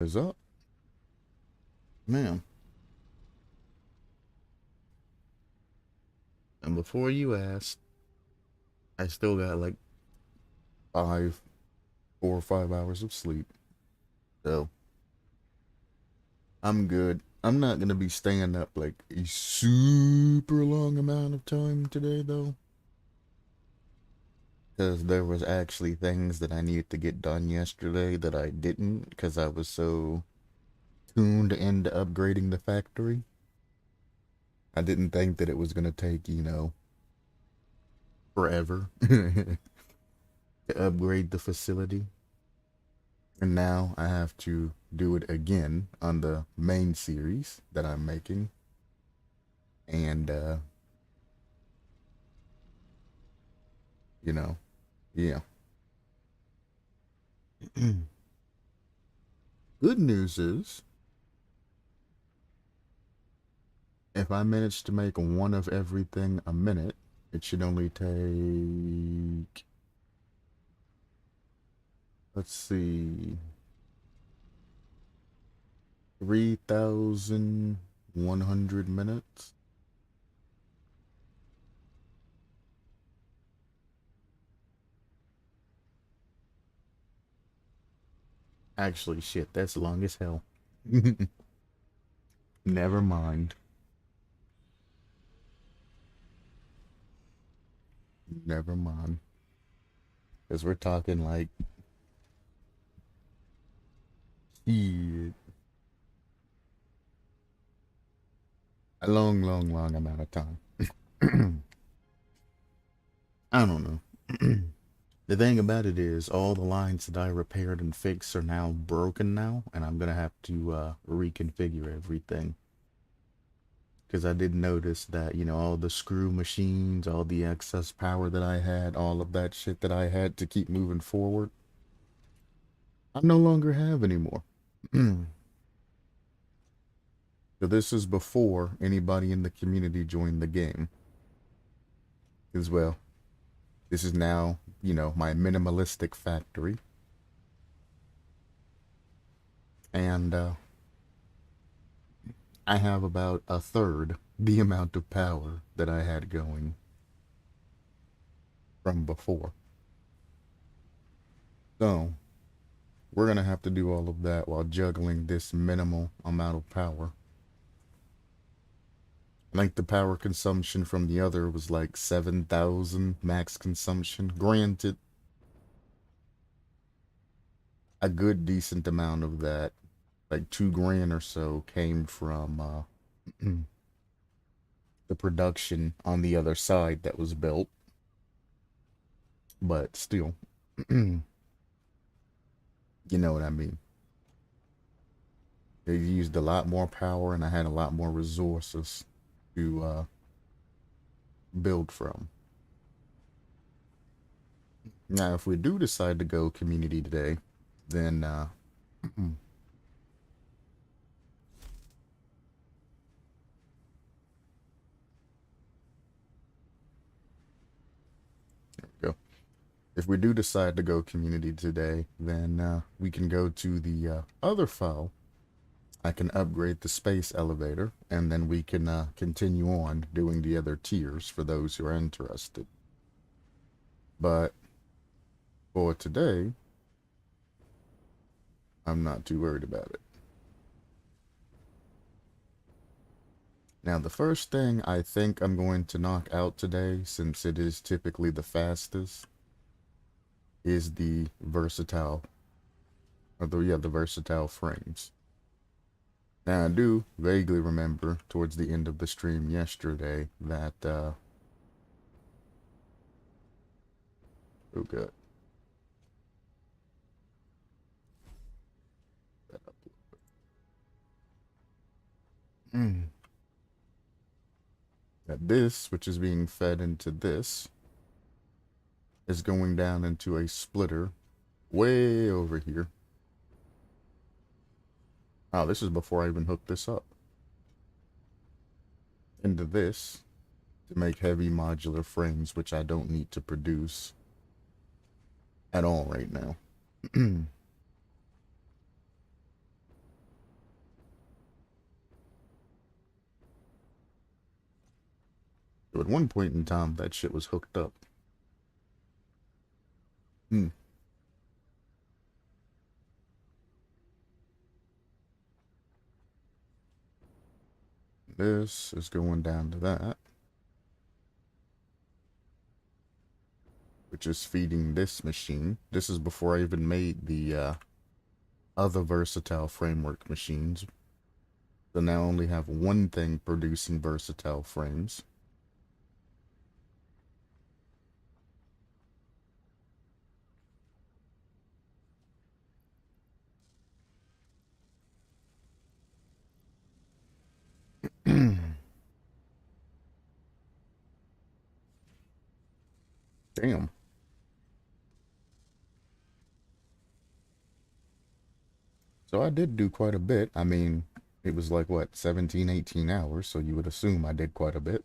Is up, man. And before you ask, I still got like 4 or 5 hours of sleep. So I'm good. I'm not gonna be staying up like a super long amount of time today though. Because there was actually things that I needed to get done yesterday that I didn't because I was so tuned into upgrading the factory. I didn't think that it was gonna take, forever to upgrade the facility. And now I have to do it again on the main series that I'm making. And, you know, yeah. Good news is, if I manage to make one of everything a minute, it should only take, let's see, 3,100 minutes. Actually, shit, that's long as hell. Never mind. Never mind. Because we're talking like, shit, a long, long, long amount of time. I don't know. The thing about it is, all the lines that I repaired and fixed are now broken now, and I'm gonna have to reconfigure everything. Because I did notice that, all the screw machines, all the excess power that I had, all of that shit that I had to keep moving forward, I no longer have anymore. So this is before anybody in the community joined the game. As well, this is now, my minimalistic factory. And I have about a third the amount of power that I had going from before. So, we're going to have to do all of that while juggling this minimal amount of power. I think the power consumption from the other was like 7,000 max consumption. Granted, a good decent amount of that, like 2 grand or so, came from the production on the other side that was built. But still, you know what I mean. They used a lot more power and I had a lot more resources to build from. Now, if we do decide to go community today, then there we go. If we do decide to go community today, then we can go to the other file. I can upgrade the space elevator, and then we can continue on doing the other tiers for those who are interested. But for today, I'm not too worried about it. Now, the first thing I think I'm going to knock out today, since it is typically the fastest, is the versatile, the versatile frames. Now, I do vaguely remember towards the end of the stream yesterday that, oh god, that this, which is being fed into this, is going down into a splitter way over here. Oh, this is before I even hooked this up. Into this to make heavy modular frames, which I don't need to produce at all right now. So at one point in time, that shit was hooked up. Hmm. This is going down to that, which is feeding this machine. This is before I even made the other versatile framework machines. So now I only have one thing producing versatile frames. Damn. So I did do quite a bit. I mean, it was like, what, 17, 18 hours, so you would assume I did quite a bit.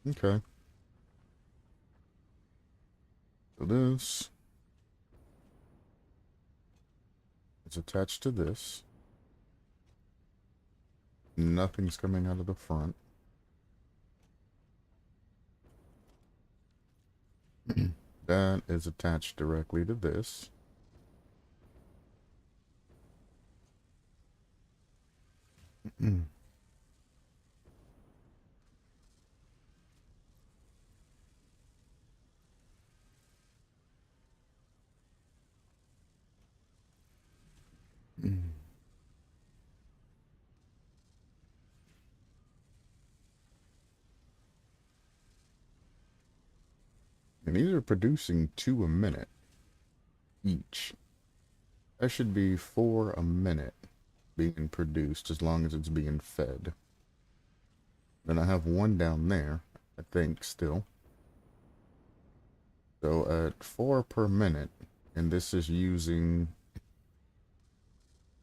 Okay. So this is attached to this. Nothing's coming out of the front. That is attached directly to this. And these are producing 2 a minute each. That should be 4 a minute being produced as long as it's being fed. Then I have one down there, I think, still. So at 4 per minute, and this is using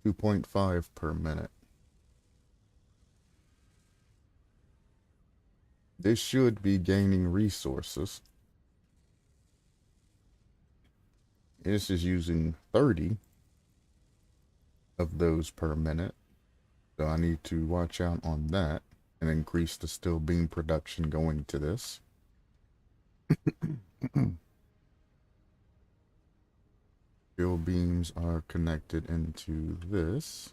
2.5 per minute. This should be gaining resources. This is using 30 of those per minute. So I need to watch out on that and increase the steel beam production going to this. Steel beams are connected into this.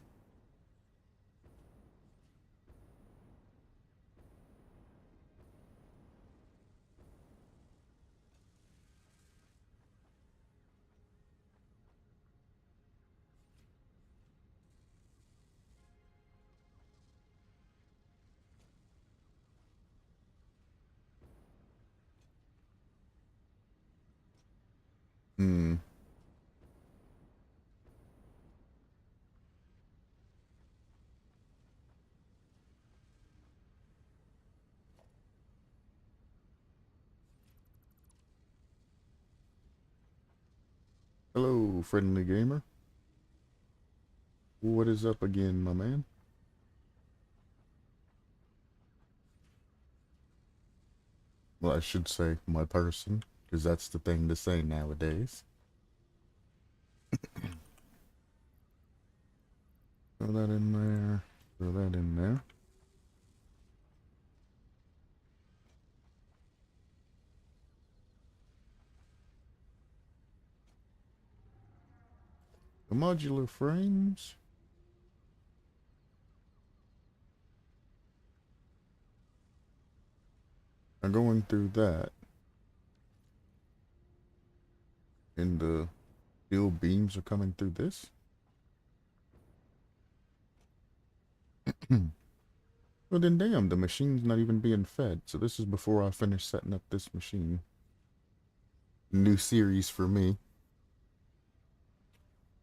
Hmm. Hello, friendly gamer. What is up again, my man? Well, I should say my person, because that's the thing to say nowadays. Throw that in there. Throw that in there. The modular frames are going through that. And the steel beams are coming through this. Well then damn, the machine's not even being fed. So this is before I finish setting up this machine. New series for me.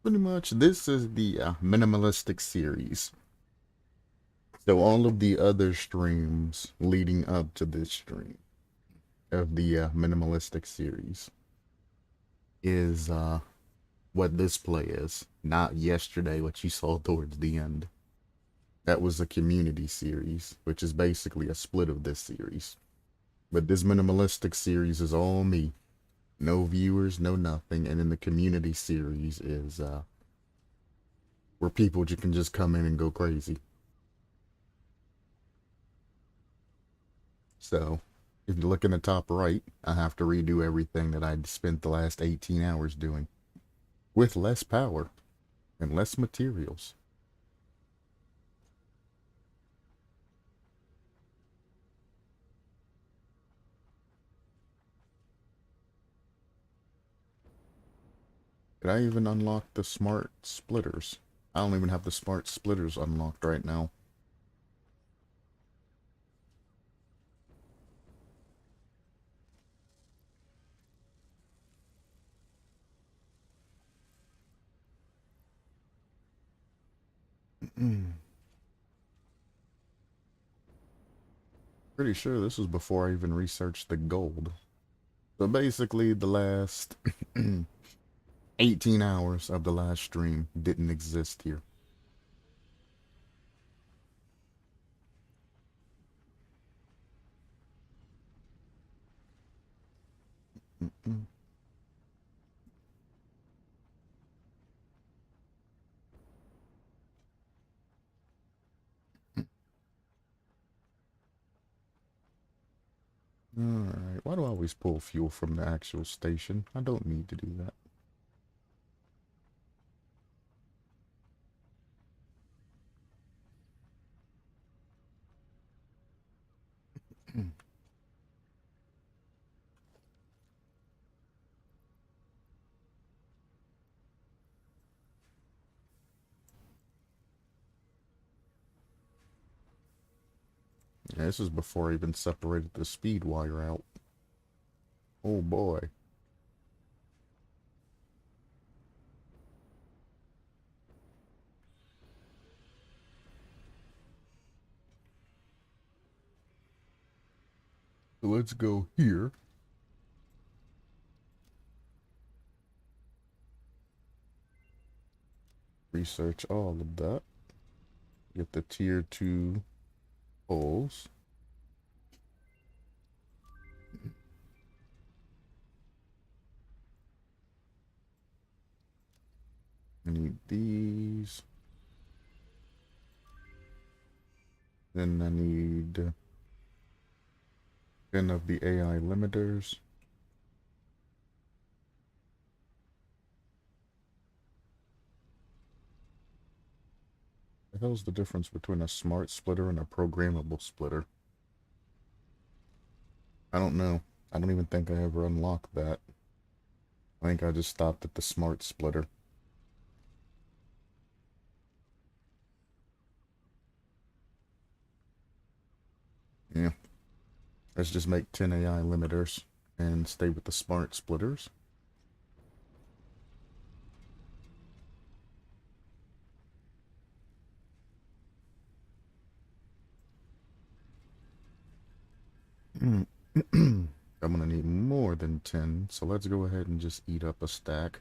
Pretty much this is the minimalistic series. So all of the other streams leading up to this stream of the minimalistic series is what this play is. Not yesterday, what you saw towards the end. That was a community series, which is basically a split of this series. But this minimalistic series is all me. No viewers, no nothing. And then the community series is where people can just come in and go crazy. So, if you look in the top right, I have to redo everything that I'd spent the last 18 hours doing with less power and less materials. Did I even unlock the smart splitters? I don't even have the smart splitters unlocked right now. Pretty sure this was before I even researched the gold. So basically, the last 18 hours of the last stream didn't exist here. Alright, why do I always pull fuel from the actual station? I don't need to do that. Yeah, this is before I even separated the speed wire out. Oh boy. So let's go here. Research all of that. Get the tier 2 poles. I need these. Then I need 10 of the AI limiters. What the hell's the difference between a smart splitter and a programmable splitter? I don't know. I don't even think I ever unlocked that. I think I just stopped at the smart splitter. Yeah. Let's just make 10 AI limiters and stay with the smart splitters. I'm gonna need more than 10, so let's go ahead and just eat up a stack.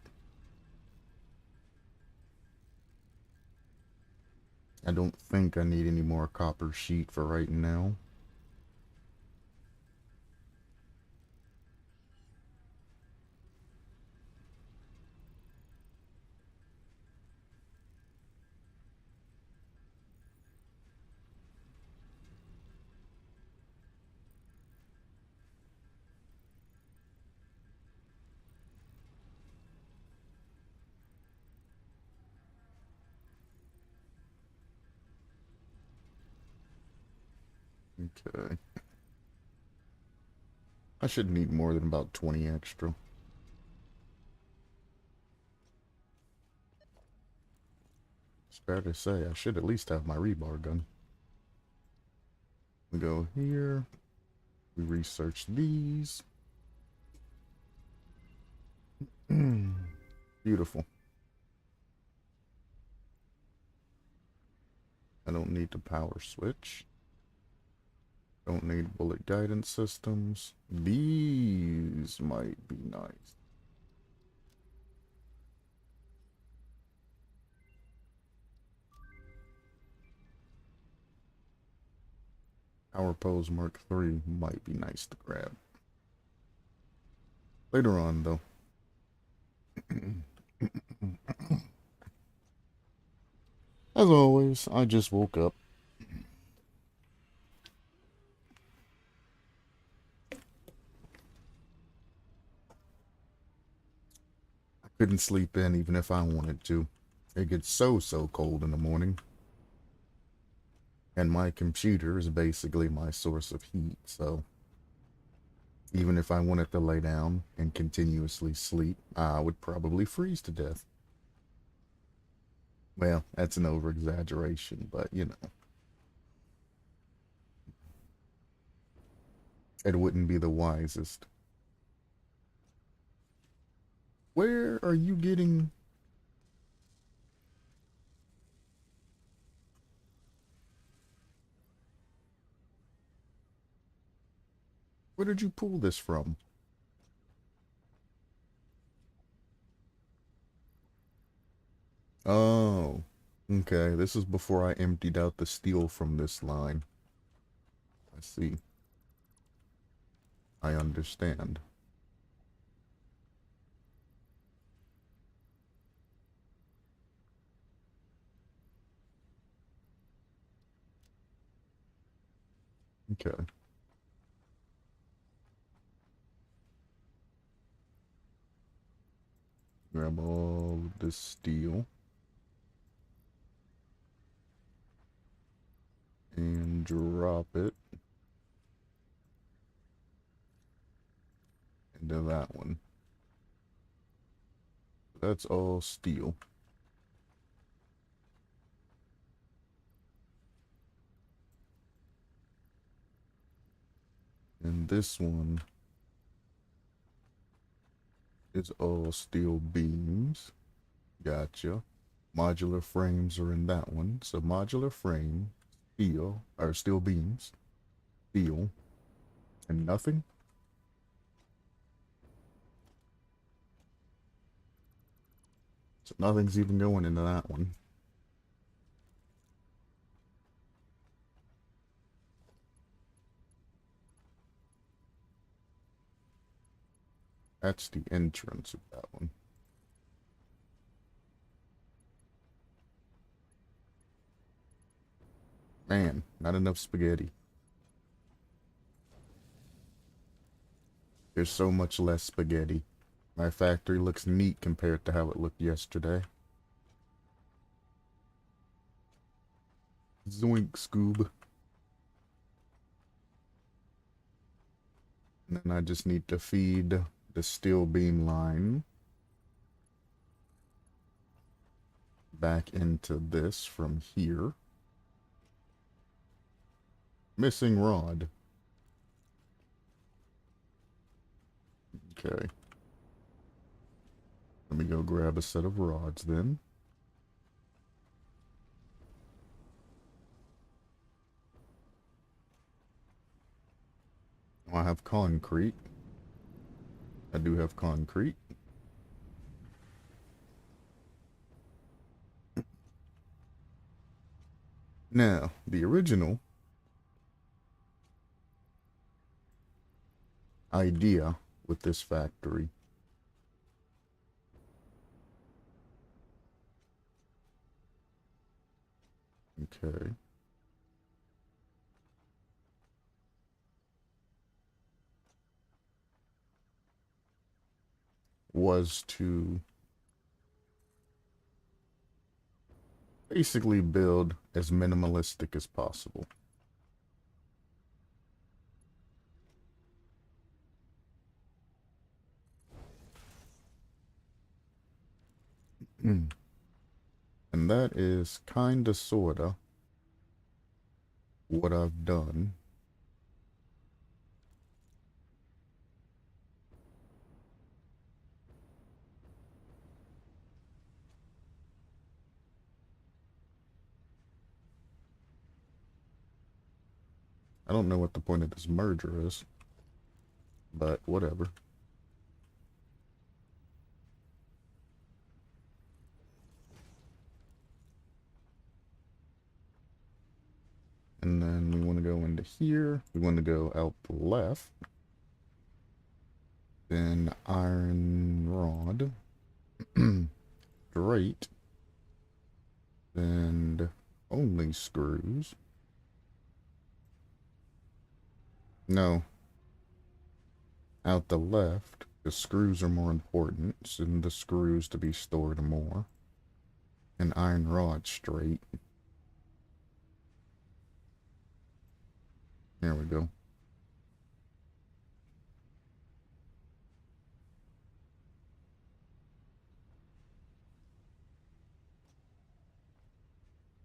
I don't think I need any more copper sheet for right now. Okay. I should need more than about 20 extra. It's fair to say I should at least have my rebar gun. We go here. We research these. Beautiful. I don't need the power switch. Don't need bullet guidance systems. These might be nice. Power Pose Mark III might be nice to grab. Later on, though. As always, I just woke up. I couldn't sleep in even if I wanted to. It gets so cold in the morning. And my computer is basically my source of heat, so even if I wanted to lay down and continuously sleep, I would probably freeze to death. Well, that's an over-exaggeration, but you know, it wouldn't be the wisest. Where are you getting... Where did you pull this from? Oh, okay. This is before I emptied out the steel from this line. I see. I understand. Okay. Grab all this steel. And drop it into that one. That's all steel. And this one is all steel beams. Gotcha. Modular frames are in that one. So modular frame, steel, or steel beams, steel, and nothing. So nothing's even going into that one. That's the entrance of that one. Man, not enough spaghetti. There's so much less spaghetti. My factory looks neat compared to how it looked yesterday. Zoink, Scoob. And then I just need to feed the steel beam line back into this from here. Missing rod. Okay. Let me go grab a set of rods then. I have concrete. I do have concrete. Now, the original idea with this factory okay, was to basically build as minimalistic as possible. And that is kinda sorta what I've done. I don't know what the point of this merger is, but whatever. And then we want to go into here. We want to go out the left. Then iron rod. Great. And only screws. No. Out the left, the screws are more important. Send the screws to be stored more. And iron rod straight. There we go.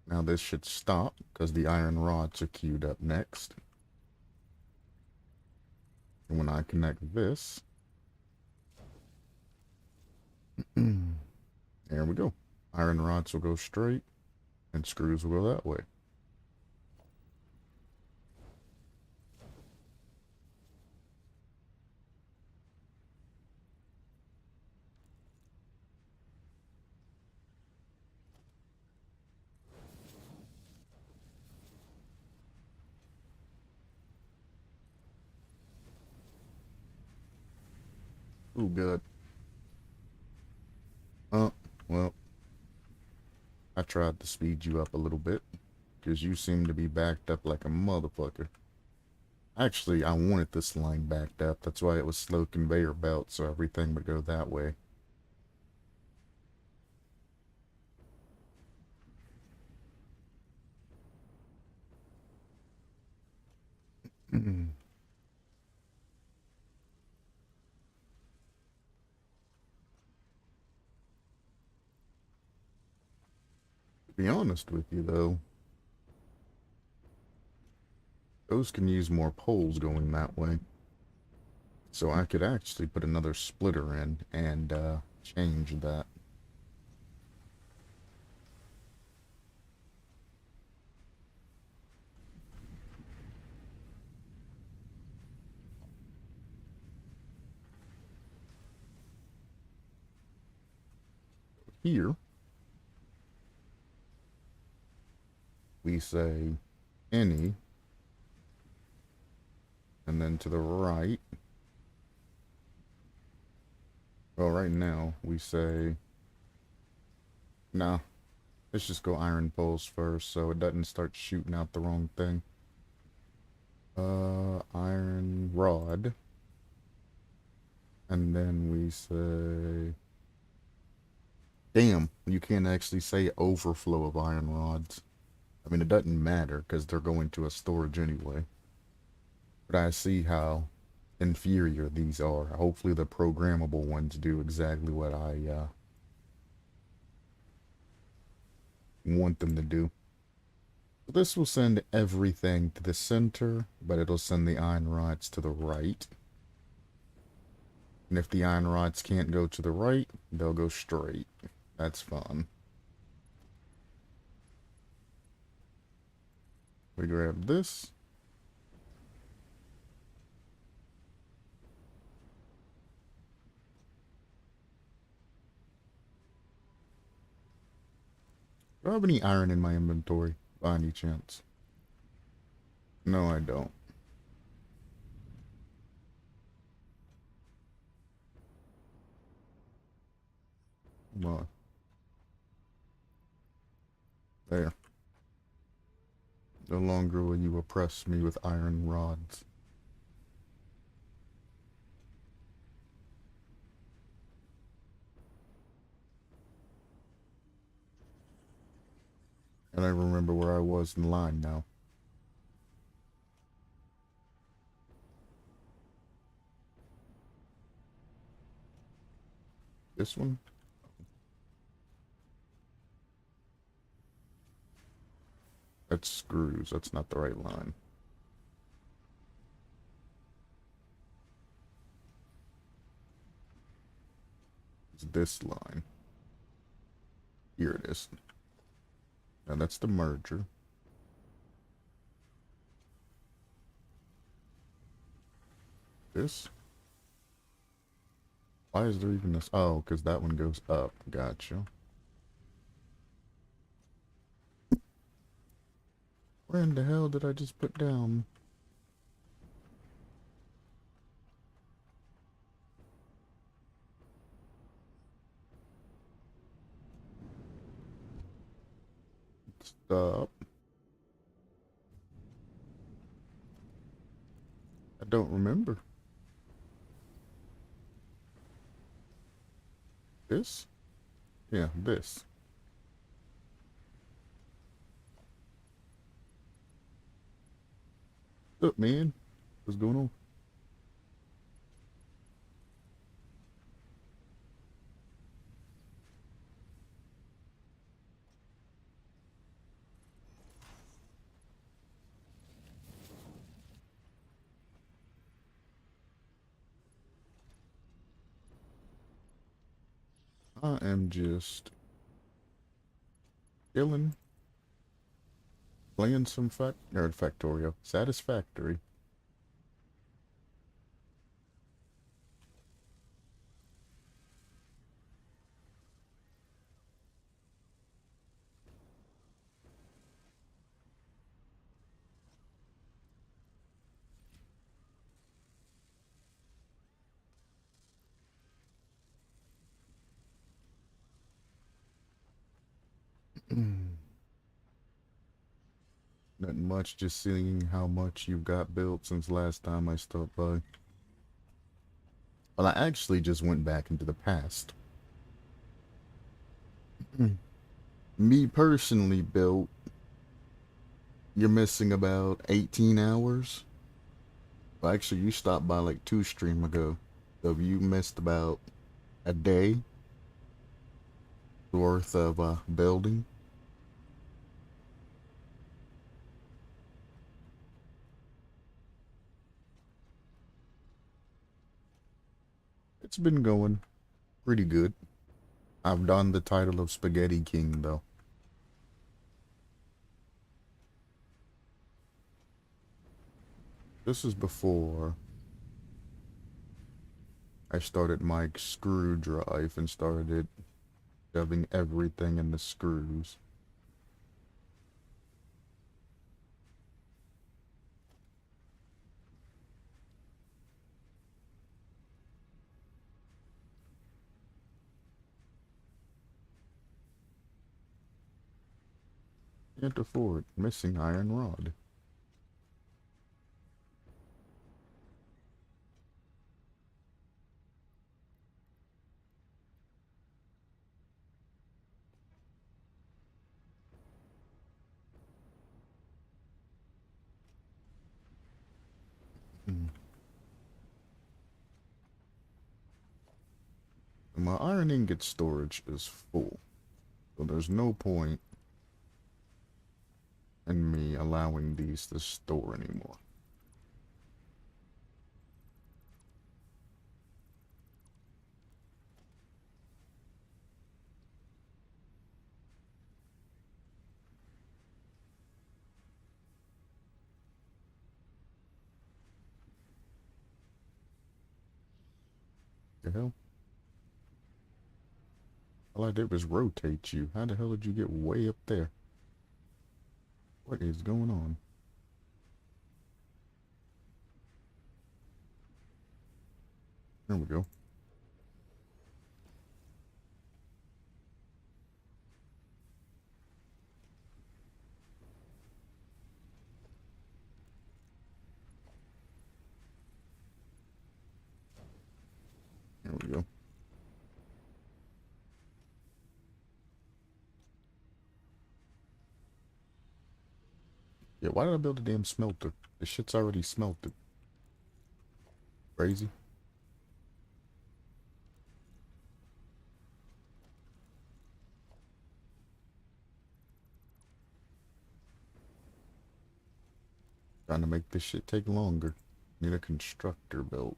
Now this should stop because the iron rods are queued up next. And when I connect this, there we go. Iron rods will go straight and screws will go that way. Oh, good. Oh, well, I tried to speed you up a little bit because you seem to be backed up like a motherfucker. Actually, I wanted this line backed up. That's why it was slow conveyor belt, so everything would go that way. To be honest with you, though, those can use more poles going that way. So I could actually put another splitter in and change that. Here, we say any, and then to the right, well, right now, we say, nah, let's just go iron poles first so it doesn't start shooting out the wrong thing. Iron rod. And then we say... Damn, you can't actually say overflow of iron rods. I mean, it doesn't matter because they're going to a storage anyway. But I see how inferior these are. Hopefully the programmable ones do exactly what I want them to do. So this will send everything to the center, but it'll send the iron rods to the right. And if the iron rods can't go to the right, they'll go straight. That's fun. We grab this. Do I have any iron in my inventory, by any chance? No, I don't. Well, there. No longer will you oppress me with iron rods. And I remember where I was in line now. This one? That's screws. That's not the right line. It's this line. Here it is. Now that's the merger. This? Why is there even this? Oh, because that one goes up. Gotcha. Where in the hell did I just put down? Stop. I don't remember. This? Yeah, this. What's up, man? What's going on? I am just chilling, playing some Factorio. Satisfactory. Nothing much, just seeing how much you've got built since last time I stopped by. Well, I actually just went back into the past. Me personally built, you're missing about 18 hours. Well, actually, you stopped by like 2 streams ago. So you missed about a day worth of building. It's been going pretty good. I've done the title of Spaghetti King, though. This is before I started my screw drive and started shoving everything in the screws. Can't afford missing iron rod. Mm. My iron ingot storage is full, so there's no point in me allowing these to store anymore. The hell? All I did was rotate you. How the hell did you get way up there? What is going on? There we go. There we go. Yeah, why did I build a damn smelter? The shit's already smelted. Crazy. Trying to make this shit take longer. Need a constructor built.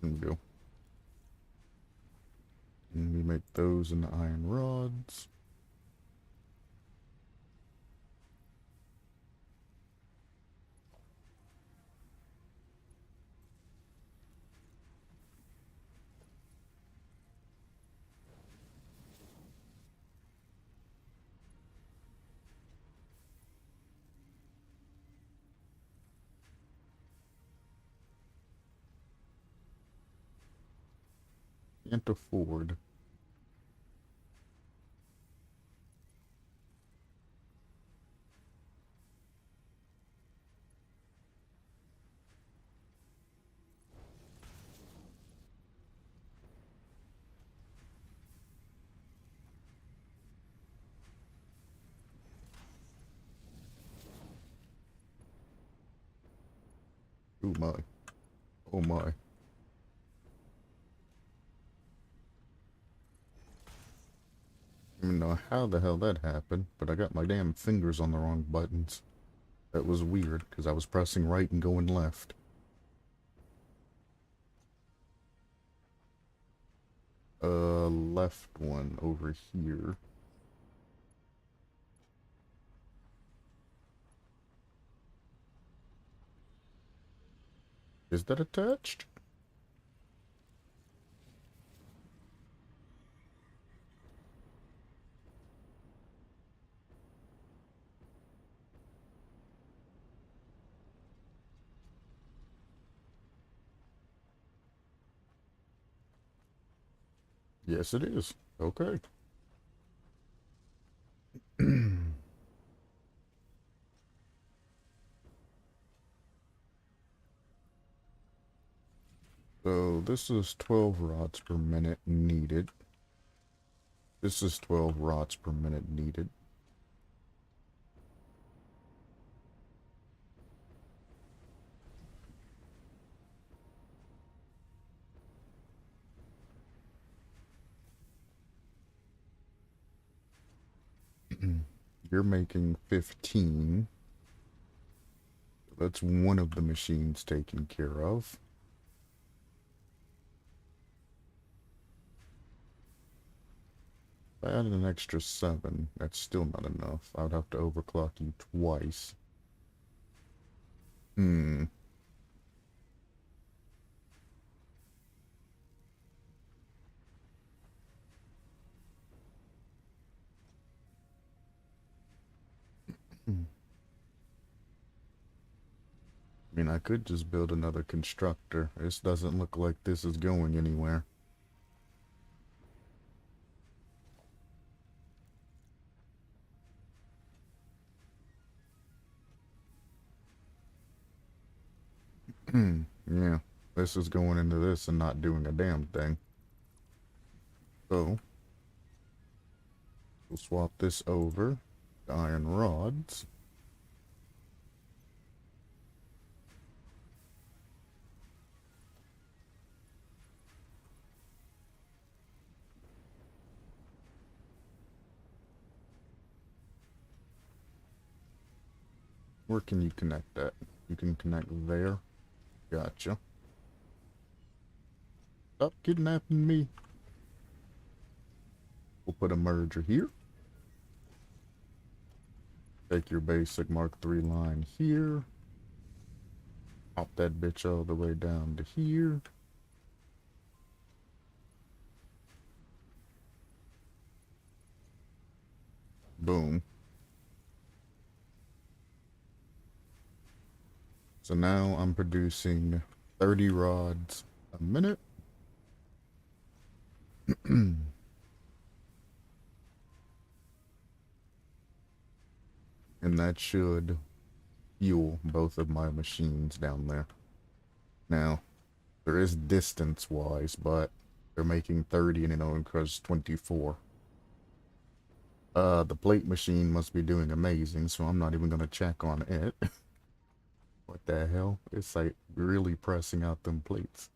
There we go. And we make those into iron rods. Can't afford. Oh my. Oh my. I don't know how the hell that happened, but I got my damn fingers on the wrong buttons. That was weird, because I was pressing right and going left. Left one over here. Is that attached? Yes, it is. Okay. So this is 12 rods per minute needed. This is 12 rods per minute needed. You're making 15. That's one of the machines taken care of. If I added an extra 7, that's still not enough. I would have to overclock you twice. Hmm. I mean, I could just build another constructor. This doesn't look like this is going anywhere. Yeah, this is going into this and not doing a damn thing. So, we'll swap this over to iron rods. Where can you connect that? You can connect there. Gotcha. Stop kidnapping me. We'll put a merger here. Take your basic Mark III line here. Pop that bitch all the way down to here. Boom. So now I'm producing 30 rods a minute. And that should fuel both of my machines down there. Now, there is distance-wise, but they're making 30 and it only costs 24. The plate machine must be doing amazing, so I'm not even gonna check on it. What the hell? It's like really pressing out them plates.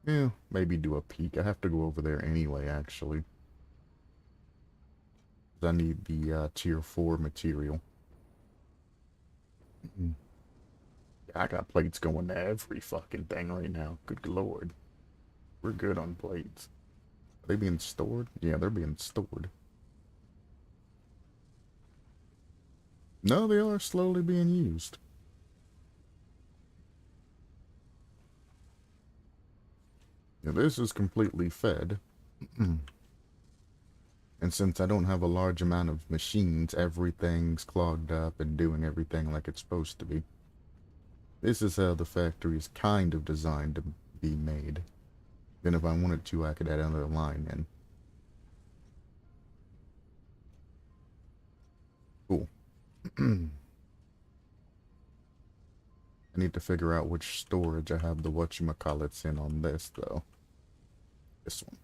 Yeah, maybe do a peek. I have to go over there anyway, actually. I need the tier 4 material. I got plates going to every fucking thing right now. Good lord. We're good on plates. Are they being stored? Yeah, they're being stored. No, they are slowly being used. Now, this is completely fed. And since I don't have a large amount of machines, everything's clogged up and doing everything like it's supposed to be. This is how the factory is kind of designed to be made. Then if I wanted to, I could add another line in. Cool. I need to figure out which storage I have the whatchamacallits in on this, though. This one.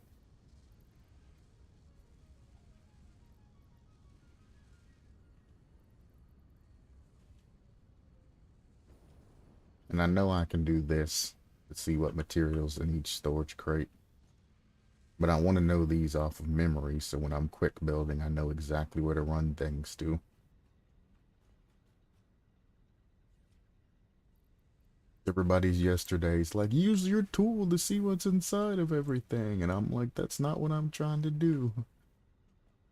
And I know I can do this to see what materials in each storage crate. But I want to know these off of memory, so when I'm quick building, I know exactly where to run things to. Everybody's yesterday's like, use your tool to see what's inside of everything. And I'm like, that's not what I'm trying to do.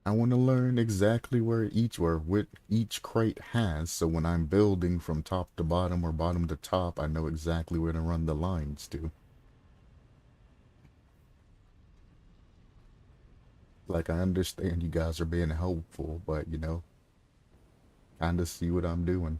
I want to learn exactly what each crate has, so when I'm building from top to bottom or bottom to top, I know exactly where to run the lines to. Like, I understand you guys are being helpful, but, you know, kind of see what I'm doing.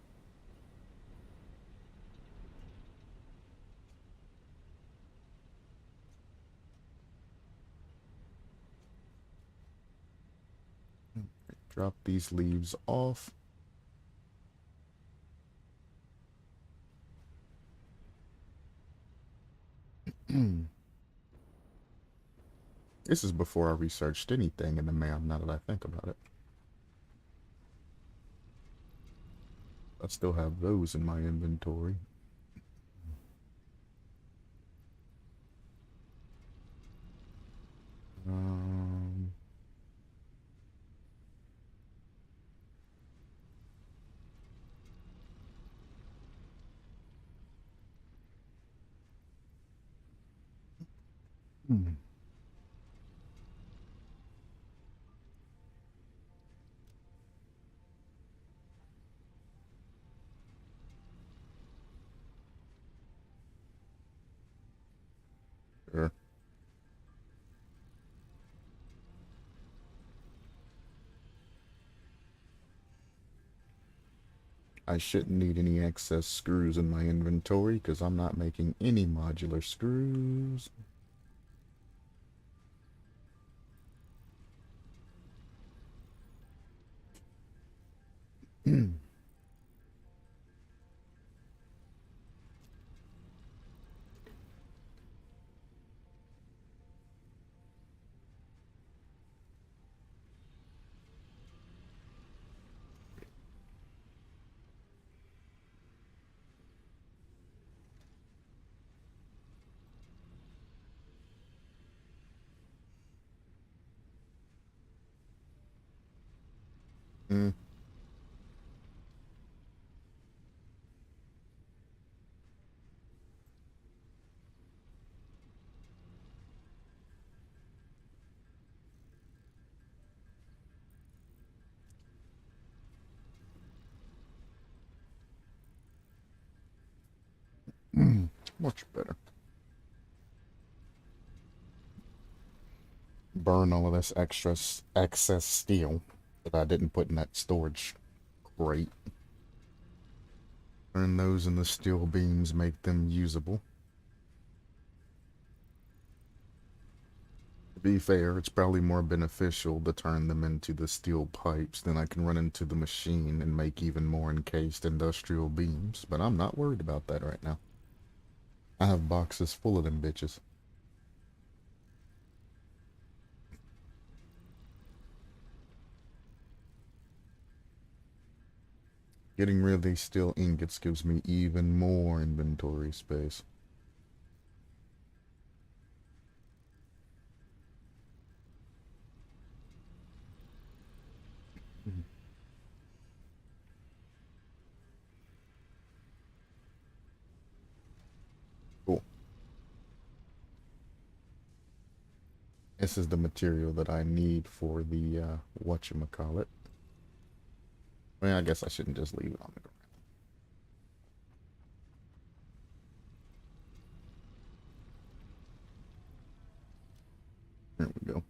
Drop these leaves off. This is before I researched anything in the mail, now that I think about it. I still have those in my inventory. Um, hmm. Sure. I shouldn't need any excess screws in my inventory because I'm not making any modular screws. Mm, much better. Burn all of this excess steel that I didn't put in that storage crate. Turn those in the steel beams, make them usable. To be fair, it's probably more beneficial to turn them into the steel pipes, then I can run into the machine and make even more encased industrial beams, but I'm not worried about that right now. I have boxes full of them bitches. Getting rid of these steel ingots gives me even more inventory space. Cool. This is the material that I need for the, whatchamacallit. I mean, I guess I shouldn't just leave it on the ground. There we go.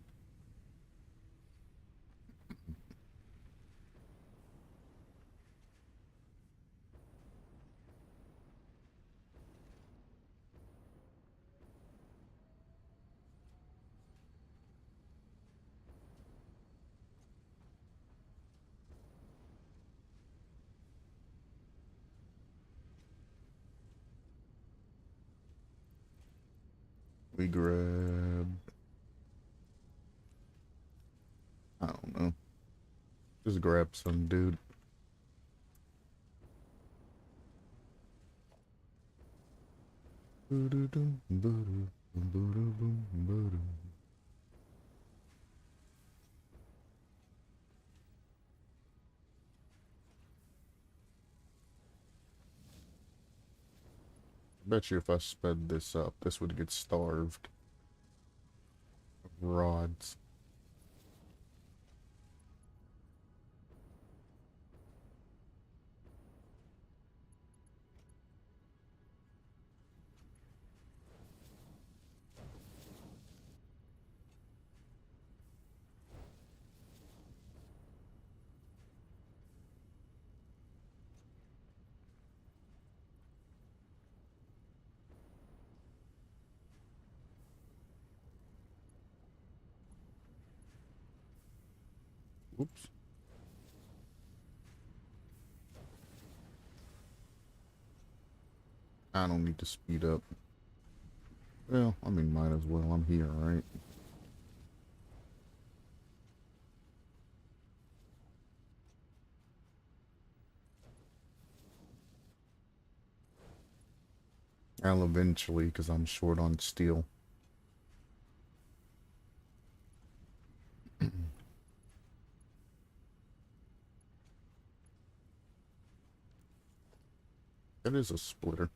We grab, I don't know. Just grab some dude. Bet you if I sped this up, this would get starved of rods. Oops. I don't need to speed up. Well, I mean, might as well. I'm here, right? I'll eventually, because I'm short on steel. That is a splitter.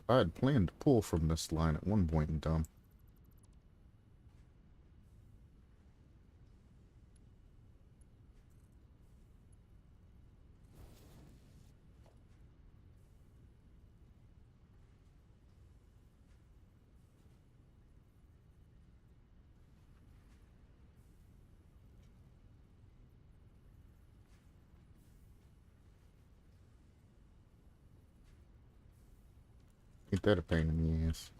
I had planned to pull from this line at one point in time. Ain't that a pain in the ass?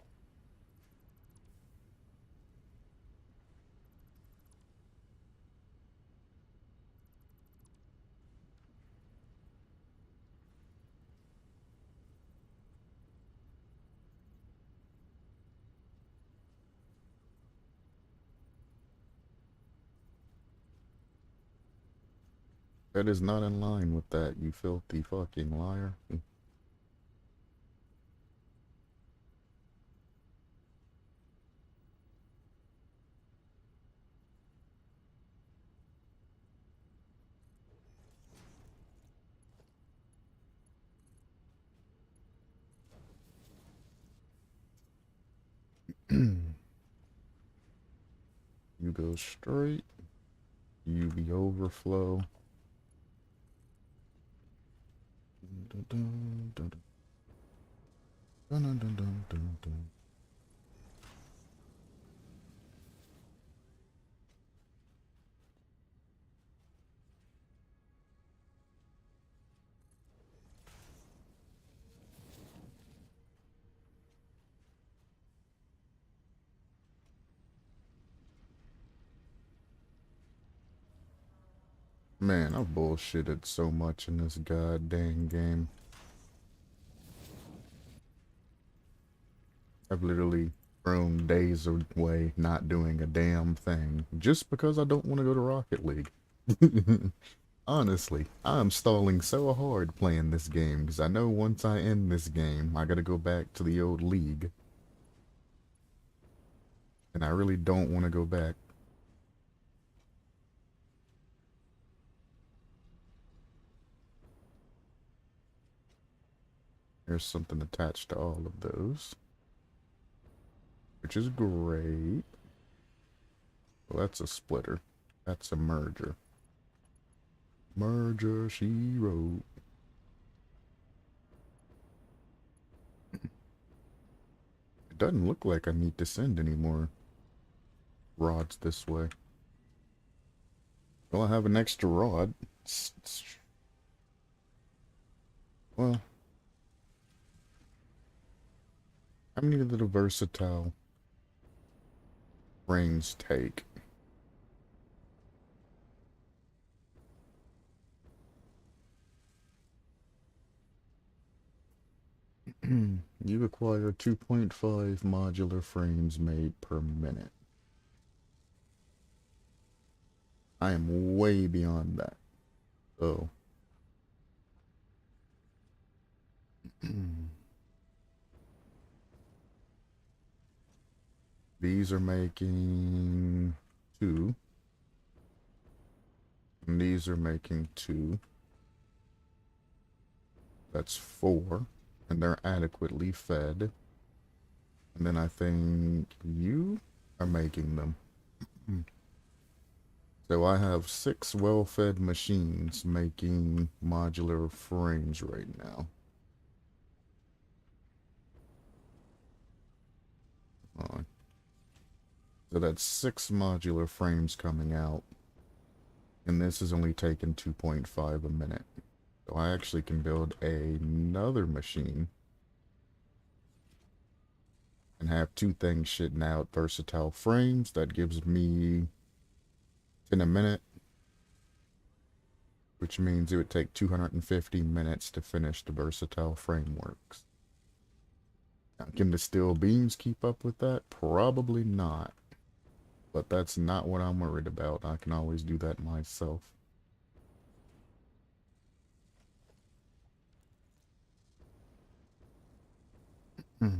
That is not in line with that, you filthy fucking liar. You go straight. UV overflow. Dun, dun, dun, dun, dun, dun, dun, dun, dun. Man, I've bullshitted so much in this goddamn game. I've literally thrown days away not doing a damn thing just because I don't want to go to Rocket League. Honestly, I'm stalling so hard playing this game because I know once I end this game, I gotta go back to the old league. And I really don't want to go back. There's something attached to all of those, which is great. Well, that's a splitter. That's a merger. Merger, she wrote. It doesn't look like I need to send any more rods this way. Well, I have an extra rod. Well, how many of the versatile rings take? You acquire 2.5 modular frames made per minute. I am way beyond that. Oh. These are making 2. And these are making 2. That's 4. And they're adequately fed. And then I think you are making them. So I have 6 well-fed machines making modular frames right now. So that's 6 modular frames coming out. And this is only taking 2.5 a minute. So I actually can build another machine and have 2 things shitting out versatile frames. That gives me 10 a minute, which means it would take 250 minutes to finish the versatile frameworks. Now, can the steel beams keep up with that? Probably not. But that's not what I'm worried about. I can always do that myself. Hmm.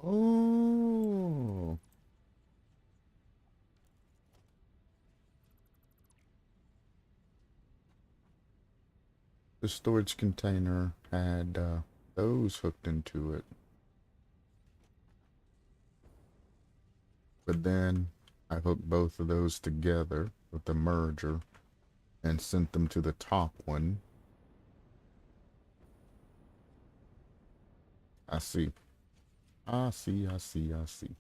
Oh. The storage container had those hooked into it. But then I hooked both of those together with the merger and sent them to the top one. I see. I see, I see, I see.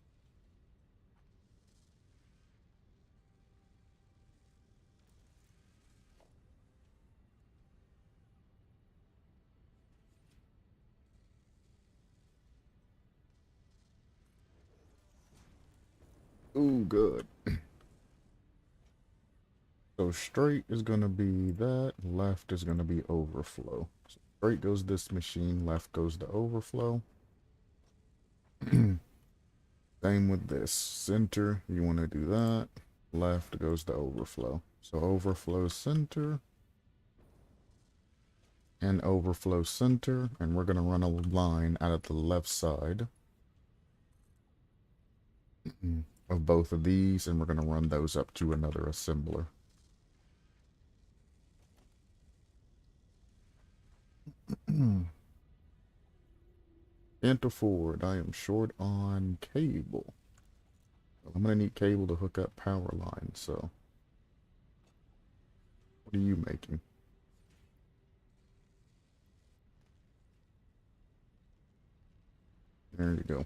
Ooh, good. So straight is going to be that, left is going to be overflow. So straight goes this machine, left goes the overflow. Same with this. Center, you want to do that. Left goes the overflow. So overflow center and overflow center. And we're going to run a line out of the left side of both of these. And we're going to run those up to another assembler. Enter forward. I am short on cable. I'm going to need cable to hook up power lines, so. What are you making? There you go.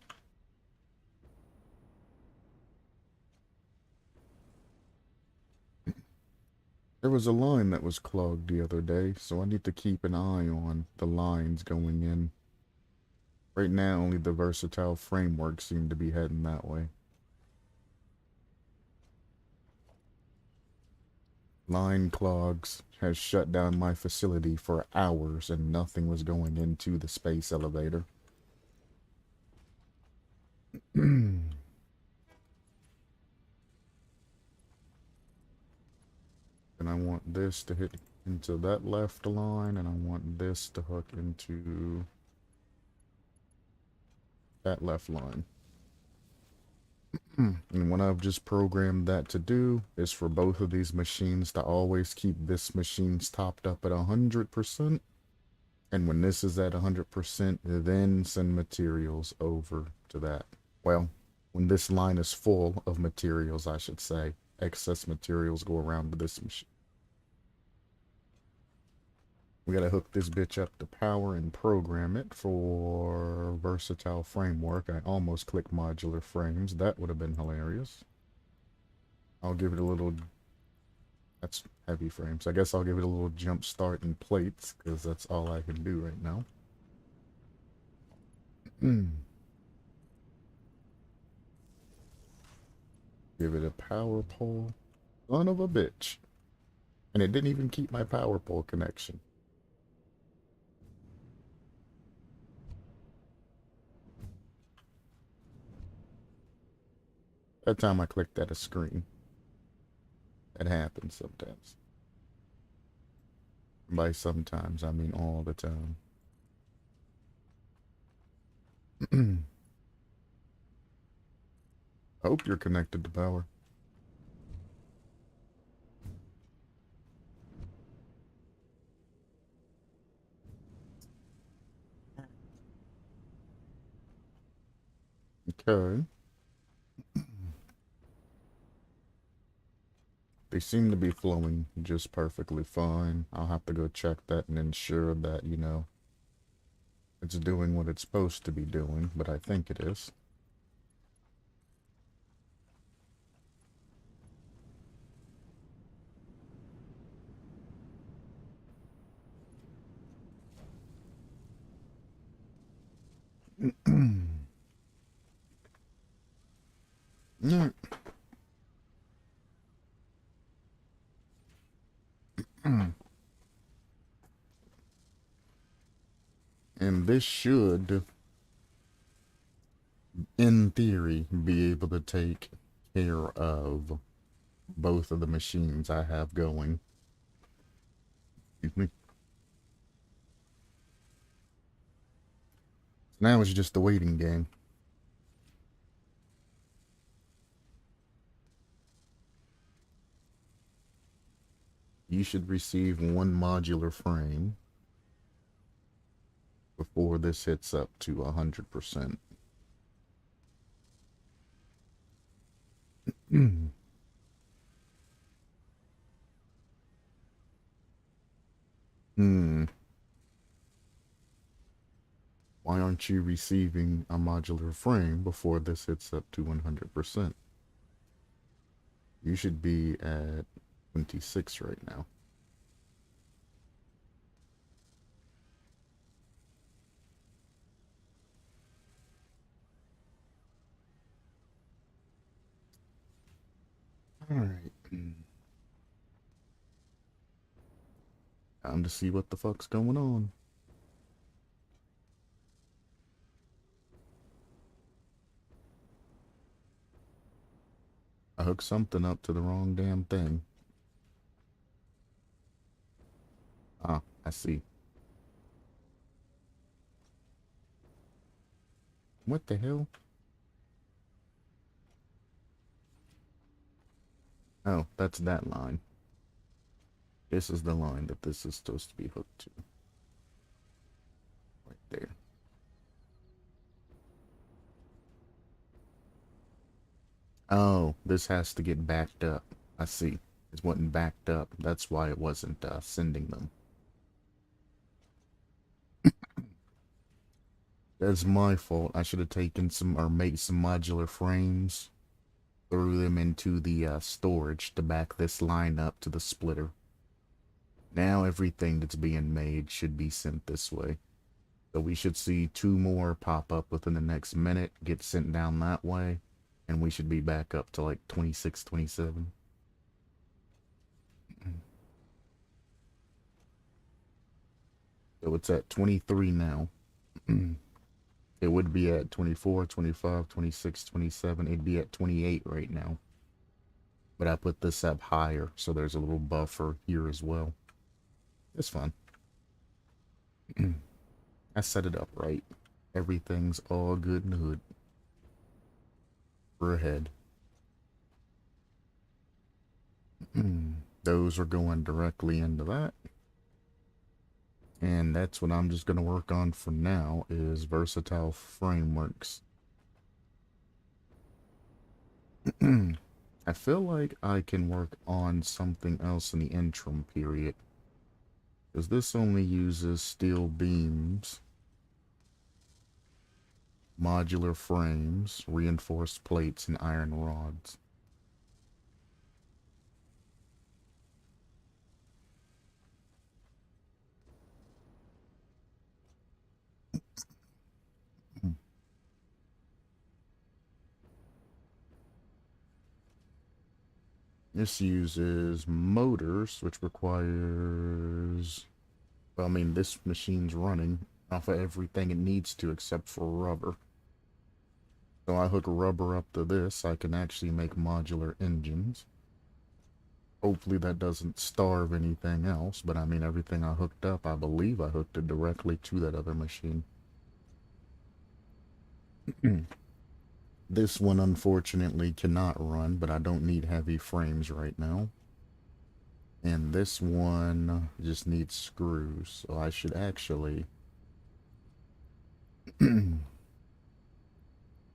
There was a line that was clogged the other day, so I need to keep an eye on the lines going in. Right now, only the versatile frameworks seem to be heading that way. Line clogs has shut down my facility for hours and nothing was going into the space elevator. And I want this to hit into that left line, and I want this to hook into that left line. And what I've just programmed that to do is for both of these machines to always keep this machine's topped up at 100%. And when this is at 100%, then send materials over to that. Well, when this line is full of materials, I should say, excess materials go around to this machine. We gotta hook this bitch up to power and program it for versatile framework. I almost clicked modular frames. That would have been hilarious. I'll give it a little... That's heavy frames. I guess I'll give it a little jump start in plates, because that's all I can do right now. Give it a power pole. Son of a bitch. And it didn't even keep my power pole connection. That time I clicked at a screen. That happens sometimes. By sometimes, I mean all the time. I hope you're connected to power. Okay. They seem to be flowing just perfectly fine. I'll have to go check that and ensure that, you know, it's doing what it's supposed to be doing, but I think it is. Yeah. And this should, in theory, be able to take care of both of the machines I have going. Excuse me. Now it's just a waiting game. You should receive one modular frame before this hits up to 100%. Why aren't you receiving a modular frame before this hits up to 100%? You should be at 26 right now. Alright. Time to see what the fuck's going on. I hooked something up to the wrong damn thing. Ah, I see. What the hell? Oh, that's that line. This is the line that this is supposed to be hooked to. Right there. Oh, this has to get backed up. I see. It wasn't backed up. That's why it wasn't sending them. That's my fault. I should have taken some or made some modular frames, threw them into the storage to back this line up to the splitter. Now everything that's being made should be sent this way. So we should see 2 more pop up within the next minute, get sent down that way, and we should be back up to like 26, 27. So it's at 23 now. It would be at 24, 25, 26, 27. It'd be at 28 right now. But I put this up higher, so there's a little buffer here as well. It's fun. I set it up right. Everything's all good in the hood. We're ahead. Those are going directly into that. And that's what I'm just going to work on for now is versatile frameworks. I feel like I can work on something else in the interim period. Because this only uses steel beams, modular frames, reinforced plates, and iron rods. This uses motors, which requires... Well, I mean, this machine's running off of everything it needs to except for rubber. So I hook rubber up to this, I can actually make modular engines. Hopefully that doesn't starve anything else, but I mean, everything I hooked up, I believe I hooked it directly to that other machine. This one unfortunately cannot run, but I don't need heavy frames right now. And this one just needs screws, so I should actually...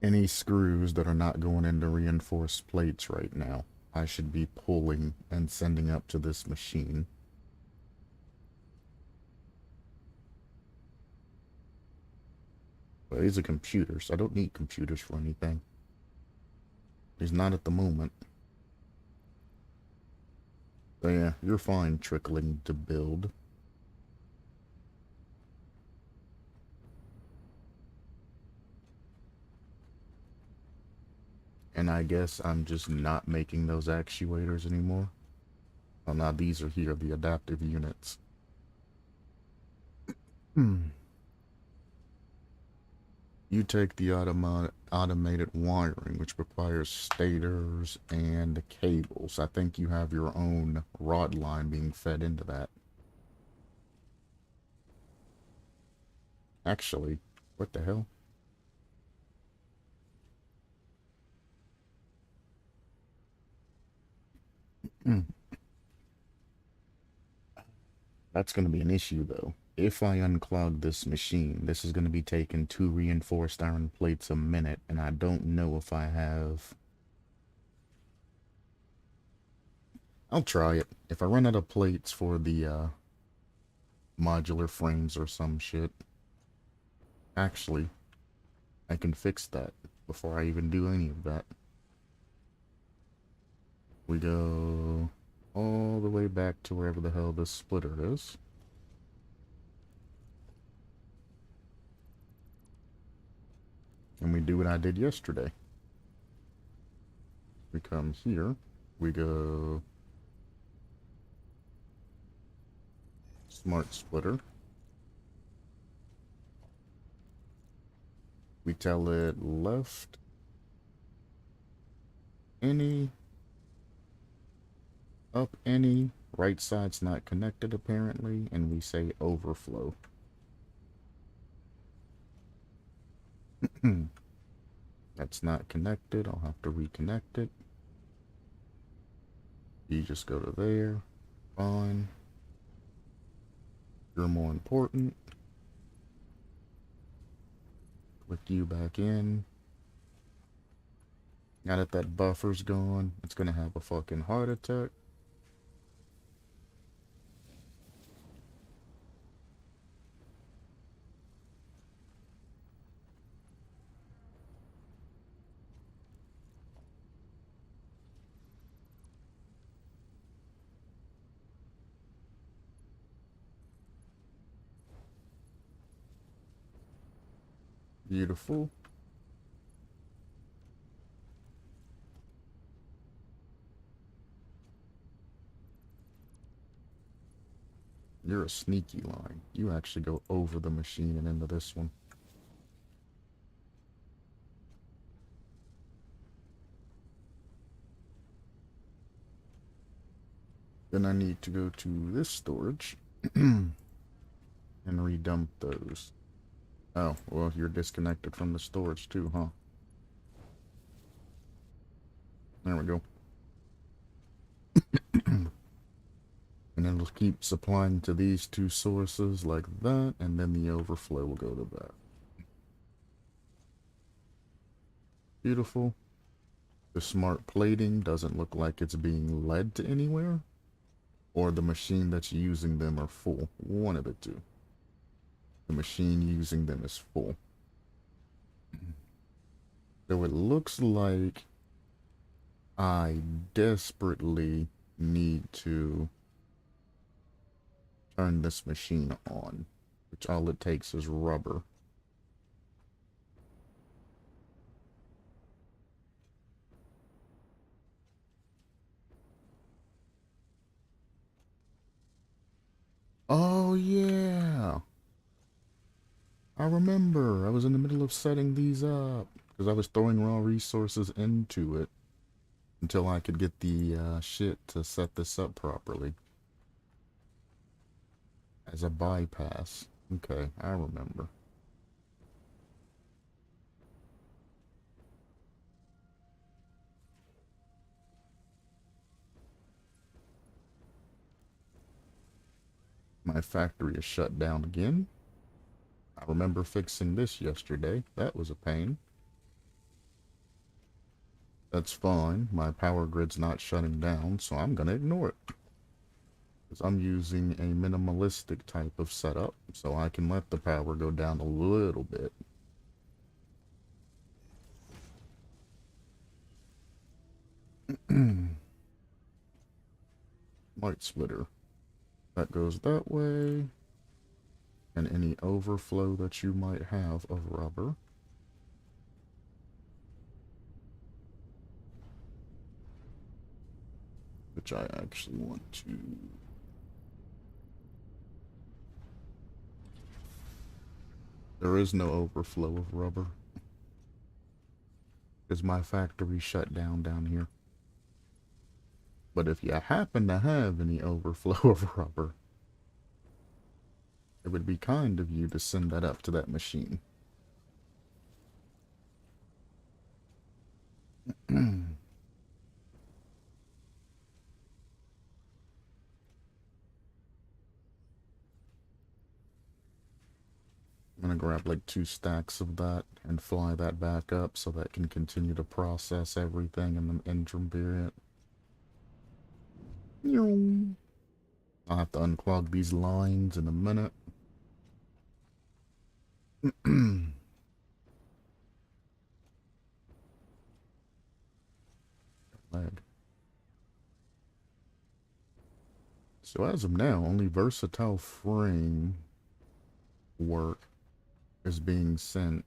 Any screws that are not going into reinforced plates right now, I should be pulling and sending up to this machine. But these are computers, so I don't need computers for anything. He's not at the moment. So yeah, you're fine trickling to build. And I guess I'm just not making those actuators anymore. Oh, now these are here, the adaptive units. You take the automated wiring, which requires stators and cables. I think you have your own rod line being fed into that. Actually, what the hell? That's going to be an issue, though. If I unclog this machine, this is going to be taking 2 reinforced iron plates a minute, and I don't know if I have... I'll try it. If I run out of plates for the modular frames or some shit, actually, I can fix that before I even do any of that. We go all the way back to wherever the hell this splitter is. And we do what I did yesterday. We come here. We go smart splitter. We tell it left any, up any, right side's not connected apparently, and we say overflow. That's not connected, I'll have to reconnect it. You just go to there, fine. You're more important. Click you back in. Now that that buffer's gone, it's gonna have a fucking heart attack. Beautiful. You're a sneaky line. You actually go over the machine and into this one. Then I need to go to this storage and redump those. Oh, well, you're disconnected from the storage too, huh? There we go. And it'll keep supplying to these two sources like that, and then the overflow will go to that. Beautiful. The smart plating doesn't look like it's being led to anywhere. or the machine that's using them are full. One of the two. The machine using them is full. So it looks like I desperately need to turn this machine on, which all it takes is rubber. Oh yeah, I remember. I was in the middle of setting these up because I was throwing raw resources into it until I could get the shit to set this up properly as a bypass. Okay, I remember. My factory is shut down again. I remember fixing this yesterday. That was a pain. That's fine. My power grid's not shutting down, so I'm gonna ignore it. Because I'm using a minimalistic type of setup, so I can let the power go down a little bit. Light splitter. That goes that way. And any overflow that you might have of rubber. Which I actually want to... There is no overflow of rubber. Because my factory shut down here. But if you happen to have any overflow of rubber, it would be kind of you to send that up to that machine. I'm gonna grab like 2 stacks of that and fly that back up so that can continue to process everything in the interim period. I'll have to unclog these lines in a minute. Lag. So as of now, only versatile frame work is being sent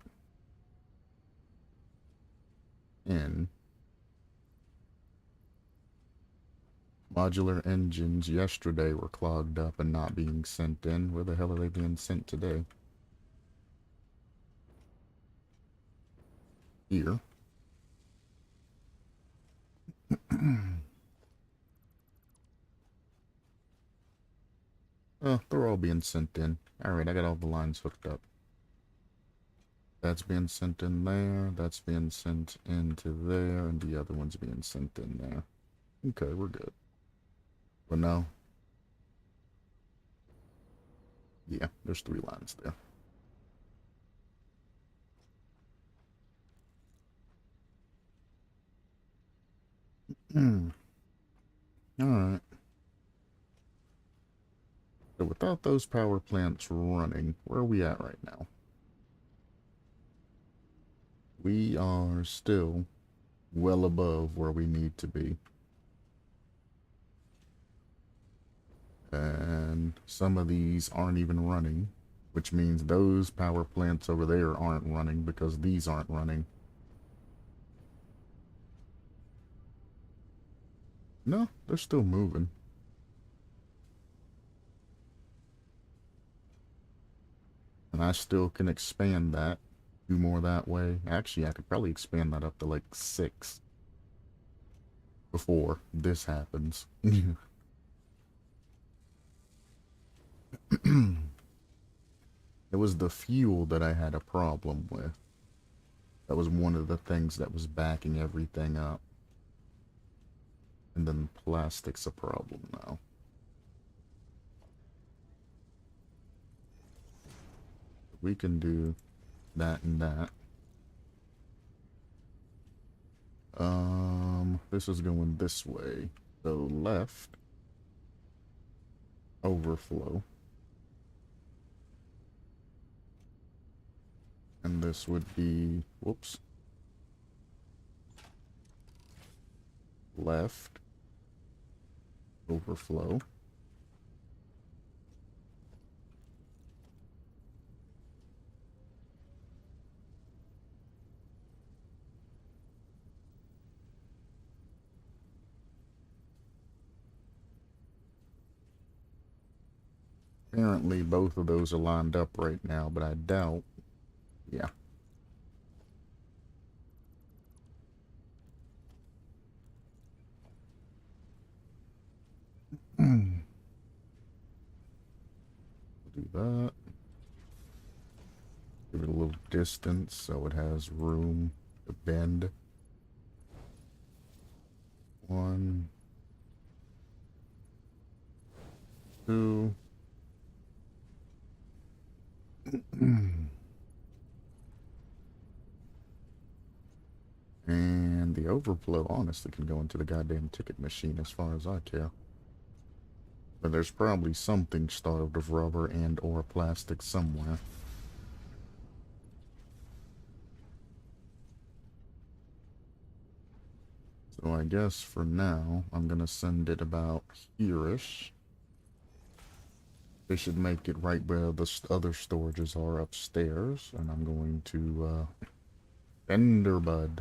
in. Modular engines yesterday were clogged up and not being sent in. Where the hell are they being sent today? Here. Oh, they're all being sent in. Alright, I got all the lines hooked up. That's being sent in there, that's being sent into there, and the other one's being sent in there. Okay, we're good. But no. Yeah, there's 3 lines there. Alright. So without those power plants running, where are we at right now? We are still well above where we need to be. And some of these aren't even running, which means those power plants over there aren't running because these aren't running. No, they're still moving. And I still can expand that, do more that way. Actually, I could probably expand that up to like 6 before this happens. It was the fuel that I had a problem with. That was one of the things that was backing everything up. And then plastic's a problem now. We can do that and that. This is going this way. So left. overflow. And this would be, whoops, left, overflow. Apparently both of those are lined up right now, but I doubt. Yeah. Do that. Give it a little distance so it has room to bend. 1, 2. And the overflow honestly can go into the goddamn ticket machine as far as I care. But there's probably something starved of rubber and or plastic somewhere. So I guess for now, I'm gonna send it about here-ish. They should make it right where the other storages are upstairs. And I'm going to, Enderbud.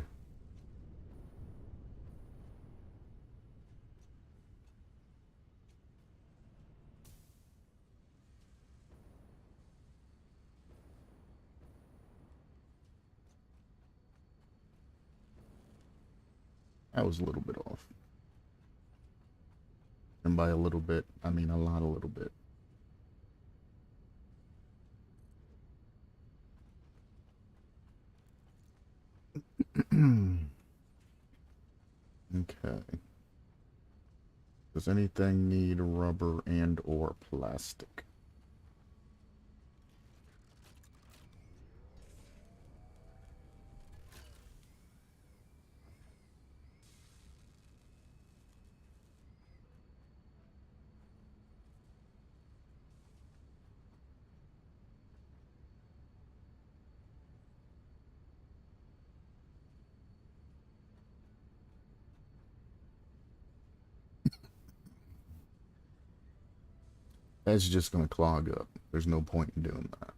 That was a little bit off. And by a little bit, I mean a little bit. Okay. Does anything need rubber and or plastic? That's just going to clog up. There's no point in doing that.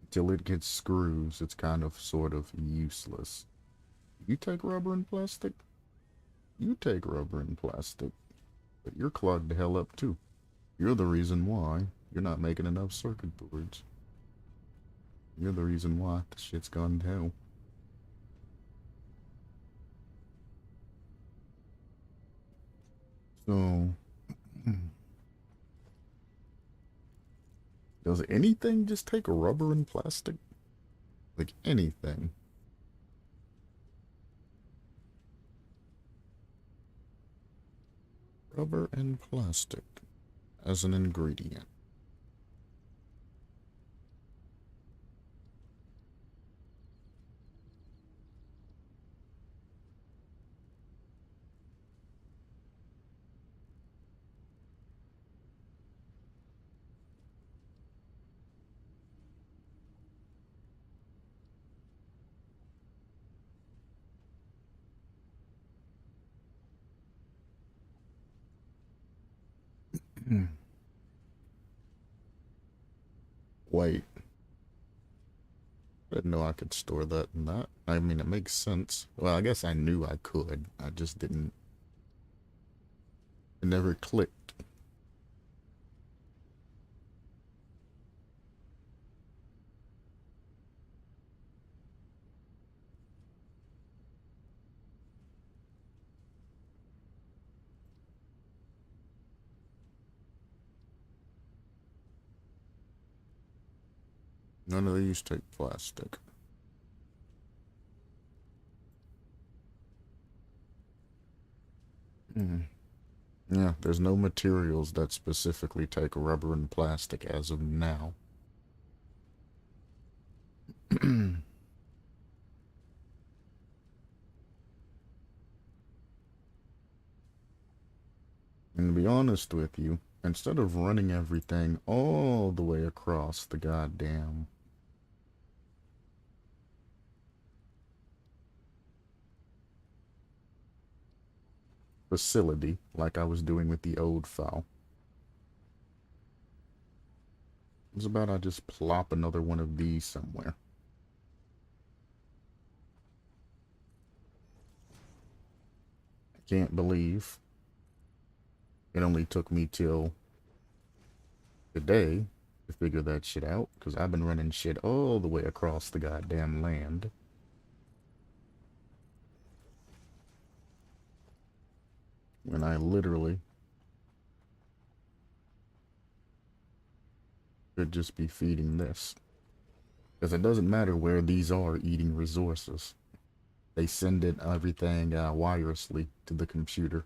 Until it gets screws, it's kind of sort of useless. You take rubber and plastic? You take rubber and plastic. But you're clogged the hell up too. You're the reason why you're not making enough circuit boards. You're the reason why the shit's gone to hell. So, does anything just take rubber and plastic? Like anything? Rubber and plastic as an ingredient. Wait, I didn't know I could store that in that. I mean, it makes sense. Well, I guess I knew I could. I just didn't. It never clicked. None of these take plastic. Yeah, there's no materials that specifically take rubber and plastic as of now. And to be honest with you, instead of running everything all the way across the goddamn facility like I was doing with the old file, it's about I just plop another one of these somewhere. I can't believe it only took me till today to figure that shit out, because I've been running shit all the way across the goddamn land. When I literally could just be feeding this. Because it doesn't matter where these are eating resources. They send it everything wirelessly to the computer.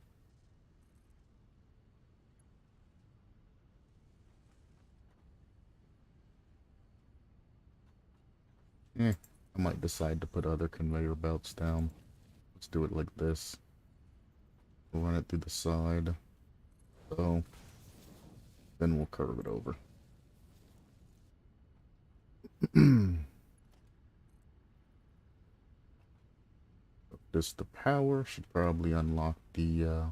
I might decide to put other conveyor belts down. Let's do it like this. We'll run it through the side. So, then we'll curve it over. This the power should probably unlock the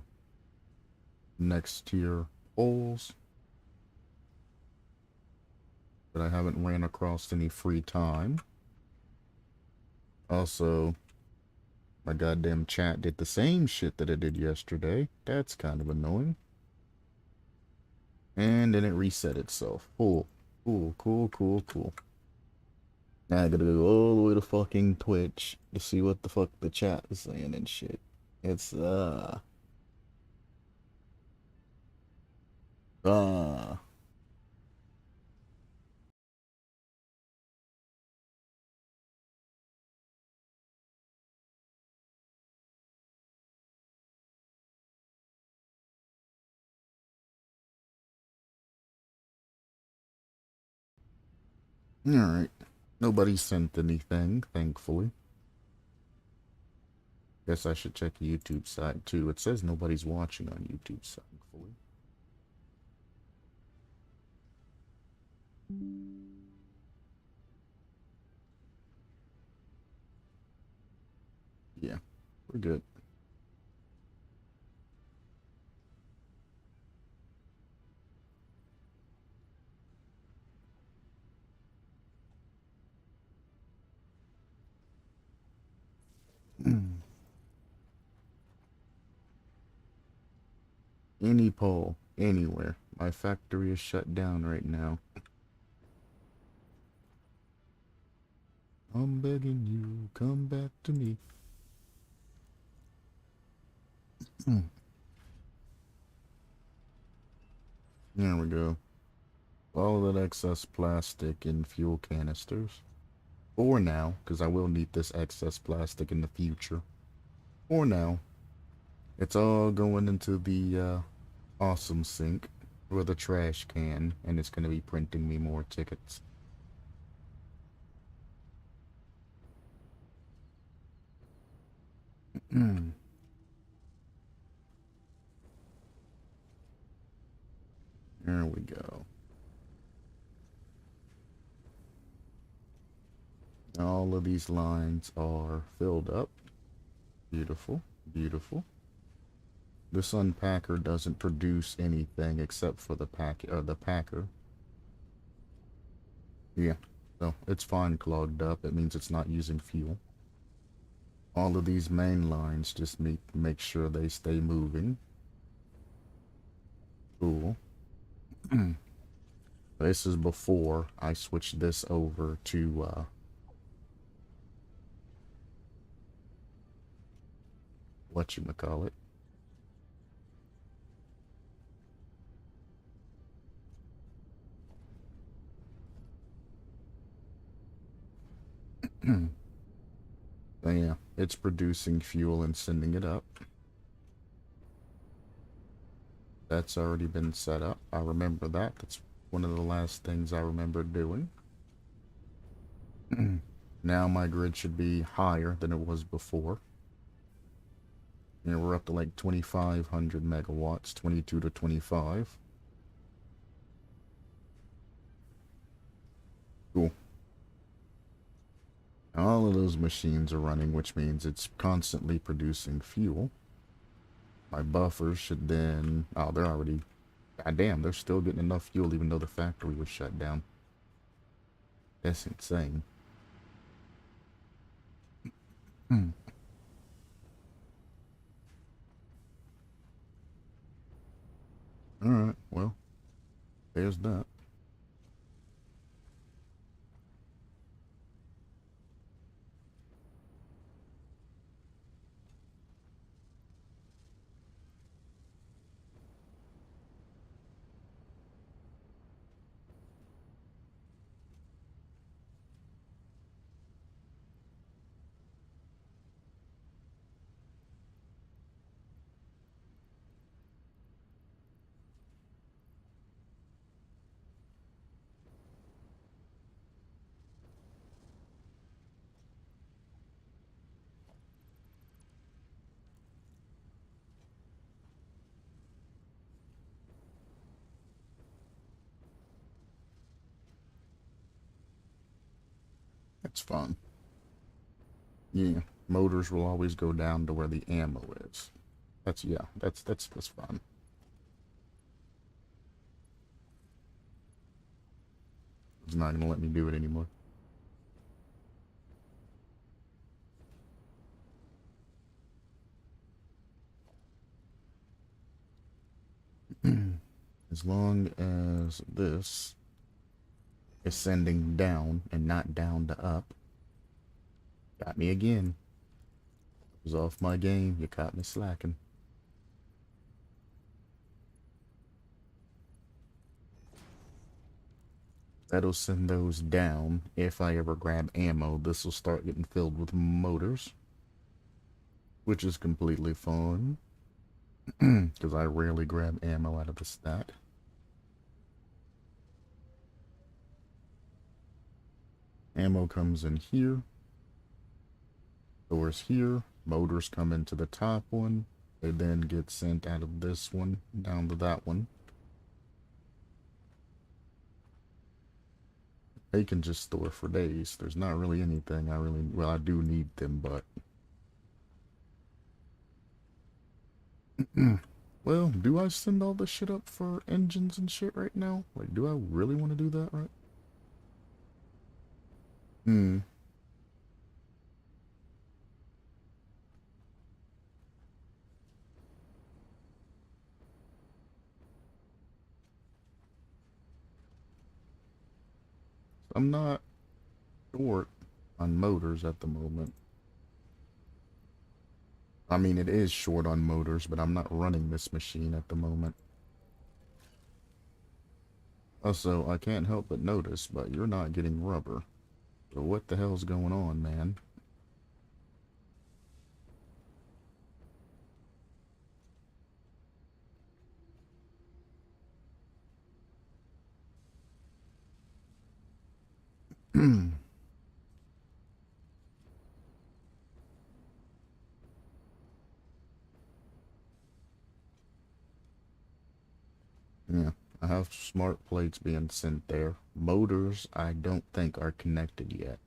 next tier poles. But I haven't ran across any free time. Also, my goddamn chat did the same shit that it did yesterday. That's kind of annoying. And then it reset itself. Cool. Cool. Now I gotta go all the way to fucking Twitch to see what the fuck the chat is saying and shit. It's, uh. Alright. Nobody sent anything, thankfully. Guess I should check the YouTube side too. It says nobody's watching on YouTube, thankfully. Yeah, we're good. Any pole, anywhere. My factory is shut down right now. I'm begging you, come back to me. There we go. All of that excess plastic in fuel canisters. For now, because I will need this excess plastic in the future. For now, it's all going into the awesome sink with a trash can, and it's going to be printing me more tickets. There we go. All of these lines are filled up. Beautiful. This unpacker doesn't produce anything except for the packer. Yeah, so it's fine clogged up. It means it's not using fuel. All of these main lines just make sure they stay moving. Cool. This is before I switch this over to whatchamacallit. So yeah, it's producing fuel and sending it up. That's already been set up. I remember that. That's one of the last things I remember doing. Now my grid should be higher than it was before. Yeah, we're up to like 2,500 megawatts, 22 to 25. Cool. All of those machines are running, which means it's constantly producing fuel. My buffers should then... Oh, they're already... God damn, they're still getting enough fuel even though the factory was shut down. That's insane. Hmm. Alright, well, there's that. That's fun. Yeah, motors will always go down to where the ammo is. That's, yeah, that's fun. It's not gonna let me do it anymore. As long as this is sending down and not down to up. Got me again. Was off my game. You caught me slacking. That'll send those down. If I ever grab ammo, this will start getting filled with motors, which is completely fine. Because I rarely grab ammo out of the stat. Ammo comes in here. Doors here. Motors come into the top one. They then get sent out of this one down to that one. They can just store for days. There's not really anything I really... Well, I do need them, but... Well, do I send all this shit up for engines and shit right now? Like, do I really want to do that, right? Hmm. I'm not short on motors at the moment. I mean, it is short on motors, but I'm not running this machine at the moment. Also, I can't help but notice, but you're not getting rubber. So what the hell's going on, man? Yeah, I have smart plates being sent there. Motors, I don't think are connected yet.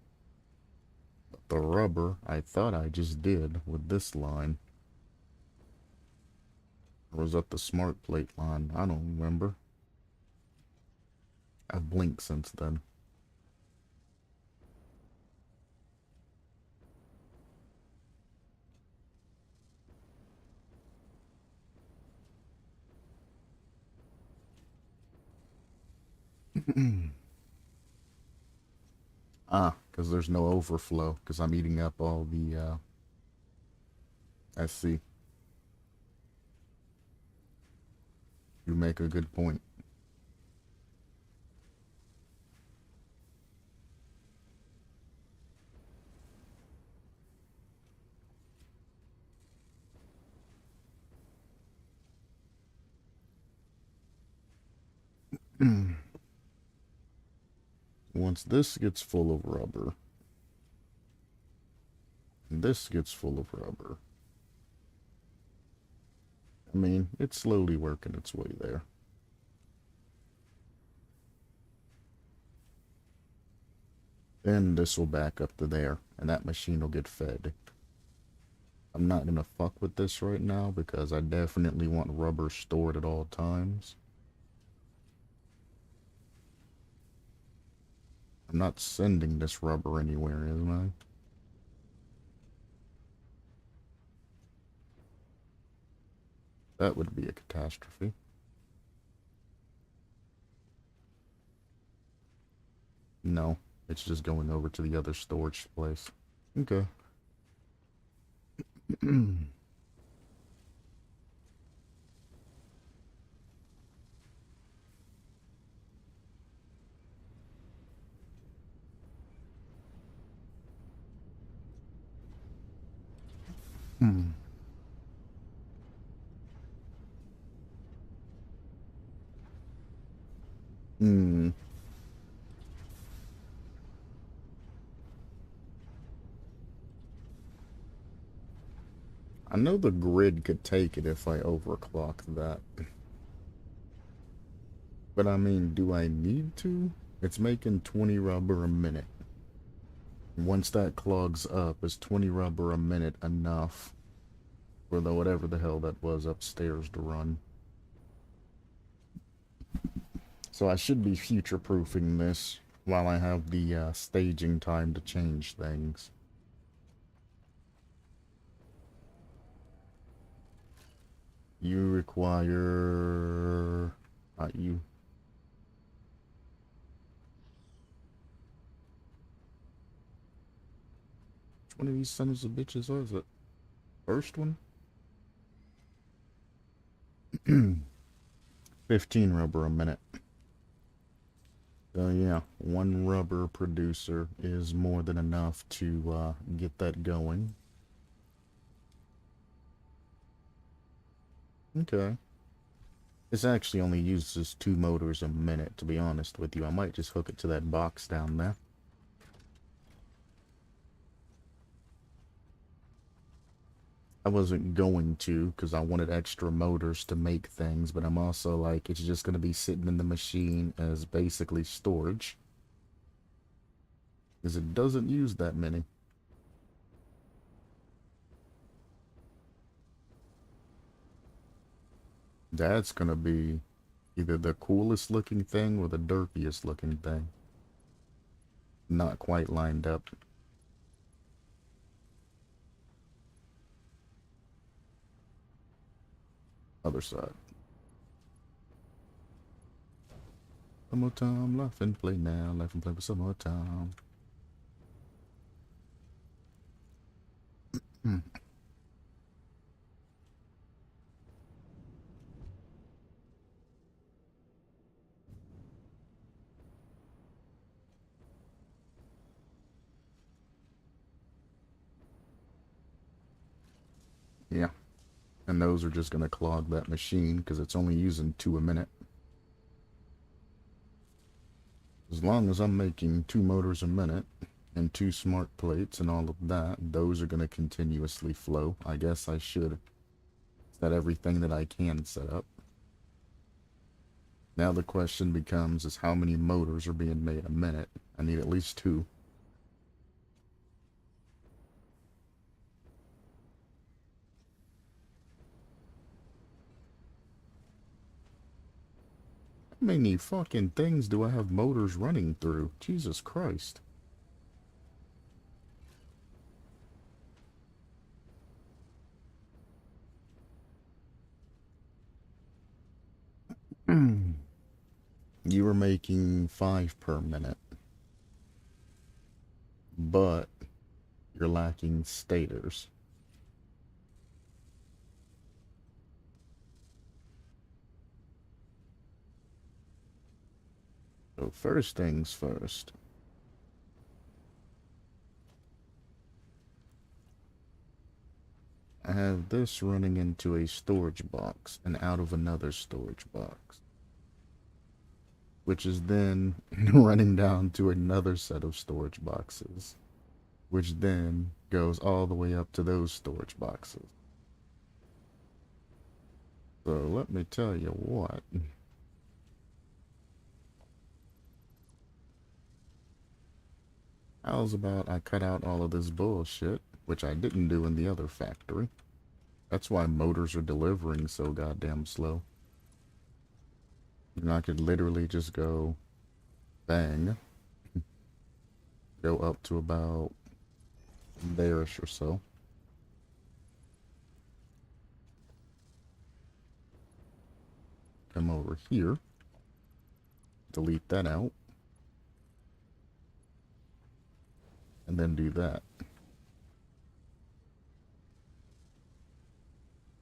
But the rubber, I thought I just did with this line. Or was that the smart plate line? I don't remember. I've blinked since then. Ah, because there's no overflow, because I'm eating up all the, I see. You make a good point. Once this gets full of rubber, this gets full of rubber, I mean, it's slowly working its way there. Then this will back up to there, and that machine will get fed. I'm not gonna fuck with this right now because I definitely want rubber stored at all times. I'm not sending this rubber anywhere, am I? That would be a catastrophe. No, it's just going over to the other storage place. Okay. Hmm. Hmm. I know the grid could take it if I overclocked that. But I mean, do I need to? It's making 20 rubber a minute. Once that clogs up, is 20 rubber a minute enough for the whatever the hell that was upstairs to run? So I should be future-proofing this while I have the staging time to change things. You require... Not you. Which one of these sons of bitches was it? First one? 15 rubber a minute. So yeah, one rubber producer is more than enough to get that going. Okay. This actually only uses 2 motors a minute, to be honest with you. I might just hook it to that box down there. I wasn't going to, because I wanted extra motors to make things, but I'm also like, it's just going to be sitting in the machine as basically storage. Because it doesn't use that many. That's going to be either the coolest looking thing or the derpiest looking thing. Not quite lined up. Other side. One more time, laugh and play now, laugh and play for some more time. Yeah. And those are just going to clog that machine because it's only using 2 a minute. As long as I'm making 2 motors a minute and 2 smart plates and all of that, those are going to continuously flow. I guess I should set everything that I can set up. Now the question becomes is how many motors are being made a minute? I need at least 2. How many fucking things do I have motors running through? Jesus Christ. You were making 5 per minute, but you're lacking stators. So first things first. I have this running into a storage box and out of another storage box, which is then running down to another set of storage boxes, which then goes all the way up to those storage boxes. So let me tell you what. How's about I cut out all of this bullshit, which I didn't do in the other factory. That's why motors are delivering so goddamn slow. And I could literally just go bang, go up to about there-ish or so. Come over here, delete that out, and then do that.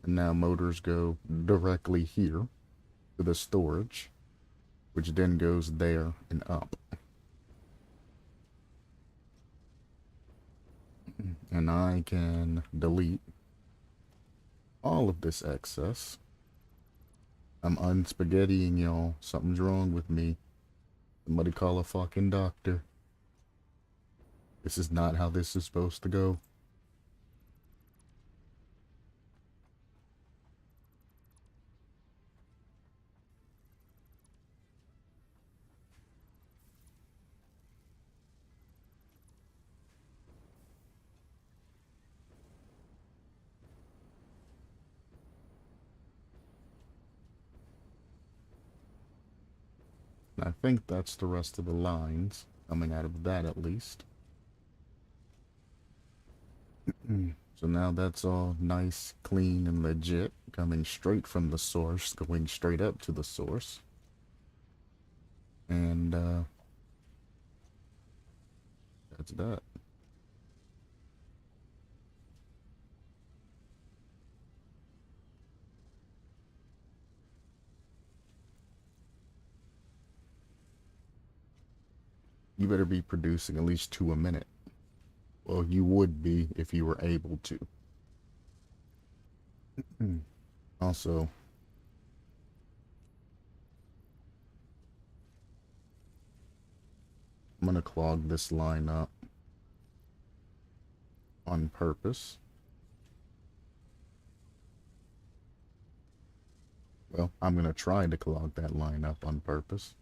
And now motors go directly here to the storage, which then goes there and up. And I can delete all of this excess. I'm unspaghettiing y'all. Something's wrong with me. Somebody call a fucking doctor. This is not how this is supposed to go. I think that's the rest of the lines coming out of that at least. So now that's all nice, clean, and legit, coming straight from the source, going straight up to the source. And that's that. You better be producing at least 2 a minute. Well, you would be if you were able to. Also, I'm gonna clog this line up on purpose. Well, I'm gonna try to clog that line up on purpose.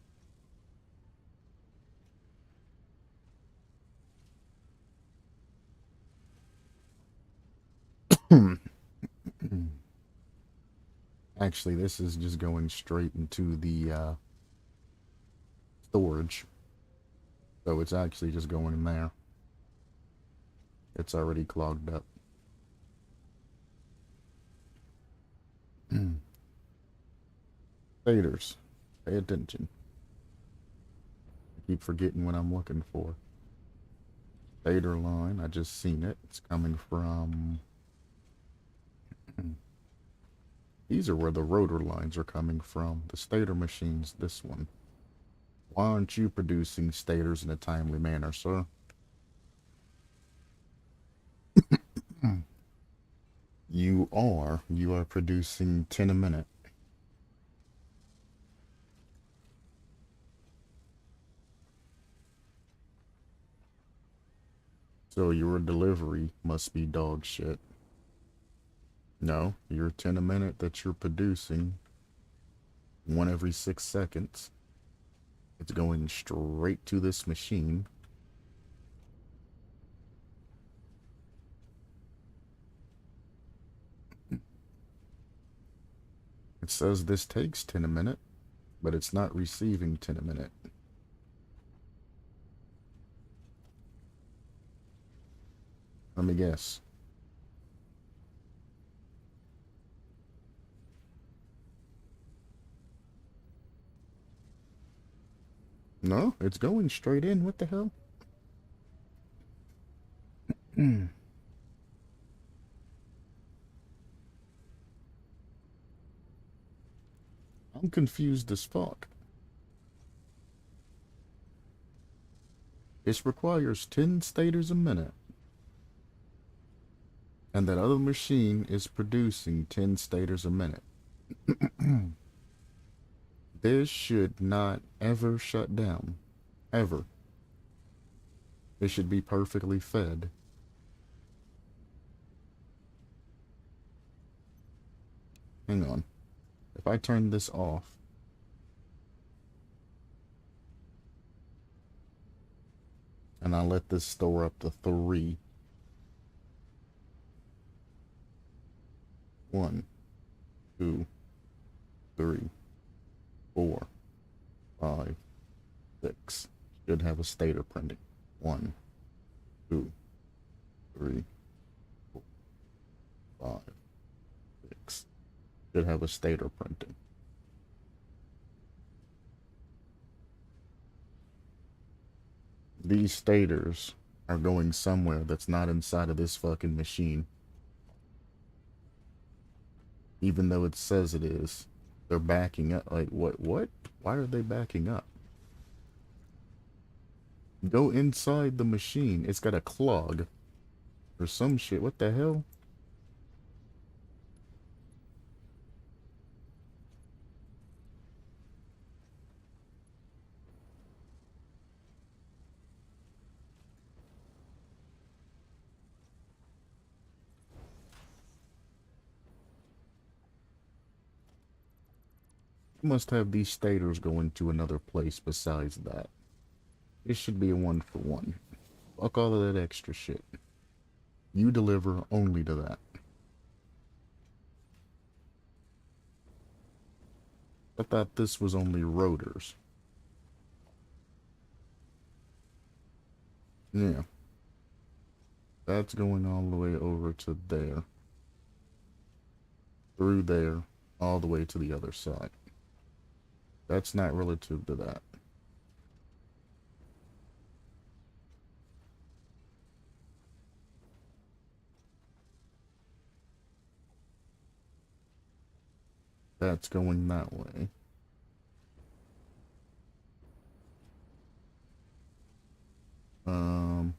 Actually, this is just going straight into the storage. So it's actually just going in there. It's already clogged up. Faders, pay attention. I keep forgetting what I'm looking for. Fader line, I just seen it. It's coming from... These are where the rotor lines are coming from. The stator machine's this one. Why aren't you producing stators in a timely manner, sir? You are producing 10 a minute. So your delivery must be dog shit. No, your 10 a minute that you're producing, one every 6 seconds, it's going straight to this machine. It says this takes 10 a minute, but it's not receiving 10 a minute. Let me guess. No, it's going straight in. What the hell? I'm confused as fuck. It requires 10 stators a minute. And that other machine is producing 10 stators a minute. This should not ever shut down. Ever. It should be perfectly fed. Hang on. If I turn this off, and I let this store up to 3. 1, 2, 3, 4, 5, 6. Should have a stator printing. 1, 2, 3, 4, 5, 6. Should have a stator printing. These stators are going somewhere that's not inside of this fucking machine. Even though it says it is. They're backing up. Like, what? Why are they backing up? Go inside the machine. It's got a clog. Or some shit. What the hell? You must have these stators going to another place besides that. It should be a 1-for-1. Fuck all of that extra shit. You deliver only to that. I thought this was only rotors. Yeah. That's going all the way over to there. Through there, all the way to the other side. That's not relative to that. That's going that way.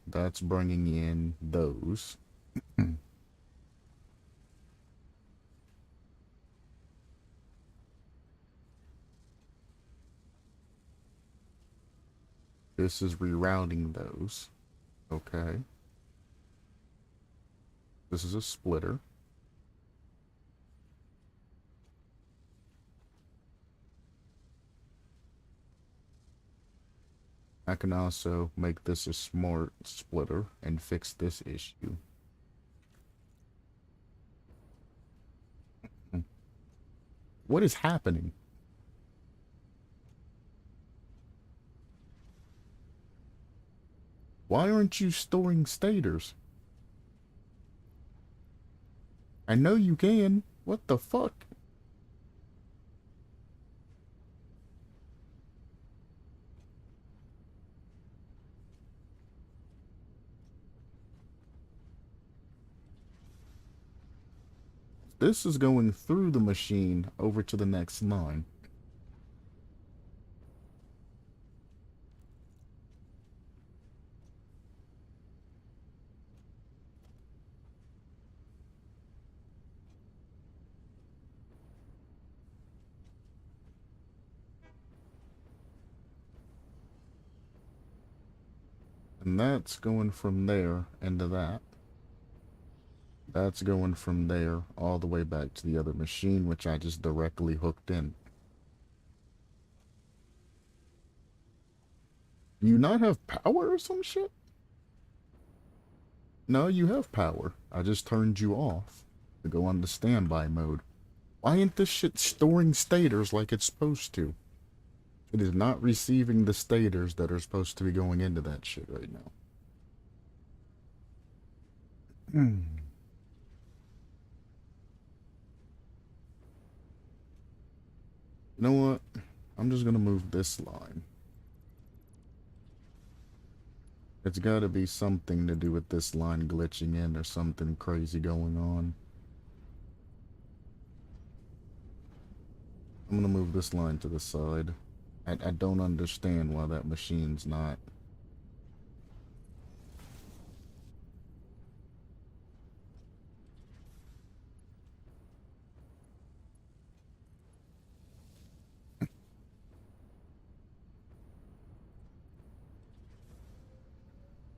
That's bringing in those. This is rerouting those. Okay. This is a splitter. I can also make this a smart splitter and fix this issue. What is happening? Why aren't you storing stators? I know you can. What the fuck? This is going through the machine over to the next line. And that's going from there into that. That's going from there all the way back to the other machine, which I just directly hooked in. Do you not have power or some shit? No, you have power. I just turned you off to go on the standby mode. Why ain't this shit storing stators like it's supposed to? It is not receiving the stators that are supposed to be going into that shit right now. You know what? I'm just gonna move this line. It's gotta be something to do with this line glitching in or something crazy going on. I'm gonna move this line to the side. I don't understand why that machine's not.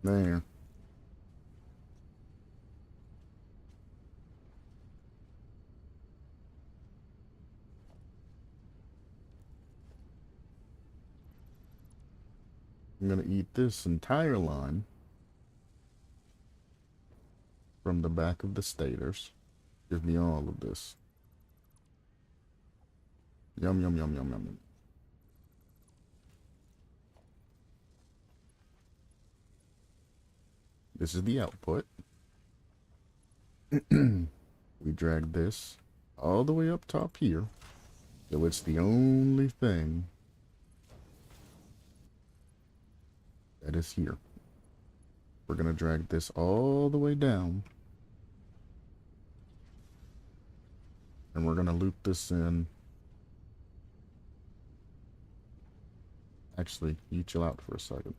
There. I'm gonna eat this entire line from the back of the stators. Give me all of this. Yum, yum, yum, yum, yum. This is the output. We drag this all the way up top here. So it's the only thing that is here. We're going to drag this all the way down. And we're going to loop this in. Actually, you chill out for a second.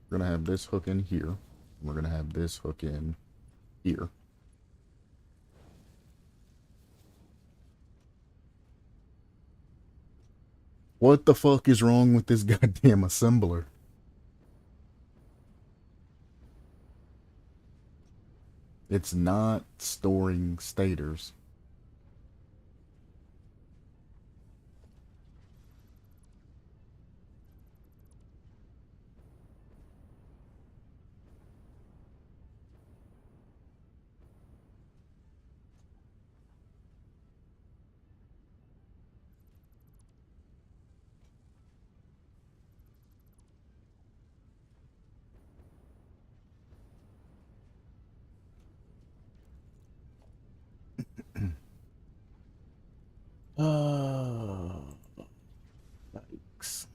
We're going to have this hook in here. And we're going to have this hook in here. What the fuck is wrong with this goddamn assembler? It's not storing stators. Yikes.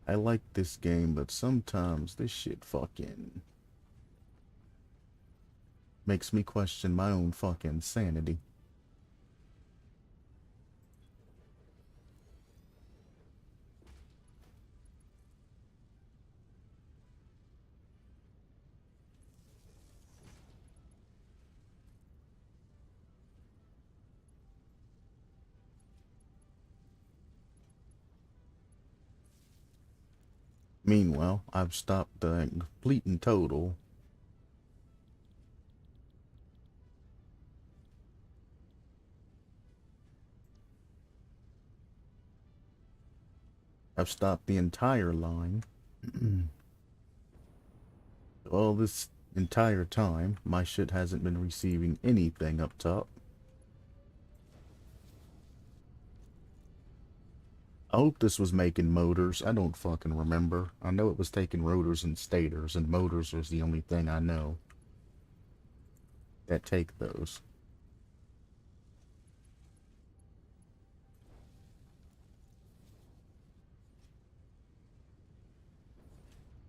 I like this game, but sometimes this shit fucking makes me question my own fucking sanity. Meanwhile, I've stopped the complete and total I've stopped the entire line. All this entire time, my shit hasn't been receiving anything up top. I hope this was making motors. I don't fucking remember. I know it was taking rotors and stators, and motors was the only thing I know that take those.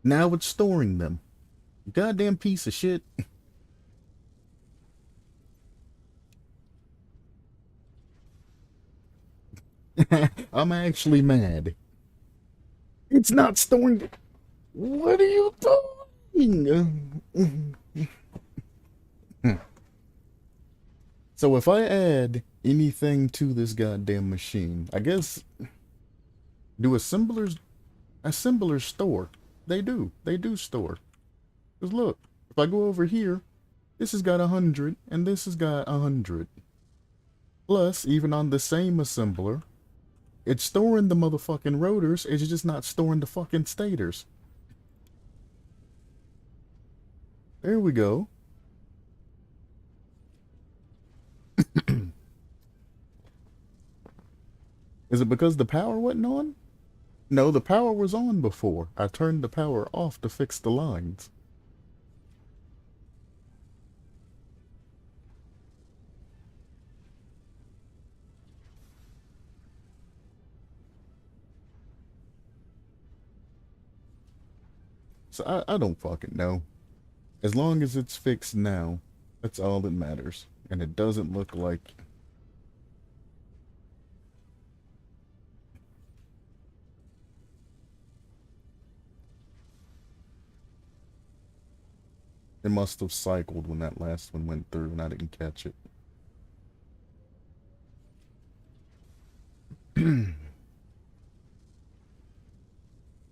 Now it's storing them. Goddamn piece of shit. I'm actually mad. It's not storing. What are you doing? So if I add anything to this goddamn machine, I guess, do assemblers store? They do. They do store. Because look, if I go over here, this has got 100, and this has got 100. Plus, even on the same assembler, it's storing the motherfucking rotors, it's just not storing the fucking stators. There we go. Is it because the power wasn't on? No, the power was on before. I turned the power off to fix the lines. So I don't fucking know. As long as it's fixed now, that's all that matters. And it doesn't look like... It must have cycled when that last one went through and I didn't catch it.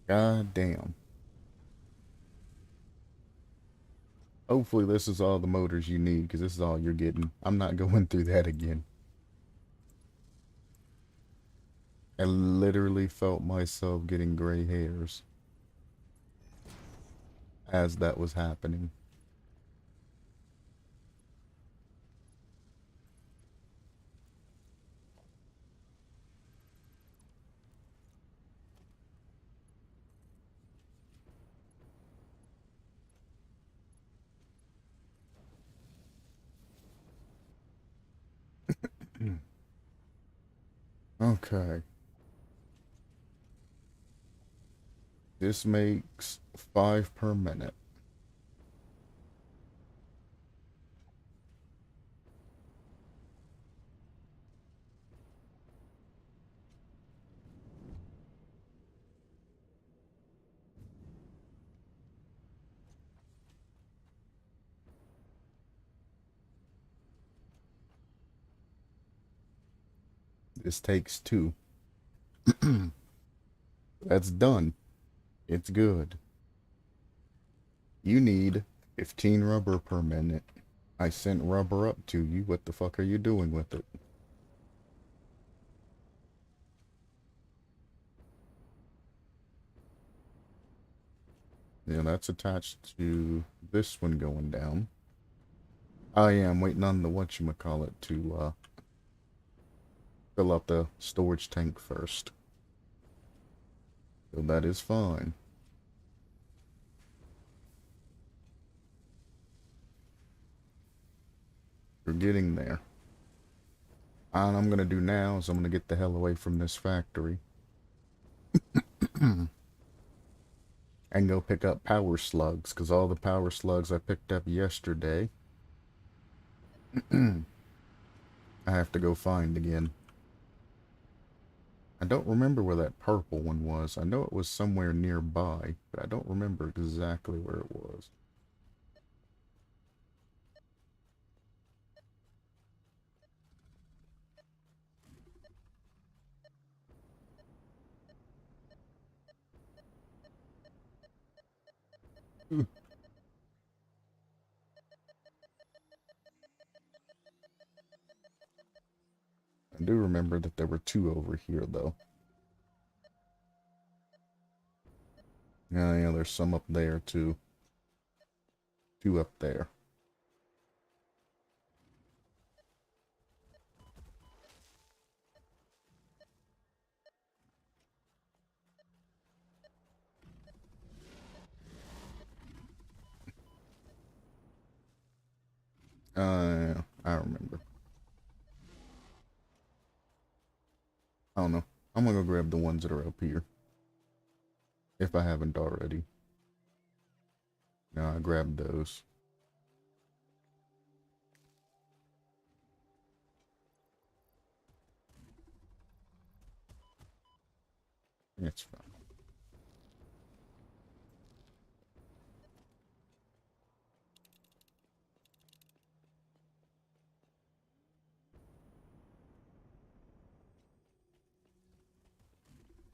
God damn. Hopefully this is all the motors you need, because this is all you're getting. I'm not going through that again. I literally felt myself getting gray hairs as that was happening. Okay. This makes 5 per minute. This takes 2. That's done. It's good. You need 15 rubber per minute. I sent rubber up to you. What the fuck are you doing with it? Yeah, that's attached to this one going down. Oh yeah, I'm waiting on the whatchamacallit to fill up the storage tank first. So that is fine. We're getting there. All I'm gonna do now is I'm gonna get the hell away from this factory. And go pick up power slugs, because all the power slugs I picked up yesterday I have to go find again. I don't remember where that purple one was. I know it was somewhere nearby, but I don't remember exactly where it was. I do remember that there were 2 over here, though. Yeah, there's some up there, too. 2 up there. I remember. I don't know. I'm gonna go grab the ones that are up here. If I haven't already. No, I grabbed those. It's fine.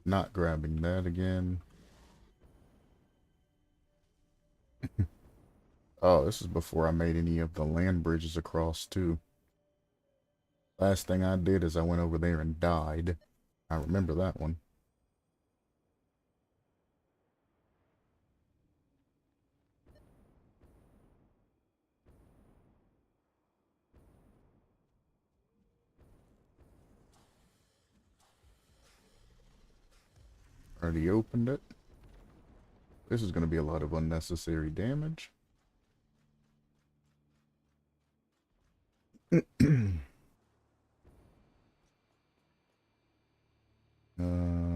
Not grabbing that again. Oh, this is before I made any of the land bridges across, too. Last thing I did is I went over there and died. I remember that one. Already opened it. This is going to be a lot of unnecessary damage.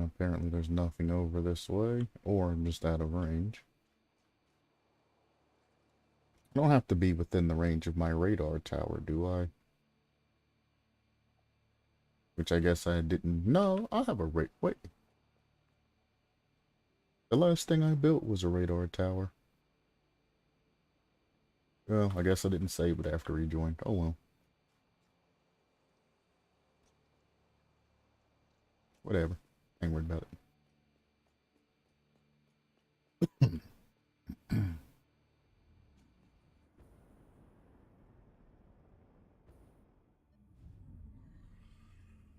Apparently there's nothing over this way, or I'm just out of range. I don't have to be within the range of my radar tower, do I? Which I guess I didn't. No, I have a wait. The last thing I built was a radar tower. Well, I guess I didn't save it after he joined. Oh well. Whatever. Ain't worried about it.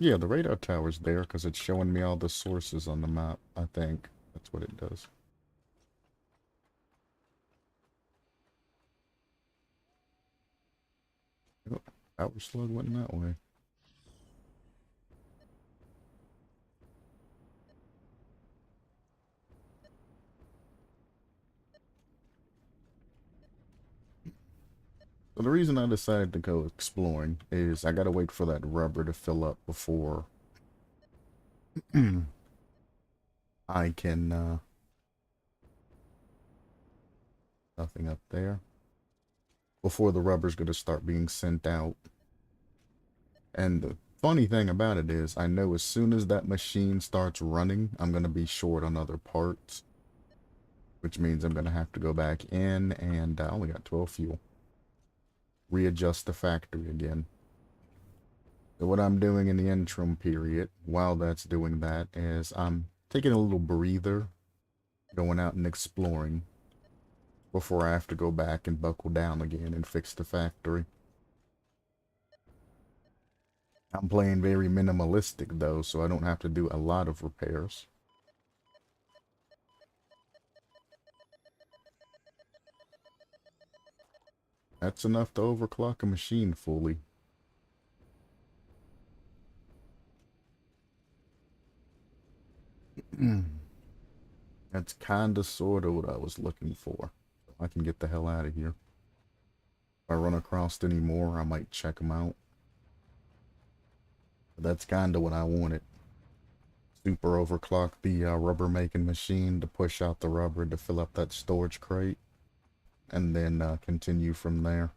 Yeah, the radar tower's there because it's showing me all the sources on the map, I think. That's what it does. Oh, power slug went that way. So the reason I decided to go exploring is I gotta wait for that rubber to fill up before I can, nothing up there. Before the rubber's gonna start being sent out. And the funny thing about it is, I know as soon as that machine starts running, I'm gonna be short on other parts. Which means I'm gonna have to go back in and I only got 12 fuel. Readjust the factory again. So what I'm doing in the interim period, while that's doing that, is I'm taking a little breather, going out and exploring, before I have to go back and buckle down again and fix the factory. I'm playing very minimalistic though, so I don't have to do a lot of repairs. That's enough to overclock a machine fully. That's kinda sorta what I was looking for. I can get the hell out of here. If I run across any more, I might check them out. But that's kinda what I wanted. Super overclock the rubber making machine to push out the rubber to fill up that storage crate. And then continue from there.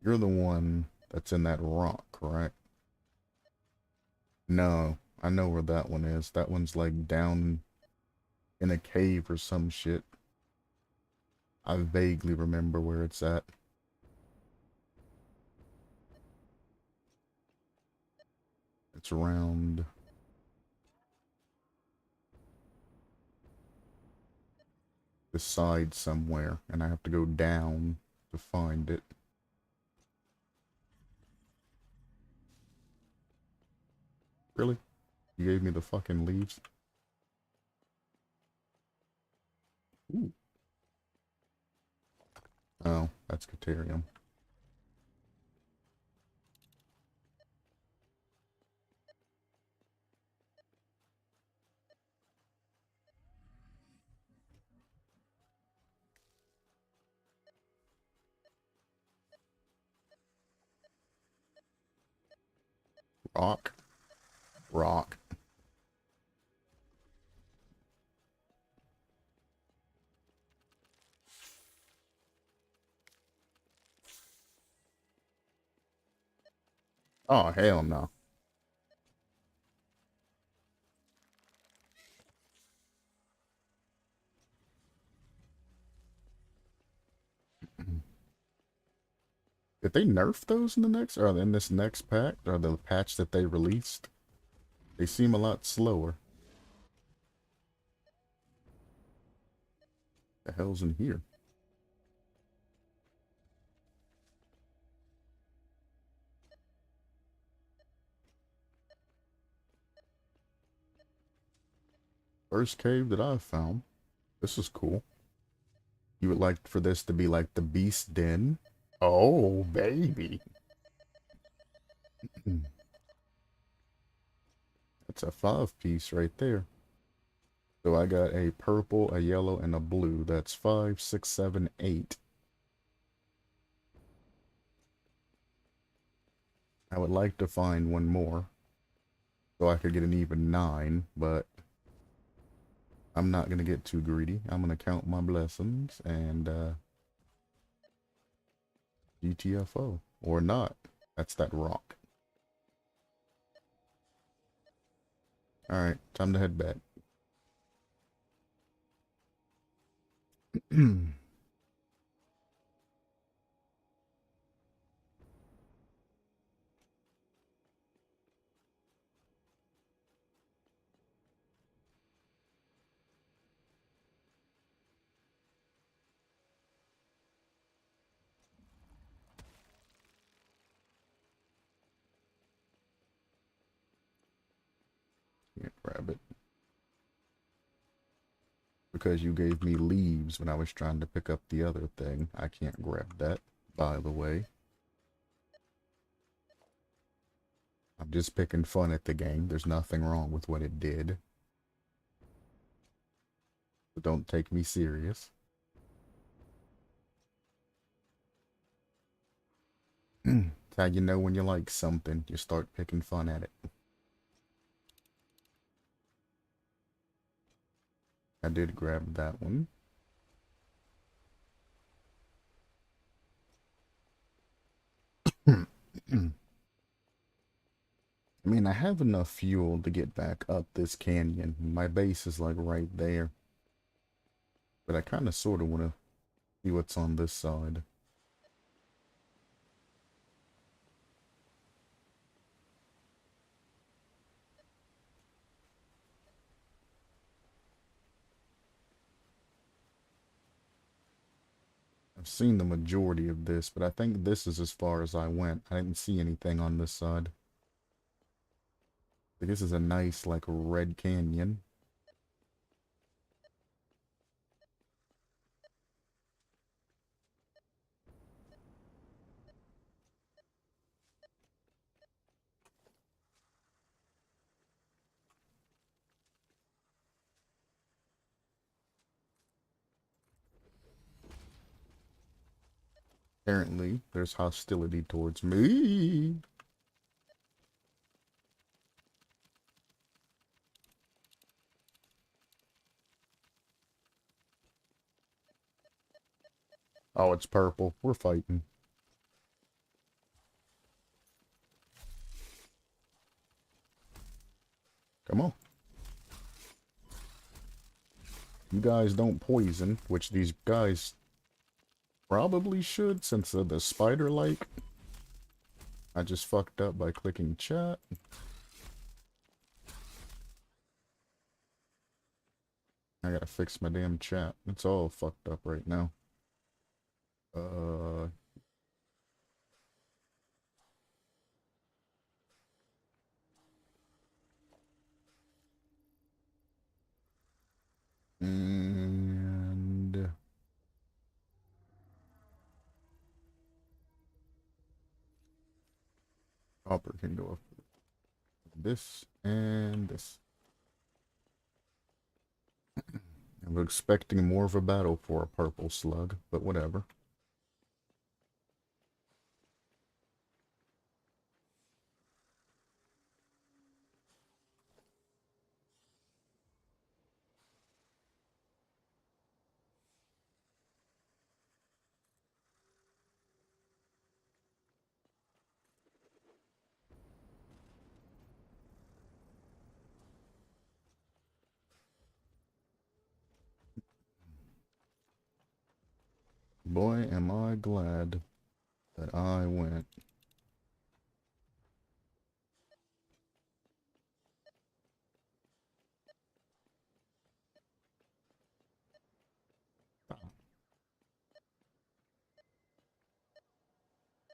You're the one that's in that rock, correct? No, I know where that one is. That one's like down in a cave or some shit. I vaguely remember where it's at. It's around the side somewhere, and I have to go down to find it. Really? You gave me the fucking leaves? Ooh. Oh, that's Caterium. Rock. Rock. Oh, hell no. Did they nerf those in the next, or in this next pack, or the patch that they released? They seem a lot slower. The hell's in here? First cave that I've found. This is cool. You would like for this to be like the beast den? Oh, baby. That's a 5-piece right there. So I got a purple, a yellow, and a blue. That's 5, 6, 7, 8. I would like to find one more, so I could get an even 9, but I'm not going to get too greedy. I'm going to count my blessings and GTFO. Or not. That's that rock. Alright, time to head back. grab it. Because you gave me leaves when I was trying to pick up the other thing. I can't grab that, by the way. I'm just picking fun at the game. There's nothing wrong with what it did. So don't take me serious. It's how you know when you like something. You start picking fun at it. I did grab that one. I mean, I have enough fuel to get back up this canyon. My base is like right there. But I kind of sort of want to see what's on this side. I've seen the majority of this, but I think this is as far as I went. I didn't see anything on this side. But this is a nice, like, red canyon. Apparently, there's hostility towards me. Oh, it's purple. We're fighting. Come on. You guys don't poison, which these guys probably should since they're the spider-like. I just fucked up by clicking chat. I gotta fix my damn chat. It's all fucked up right now. And copper can go up. This and this. I'm expecting more of a battle for a purple slug, but whatever. Boy, am I glad that I went.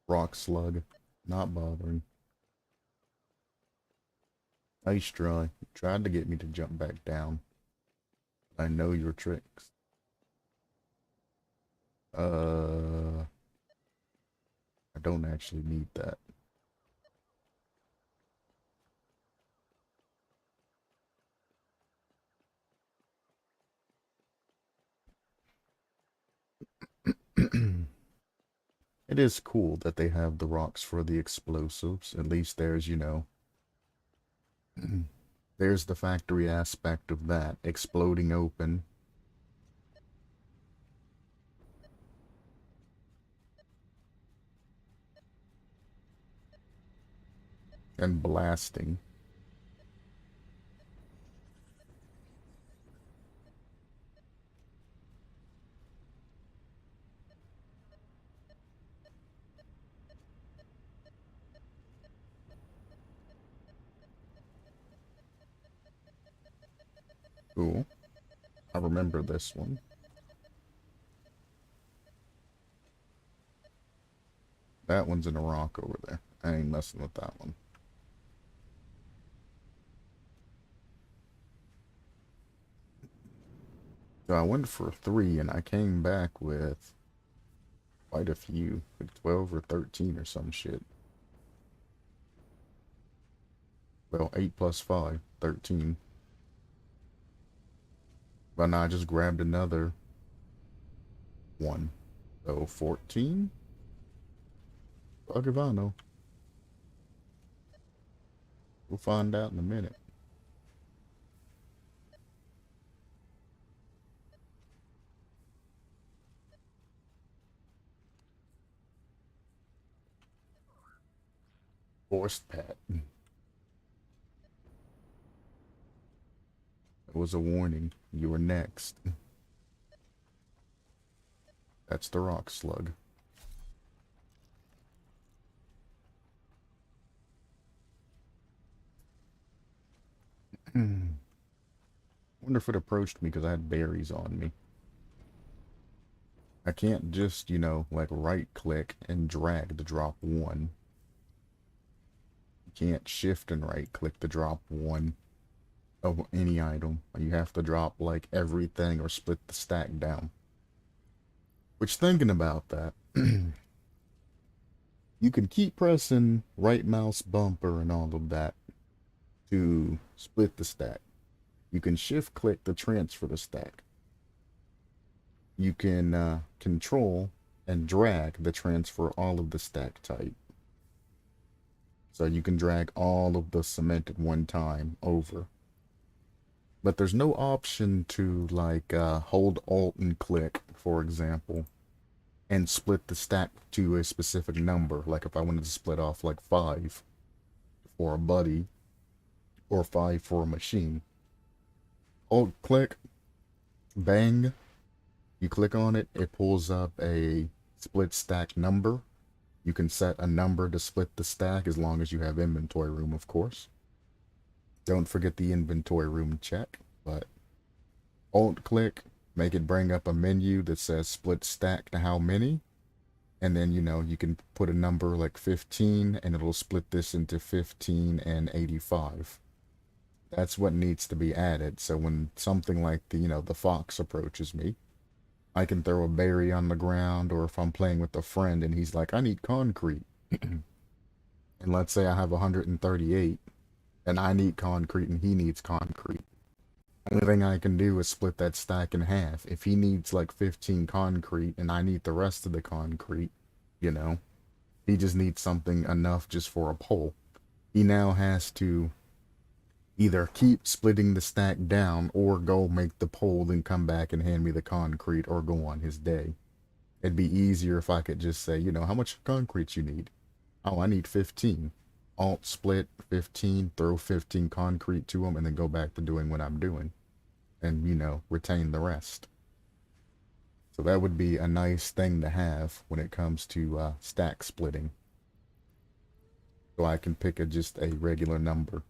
Rock slug. Not bothering. Nice try. You tried to get me to jump back down. I know your tricks. I don't actually need that. It is cool that they have the rocks for the explosives. At least there's, you know, there's the factory aspect of that. Exploding open. And blasting. Cool. I remember this one. That one's in a rock over there. I ain't messing with that one. So I went for 3 and I came back with quite a few, like 12 or 13 or some shit. Well, 8 plus 5, 13. But now I just grabbed another one. So 14? Fuck if I know. We'll find out in a minute. Forced pat. It was a warning. You were next. That's the rock slug. Wonder if it approached me because I had berries on me. I can't just, like right click and drag to drop 1. You can't shift and right click to drop 1 of any item. You have to drop like everything or split the stack down. Which, thinking about that, you can keep pressing right mouse bumper and all of that to split the stack. You can shift click to transfer the stack. You can control and drag to transfer all of the stack type. So you can drag all of the cement at one time over. But there's no option to like hold Alt and click, for example, and split the stack to a specific number. Like if I wanted to split off like 5 for a buddy or 5 for a machine. Alt click, bang, you click on it, it pulls up a split stack number. You can set a number to split the stack as long as you have inventory room, of course. Don't forget the inventory room check, but Alt click, make it bring up a menu that says split stack to how many. And then, you can put a number like 15 and it'll split this into 15 and 85. That's what needs to be added. So when something like the fox approaches me, I can throw a berry on the ground, or if I'm playing with a friend and he's like, I need concrete. And let's say I have 138 and I need concrete and he needs concrete. Only thing I can do is split that stack in half. If he needs like 15 concrete and I need the rest of the concrete, he just needs something enough just for a pole. He now has to either keep splitting the stack down or go make the pole and come back and hand me the concrete or go on his day. It'd be easier if I could just say, how much concrete you need? Oh, I need 15. Alt split 15, throw 15 concrete to him, and then go back to doing what I'm doing. And, retain the rest. So that would be a nice thing to have when it comes to stack splitting. So I can pick just a regular number.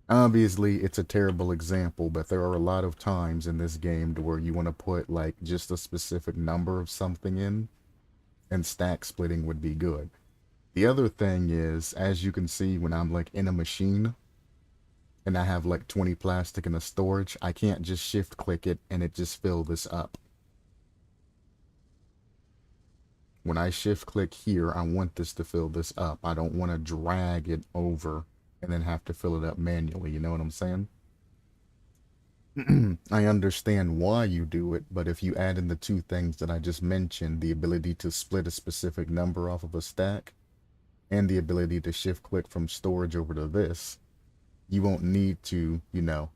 Obviously, it's a terrible example, but there are a lot of times in this game to where you want to put like just a specific number of something in, and stack splitting would be good. The other thing is, as you can see, when I'm like in a machine and I have like 20 plastic in the storage, I can't just shift click it and it just fill this up. When I shift click here, I want this to fill this up. I don't want to drag it over and then have to fill it up manually, you know what I'm saying? I understand why you do it, but if you add in the 2 things that I just mentioned, the ability to split a specific number off of a stack, and the ability to shift click from storage over to this, you won't need to,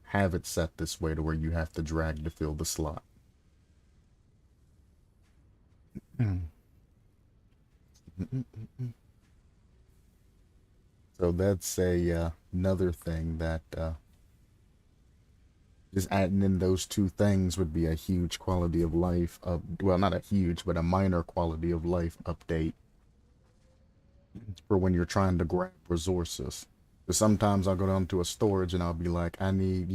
have it set this way to where you have to drag to fill the slot. So that's another thing that just adding in those 2 things would be a huge quality of life well, not a huge, but a minor quality of life update for when you're trying to grab resources. Because sometimes I'll go down to a storage and I'll be like, I need,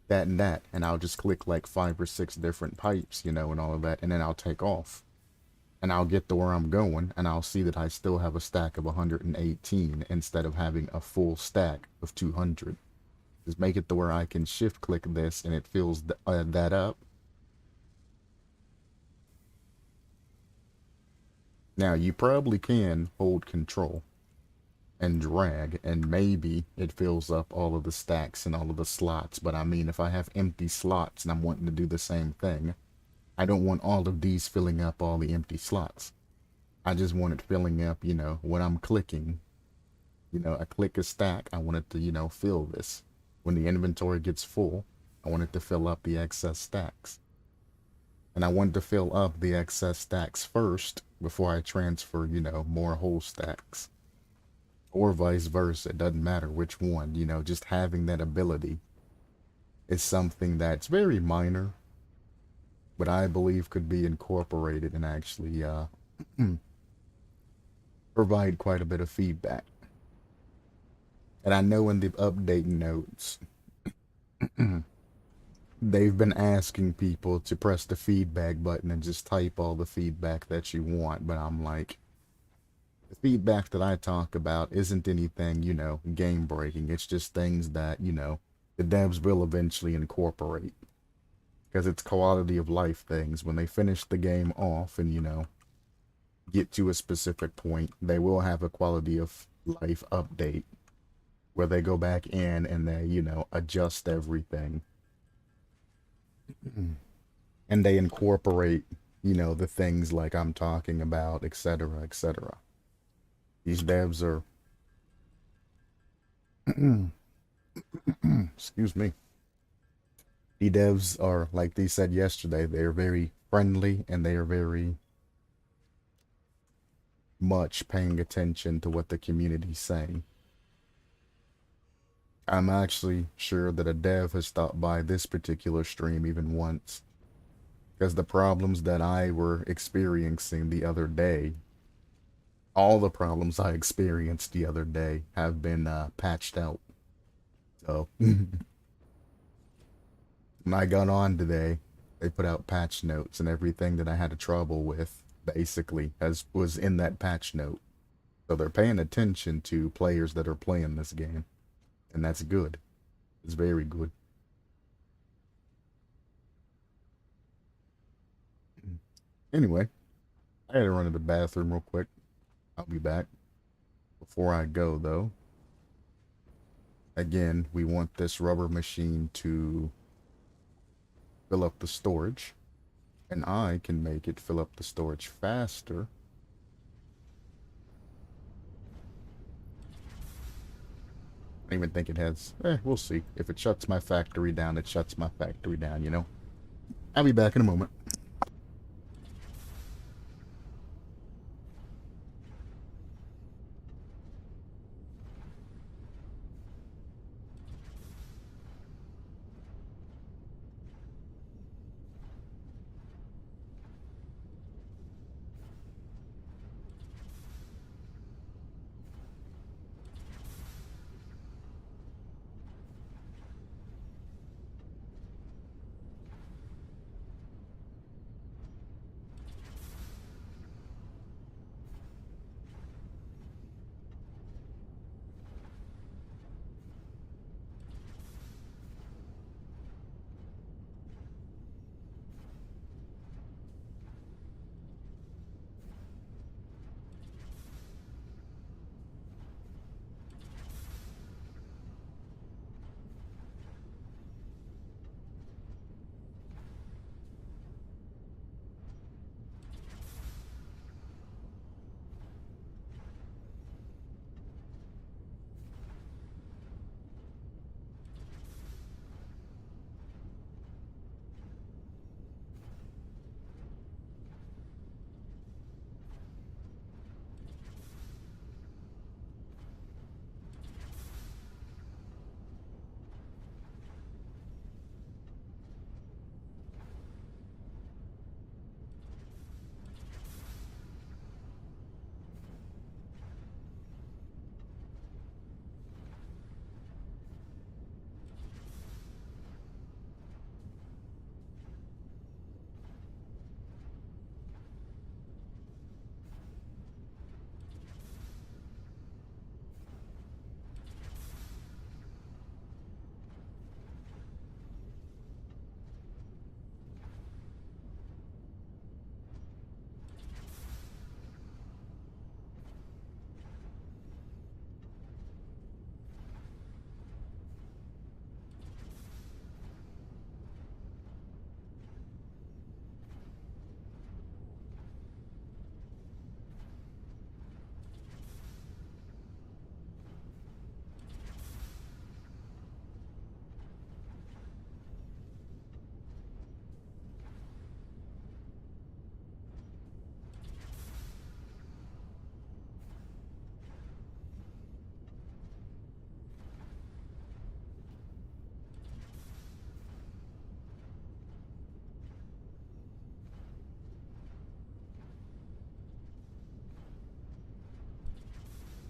that and that, and I'll just click like 5 or 6 different pipes, and all of that, and then I'll take off. And I'll get to where I'm going, and I'll see that I still have a stack of 118 instead of having a full stack of 200. Just make it to where I can shift click this and it fills that up, Now, you probably can hold control and drag, and maybe it fills up all of the stacks and all of the slots, but I mean, if I have empty slots and I'm wanting to do the same thing, I don't want all of these filling up all the empty slots. I just want it filling up, you know, when I'm clicking. You know, I click a stack, I want it to, you know, fill this. When the inventory gets full, I want it to fill up the excess stacks. And I want to fill up the excess stacks first before I transfer, you know, more whole stacks. Or vice versa, it doesn't matter which one, you know, just having that ability is something that's very minor, but I believe could be incorporated and actually provide quite a bit of feedback. And I know in the update notes, they've been asking people to press the feedback button and just type all the feedback that you want, but I'm like, the feedback that I talk about isn't anything, you know, game breaking. It's just things that, you know, the devs will eventually incorporate. Because it's quality of life things. When they finish the game off and, you know, get to a specific point, they will have a quality of life update where they go back in and they, you know, adjust everything. And they incorporate, you know, the things like I'm talking about, etc., etc. These devs are, excuse me. The devs are, like they said yesterday, they are very friendly and they are very much paying attention to what the community's saying. I'm actually sure that a dev has stopped by this particular stream even once, because the problems that I were experiencing the other day, all the problems I experienced the other day have been patched out. So when I got on today, they put out patch notes and everything that I had trouble with basically was in that patch note. So they're paying attention to players that are playing this game, and that's good. It's very good. Anyway, I had to run to the bathroom real quick. I'll be back. Before I go, though, again, we want this rubber machine to fill up the storage, and I can make it fill up the storage faster. I don't even think it has. We'll see. If it shuts my factory down, it shuts my factory down, you know? I'll be back in a moment.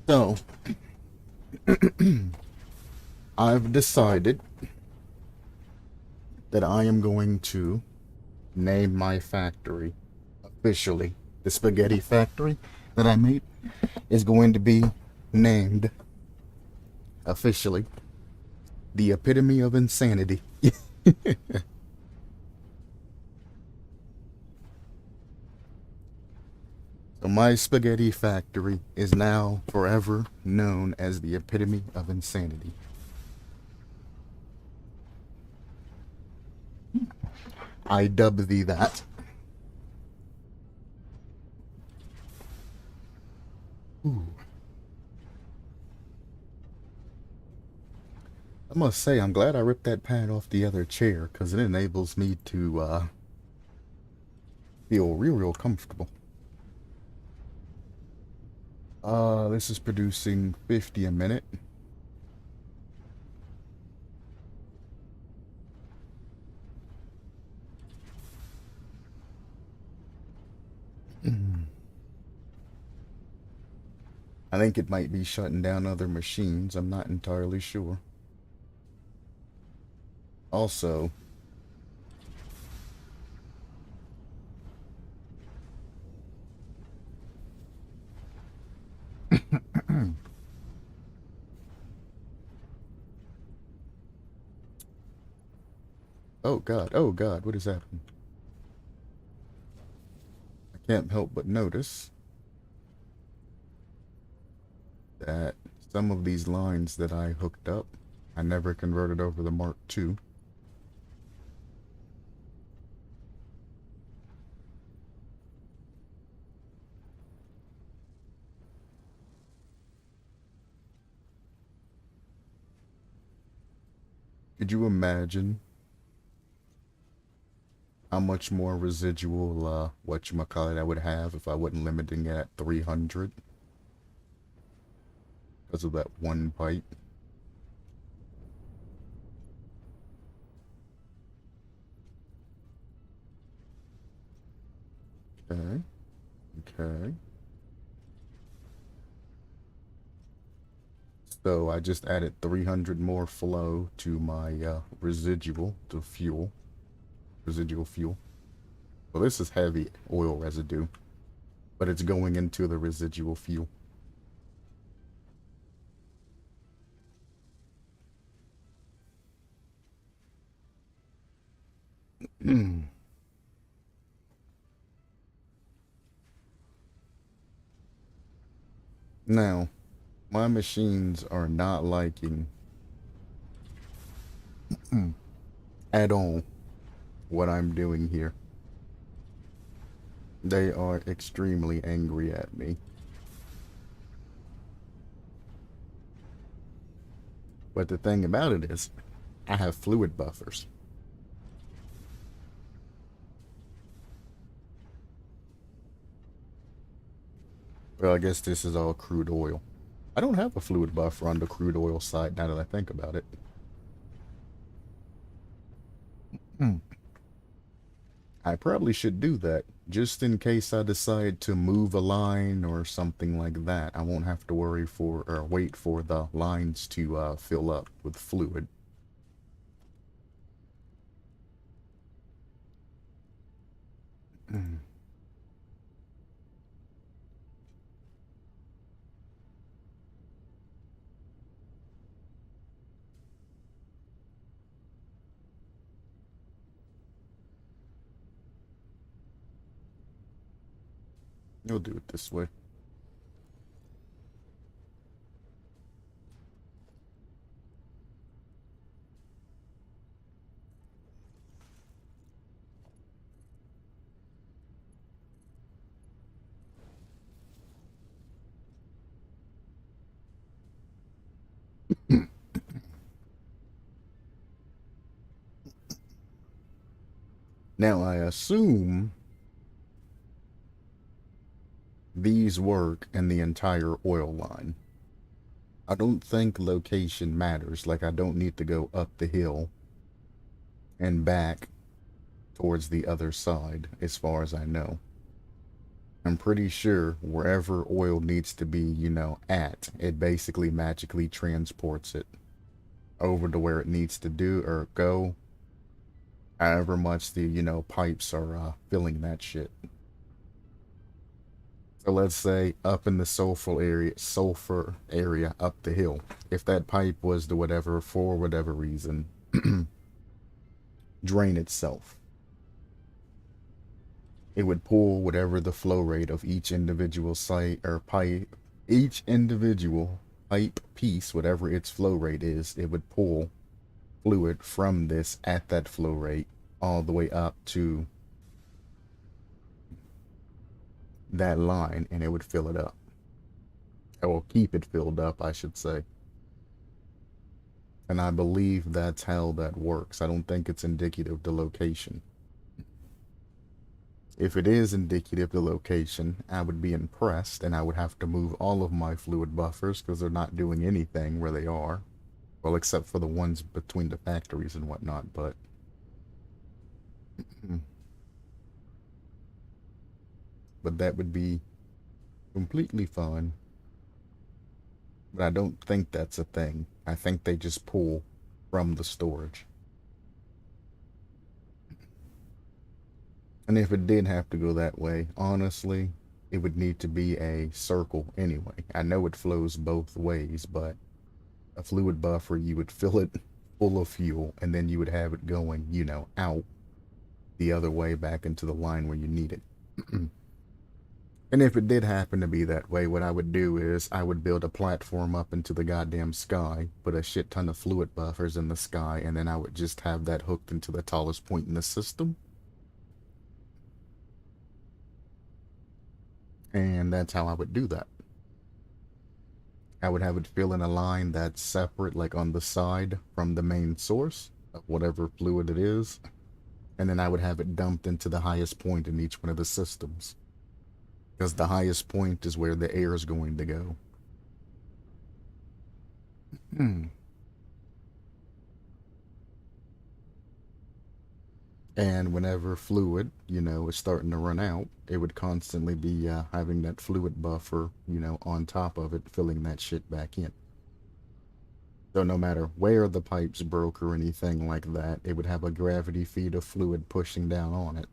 So, I've decided that I am going to name my factory officially. The spaghetti factory that I made is going to be named officially the epitome of insanity. So my spaghetti factory is now forever known as the epitome of insanity. I dub thee that. Ooh. I must say, I'm glad I ripped that pad off the other chair, because it enables me to feel real comfortable. This is producing 50 a minute. I think it might be shutting down other machines. I'm not entirely sure. Also, oh God, what is happening? I can't help but notice that some of these lines that I hooked up, I never converted over the Mark II. Could you imagine how much more residual, whatchamacallit, I would have if I wasn't limiting it at 300? Because of that one pipe. Okay. Okay. So I just added 300 more flow to my residual fuel. Residual fuel. Well, this is heavy oil residue, but it's going into the residual fuel. Now, my machines are not liking at all what I'm doing here. They are extremely angry at me. But the thing about it is, I have fluid buffers. Well, I guess this is all crude oil. I don't have a fluid buffer on the crude oil side now that I think about it. I probably should do that, just in case I decide to move a line or something like that. I won't have to worry for or wait for the lines to fill up with fluid. You'll do it this way. Now, I assume these work in the entire oil line. I don't think location matters. Like, I don't need to go up the hill and back towards the other side, as far as I know. I'm pretty sure wherever oil needs to be, at, it basically magically transports it over to where it needs to do or go, however much the, pipes are filling that shit. So let's say up in the sulfur area up the hill, if that pipe was to whatever, for whatever reason, drain itself, it would pull whatever the flow rate of each individual site or pipe, each individual pipe piece, whatever its flow rate is, it would pull fluid from this at that flow rate all the way up to that line, and it would fill it up. Or keep it filled up, I should say. And I believe that's how that works. I don't think it's indicative of the location. If it is indicative of the location, I would be impressed, and I would have to move all of my fluid buffers because they're not doing anything where they are. Well, except for the ones between the factories and whatnot, but but that would be completely fine. But I don't think that's a thing. I think they just pull from the storage. And if it did have to go that way, honestly, it would need to be a circle anyway. I know it flows both ways, but a fluid buffer, you would fill it full of fuel, and then you would have it going, out the other way back into the line where you need it. And if it did happen to be that way, what I would do is I would build a platform up into the goddamn sky, put a shit ton of fluid buffers in the sky, and then I would just have that hooked into the tallest point in the system. And that's how I would do that. I would have it fill in a line that's separate, like on the side from the main source of whatever fluid it is. And then I would have it dumped into the highest point in each one of the systems. Because the highest point is where the air is going to go. And whenever fluid, is starting to run out, it would constantly be having that fluid buffer, on top of it, filling that shit back in. So no matter where the pipes broke or anything like that, it would have a gravity feed of fluid pushing down on it.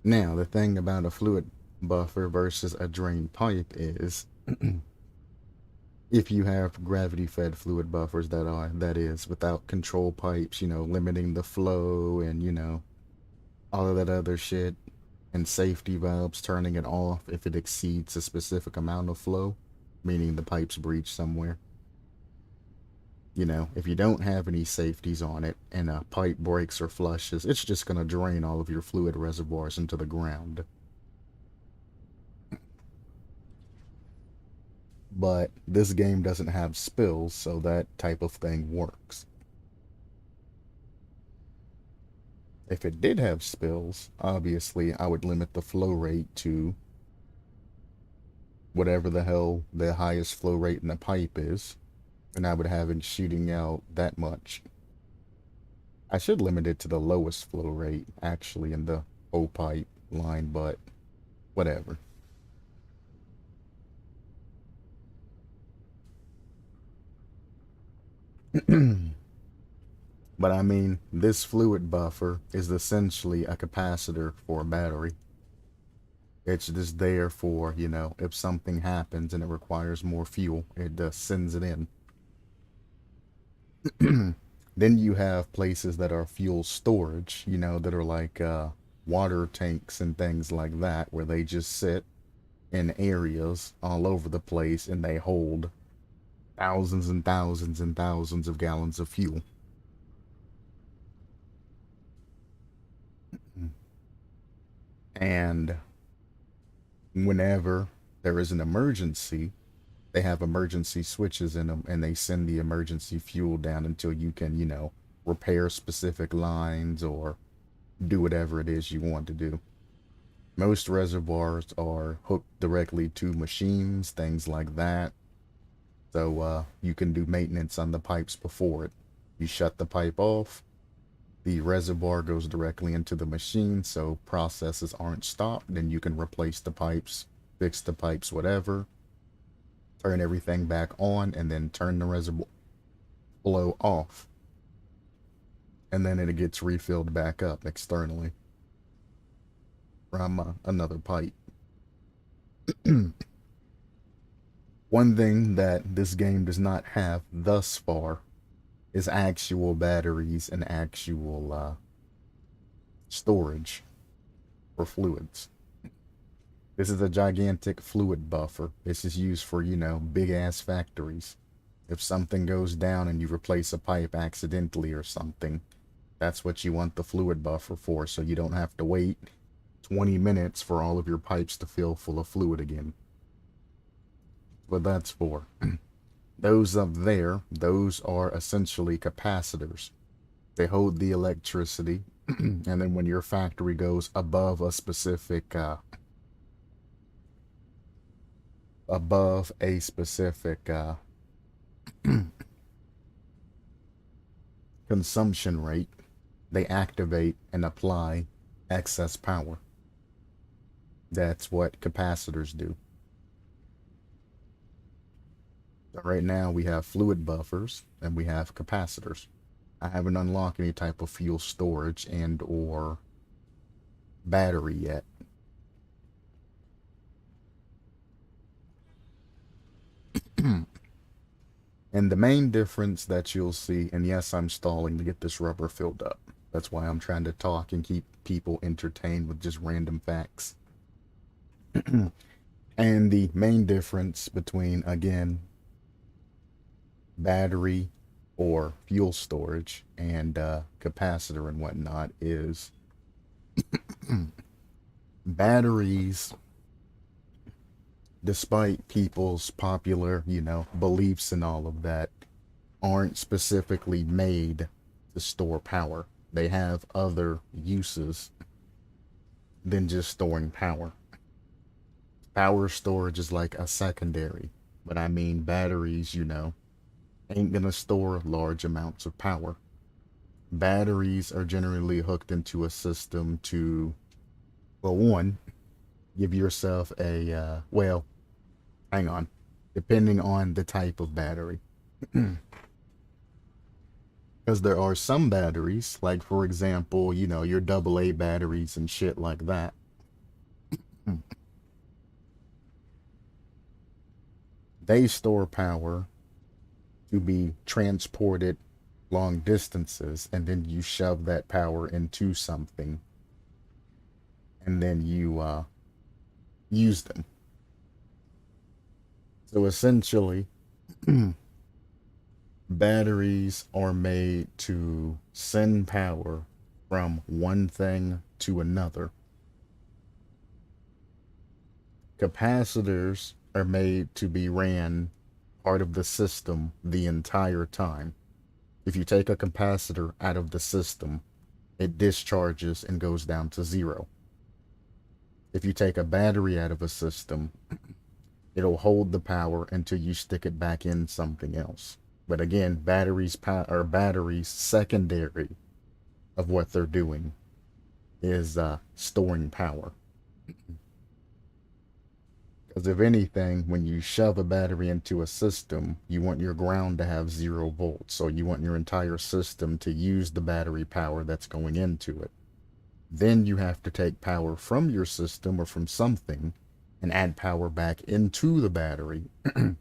Now, the thing about a fluid buffer versus a drain pipe is if you have gravity fed fluid buffers that is without control pipes, limiting the flow and all of that other shit, and safety valves turning it off if it exceeds a specific amount of flow, meaning the pipes breach somewhere. If you don't have any safeties on it and a pipe breaks or flushes, it's just going to drain all of your fluid reservoirs into the ground. But this game doesn't have spills, so that type of thing works. If it did have spills, obviously I would limit the flow rate to whatever the hell the highest flow rate in the pipe is, and I would have it shooting out that much. I should limit it to the lowest flow rate, actually, in the whole pipe line, but whatever. But I mean, this fluid buffer is essentially a capacitor for a battery. It's just there for, if something happens and it requires more fuel, it just sends it in. Then you have places that are fuel storage, that are like water tanks and things like that, where they just sit in areas all over the place and they hold thousands and thousands and thousands of gallons of fuel. And whenever there is an emergency, they have emergency switches in them and they send the emergency fuel down until you can, repair specific lines or do whatever it is you want to do. Most reservoirs are hooked directly to machines, things like that. So you can do maintenance on the pipes before it. You shut the pipe off, The reservoir goes directly into the machine, so processes aren't stopped. Then you can replace the pipes, fix the pipes, whatever, turn everything back on, and then turn the reservoir flow off. And then it gets refilled back up externally from another pipe. One thing that this game does not have thus far is actual batteries and actual storage for fluids. This is a gigantic fluid buffer. This is used for, you know, big ass factories. If something goes down and you replace a pipe accidentally or something, that's what you want the fluid buffer for, so you don't have to wait 20 minutes for all of your pipes to fill full of fluid again. What that's for. Those up there, those are essentially capacitors. They hold the electricity, and then when your factory goes above a specific consumption rate, they activate and apply excess power. That's what capacitors do. So right now we have fluid buffers and we have capacitors. I haven't unlocked any type of fuel storage and or battery yet. And the main difference that you'll see, and yes, I'm stalling to get this rubber filled up. That's why I'm trying to talk and keep people entertained with just random facts. And the main difference between, again, battery or fuel storage and capacitor and whatnot is batteries, despite people's popular, you know, beliefs and all of that, aren't specifically made to store power. They have other uses than just storing power. Power storage is like a secondary, but I mean batteries, you know, ain't gonna store large amounts of power. Batteries are generally hooked into a system to, well, one, give yourself a, well, hang on, depending on the type of battery. Because there are some batteries, like for example, you know, your AA batteries and shit like that. They store power to be transported long distances, and then you shove that power into something, and then you use them. So essentially, batteries are made to send power from one thing to another. Capacitors are made to be ran part of the system the entire time. If you take a capacitor out of the system, it discharges and goes down to zero. If you take a battery out of a system, it'll hold the power until you stick it back in something else. But again, batteries secondary of what they're doing is storing power. Because if anything, when you shove a battery into a system, you want your ground to have 0 volts. So you want your entire system to use the battery power that's going into it. Then you have to take power from your system or from something and add power back into the battery to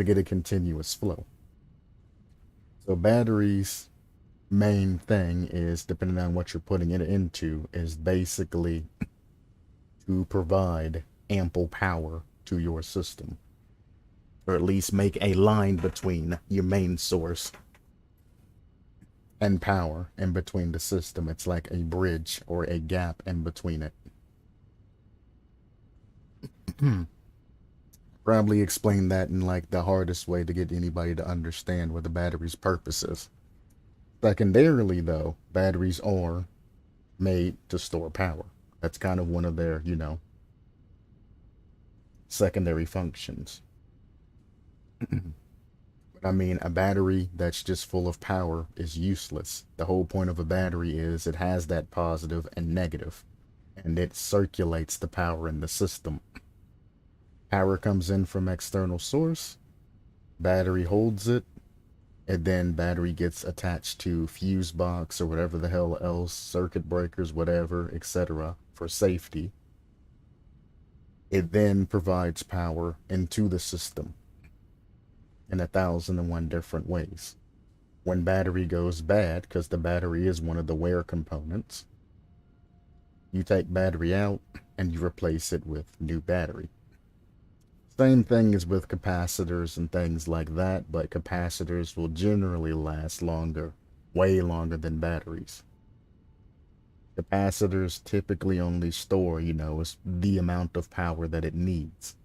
get a continuous flow. So batteries' main thing is, depending on what you're putting it into, is basically to provide ample power to your system, or at least make a line between your main source and power in between the system. It's like a bridge or a gap in between it. Probably explain that in like the hardest way to get anybody to understand what the battery's purpose is. Secondarily though, batteries are made to store power. That's kind of one of their, you know, secondary functions. But I mean, a battery that's just full of power is useless. The whole point of a battery is it has that positive and negative, and it circulates the power in the system. Power comes in from external source, battery holds it, and then battery gets attached to fuse box or whatever the hell else, circuit breakers, whatever, etc. for safety. It then provides power into the system in 1,001 different ways. When battery goes bad, because the battery is one of the wear components, you take battery out and you replace it with new battery. Same thing as with capacitors and things like that, but capacitors will generally last longer, way longer than batteries. Capacitors typically only store, the amount of power that it needs.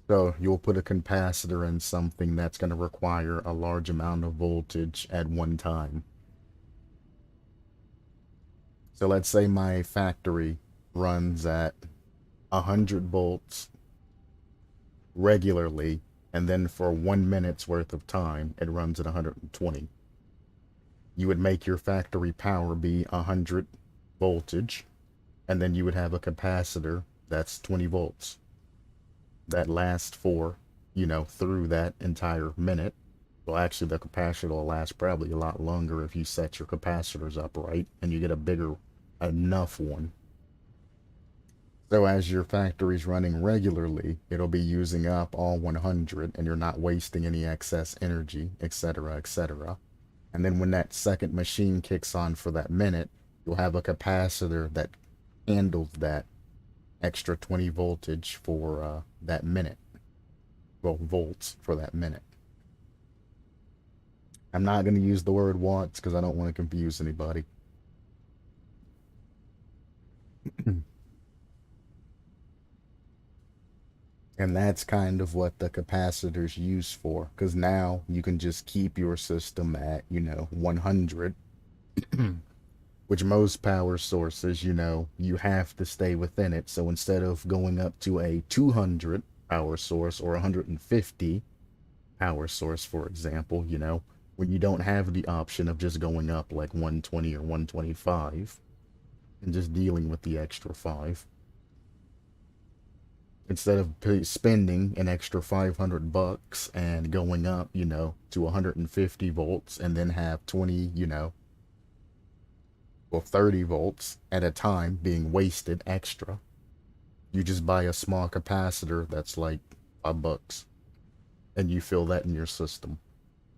So you'll put a capacitor in something that's going to require a large amount of voltage at one time. So let's say my factory runs at 100 volts regularly, and then for 1 minute's worth of time, it runs at 120. You would make your factory power be 100 voltage, and then you would have a capacitor that's 20 volts that lasts for, through that entire minute. Well, actually, the capacitor will last probably a lot longer if you set your capacitors up right and you get a bigger enough one. So as your factory's running regularly, it'll be using up all 100 and you're not wasting any excess energy, etc., etc. And then when that second machine kicks on for that minute, you'll have a capacitor that handles that extra 20 voltage for that minute. Well, volts for that minute. I'm not going to use the word watts because I don't want to confuse anybody. And that's kind of what the capacitor's used for, because now you can just keep your system at, 100, which most power sources, you have to stay within it. So instead of going up to a 200 power source or 150 power source, for example, when you don't have the option of just going up like 120 or 125 and just dealing with the extra 5. Instead of spending an extra $500 and going up, to 150 volts and then have 20, 30 volts at a time being wasted extra, you just buy a small capacitor that's like $5 and you fill that in your system.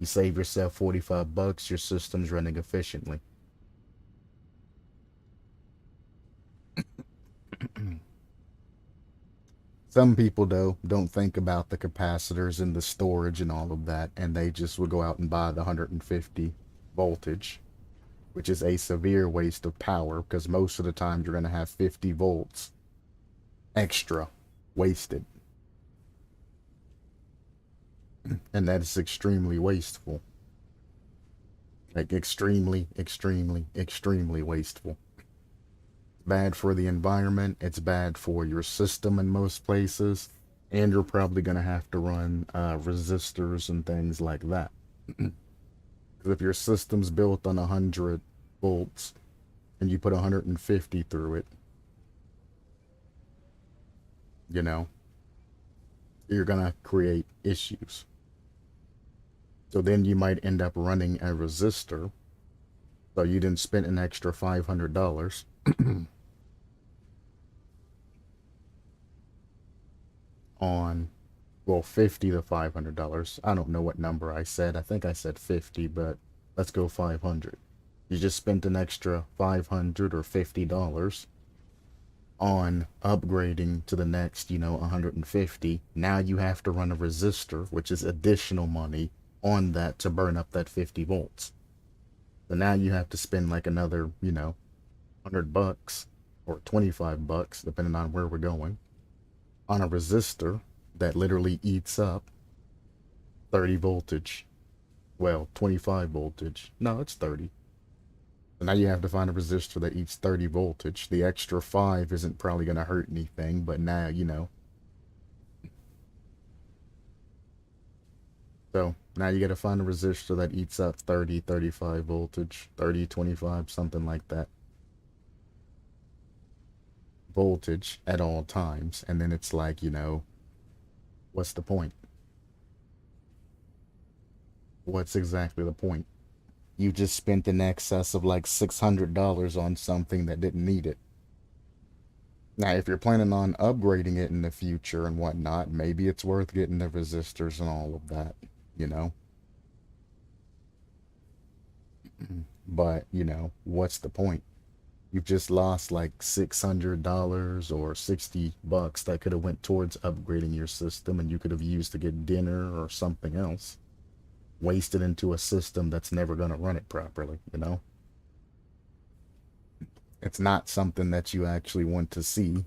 You save yourself $45, your system's running efficiently. Some people, though, don't think about the capacitors and the storage and all of that, and they just would go out and buy the 150 voltage, which is a severe waste of power because most of the time you're going to have 50 volts extra wasted. And that is extremely wasteful. Like extremely, extremely, extremely wasteful. Bad for the environment, it's bad for your system in most places, and you're probably going to have to run resistors and things like that. Because if your system's built on 100 volts and you put 150 through it, you're going to create issues. So then you might end up running a resistor, so you didn't spend an extra $500 on, well, 50 to $500. I don't know what number I said. I think I said 50, but let's go 500. You just spent an extra $500 or $50 on upgrading to the next, 150. Now you have to run a resistor, which is additional money on that to burn up that 50 volts. So now you have to spend like another, $100 or $25, depending on where we're going, on a resistor that literally eats up 30 voltage. Well, 25 voltage. No, it's 30. So now you have to find a resistor that eats 30 voltage. The extra 5 isn't probably going to hurt anything, but now, So now you got to find a resistor that eats up 30, 35 voltage, 30, 25, something like that voltage at all times. And then it's like, what's the point? What's exactly the point? You just spent in excess of like $600 on something that didn't need it. Now, if you're planning on upgrading it in the future and whatnot, maybe it's worth getting the resistors and all of that, you know? But, what's the point? You've just lost like $600 or $60 that could have went towards upgrading your system and you could have used to get dinner or something else. Wasted into a system that's never going to run it properly, It's not something that you actually want to see.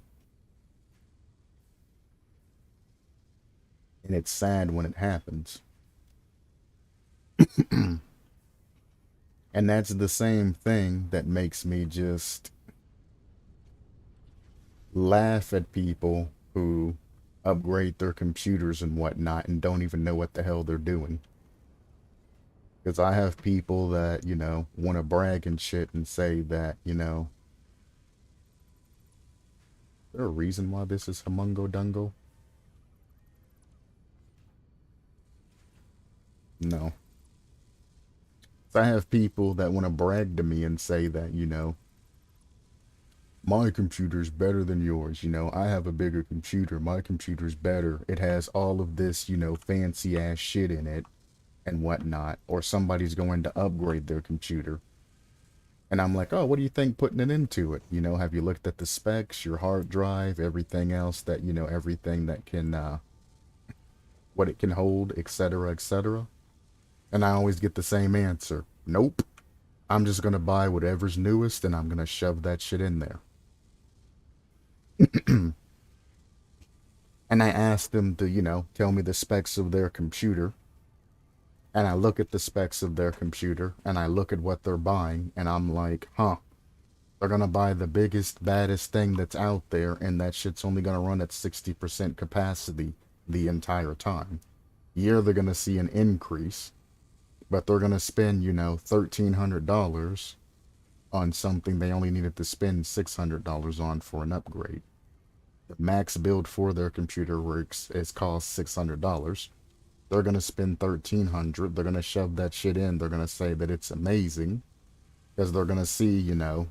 And it's sad when it happens. And that's the same thing that makes me just laugh at people who upgrade their computers and whatnot and don't even know what the hell they're doing. Because I have people that, want to brag and shit and say that, is there a reason why this is Humungo Dungo? No. So I have people that want to brag to me and say that, my computer's better than yours. I have a bigger computer. My computer's better. It has all of this, fancy ass shit in it and whatnot. Or somebody's going to upgrade their computer. And I'm like, oh, what do you think putting it into it? Have you looked at the specs, your hard drive, everything else that, everything that can, what it can hold, etc., etc.? And I always get the same answer. Nope. I'm just going to buy whatever's newest and I'm going to shove that shit in there. And I asked them to, tell me the specs of their computer. And I look at the specs of their computer and I look at what they're buying and I'm like, huh, they're going to buy the biggest, baddest thing that's out there and that shit's only going to run at 60% capacity the entire time. Yeah, they're going to see an increase, but they're going to spend, $1,300 on something they only needed to spend $600 on for an upgrade. The max build for their computer works is cost $600. They're going to spend $1,300. They're going to shove that shit in. They're going to say that it's amazing because they're going to see, a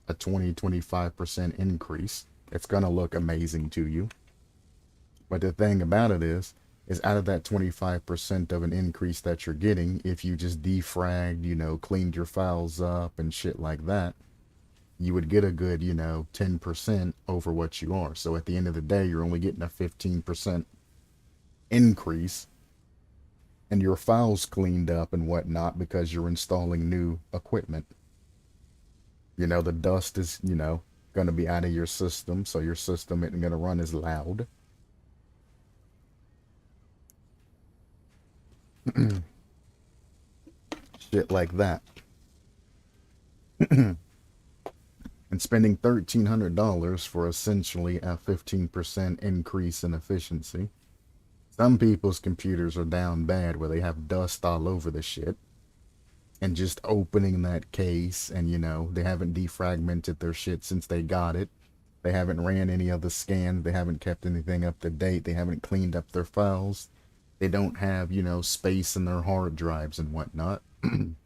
20-25% increase. It's going to look amazing to you. But the thing about it is out of that 25% of an increase that you're getting, if you just defragged, cleaned your files up and shit like that, you would get a good, 10% over what you are. So at the end of the day, you're only getting a 15% increase and your files cleaned up and whatnot because you're installing new equipment. The dust is, going to be out of your system, so your system isn't going to run as loud. Shit like that. And spending $1,300 for essentially a 15% increase in efficiency. Some people's computers are down bad where they have dust all over the shit. And just opening that case and, they haven't defragmented their shit since they got it. They haven't ran any other scans. They haven't kept anything up to date. They haven't cleaned up their files. They don't have, space in their hard drives and whatnot. And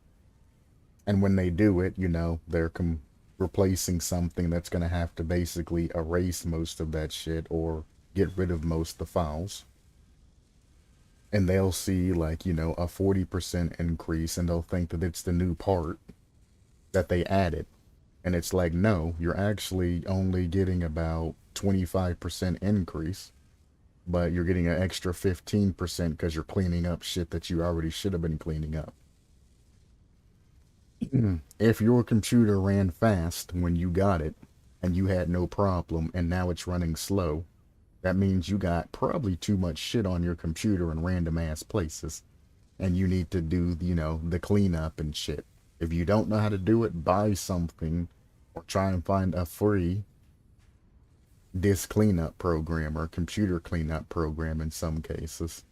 when they do it, they're replacing something that's going to have to basically erase most of that shit or get rid of most of the files. And they'll see like, a 40% increase and they'll think that it's the new part that they added. And it's like, no, you're actually only getting about 25% increase, but you're getting an extra 15% because you're cleaning up shit that you already should have been cleaning up. If your computer ran fast when you got it and you had no problem and now it's running slow, that means you got probably too much shit on your computer in random ass places. And you need to do, the cleanup and shit. If you don't know how to do it, buy something or try and find a free disk cleanup program or computer cleanup program in some cases.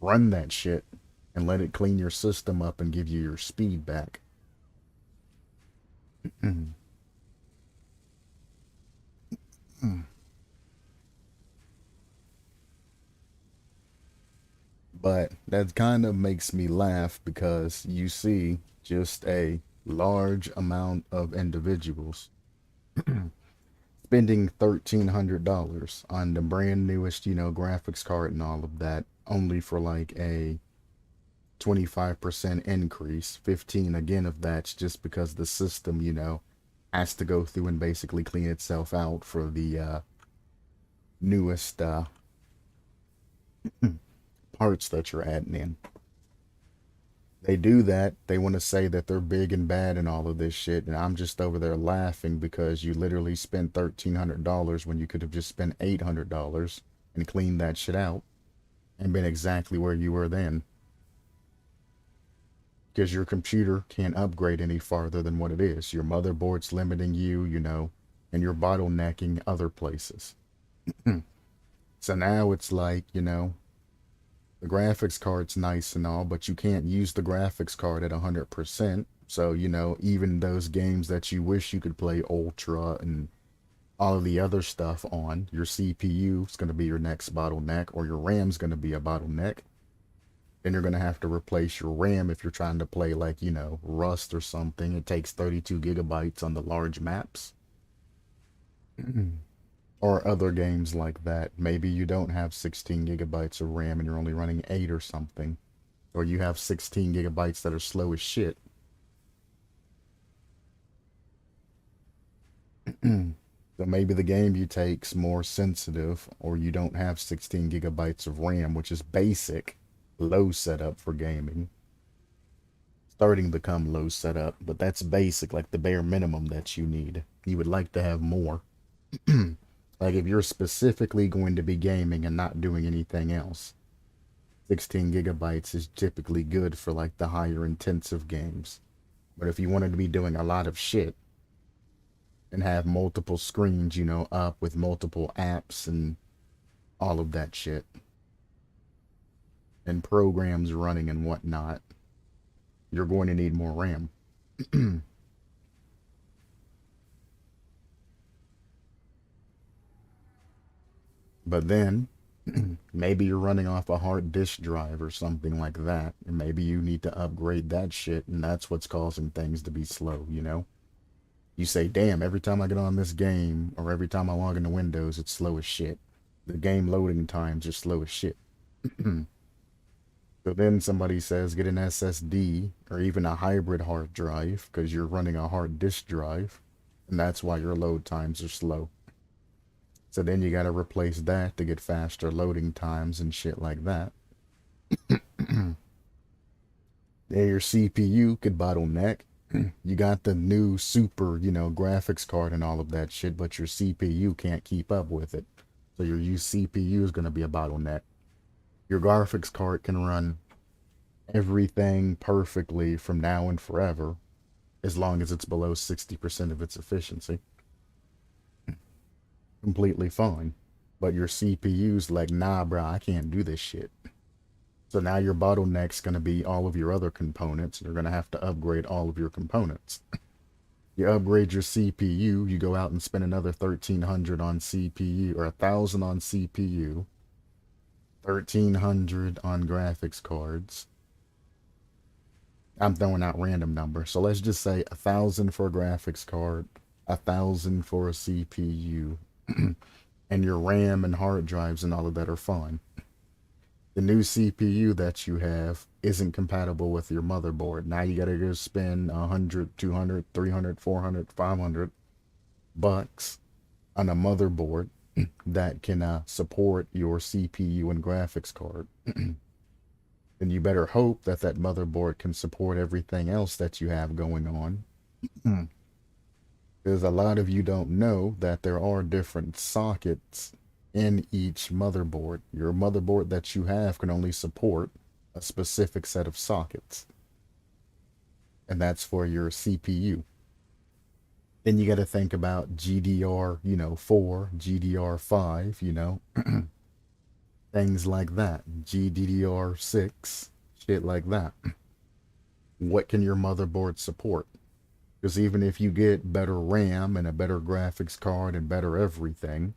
run that shit and let it clean your system up and give you your speed back. But that kind of makes me laugh because you see just a large amount of individuals spending $1,300 on the brand newest, graphics card and all of that, only for like a 25% increase. 15 again of that's just because the system, has to go through and basically clean itself out for the newest parts that you're adding in. They do that. They want to say that they're big and bad and all of this shit. And I'm just over there laughing because you literally spent $1,300 when you could have just spent $800 and cleaned that shit out and been exactly where you were then. Because your computer can't upgrade any farther than what it is. Your motherboard's limiting you, and you're bottlenecking other places. So now it's like, the graphics card's nice and all, but you can't use the graphics card at 100%. So, even those games that you wish you could play Ultra and all of the other stuff on, your CPU is going to be your next bottleneck, or your RAM's going to be a bottleneck. Then you're going to have to replace your RAM if you're trying to play like, Rust or something. It takes 32 gigabytes on the large maps. Or other games like that. Maybe you don't have 16 gigabytes of RAM and you're only running 8 or something. Or you have 16 gigabytes that are slow as shit. So maybe the game you take's more sensitive, or you don't have 16 gigabytes of RAM, which is basic, low setup for gaming. Starting to become low setup, but that's basic, like the bare minimum that you need. You would like to have more. Like if you're specifically going to be gaming and not doing anything else, 16 gigabytes is typically good for like the higher intensive games. But if you wanted to be doing a lot of shit and have multiple screens, up with multiple apps and all of that shit, and programs running and whatnot, you're going to need more RAM. But then maybe you're running off a hard disk drive or something like that, and maybe you need to upgrade that shit, and that's what's causing things to be slow. You say, damn, every time I get on this game or every time I log into Windows, it's slow as shit. The game loading times are slow as shit. So then somebody says get an SSD or even a hybrid hard drive because you're running a hard disk drive, and that's why your load times are slow. So then you got to replace that to get faster loading times and shit like that. Then your CPU could bottleneck. You got the new super, graphics card and all of that shit, but your CPU can't keep up with it. So your CPU is going to be a bottleneck. Your graphics card can run everything perfectly from now and forever, as long as it's below 60% of its efficiency. Completely fine. But your CPU's like, nah, bro, I can't do this shit. So now your bottleneck's going to be all of your other components, and you're going to have to upgrade all of your components. You upgrade your CPU, you go out and spend another 1,300 on CPU, or 1,000 on CPU, 1,300 on graphics cards. I'm throwing out random numbers. So let's just say 1,000 for a graphics card, 1,000 for a CPU, and your RAM and hard drives and all of that are fine. The new CPU that you have isn't compatible with your motherboard. Now you gotta go spend 100, 200, 300, 400, 500 bucks on a motherboard that can support your CPU and graphics card. Then you better hope that that motherboard can support everything else that you have going on. Because a lot of you don't know that there are different sockets in each motherboard. Your motherboard that you have can only support a specific set of sockets. And that's for your CPU. Then you got to think about GDR, 4, GDR5, things like that, GDDR6, shit like that. What can your motherboard support? Because even if you get better RAM and a better graphics card and better everything,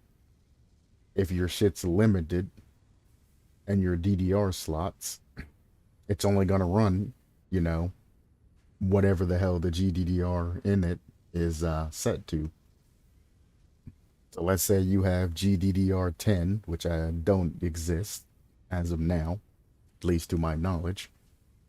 if your shit's limited and your DDR slots, it's only going to run, you know, whatever the hell the GDDR in it is set to. So let's say you have GDDR10, which I don't exist as of now, at least to my knowledge,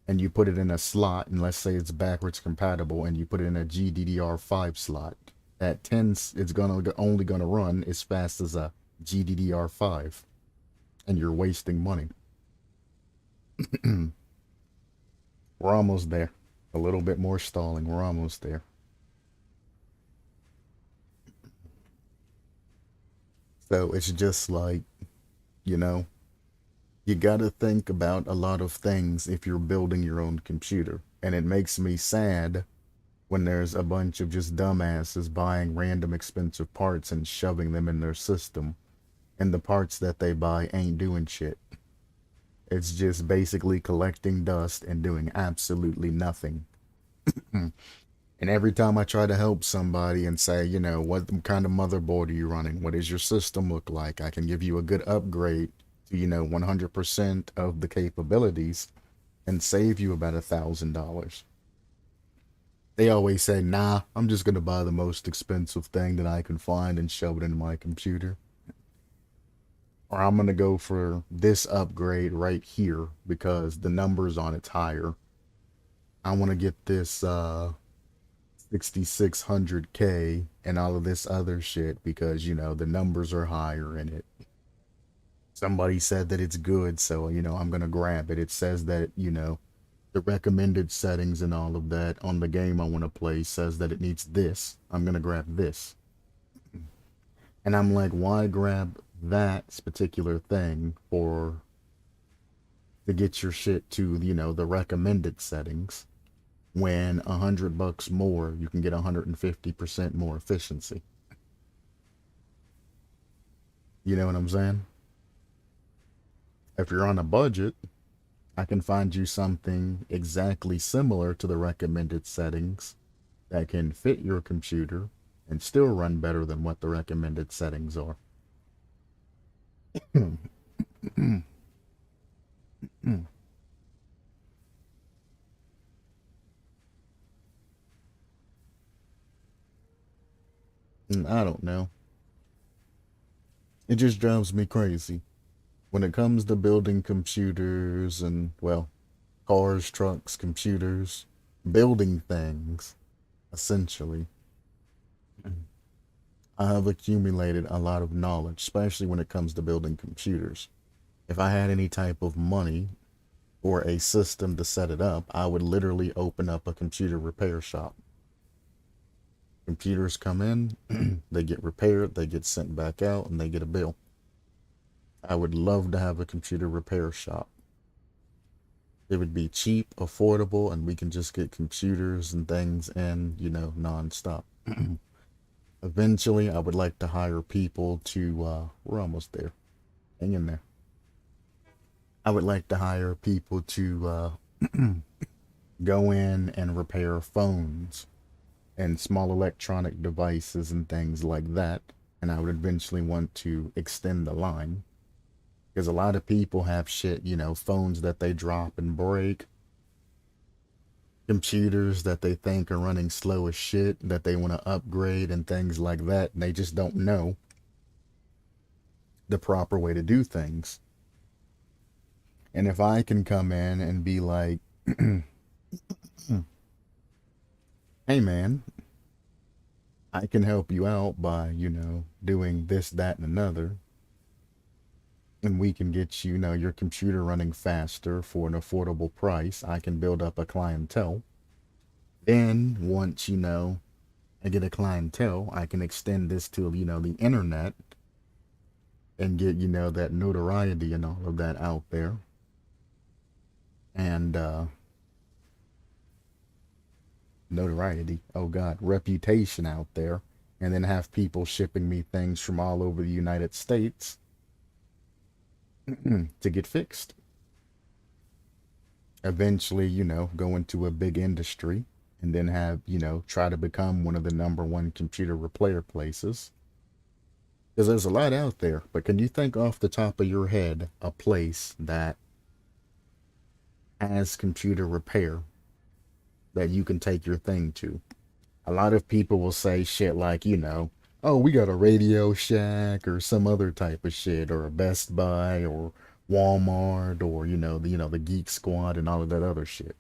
and you put it in a slot, and let's say it's backwards compatible, and you put it in a GDDR5 slot. At 10, it's only gonna run as fast as a GDDR5, and you're wasting money. We're almost there. A little bit more stalling. We're almost there. So it's just like, you know, you gotta think about a lot of things if you're building your own computer. And it makes me sad when there's a bunch of just dumbasses buying random expensive parts and shoving them in their system. And the parts that they buy ain't doing shit. It's just basically collecting dust and doing absolutely nothing. And every time I try to help somebody and say, you know, what kind of motherboard are you running? What does your system look like? I can give you a good upgrade to, you know, 100% of the capabilities and save you about $1,000. They always say, nah, I'm just going to buy the most expensive thing that I can find and shove it in my computer. Or I'm going to go for this upgrade right here because the numbers on it's higher. I want to get this 6600K and all of this other shit because, you know, the numbers are higher in it. Somebody said that it's good, so, you know, I'm going to grab it. It says that, you know, the recommended settings and all of that on the game I want to play says that it needs this. I'm going to grab this. And I'm like, why grab that particular thing to get your shit to, you know, the recommended settings when $100 more, you can get 150% more efficiency. You know what I'm saying? If you're on a budget, I can find you something exactly similar to the recommended settings that can fit your computer and still run better than what the recommended settings are. I don't know. It just drives me crazy. When it comes to building computers and, well, cars, trucks, computers, building things, essentially, I have accumulated a lot of knowledge, especially when it comes to building computers. If I had any type of money or a system to set it up, I would literally open up a computer repair shop. Computers come in, they get repaired, they get sent back out, and they get a bill. I would love to have a computer repair shop. It would be cheap, affordable, and we can just get computers and things in, you know, non-stop. Eventually, I would like to hire people to, we're almost there. Hang in there. I would like to hire people to go in and repair phones and small electronic devices and things like that. And I would eventually want to extend the line. Because a lot of people have shit, you know, phones that they drop and break, computers that they think are running slow as shit, that they want to upgrade and things like that, and they just don't know the proper way to do things. And if I can come in and be like, hey man, I can help you out by, you know, doing this, that, and another, and we can get you, you know, your computer running faster for an affordable price. I can build up a clientele. Then once, you know, I get a clientele, I can extend this to, you know, the internet and get, you know, that notoriety and all of that out there. And notoriety, oh God, reputation out there. And then have people shipping me things from all over the United States. to get fixed. Eventually, go into a big industry and then have, try to become one of the number one computer repair places. Because there's a lot out there, but can you think off the top of your head a place that has computer repair that you can take your thing to? A lot of people will say shit like, oh, we got a Radio Shack or some other type of shit, or a Best Buy or Walmart, or the Geek Squad and all of that other shit.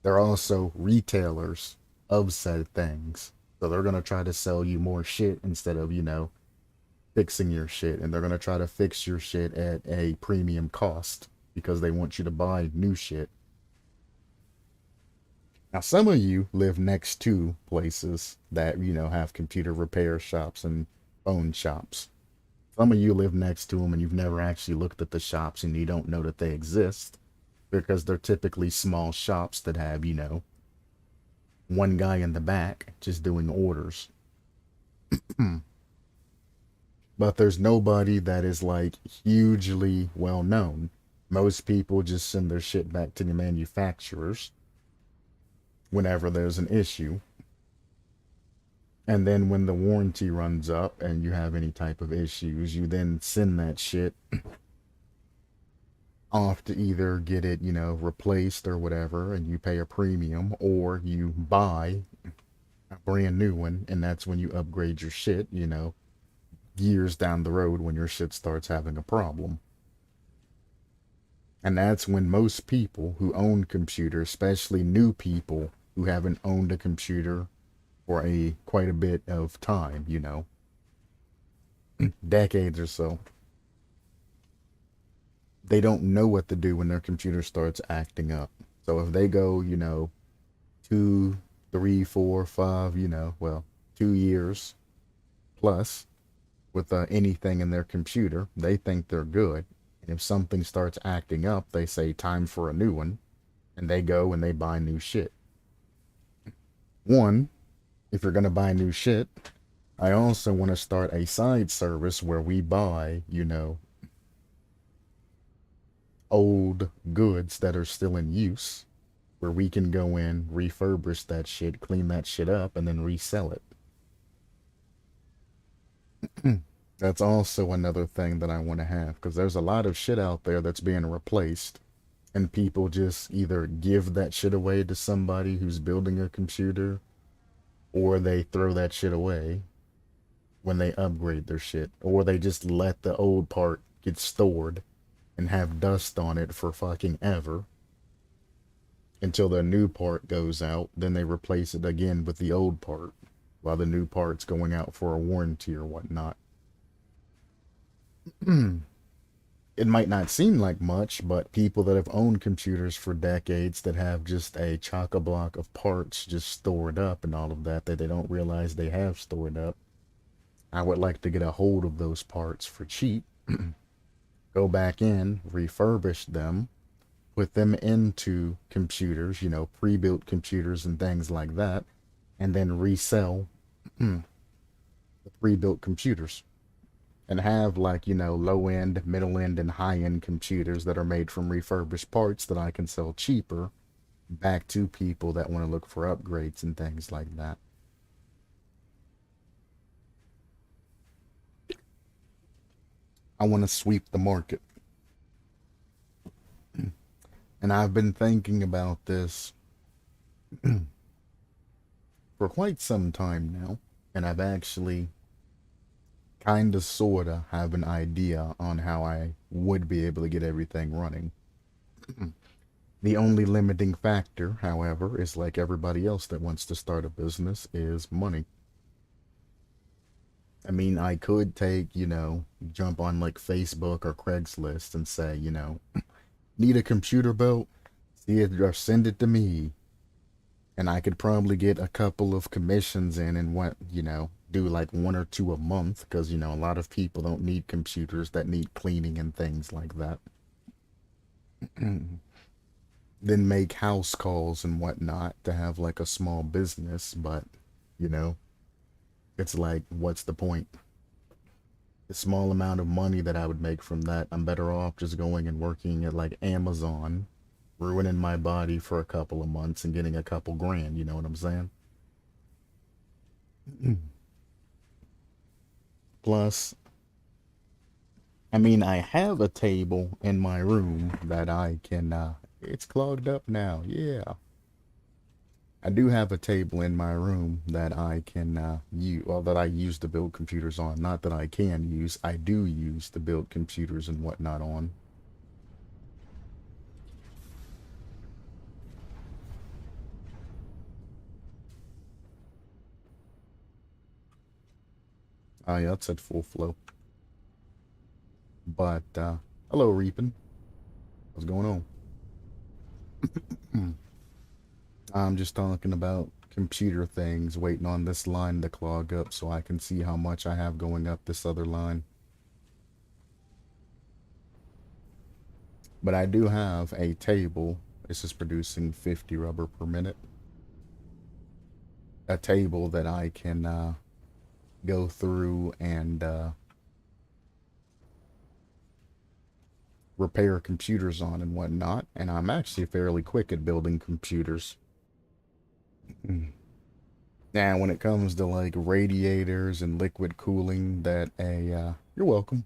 They're also retailers of said things. So they're gonna try to sell you more shit instead of, fixing your shit. And they're gonna try to fix your shit at a premium cost because they want you to buy new shit. Now, some of you live next to places that, have computer repair shops and phone shops. Some of you live next to them and you've never actually looked at the shops and you don't know that they exist because they're typically small shops that have, one guy in the back just doing orders. But there's nobody that is like hugely well known. Most people just send their shit back to the manufacturers whenever there's an issue. And then when the warranty runs up and you have any type of issues, you then send that shit off to either get it, replaced or whatever, and you pay a premium, or you buy a brand new one, and that's when you upgrade your shit, years down the road when your shit starts having a problem. And that's when most people who own computers, especially new people who haven't owned a computer for quite a bit of time, decades or so, they don't know what to do when their computer starts acting up. So if they go, 2, 3, 4, 5, 2 years plus with anything in their computer, they think they're good. And if something starts acting up, they say time for a new one, and they go and they buy new shit. One, if you're going to buy new shit, I also want to start a side service where we buy, old goods that are still in use, where we can go in, refurbish that shit, clean that shit up, and then resell it. That's also another thing that I want to have, because there's a lot of shit out there that's being replaced, and people just either give that shit away to somebody who's building a computer, or they throw that shit away when they upgrade their shit, or they just let the old part get stored and have dust on it for fucking ever until the new part goes out. Then they replace it again with the old part while the new part's going out for a warranty or whatnot. It might not seem like much, but people that have owned computers for decades that have just a chock-a-block of parts just stored up and all of that they don't realize they have stored up, I would like to get a hold of those parts for cheap, go back in, refurbish them, put them into computers, pre-built computers and things like that, and then resell the pre-built computers. And have low-end, middle-end, and high-end computers that are made from refurbished parts that I can sell cheaper back to people that want to look for upgrades and things like that. I want to sweep the market. And I've been thinking about this for quite some time now. And I've actually kind of sort of have an idea on how I would be able to get everything running. The only limiting factor, however, is like everybody else that wants to start a business, is money. I mean, I could take, jump on like Facebook or Craigslist and say, need a computer belt? See it or send it to me. And I could probably get a couple of commissions in and do like 1 or 2 a month, because, a lot of people don't need computers that need cleaning and things like that. Then make house calls and whatnot to have like a small business, but, it's like, what's the point? the small amount of money that I would make from that, I'm better off just going and working at like Amazon, ruining my body for a couple of months and getting a couple grand, you know what I'm saying? Plus, I mean, I have a table in my room that I can, it's clogged up now, yeah. I do have a table in my room that I can, use, well, that I use to build computers on. Not that I can use, I do use to build computers and whatnot on. Oh yeah, that's at full flow. But, hello, Reapin. What's going on? I'm just talking about computer things, waiting on this line to clog up so I can see how much I have going up this other line. But I do have a table. This is producing 50 rubber per minute. A table that I can go through and repair computers on and whatnot. And I'm actually fairly quick at building computers. Now, when it comes to like radiators and liquid cooling, that you're welcome.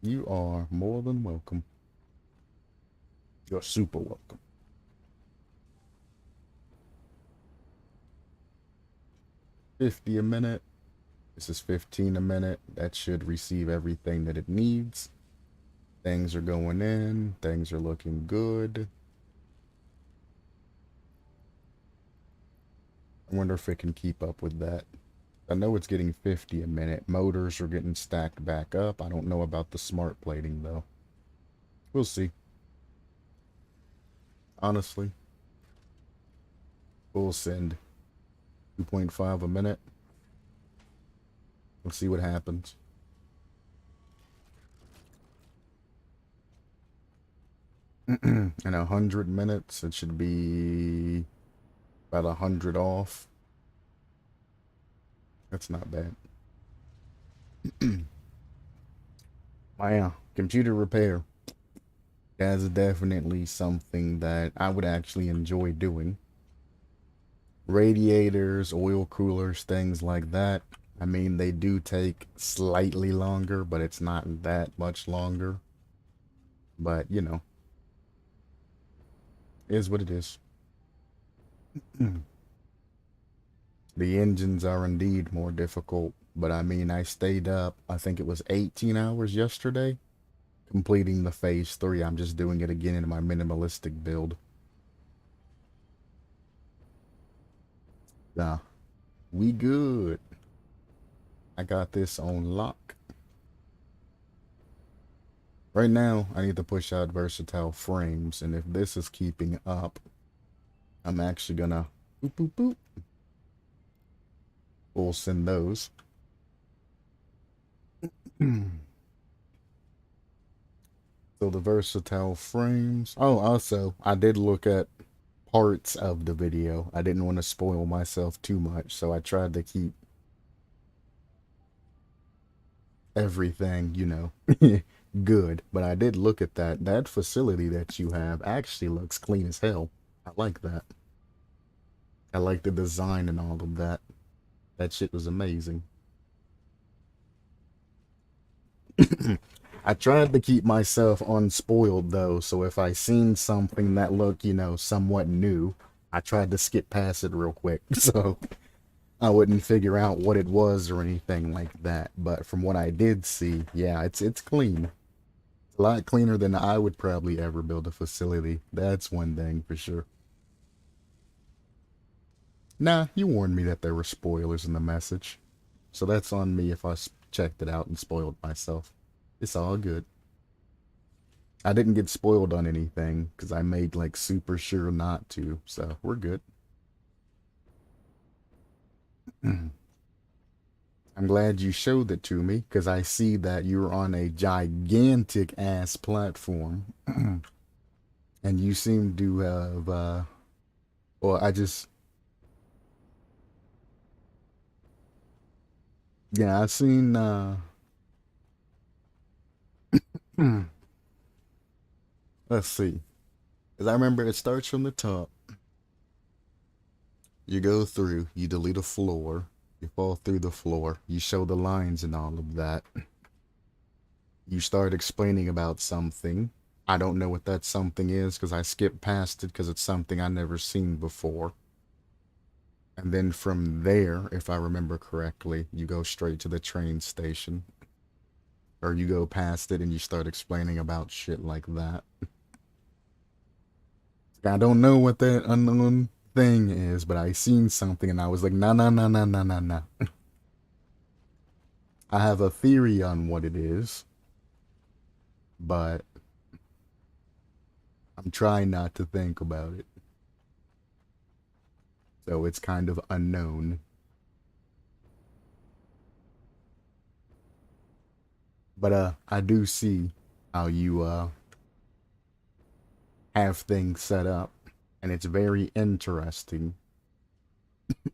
You are more than welcome. You're super welcome. 50 a minute. This is 15 a minute. That should receive everything that it needs. Things are going in. Things are looking good. I wonder if it can keep up with that. I know it's getting 50 a minute. Motors are getting stacked back up. I don't know about the smart plating, though. We'll see. Honestly, we'll send 2.5 a minute. We'll see what happens. In 100 minutes, it should be about 100 off. That's not bad. My computer repair. That's definitely something that I would actually enjoy doing. Radiators, oil coolers, things like that. I mean, they do take slightly longer, but it's not that much longer. But, you know, is what it is. The engines are indeed more difficult, but I mean, I stayed up, I think it was 18 hours yesterday, completing the phase 3. I'm just doing it again in my minimalistic build. Nah, we good. I got this on lock. Right now, I need to push out versatile frames, and if this is keeping up, I'm actually gonna boop boop boop. We'll send those. So the versatile frames. Oh, also, I did look at parts of the video. I didn't want to spoil myself too much, so I tried to keep everything, you know, good. But I did look at that. That facility that you have actually looks clean as hell. I like that. I like the design and all of that. That shit was amazing. I tried to keep myself unspoiled though, so if I seen something that looked, you know, somewhat new, I tried to skip past it real quick, so I wouldn't figure out what it was or anything like that. But from what I did see, yeah, it's clean. It's a lot cleaner than I would probably ever build a facility. That's one thing for sure. Nah, you warned me that there were spoilers in the message, so that's on me if I checked it out and spoiled myself. It's all good. I didn't get spoiled on anything because I made like super sure not to, so we're good. I'm glad you showed it to me because I see that you're on a gigantic ass platform and you seem to have, well, I just, Yeah, I seen let's see. Cause I remember it starts from the top. You go through, you delete a floor, you fall through the floor, you show the lines and all of that. You start explaining about something. I don't know what that something is because I skipped past it because it's something I never seen before. And then from there, if I remember correctly, you go straight to the train station. Or you go past it and you start explaining about shit like that. I don't know what that unknown thing is, but I seen something and I was like, nah, nah, nah, nah, nah, nah, nah. I have a theory on what it is, but I'm trying not to think about it. So it's kind of unknown. But I do see how you have things set up, and it's very interesting.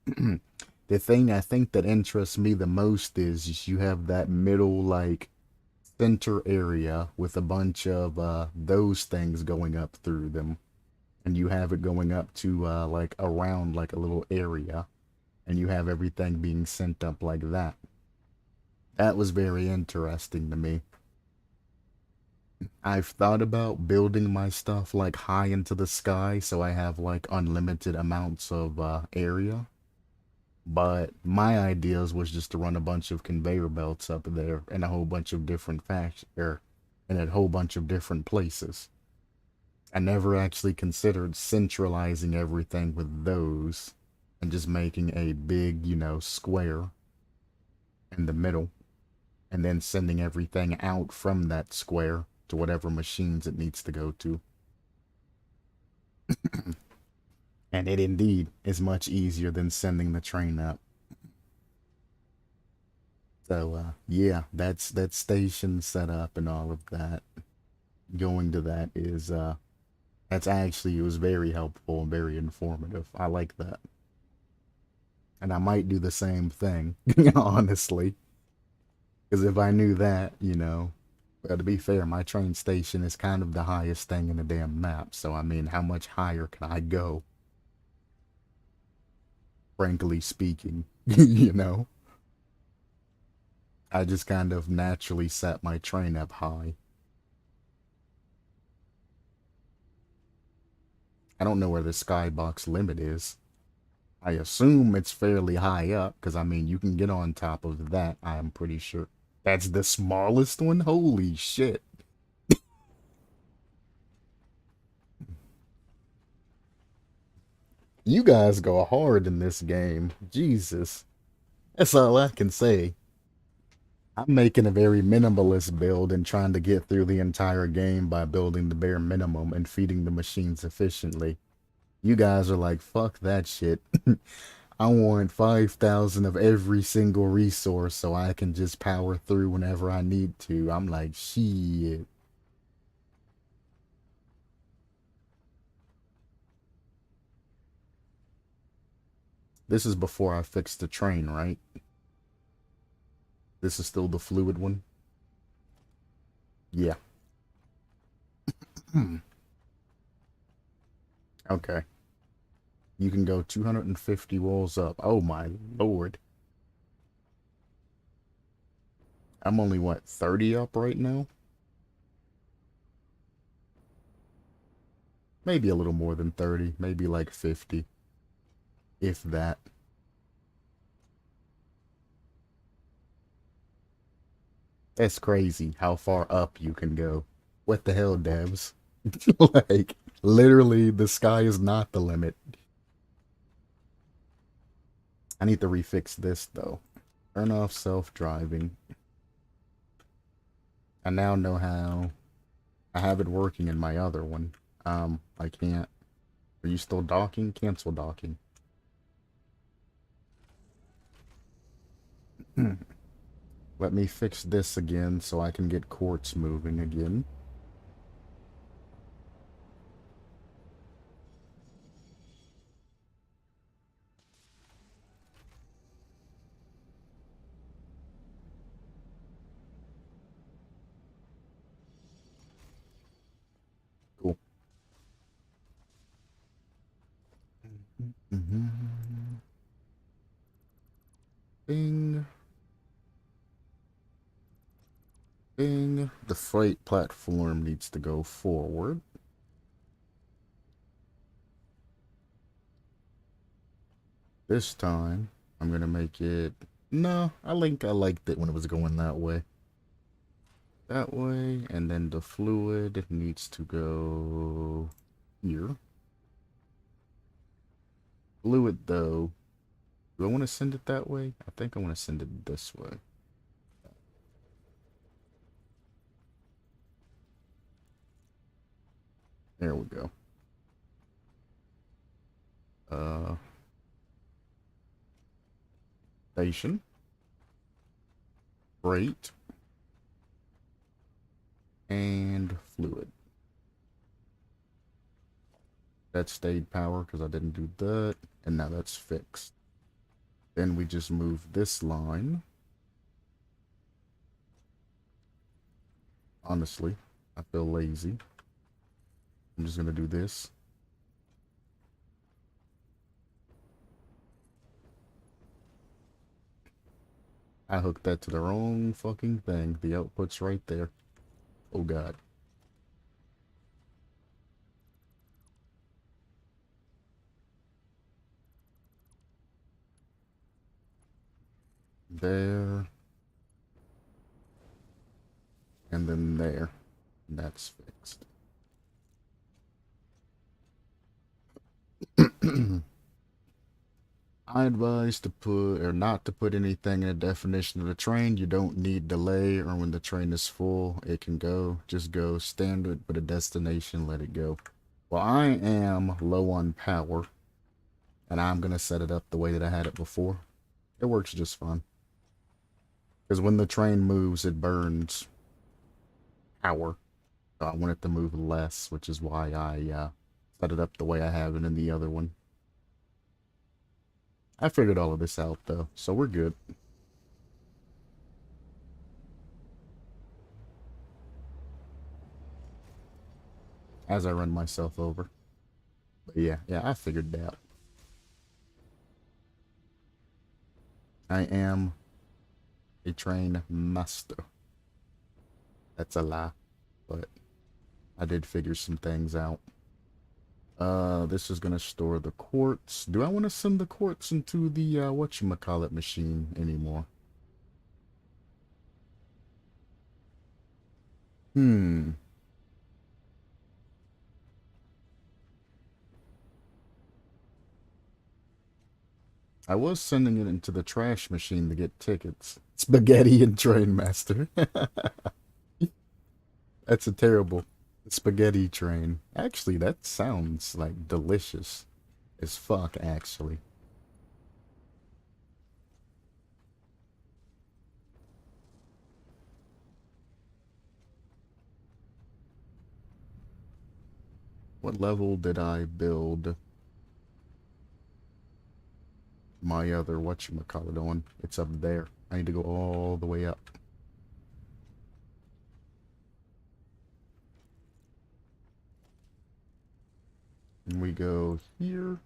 The thing I think that interests me the most is you have that middle like center area with a bunch of those things going up through them, and you have it going up to like around like a little area, and you have everything being sent up like that. That was very interesting to me. I've thought about building my stuff like high into the sky so I have like unlimited amounts of area. But my ideas was just to run a bunch of conveyor belts up there and a whole bunch of different and a whole bunch of different places. I never actually considered centralizing everything with those and just making a big, square in the middle and then sending everything out from that square to whatever machines it needs to go to. And it indeed is much easier than sending the train up. So yeah, that station set up and all of that. Going to that is that's actually it was very helpful and very informative. I like that. And I might do the same thing, honestly. Because if I knew that, well, to be fair, my train station is kind of the highest thing in the damn map. So I mean, how much higher can I go? Frankly speaking, I just kind of naturally set my train up high. I don't know where the skybox limit is. I assume it's fairly high up, because I mean, you can get on top of that, I'm pretty sure. That's the smallest one? Holy shit. You guys go hard in this game. Jesus. That's all I can say. I'm making a very minimalist build and trying to get through the entire game by building the bare minimum and feeding the machines efficiently. You guys are like, fuck that shit. I want 5,000 of every single resource so I can just power through whenever I need to. I'm like, shit. This is before I fixed the train, right? This is still the fluid one? Yeah. Hmm. Okay. You can go 250 rolls up. Oh my lord. I'm only, what, 30 up right now? Maybe a little more than 30. Maybe like 50. If that. That's crazy how far up you can go. What the hell, devs? Like, literally, the sky is not the limit. I need to refix this, though. Turn off self-driving. I now know how. I have it working in my other one. I can't. Are you still docking? Cancel docking. Let me fix this again so I can get quartz moving again. Bing. Bing. The freight platform needs to go forward. This time, I'm gonna make it... No, I liked it when it was going that way. That way, and then the fluid needs to go here. Fluid, though, do I want to send it that way? I think I want to send it this way. There we go. Station. Freight. And fluid. That stayed power because I didn't do that. And now that's fixed. Then we just move this line. Honestly, I feel lazy. I'm just gonna do this. I hooked that to the wrong fucking thing. The output's right there. Oh god. There. And then there. That's fixed. I advise to put, or not to put anything in the definition of the train. You don't need delay, or when the train is full, it can go. Just go standard, put a destination, let it go. Well, I am low on power, and I'm going to set it up the way that I had it before. It works just fine. Because when the train moves, it burns power. So I want it to move less, which is why I set it up the way I have it in the other one. I figured all of this out, though, so we're good. As I run myself over. But yeah, I figured that. I am a train master. That's a lie, but I did figure some things out. This is gonna store the quartz. Do I want to send the quartz into the, whatchamacallit machine anymore? I was sending it into the trash machine to get tickets. Spaghetti and Train Master. That's a terrible spaghetti train. Actually, that sounds like delicious as fuck, actually. What level did I build my other whatchamacallit on? It's up there. I need to go all the way up. And we go here.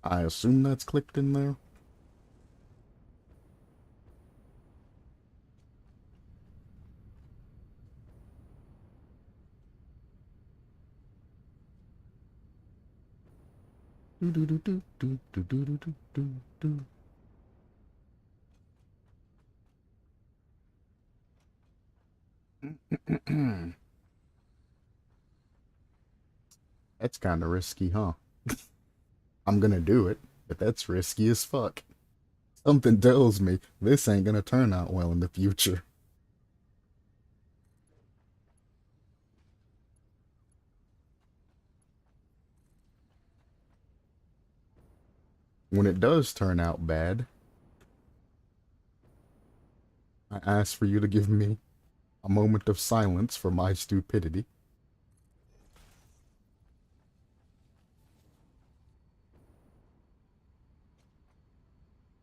I assume that's clicked in there. Do do do do do do do do do do. That's kind of risky, huh? I'm gonna do it, but that's risky as fuck. Something tells me this ain't gonna turn out well in the future. When it does turn out bad, I ask for you to give me a moment of silence for my stupidity.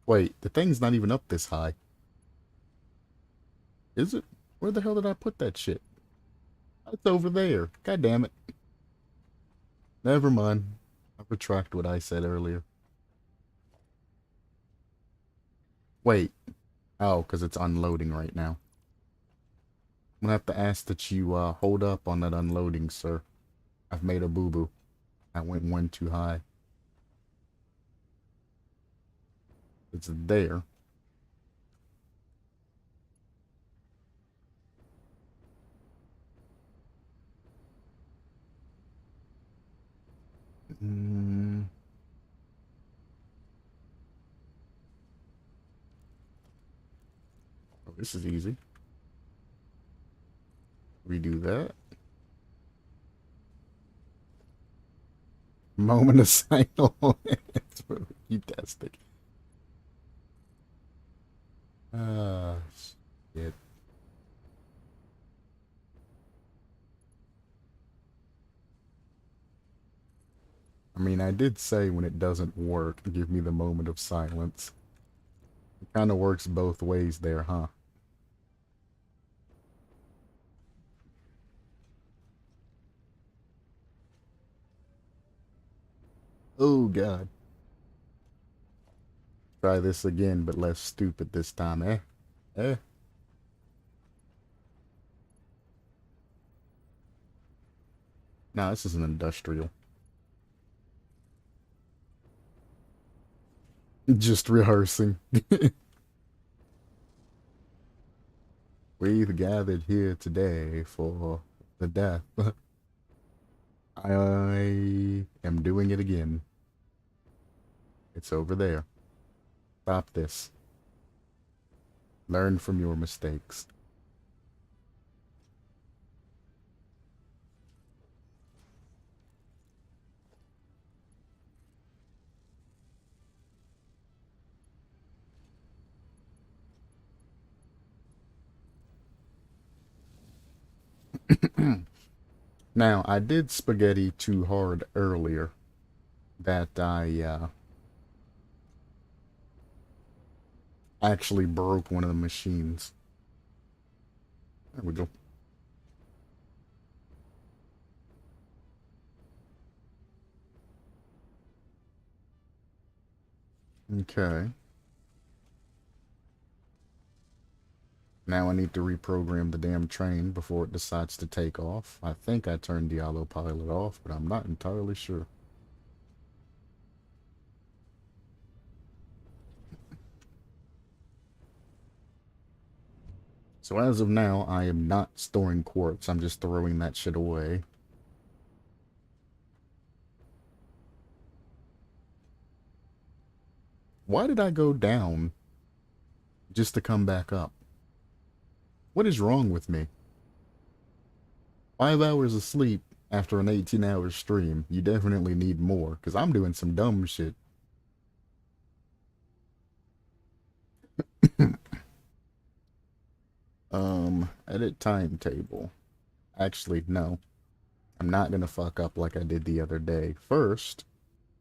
Wait, the thing's not even up this high. Is it? Where the hell did I put that shit? It's over there. God damn it. Never mind. I retract what I said earlier. Wait. Oh, because it's unloading right now. I'm gonna have to ask that you hold up on that unloading, sir. I've made a boo-boo. I went one too high. It's there. Mm. Oh, this is easy. Redo that. Moment of silence. You testing. Ah, shit. I mean, I did say when it doesn't work, give me the moment of silence. It kind of works both ways there, huh? Oh, God. Try this again, but less stupid this time, eh? Eh? Nah, this is an industrial. Just rehearsing. We've gathered here today for the death. I am doing it again. It's over there. Stop this. Learn from your mistakes. Now, I did spaghetti too hard earlier that I actually broke one of the machines. There we go. Okay. Now I need to reprogram the damn train before it decides to take off. I think I turned the autopilot off, but I'm not entirely sure. So as of now, I am not storing quartz. I'm just throwing that shit away. Why did I go down just to come back up? What is wrong with me? 5 hours of sleep after an 18-hour stream. You definitely need more, because I'm doing some dumb shit. Edit timetable. Actually, no. I'm not gonna fuck up like I did the other day. First,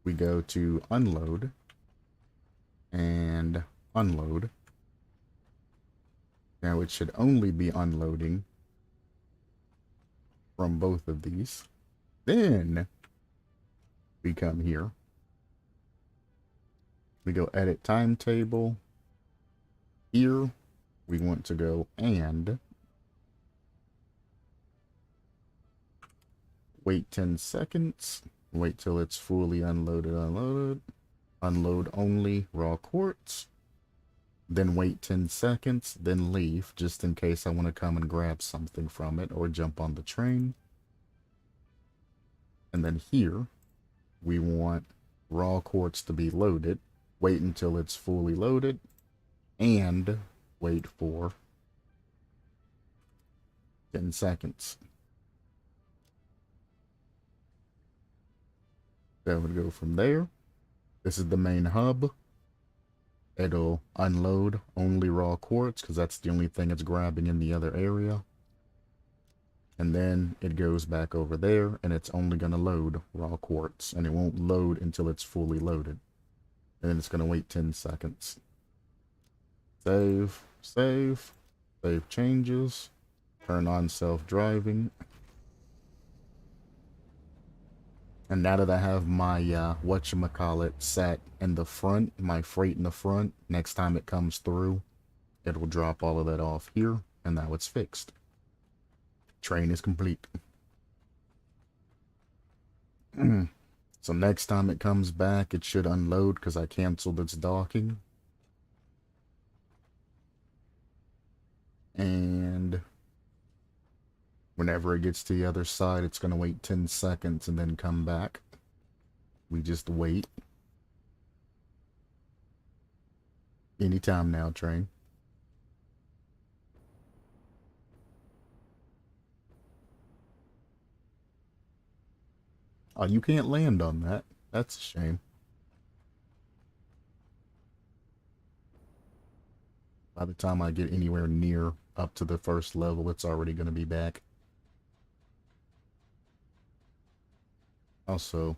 we go to unload and unload. Now it should only be unloading from both of these. Then we come here. We go edit timetable. Here we want to go and wait 10 seconds. Wait till it's fully unloaded. Unload only raw quartz. Then wait 10 seconds, then leave, just in case I want to come and grab something from it or jump on the train. And then here, we want raw quartz to be loaded. Wait until it's fully loaded, and wait for 10 seconds. Then we go from there. This is the main hub. It'll unload only raw quartz because that's the only thing it's grabbing in the other area. And then it goes back over there and it's only going to load raw quartz, and it won't load until it's fully loaded. And then it's going to wait 10 seconds. Save, save, save changes, turn on self-driving. And now that I have my, whatchamacallit sat in the front, my freight in the front, next time it comes through, it will drop all of that off here, and now it's fixed. Train is complete. So next time it comes back, it should unload because I canceled its docking. And whenever it gets to the other side, it's going to wait 10 seconds and then come back. We just wait. Anytime now, train. Oh, you can't land on that. That's a shame. By the time I get anywhere near up to the first level, it's already going to be back. Also,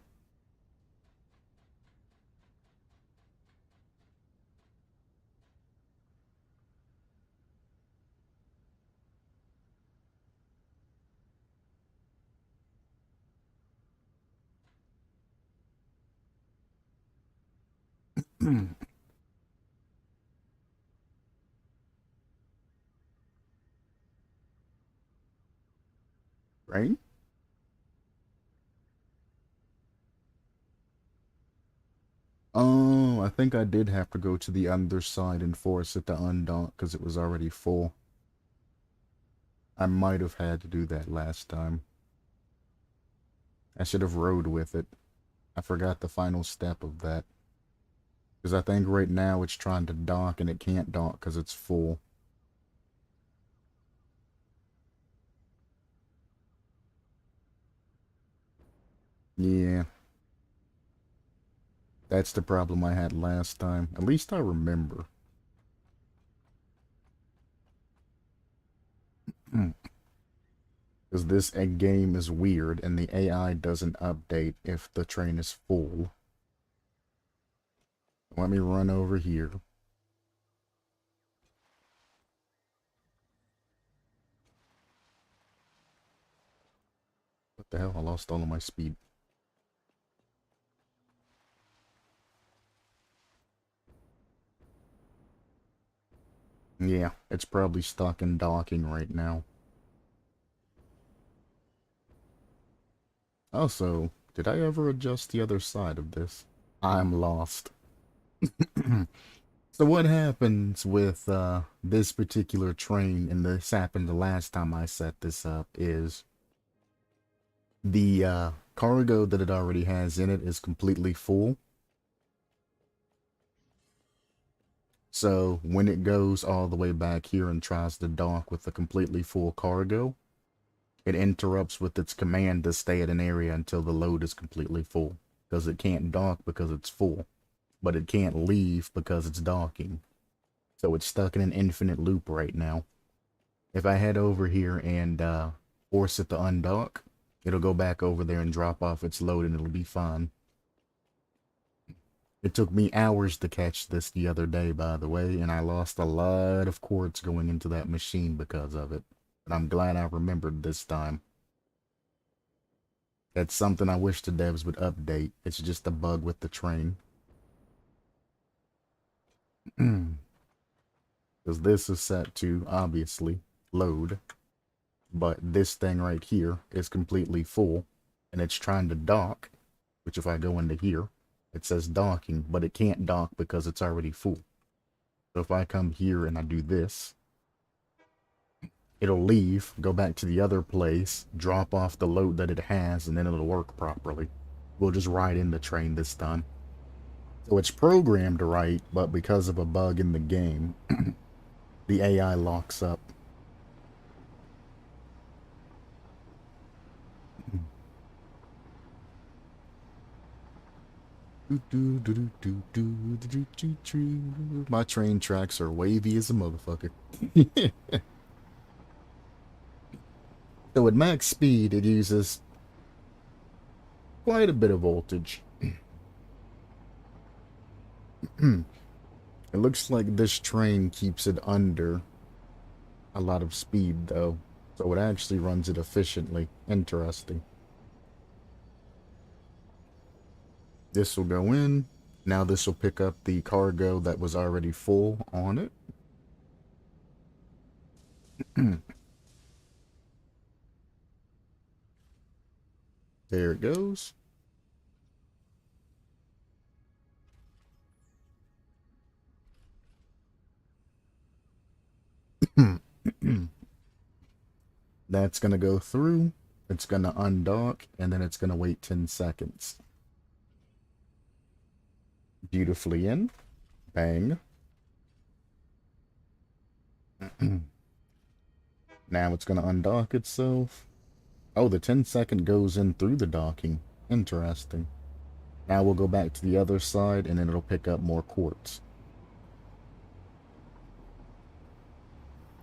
right? Oh, I think I did have to go to the underside and force it to undock because it was already full. I might have had to do that last time. I should have rode with it. I forgot the final step of that. Because I think right now it's trying to dock and it can't dock because it's full. Yeah, that's the problem I had last time. At least I remember. Because this game is weird and the AI doesn't update if the train is full. Let me run over here. What the hell? I lost all of my speed. Yeah, it's probably stuck in docking right now. Also, did I ever adjust the other side of this? I'm lost. So what happens with this particular train, and this happened the last time I set this up, is the cargo that it already has in it is completely full. So when it goes all the way back here and tries to dock with a completely full cargo, it interrupts with its command to stay at an area until the load is completely full. Because it can't dock because it's full. But it can't leave because it's docking. So it's stuck in an infinite loop right now. If I head over here and force it to undock, it'll go back over there and drop off its load and it'll be fine. It took me hours to catch this the other day, by the way, and I lost a lot of quartz going into that machine because of it. But I'm glad I remembered this time. That's something I wish the devs would update. It's just a bug with the train. Because this is set to, obviously, load. But this thing right here is completely full. And it's trying to dock, which if I go into here, it says docking, but it can't dock because it's already full. So if I come here and I do this, it'll leave, go back to the other place, drop off the load that it has, and then it'll work properly. We'll just ride in the train this time. So it's programmed right, but because of a bug in the game, the AI locks up. My train tracks are wavy as a motherfucker. So at max speed, it uses quite a bit of voltage. It looks like this train keeps it under a lot of speed, though. So it actually runs it efficiently. Interesting. This will go in. Now this will pick up the cargo that was already full on it. There it goes. That's going to go through. It's going to undock, and then it's going to wait 10 seconds. Beautifully in. Bang. Now it's going to undock itself. Oh, the 10-second goes in through the docking. Interesting. Now we'll go back to the other side, and then it'll pick up more quartz.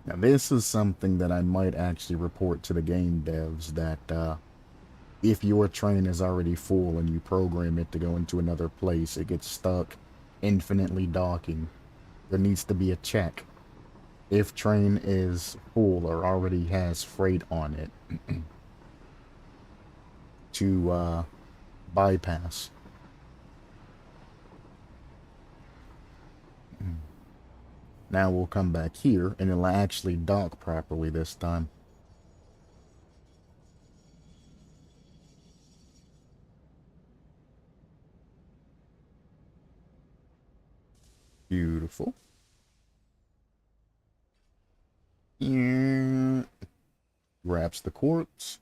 Now this is something that I might actually report to the game devs, that if your train is already full and you program it to go into another place, it gets stuck infinitely docking. There needs to be a check. If train is full or already has freight on it, to bypass. Now we'll come back here and it'll actually dock properly this time. Beautiful. Grabs the quartz.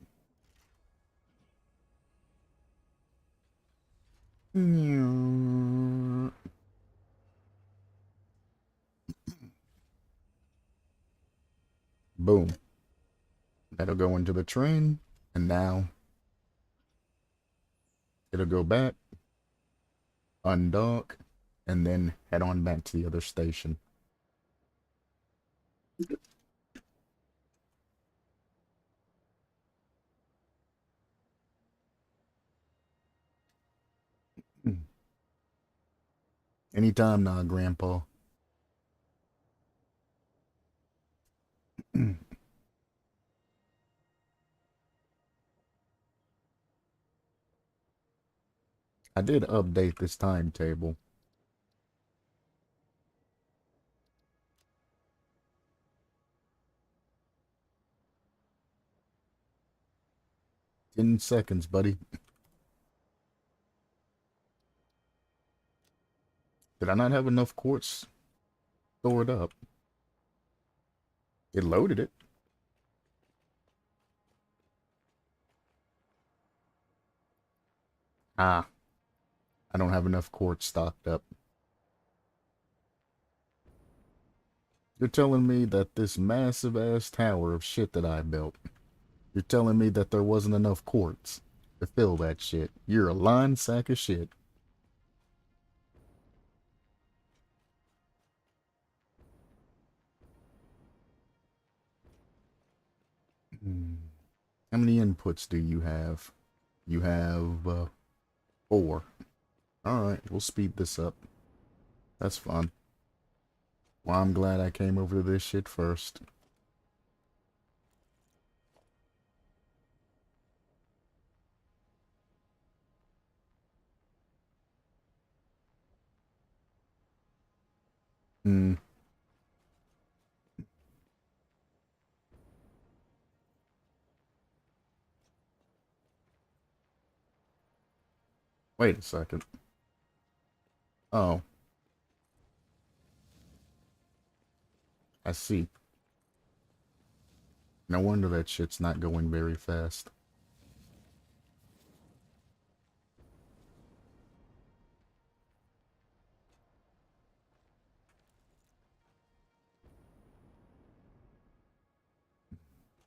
Boom. That'll go into the train, and now it'll go back, undock, and then head on back to the other station. Anytime now, Grandpa. I did update this timetable. "10 seconds, buddy." Did I not have enough quartz stored up? It loaded it. Ah, I don't have enough quartz stocked up. You're telling me that this massive ass tower of shit that I built, you're telling me that there wasn't enough quartz to fill that shit? You're a lying sack of shit. How many inputs do you have? You have 4. Alright, we'll speed this up. That's fun. Well, I'm glad I came over to this shit first. Wait a second. Oh, I see. No wonder that shit's not going very fast.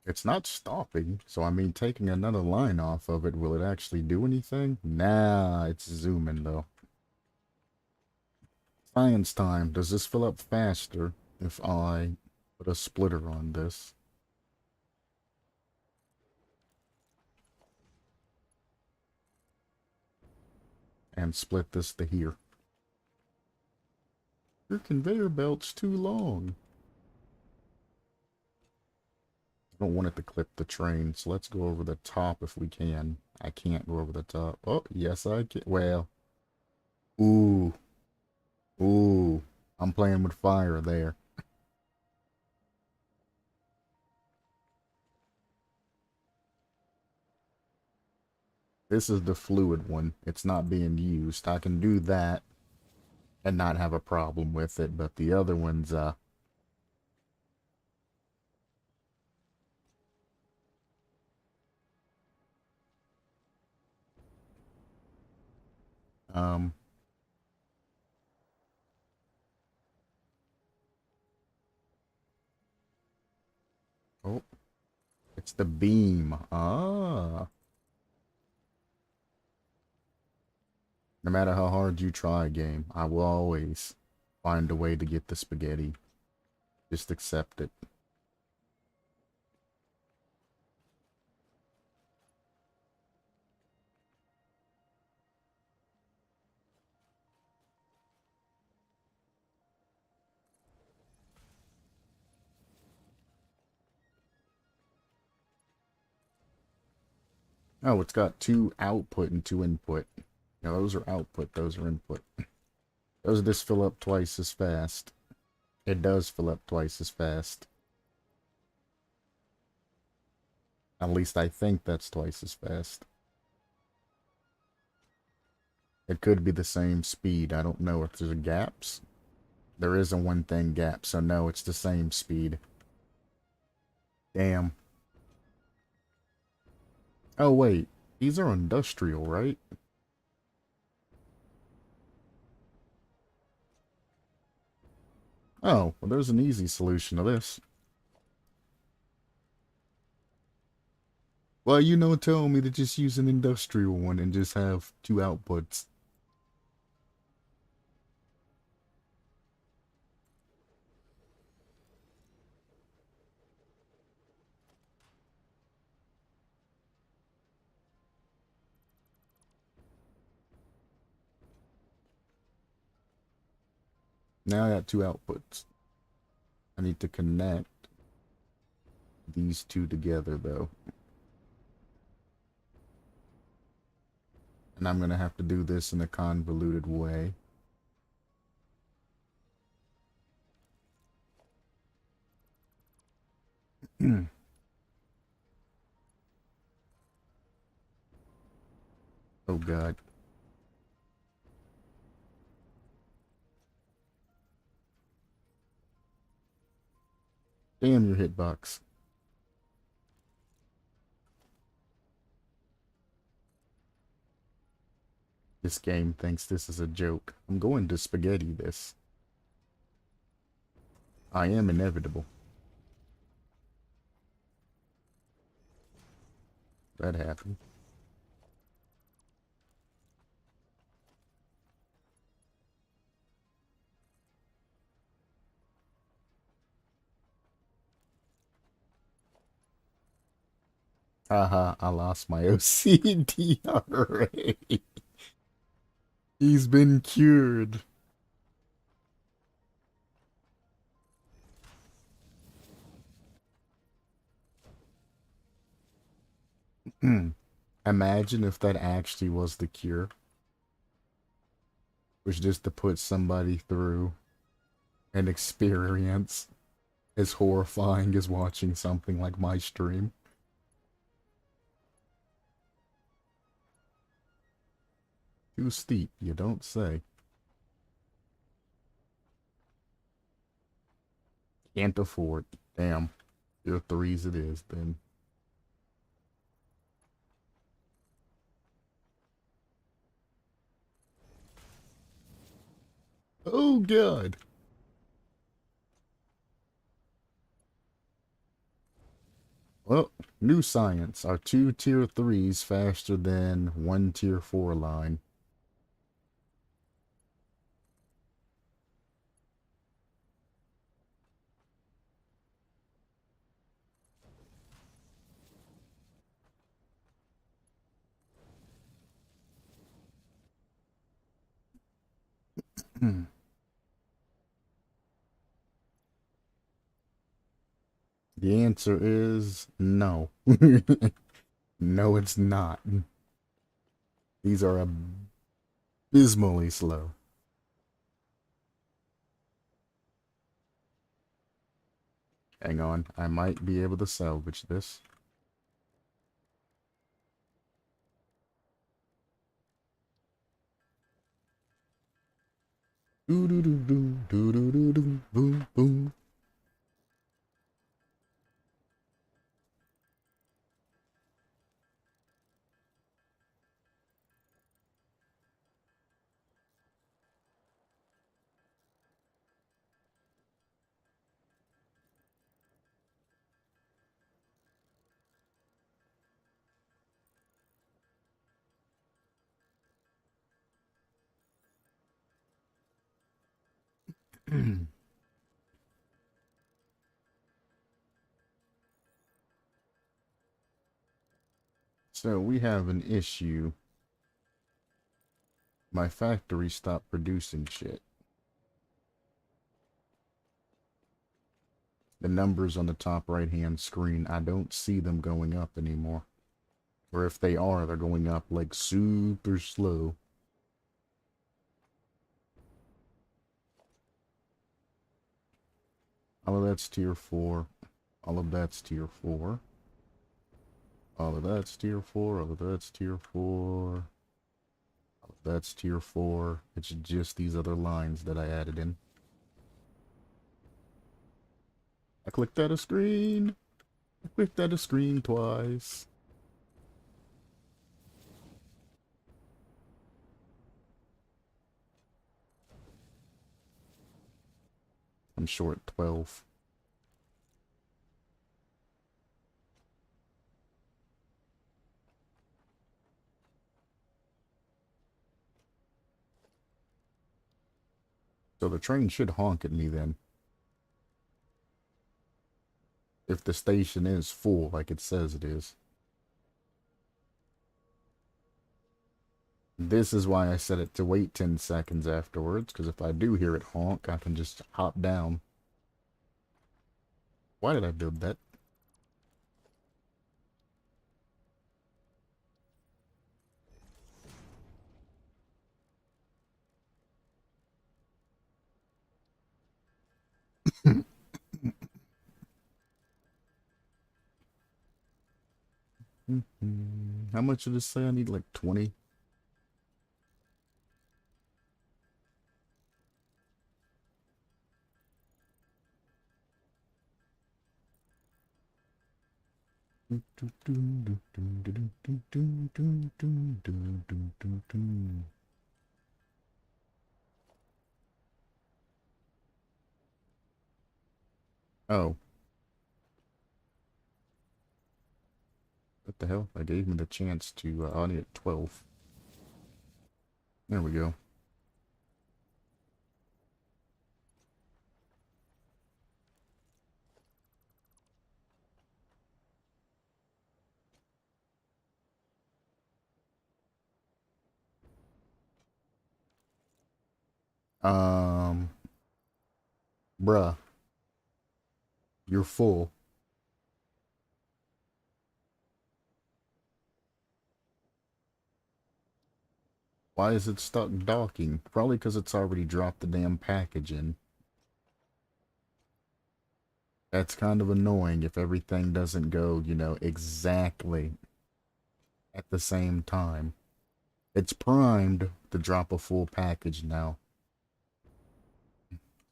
It's not stopping, so I mean, taking another line off of it, will it actually do anything? Nah, it's zooming though. Science time. Does this fill up faster if I put a splitter on this? And split this to here. Your conveyor belt's too long. I don't want it to clip the train, so let's go over the top if we can. I can't go over the top. Oh, yes I can. Well, Ooh, ooh. I'm playing with fire there. This is the fluid one. It's not being used. I can do that and not have a problem with it, but the other one's, um, oh, it's the beam. Ah. No matter how hard you try a game, I will always find a way to get the spaghetti. Just accept it. Oh, it's got two output and two input. Now those are output, those are input. Does this fill up twice as fast? It does fill up twice as fast. At least I think that's twice as fast. It could be the same speed. I don't know if there's gaps. There is a one thing gap, so no, it's the same speed. Damn. Oh, wait. These are industrial, right? Oh, well, there's an easy solution to this. Well, you know, tell me to just use an industrial one and just have two outputs. Now I got two outputs. I need to connect these two together, though. And I'm going to have to do this in a convoluted way. Oh, God. Damn your hitbox. This game thinks this is a joke. I'm going to spaghetti this. I am inevitable. That happened. Haha, I lost my OCD already. He's been cured. Imagine if that actually was the cure. Was just to put somebody through an experience as horrifying as watching something like my stream. Too steep, you don't say. Can't afford. Damn. Tier 3s it is, then. Oh, God. Well, new science. Are two tier 3s faster than one tier 4 line? The answer is no. No, it's not. These are a Dismally slow. Hang on, I might be able to salvage this. Doo doo doo doo doo doo doo doo boom boom. So we have an issue. My factory stopped producing shit. The numbers on the top right hand screen, I don't see them going up anymore. Or if they are, they're going up like super slow. All of that's tier 4. All of that's tier 4. All of that's tier 4. All of that's tier 4. All of that's tier 4. It's just these other lines that I added in. I clicked at a screen. I clicked at a screen twice. I'm short 12. So the train should honk at me then. If the station is full like it says it is. This is why I set it to wait 10 seconds afterwards, because if I do hear it honk, I can just hop down. Why did I build that? How much did it say I need? Like 20? Oh. What the hell? I gave me the chance to, I need 12. There we go. Um, Bruh, you're full. Why is it stuck docking? Probably because it's already dropped the damn package in. That's kind of annoying if everything doesn't go, you know, exactly at the same time. It's primed to drop a full package now.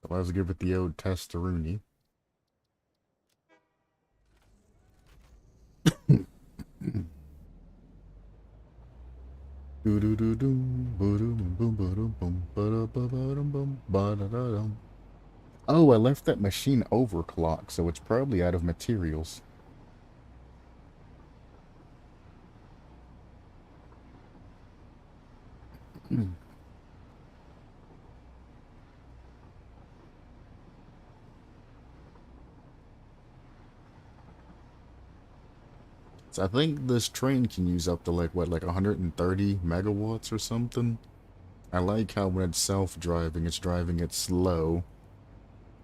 So let's give it the old testaroonie. Oh, I left that machine overclocked, so it's probably out of materials. So I think this train can use up to like, what, like 130 megawatts or something? I like how when it's self-driving, it's driving it slow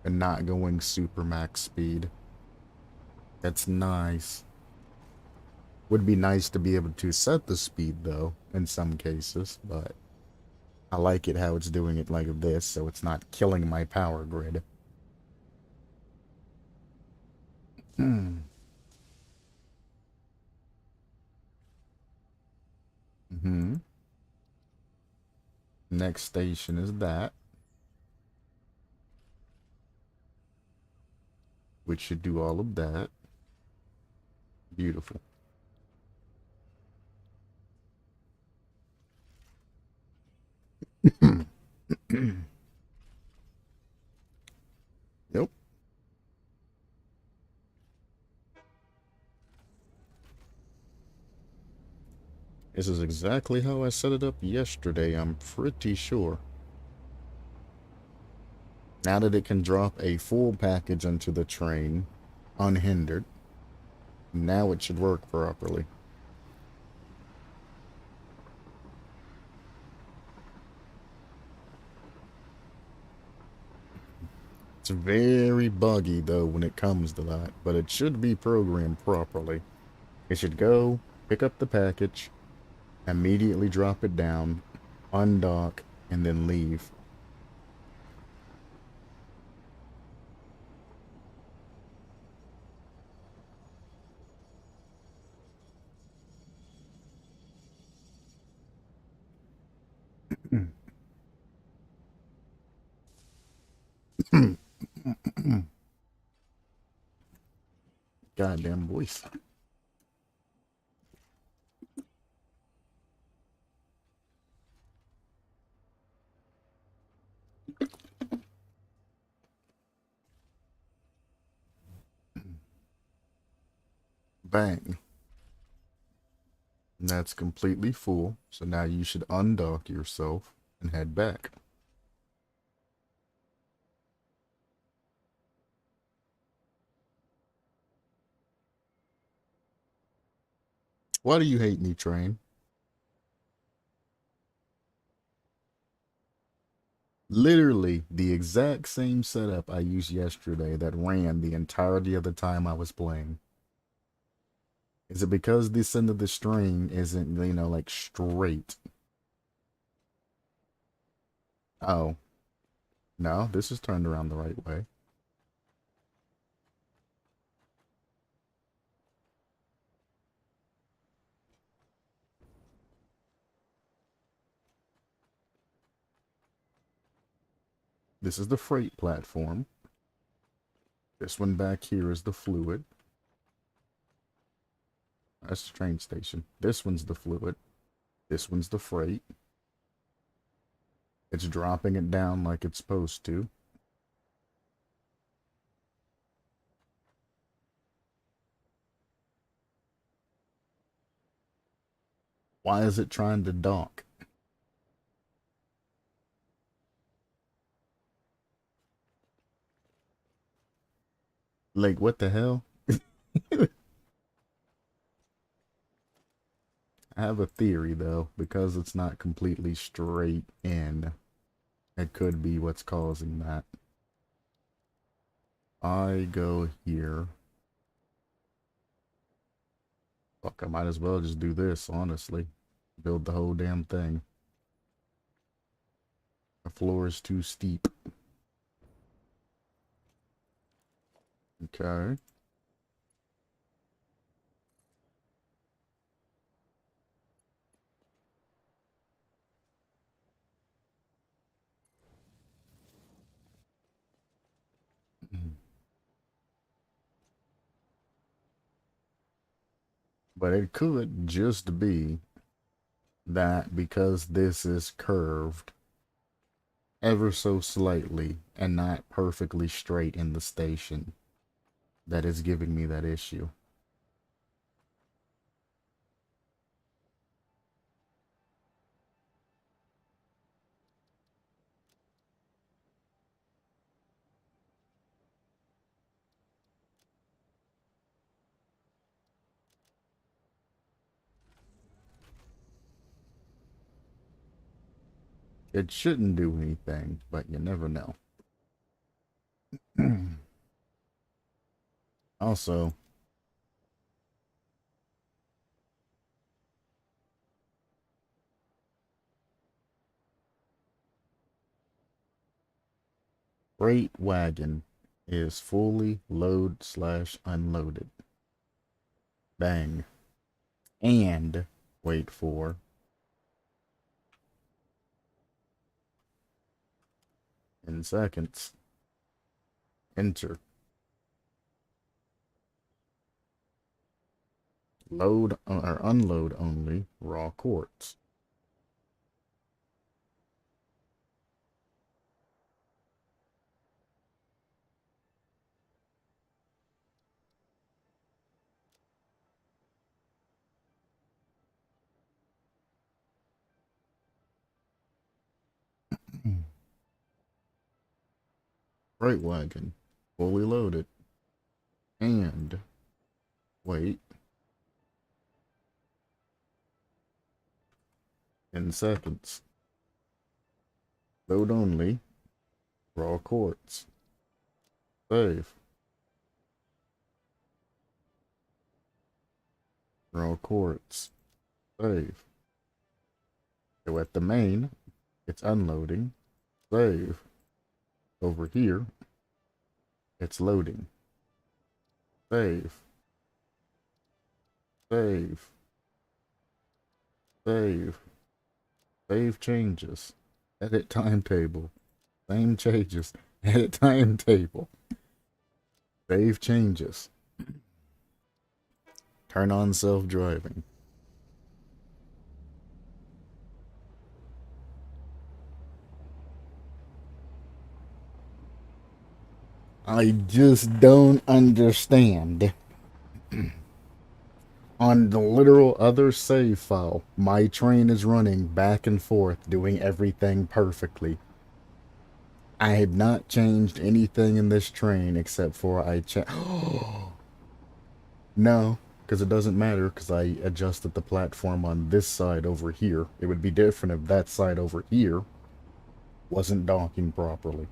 and not going super max speed. That's nice. Would be nice to be able to set the speed, though, in some cases, but I like it how it's doing it like this, so it's not killing my power grid. Mm-hmm. Next station is that, which should do all of that. Beautiful. Yep. This is exactly how I set it up yesterday, I'm pretty sure. Now that it can drop a full package onto the train, unhindered, now it should work properly. It's very buggy though when it comes to that, but it should be programmed properly. It should go, pick up the package, immediately drop it down, undock, and then leave. Goddamn voice. Bang. And that's completely full, so now you should undock yourself and head back. Why do you hate me, train? Literally the exact same setup I used yesterday that ran the entirety of the time I was playing. Is it because this end of the string isn't, like straight? Oh, no, this is turned around the right way. This is the freight platform. This one back here is the fluid. That's the train station. This one's the fluid. This one's the freight. It's dropping it down like it's supposed to. Why is it trying to dock? Like, what the hell? I have a theory, though, because it's not completely straight in. It could be what's causing that. I go here. Fuck, I might as well just do this, honestly. Build the whole damn thing. The floor is too steep. Okay. But it could just be that because this is curved ever so slightly and not perfectly straight in the station, that is giving me that issue. It shouldn't do anything, but you never know. Also, Freight wagon is fully load slash unloaded. Bang. And wait for in seconds. Enter. Load or unload only raw quartz. Freight wagon fully loaded. And wait in seconds. Load only raw quartz. Save. Raw quartz. Save. So at the main, it's unloading. Save. Over here, it's loading. Save. Save. Save. Save changes. Edit timetable. Same changes. Edit timetable. Save changes. Turn on self-driving. I just don't understand. On the literal other save file, my train is running back and forth, doing everything perfectly. I had not changed anything in this train except for No, because it doesn't matter because I adjusted the platform on this side over here. It would be different if that side over here wasn't docking properly.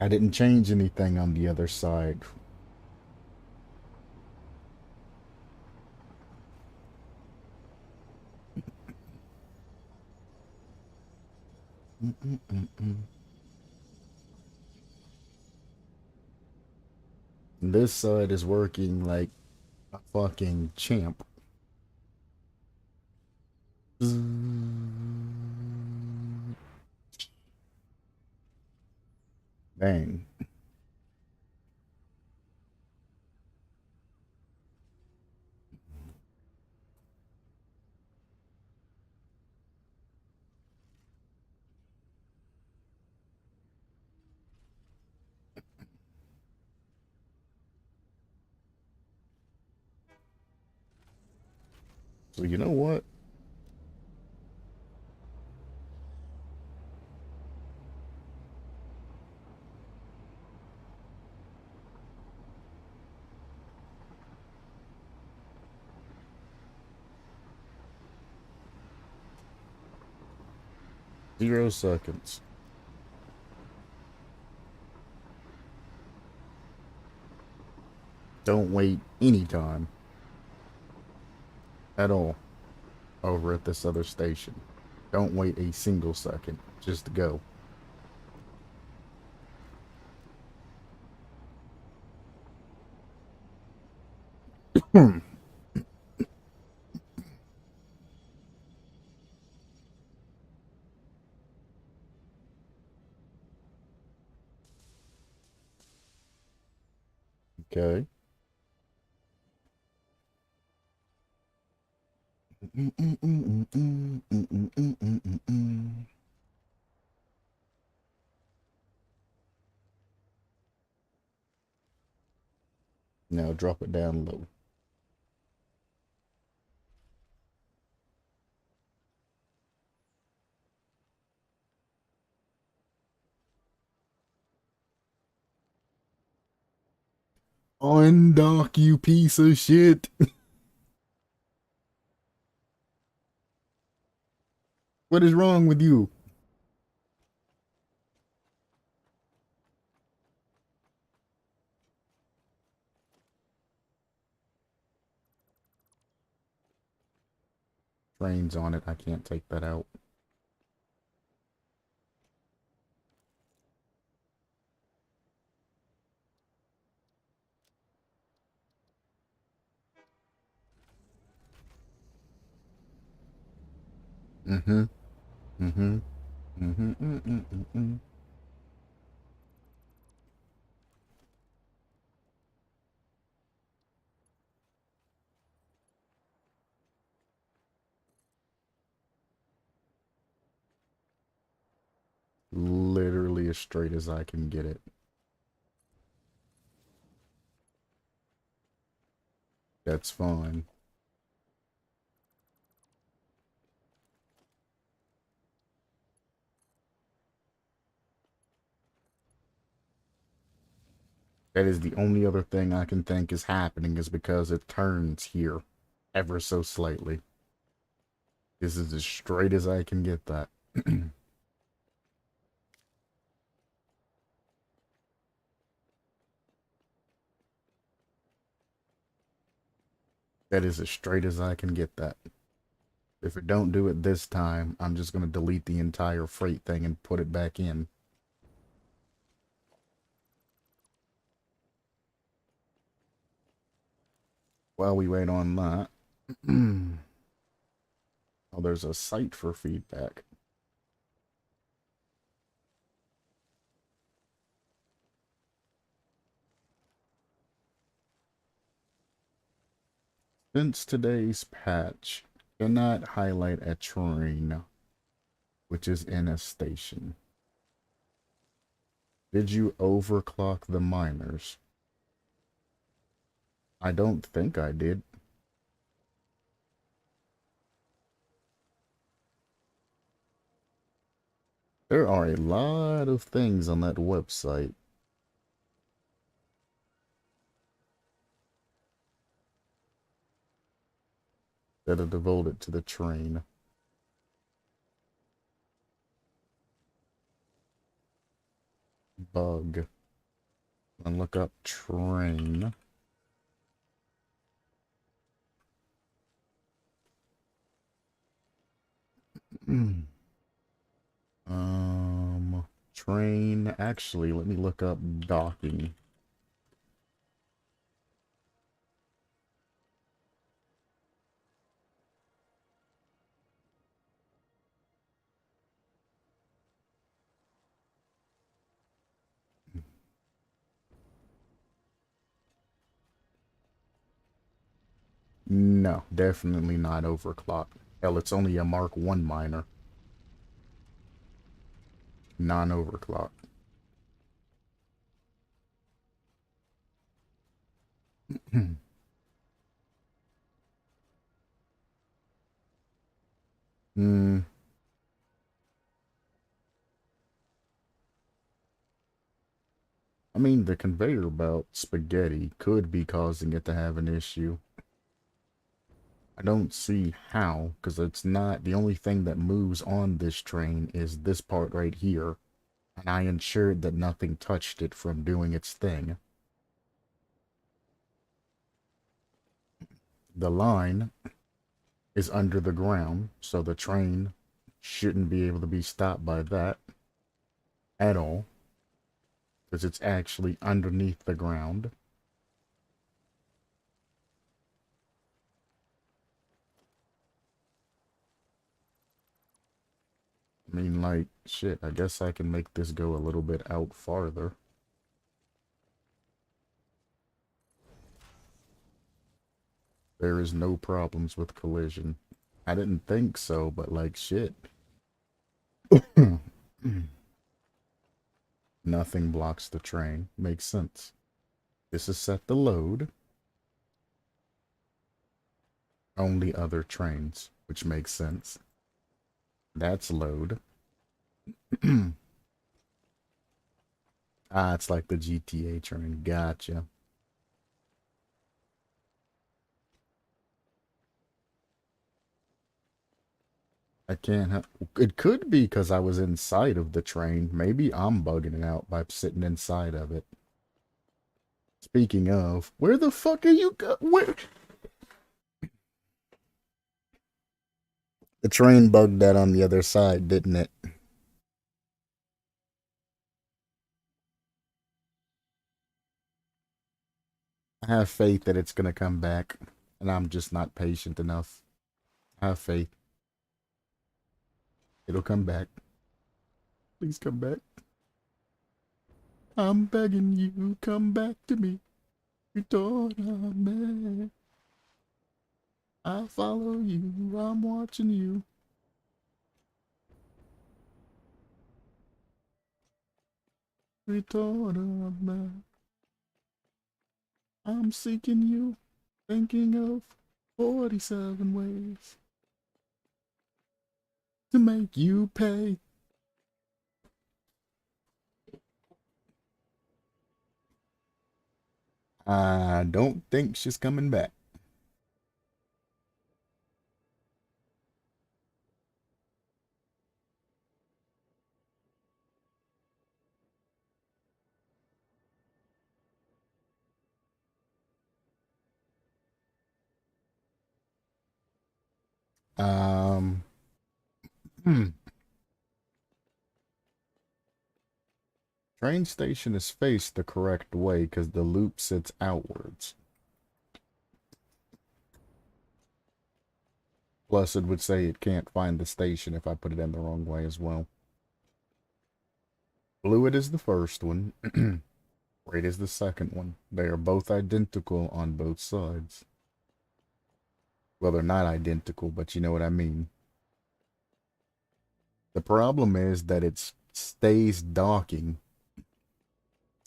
I didn't change anything on the other side. This side is working like a fucking champ. Bang. So you know what? 0 seconds. Don't wait any time at all over at this other station. Don't wait a single second. Just go. Okay. Now drop it down low. Undock, you piece of shit. What is wrong with you? Trains on it. I can't take that out. Mm-hmm. Mm-hmm. Mm-hmm. Mm-hmm. Literally as straight as I can get it. That's fine. That is the only other thing I can think is happening is because it turns here ever so slightly. This is as straight as I can get that. That is as straight as I can get that. If it don't do it this time, I'm just going to delete the entire freight thing and put it back in. While we wait on that. Oh, there's a site for feedback. Since today's patch, cannot highlight a train, which is in a station. Did you overclock the miners? I don't think I did. There are a lot of things on that website. That are devoted to the train. Bug. And look up train. Train. Actually, let me look up docking. No, definitely not overclock. Hell, it's only a Mark 1 miner. Non-overclock. Hmm. I mean, the conveyor belt spaghetti could be causing it to have an issue. I don't see how, because it's not the only thing that moves on this train is this part right here, and I ensured that nothing touched it from doing its thing. The line is under the ground, so the train shouldn't be able to be stopped by that at all, because it's actually underneath the ground. I mean, like, shit, I guess I can make this go a little bit out farther. There is no problems with collision. I didn't think so, but like, shit. Nothing blocks the train. Makes sense. This is set to load. Only other trains, which makes sense. That's load. Ah, it's like the GTA train. Gotcha. I can't have... It could be because I was inside of the train. Maybe I'm bugging it out by sitting inside of it. Speaking of, where the fuck are you go? Where? The train bugged that on the other side, didn't it? I have faith that it's gonna come back, and I'm just not patient enough. I have faith. It'll come back. Please come back. I'm begging you, come back to me. You daughter, man. I follow you, I'm watching you. You daughter, man. I'm seeking you, thinking of 47 ways to make you pay. I don't think she's coming back. Um, hmm. Train station is faced the correct way because the loop sits outwards. Plus, it would say it can't find the station if I put it in the wrong way as well. Fluid is the first one. Rate is the second one. They are both identical on both sides. Well, they're not identical, but you know what I mean. The problem is that it stays docking.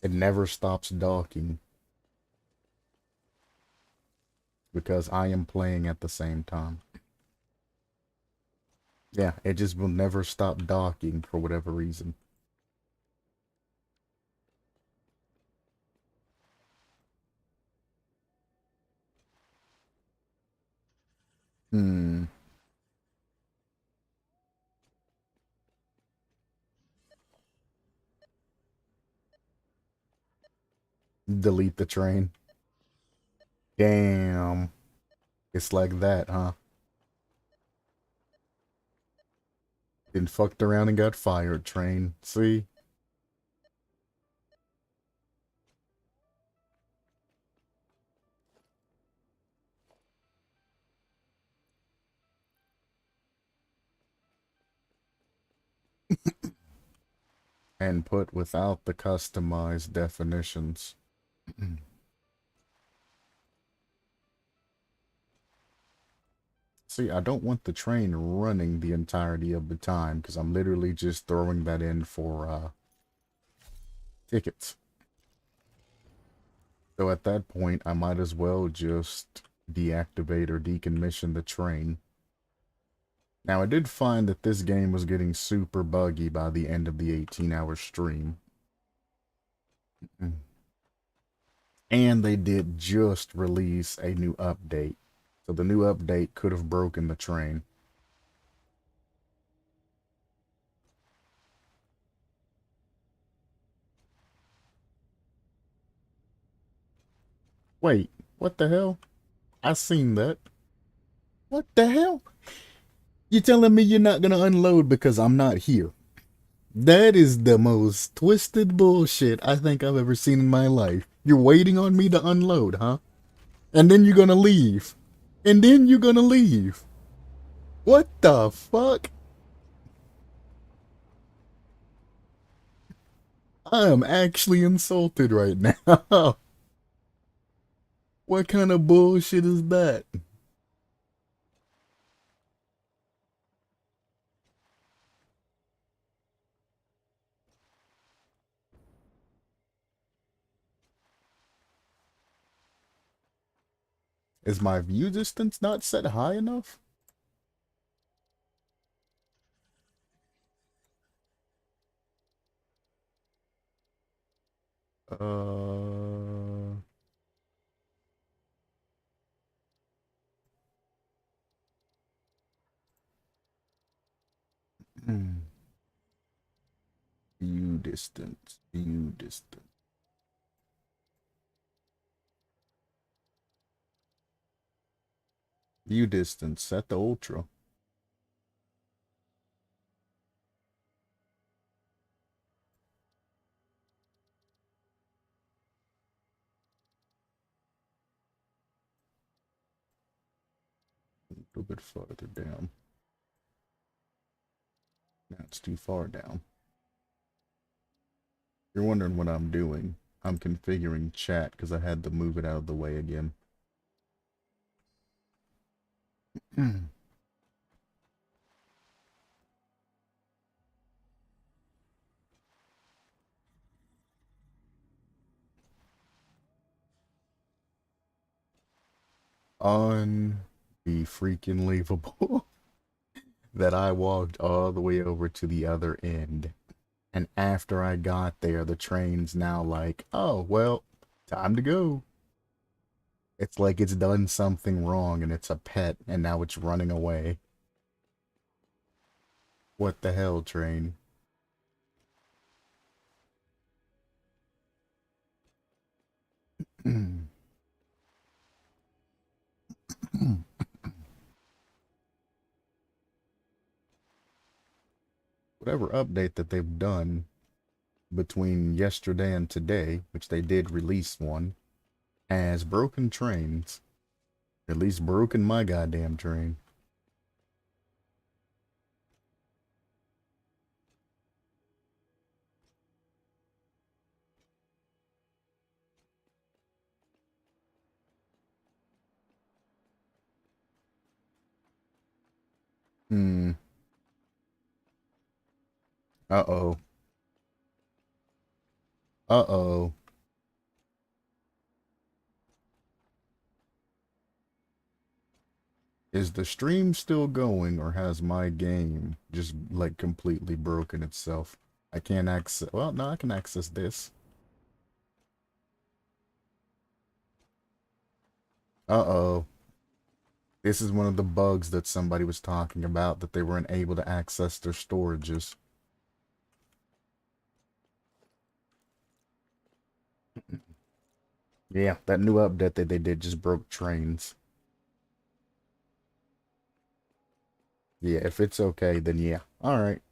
It never stops docking. Because I am playing at the same time. Yeah, it just will never stop docking for whatever reason. Hmm. Delete the train. Damn. It's like that, huh? Then fucked around and got fired, train. See? And put without the customized definitions. See, I don't want the train running the entirety of the time because I'm literally just throwing that in for tickets. So at that point, I might as well just deactivate or decommission the train. Now, I did find that this game was getting super buggy by the end of the 18-hour stream. And they did just release a new update. So the new update could have broken the train. Wait, what the hell? I seen that. What the hell? You telling me you're not gonna unload because I'm not here? That is the most twisted bullshit I think I've ever seen in my life. You're waiting on me to unload, huh? And then you're gonna leave. And then you're gonna leave. What the fuck? I am actually insulted right now. What kind of bullshit is that? Is my view distance not set high enough? Uh... Hmm. View distance. View distance. View distance. Set the ultra. A little bit further down. it's too far down. You're wondering what I'm doing. I'm configuring chat because I had to move it out of the way again. Unbefreaking-believable that I walked all the way over to the other end. And after I got there, the train's now like, oh, well, time to go. It's like it's done something wrong and it's a pet and now it's running away. What the hell, train? Whatever update that they've done between yesterday and today, which they did release one, has broken trains. At least broken my goddamn train. Hmm. Uh-oh. Uh-oh. Is the stream still going, or has my game just, like, completely broken itself? I can't access... Well, no, I can access this. Uh-oh. This is one of the bugs that somebody was talking about, that they weren't able to access their storages. Yeah, that new update that they did just broke trains. Yeah, if it's okay, then yeah. Alright.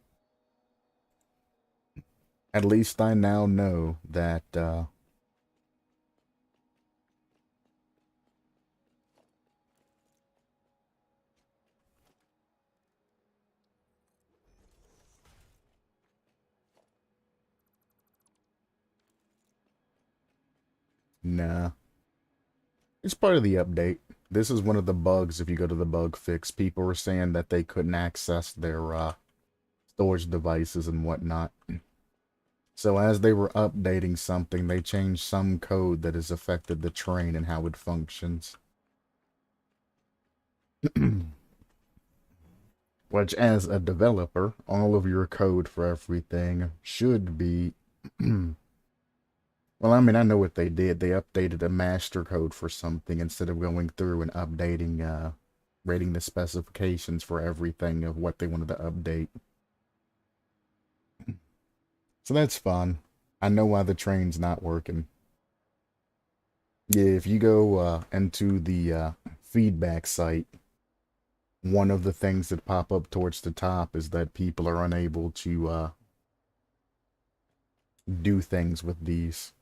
At least I now know that, nah. It's part of the update. This is one of the bugs if you go to the bug fix. People were saying that they couldn't access their, storage devices and whatnot. So as they were updating something, they changed some code that has affected the train and how it functions. Which, as a developer, all of your code for everything should be... Well, I mean, I know what they did. They updated a master code for something instead of going through and updating, rating the specifications for everything of what they wanted to update. So that's fun. I know why the train's not working. Yeah, if you go into the feedback site, one of the things that pop up towards the top is that people are unable to do things with these.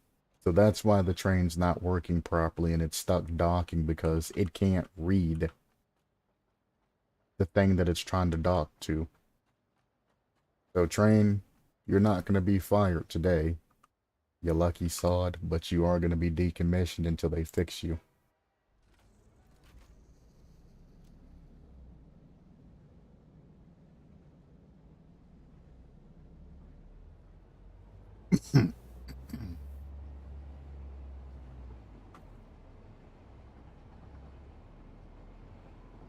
So that's why the train's not working properly and it's stuck docking, because it can't read the thing that it's trying to dock to. So train, you're not going to be fired today, you lucky sod, but you are going to be decommissioned until they fix you.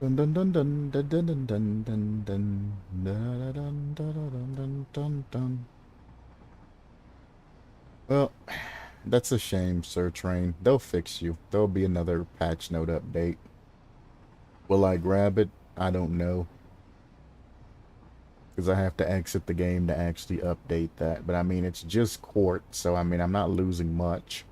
Dun dun dun dun dun dun dun dun dun dun dun dun dun dun dun dun. Well, that's a shame, Sir Train. They'll fix you. There'll be another patch note update. Will I grab it? I don't know, because I have to exit the game to actually update that. But I mean, it's just court, so I mean, I'm not losing much.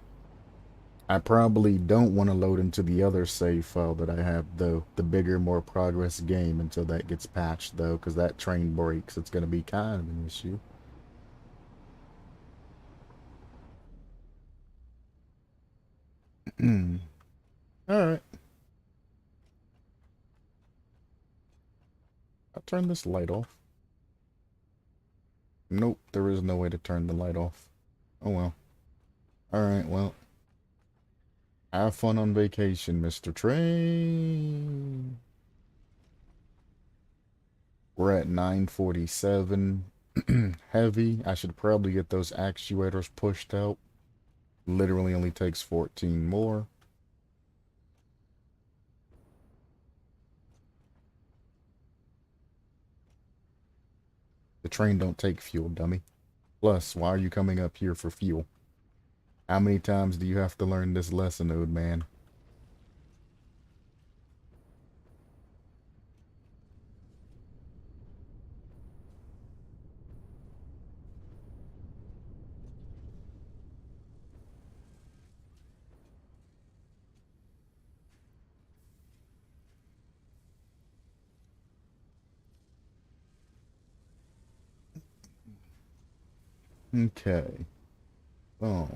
I probably don't want to load into the other save file that I have, though. The bigger, more progress game until that gets patched, though, because that train breaks. It's going to be kind of an issue. Alright. I'll turn this light off. Nope, there is no way to turn the light off. Oh well. Alright, well. Have fun on vacation, Mr. Train. We're at 947. Heavy. I should probably get those actuators pushed out. Literally only takes 14 more. The train don't take fuel, dummy. Plus, why are you coming up here for fuel? How many times do you have to learn this lesson, old man? Okay. Oh.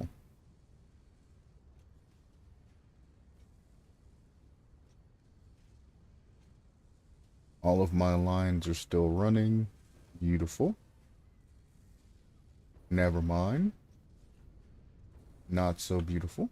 All of my lines are still running. Beautiful. Never mind. Not so beautiful.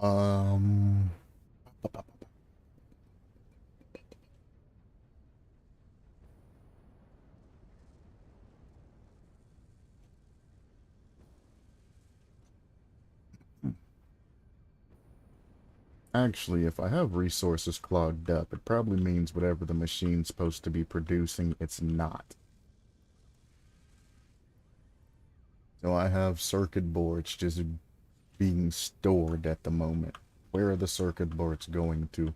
Um, Actually, if I have resources clogged up, it probably means whatever the machine's supposed to be producing, it's not. So I have circuit boards just being stored at the moment. Where are the circuit boards going to?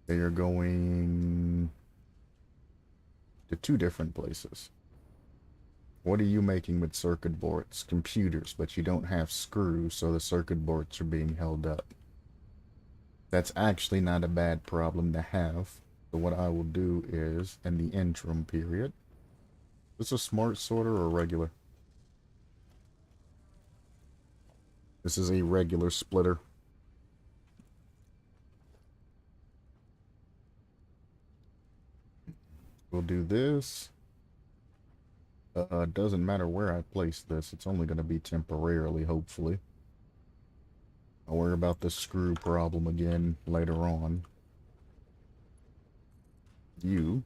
They are going to two different places. What are you making with circuit boards? Computers, but you don't have screws, so the circuit boards are being held up. That's actually not a bad problem to have. So what I will do is, in the interim period, is this a smart sorter or regular? This is a regular splitter. We'll do this. Doesn't matter where I place this. It's only going to be temporarily, hopefully. I'll worry about the screw problem again later on. You.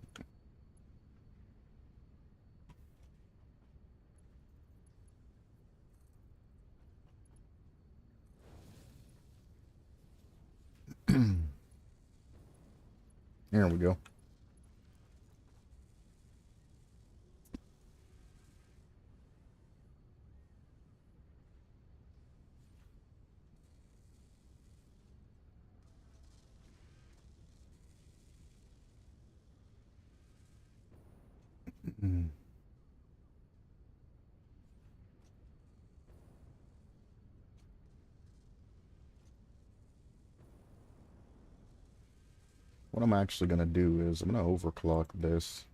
There we go. What I'm actually going to do is I'm going to overclock this.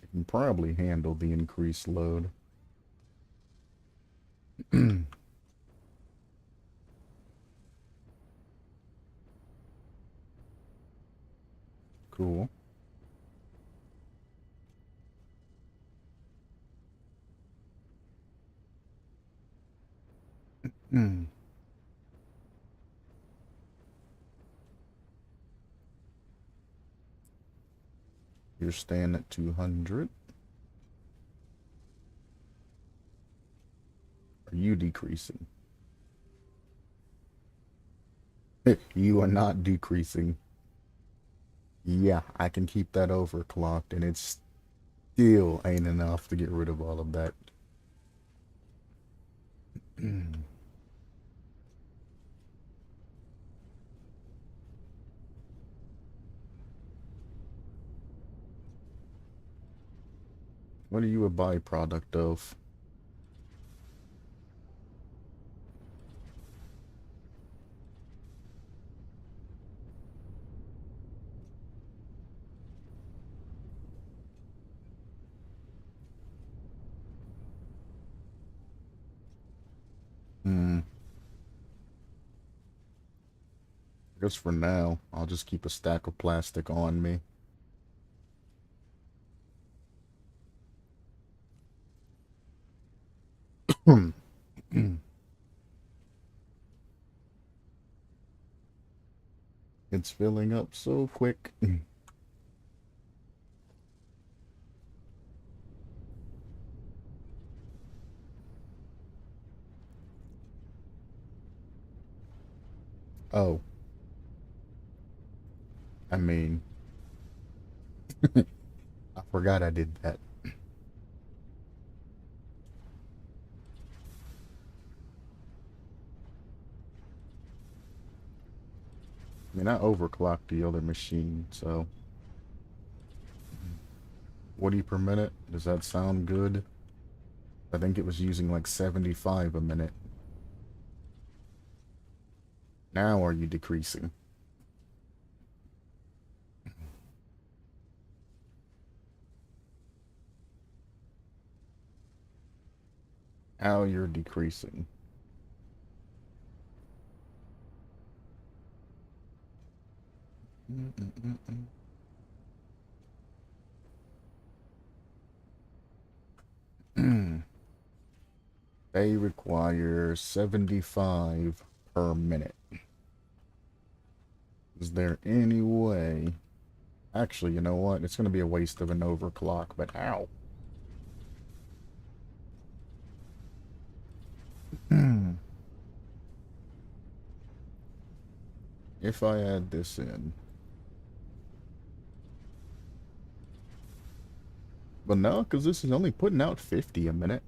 I can probably handle the increased load. Cool. You're staying at 200. Are you decreasing? You are not decreasing. Yeah, I can keep that overclocked, and it's still ain't enough to get rid of all of that. What are you a byproduct of? Hmm. I guess for now, I'll just keep a stack of plastic on me. It's filling up so quick. Oh, I mean, I forgot I did that. I mean, I overclocked the other machine, so 40 per minute. Does that sound good? I think it was using like 75 a minute. Now are you decreasing? How you're decreasing? They require 75 per minute. Is there any way? Actually, you know what? It's going to be a waste of an overclock, but ow. If I add this in. But no, because this is only putting out 50 a minute.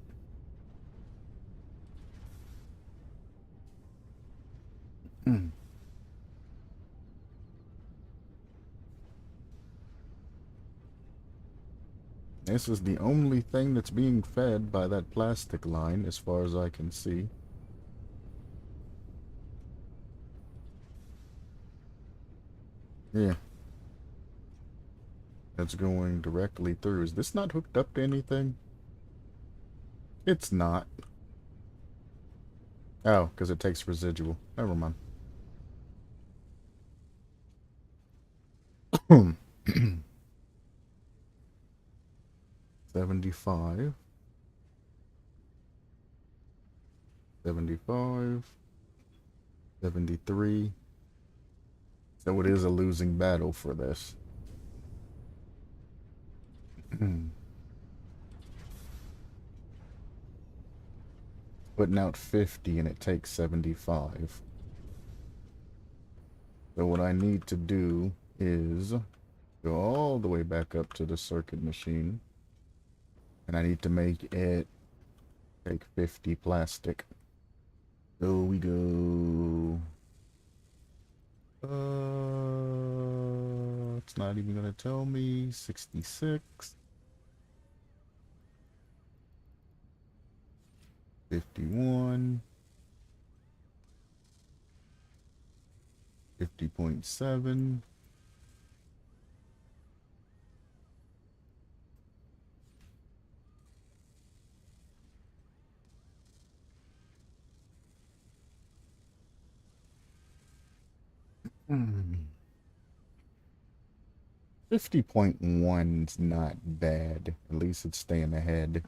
This is the only thing that's being fed by that plastic line, as far as I can see. Yeah. That's going directly through. Is this not hooked up to anything? It's not. Oh, because it takes residual. Never mind. 75. 75. 73. So it is a losing battle for this. Putting out 50 and it takes 75. So what I need to do is go all the way back up to the circuit machine. And I need to make it take 50 plastic. So we go. It's not even gonna tell me. 66. 51. 50.7. Hmm. 50.1's not bad. At least it's staying ahead.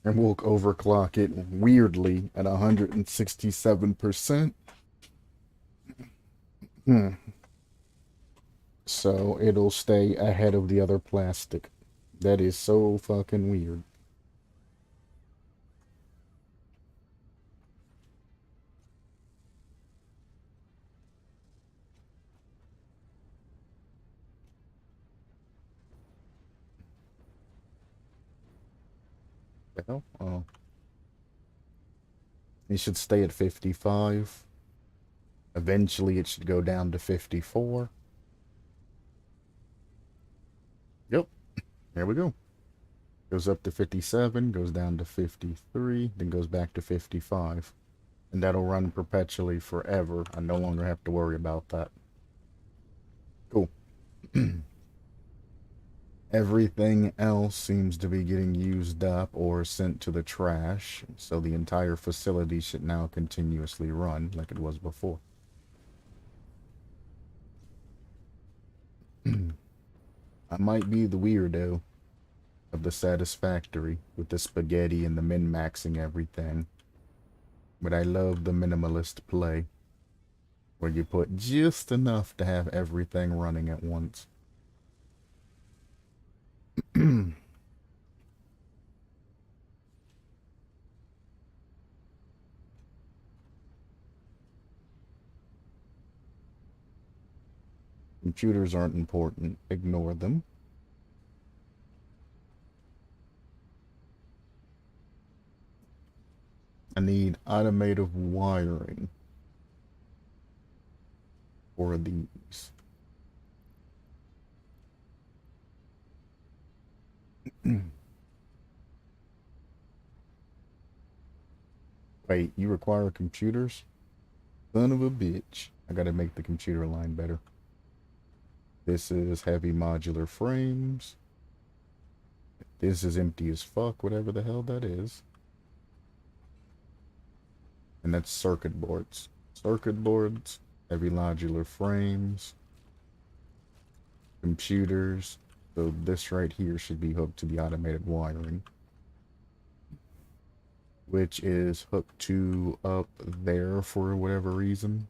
And we'll overclock it weirdly at 167%. Hmm. So it'll stay ahead of the other plastic. That is so fucking weird. The hell? Oh. It should stay at 55. Eventually it should go down to 54. Yep. There we go. Goes up to 57, goes down to 53, then goes back to 55. And that'll run perpetually forever. I no longer have to worry about that. Cool. Everything else seems to be getting used up or sent to the trash, so the entire facility should now continuously run like it was before. I might be the weirdo of the Satisfactory with the spaghetti and the min-maxing everything, but I love the minimalist play where you put just enough to have everything running at once. Computers aren't important. Ignore them. I need automated wiring for these. Wait, you require computers? Son of a bitch. I gotta make the computer line better. This is heavy modular frames. This is empty as fuck, whatever the hell that is. And that's circuit boards. Circuit boards, heavy modular frames, computers. So this right here should be hooked to the automated wiring, which is hooked to up there for whatever reason.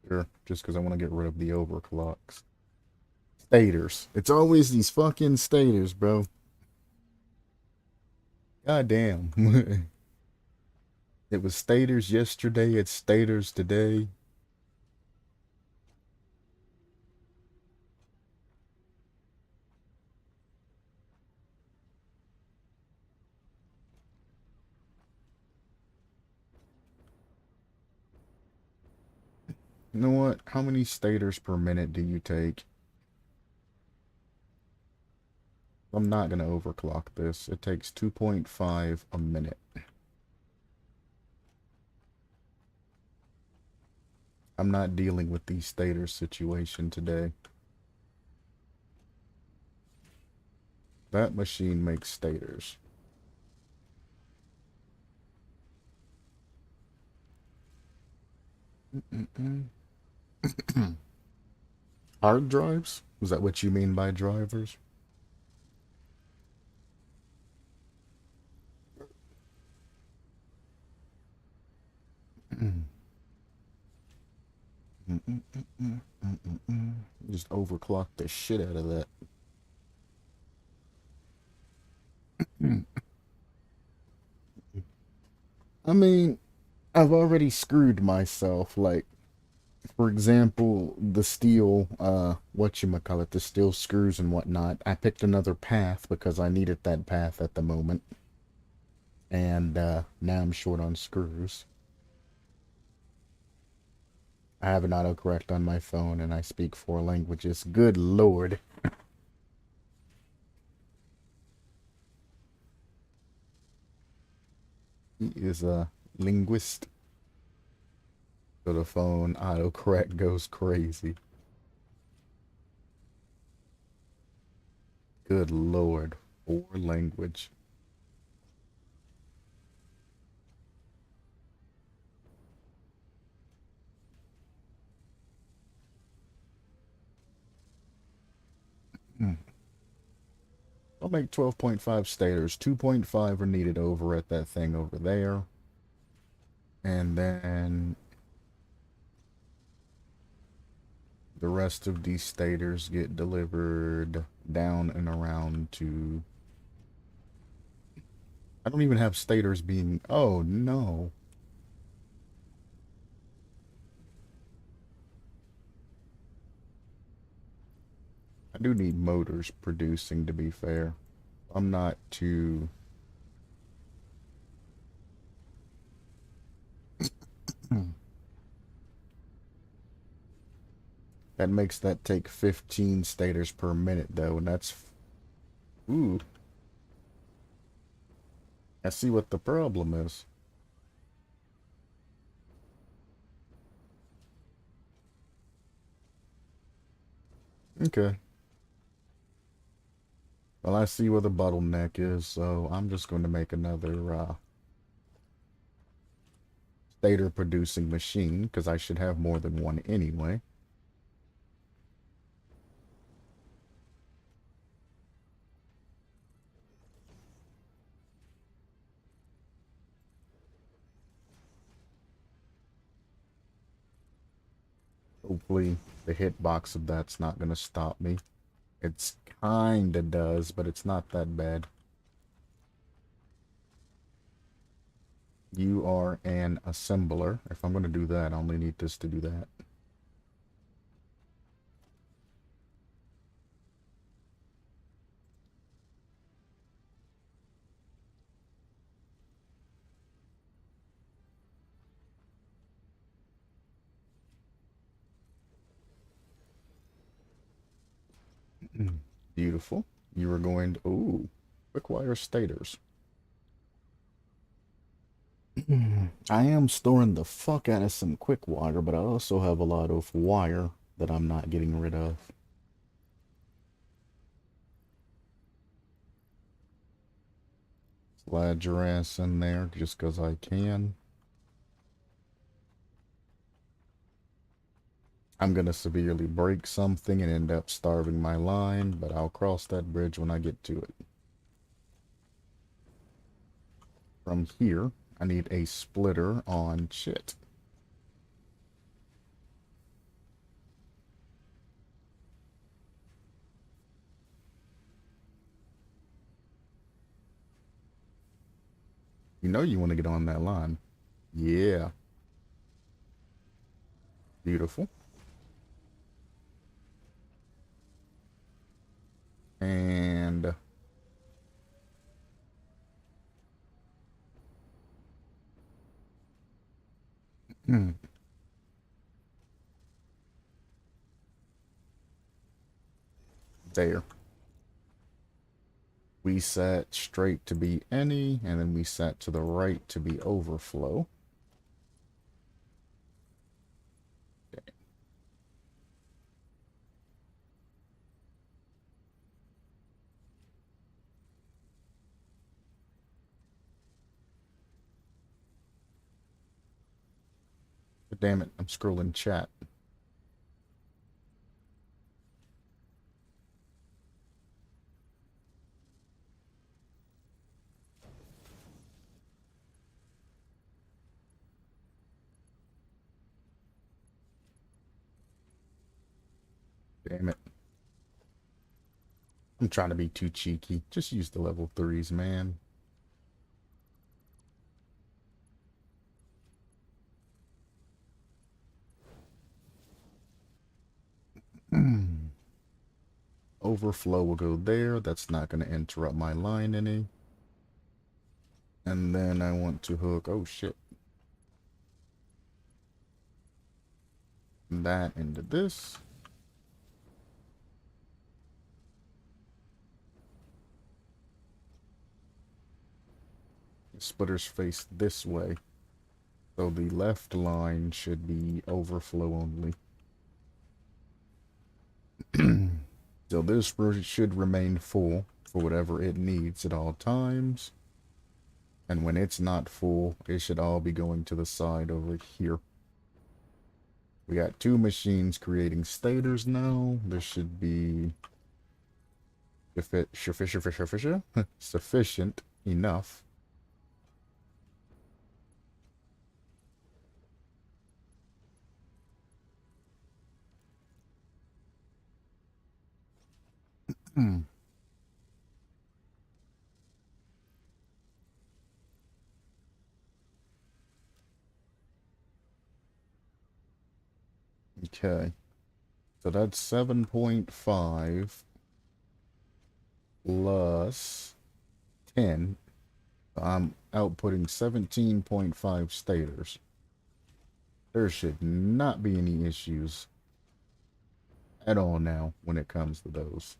Sure, just because I want to get rid of the overclocks. Stators. It's always these fucking stators, bro. God damn. It was stators yesterday, it's stators today. You know what? How many stators per minute do you take? I'm not going to overclock this. It takes 2.5 a minute. I'm not dealing with the stator situation today. That machine makes stators. Hard drives? Is that what you mean by drivers? Just overclock the shit out of that. I mean, I've already screwed myself. Like, for example, the steel, whatchamacallit, the steel screws and whatnot. I picked another path because I needed that path at the moment. And, now I'm short on screws. I have an autocorrect on my phone and I speak 4 languages. Good lord. He is a linguist. So the phone autocorrect goes crazy. Good lord. 4 language. I'll make 12.5 stators. 2.5 are needed over at that thing over there. And then the rest of these stators get delivered down and around to... I don't even have stators being... Oh, no. I do need motors producing, to be fair. I'm not too That makes that take 15 stators per minute, though, and that's... Ooh, I see what the problem is. Okay. Well, I see where the bottleneck is, so I'm just going to make another stator producing machine, because I should have more than one anyway. Hopefully the hitbox of that's not going to stop me. It's kinda does, but it's not that bad. You are an assembler. If I'm going to do that, I only need this to do that. Beautiful. You are going to... Ooh, quick wire stators. I am storing the fuck out of some quick wire, but I also have a lot of wire that I'm not getting rid of. Slide your ass in there just because I can. I'm going to severely break something and end up starving my line, but I'll cross that bridge when I get to it. From here, I need a splitter on shit. You know you want to get on that line. Yeah. Beautiful. And... there. We set straight to be any, and then we set to the right to be overflow. Okay. But damn it, I'm scrolling chat. Damn it. I'm trying to be too cheeky. Just use the level 3s, man. Overflow will go there. That's not going to interrupt my line any. And then I want to hook... Oh, shit. That into this. Splitters face this way. So the left line should be overflow only. So this should remain full for whatever it needs at all times. And when it's not full, it should all be going to the side over here. We got 2 machines creating stators now. There should be sufficient enough. Okay. So that's 7.5 plus 10. I'm outputting 17.5 stators. There should not be any issues at all now when it comes to those.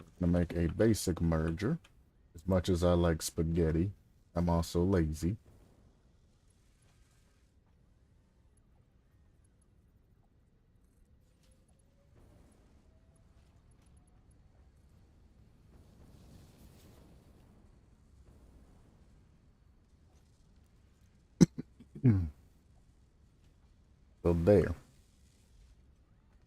I'm gonna make a basic merger. As much as I like spaghetti, I'm also lazy. So there.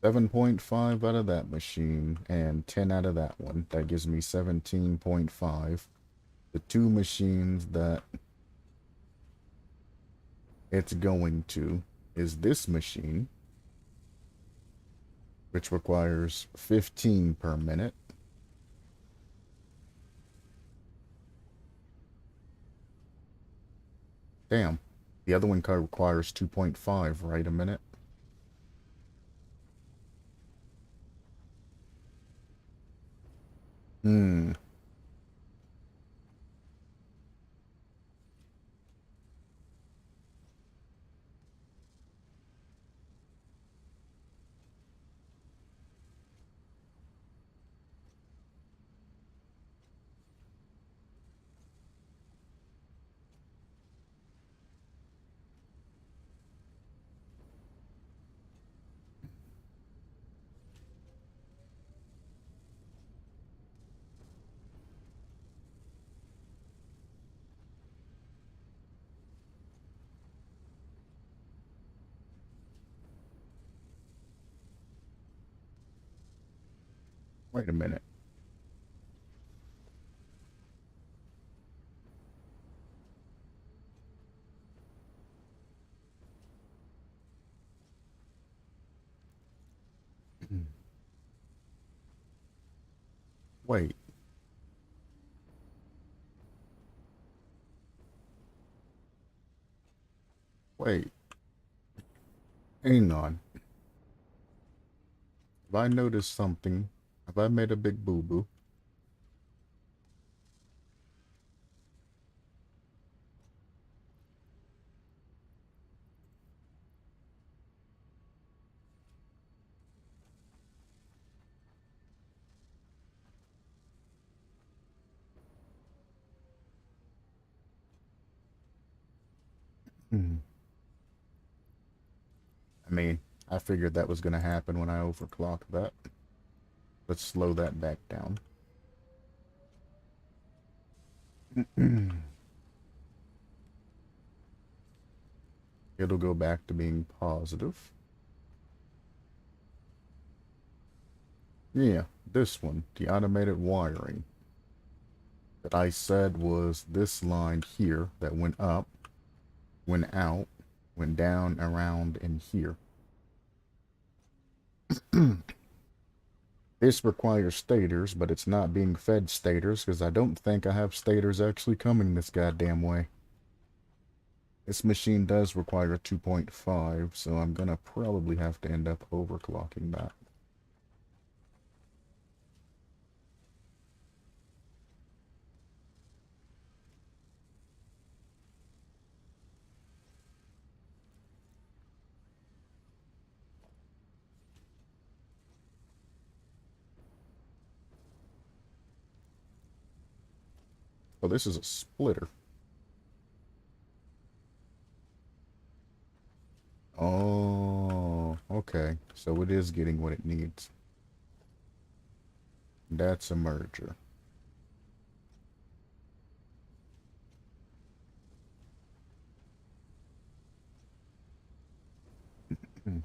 7.5 out of that machine and 10 out of that one. That gives me 17.5. The two machines that it's going to is this machine, which requires 15 per minute. Damn. The other one requires 2.5, right, a minute? Hmm. Wait a minute. Wait. Wait. Hang on. Have I noticed something? Have I made a big boo-boo? Hmm. I mean, I figured that was going to happen when I overclocked that. Let's slow that back down. It'll go back to being positive. Yeah, this one, the automated wiring that I said was this line here that went up, went out, went down, around, and here. This requires stators, but it's not being fed stators because I don't think I have stators actually coming this goddamn way. This machine does require 2.5, so I'm gonna probably have to end up overclocking that. Oh, this is a splitter. Oh, okay. So it is getting what it needs. That's a merger. Hmm.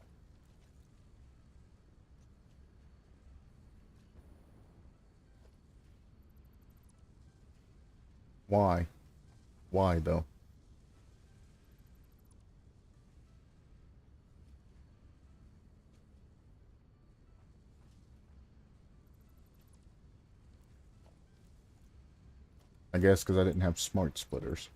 Why? Why, though? I guess because I didn't have smart splitters.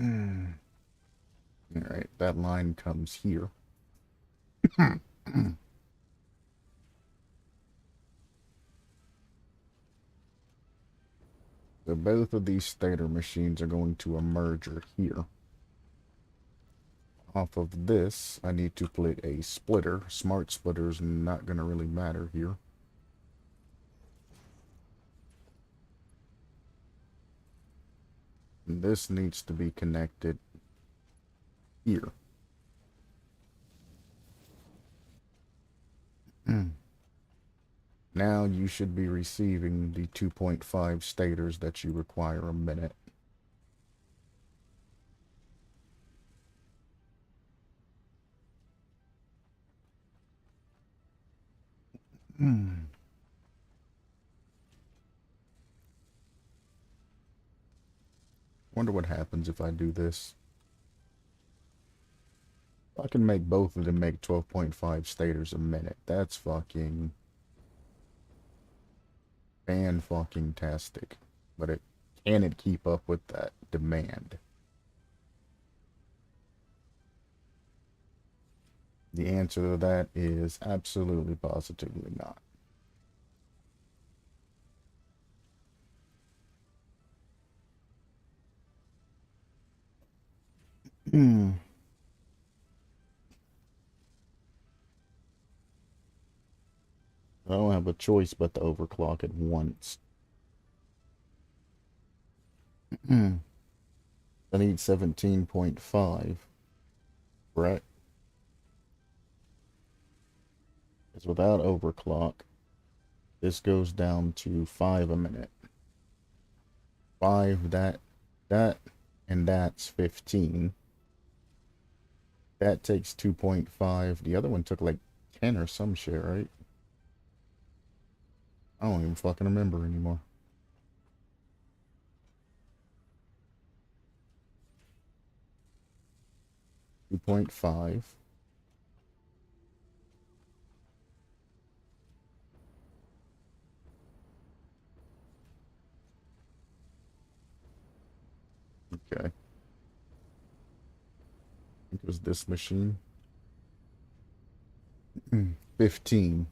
Alright, that line comes here. So both of these stator machines are going to emerge here. Off of this, I need to put a splitter. Smart splitter is not going to really matter here. And this needs to be connected here. Now you should be receiving the 2.5 stators that you require a minute. Wonder what happens if I do this. I can make both of them make 12.5 stators a minute. That's fucking fan-fucking-tastic. But can it keep up with that demand? The answer to that is absolutely positively not. I don't have a choice but to overclock it once. I need 17.5, right? Because without overclock, this goes down to 5 a minute. 5, that, and that's 15. That takes 2.5. The other one took like 10 or some shit, right? I don't even fucking remember anymore. $2.5. Okay. I think it was this machine. 15.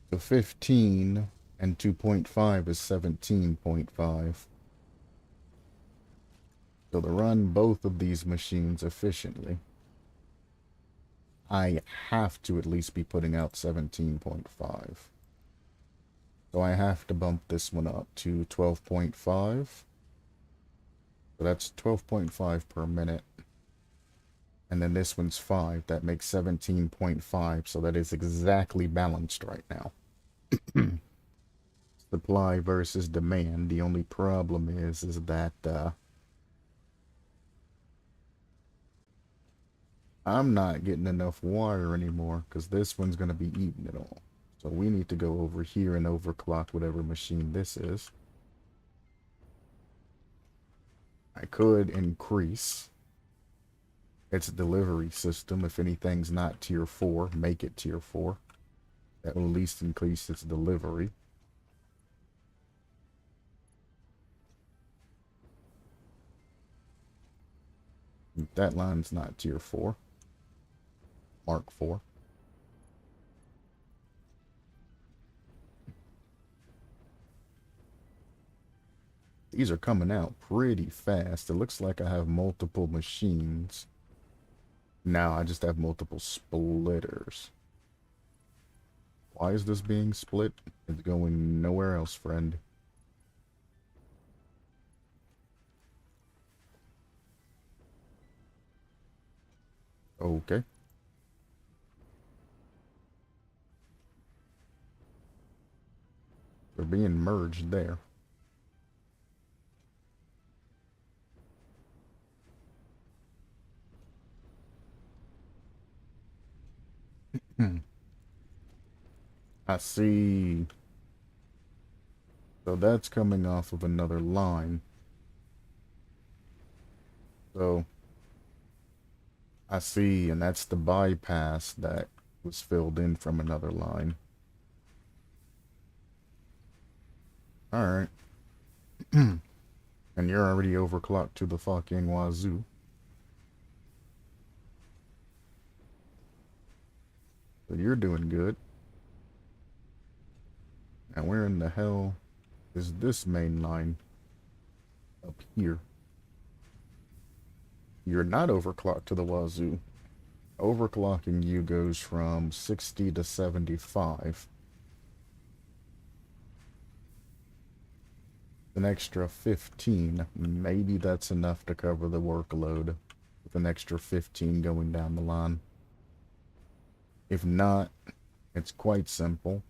So 15 and 2.5 is 17.5. So to run both of these machines efficiently, I have to at least be putting out 17.5. So I have to bump this one up to 12.5. So that's 12.5 per minute. And then this one's 5. That makes 17.5. So that is exactly balanced right now. Supply versus demand. The only problem is that I'm not getting enough wire anymore because this one's going to be eating it all. So we need to go over here and overclock whatever machine this is. I could increase its delivery system. If anything's not tier 4, make it tier 4. That will at least increase its delivery. That line's not tier 4. Mark 4. These are coming out pretty fast. It looks like I have multiple machines. Now I just have multiple splitters. Why is this being split? It's going nowhere else, friend. Okay. They're being merged there. I see. So that's coming off of another line. So I see, and that's the bypass that was filled in from another line. All right. And you're already overclocked to the fucking wazoo. So you're doing good. And where in the hell is this main line? Up here. You're not overclocked to the wazoo. Overclocking you goes from 60 to 75. An extra 15. Maybe that's enough to cover the workload. With an extra 15 going down the line. If not, it's quite simple.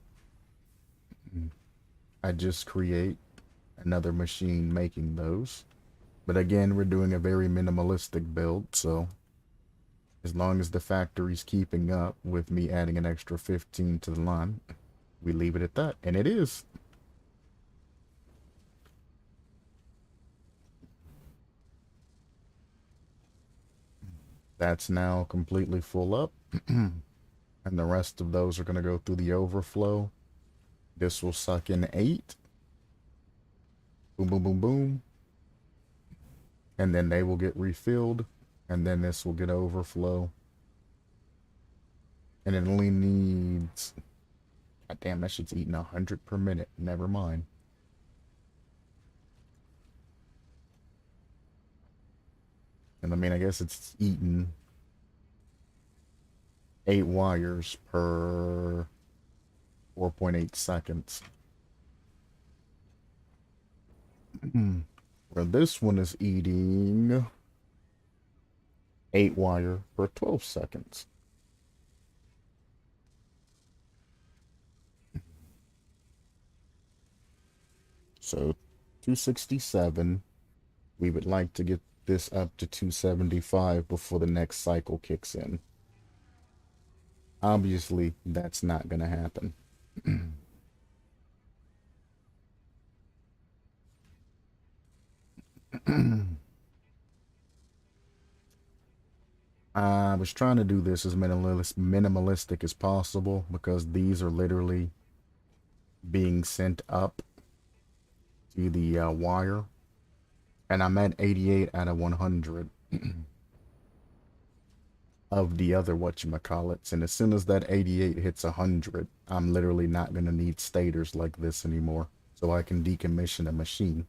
I just create another machine making those. But again, we're doing a very minimalistic build, so as long as the factory's keeping up with me adding an extra 15 to the line, we leave it at that. And it is. That's now completely full up. And the rest of those are going to go through the overflow. This will suck in 8. Boom, boom, boom, boom. And then they will get refilled. And then this will get overflow. And it only needs... God damn, that shit's eating 100 per minute. Never mind. And I mean, I guess it's eating 8 wires per 4.8 seconds. Where this one is eating 8 wire per 12 seconds. So 267. We would like to get this up to 275 before the next cycle kicks in. Obviously, that's not going to happen. I was trying to do this as minimalistic as possible because these are literally being sent up to the wire. And I'm at 88 out of 100 of the other whatchamacallits. And as soon as that 88 hits 100, I'm literally not going to need stators like this anymore. So I can decommission a machine.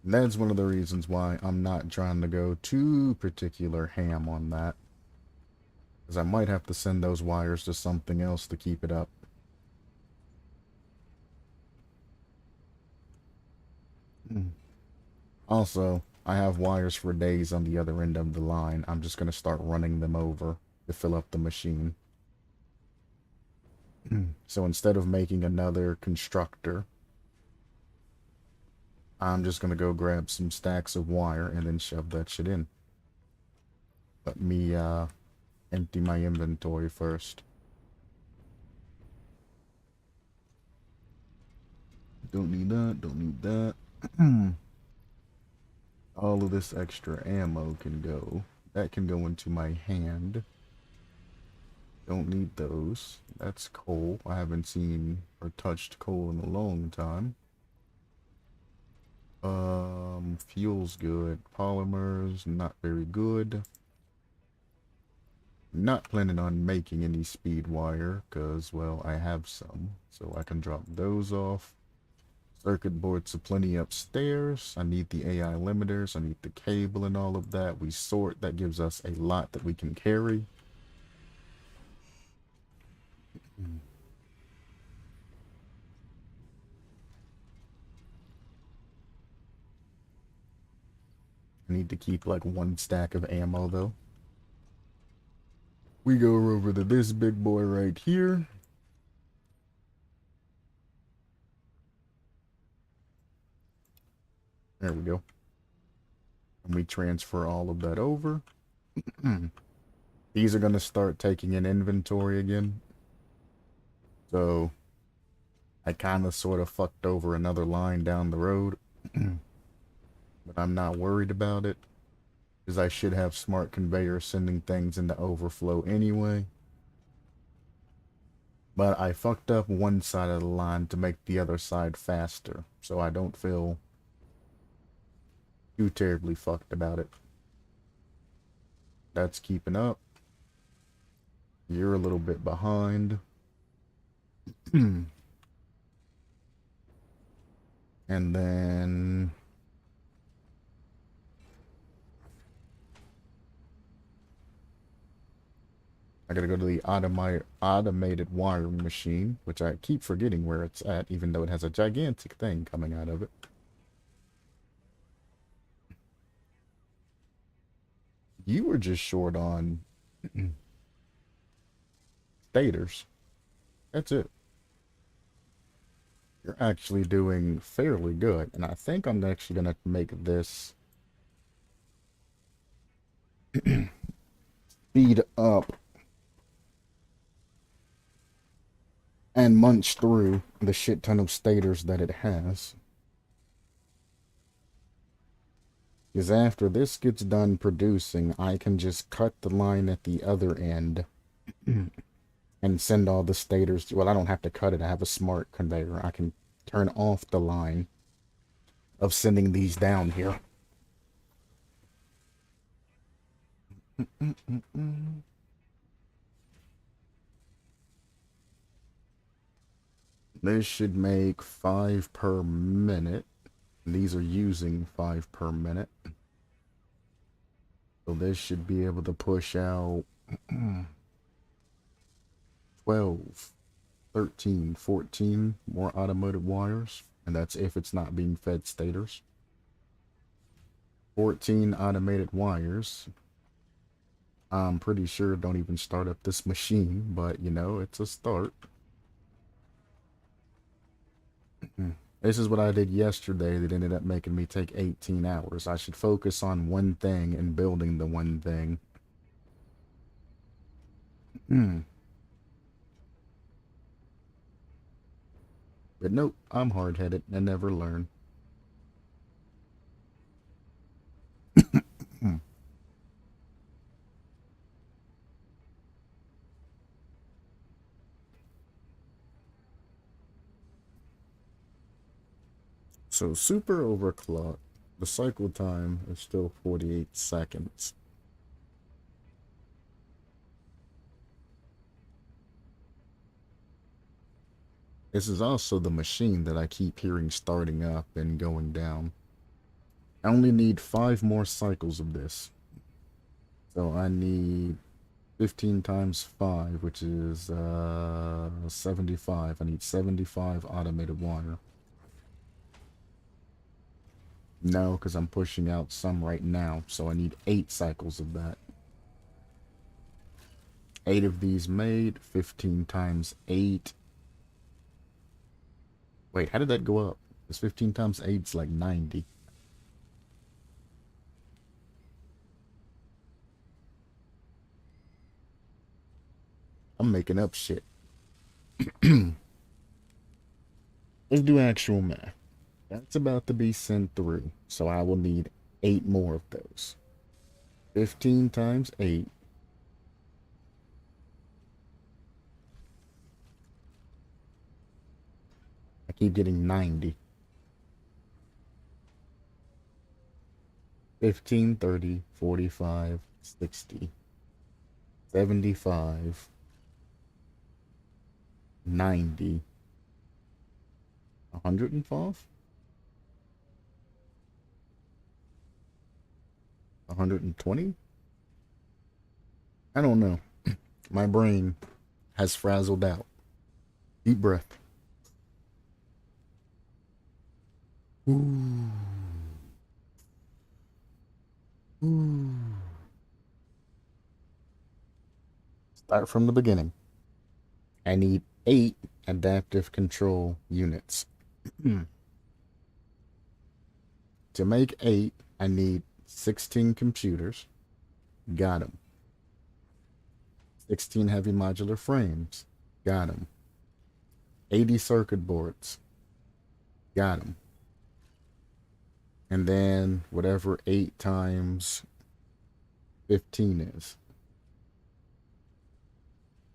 That's one of the reasons why I'm not trying to go too particular ham on that. Because I might have to send those wires to something else to keep it up. Also, I have wires for days on the other end of the line. I'm just going to start running them over to fill up the machine. So instead of making another constructor, I'm just going to go grab some stacks of wire and then shove that shit in. Let me empty my inventory first. Don't need that, don't need that. All of this extra ammo can go. That can go into my hand. Don't need those. That's coal. I haven't seen or touched coal in a long time. Fuel's good. Polymers, not very good. Not planning on making any speed wire, because, well, I have some. So I can drop those off. Circuit boards are plenty upstairs. I need the AI limiters. I need the cable and all of that. We sort. That gives us a lot that we can carry. I need to keep like 1 stack of ammo though. We go over to this big boy right here. There we go. And we transfer all of that over. These are going to start taking an inventory again. So I kind of sort of fucked over another line down the road. But I'm not worried about it, because I should have smart conveyors sending things into overflow anyway. But I fucked up one side of the line to make the other side faster, so I don't feel too terribly fucked about it. That's keeping up. You're a little bit behind. And then I gotta go to the automated wiring machine, which I keep forgetting where it's at, even though it has a gigantic thing coming out of it. You were just short on stators. That's it. You're actually doing fairly good, and I think I'm actually gonna make this speed up and munch through the shit ton of stators that it has. Because after this gets done producing, I can just cut the line at the other end and send all the stators. Well, I don't have to cut it. I have a smart conveyor. I can turn off the line of sending these down here. This should make 5 per minute. These are using 5 per minute. So this should be able to push out 12, 13, 14 more automotive wires. And that's if it's not being fed stators. 14 automated wires. I'm pretty sure don't even start up this machine, but you know, it's a start. This is what I did yesterday that ended up making me take 18 hours. I should focus on one thing and building the one thing. But nope, I'm hard-headed and never learn. So super overclock. The cycle time is still 48 seconds. This is also the machine that I keep hearing starting up and going down. I only need 5 more cycles of this. So I need 15 times 5, which is 75. I need 75 automated wire. No, because I'm pushing out some right now, so I need 8 cycles of that. 8 of these made, 15 times 8. Wait, how did that go up? Because 15 times 8 is like 90. I'm making up shit. Let's do actual math. That's about to be sent through, so I will need 8 more of those. 15 times 8. I keep getting 90. 15, 30, 45, 60, 75, 90, 105, 120. I don't know. My brain has frazzled out. Deep breath. Ooh. Ooh. Start from the beginning. I need 8 adaptive control units. To make 8, I need 16 computers. Got them. 16 heavy modular frames. Got them. 80 circuit boards. Got them. And then whatever 8 times 15 is.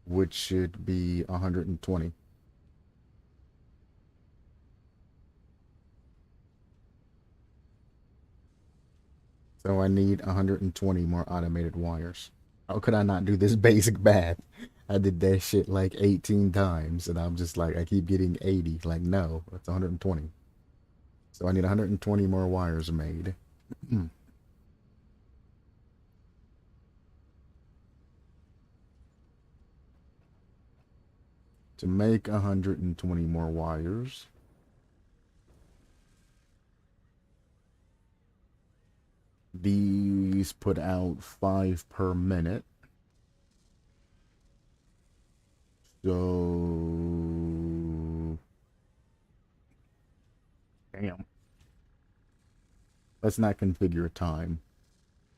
which should be 120. So I need 120 more automated wires. How could I not do this basic math? I did that shit like 18 times, and I'm just like, I keep getting 80. Like, no, it's 120. So I need 120 more wires made. To make 120 more wires, these put out 5 per minute. So, damn. Let's not configure a time.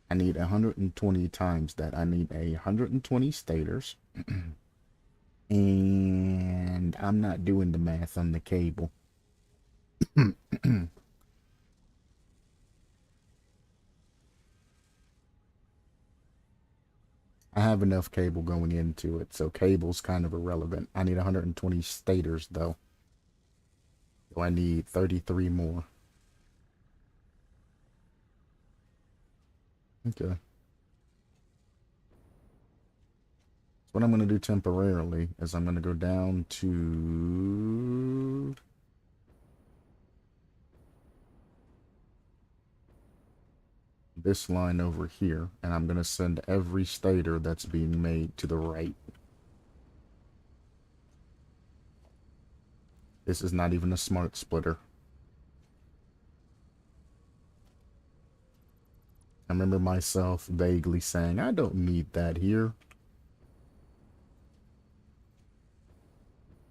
I need 120 times that. I need 120 stators. And I'm not doing the math on the cable. I have enough cable going into it, so cable's kind of irrelevant. I need 120 stators, though. So I need 33 more. Okay. So what I'm going to do temporarily is I'm going to go down to this line over here, and I'm going to send every stator that's being made to the right. This is not even a smart splitter. I remember myself vaguely saying, I don't need that here.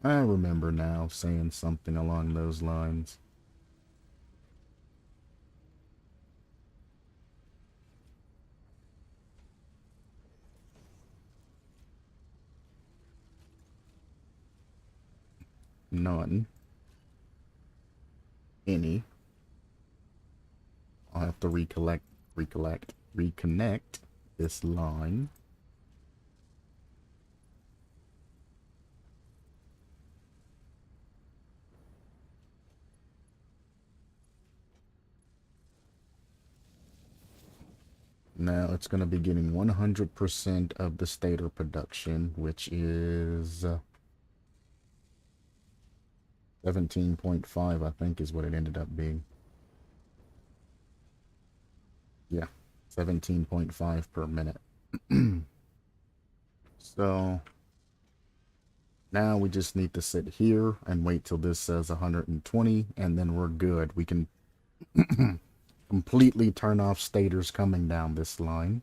I remember now saying something along those lines. None. Any. I'll have to reconnect this line. Now it's going to be getting 100% of the stator production, which is 17.5, I think is what it ended up being. Yeah, 17.5 per minute. So now we just need to sit here and wait till this says 120, and then we're good. We can completely turn off stators coming down this line.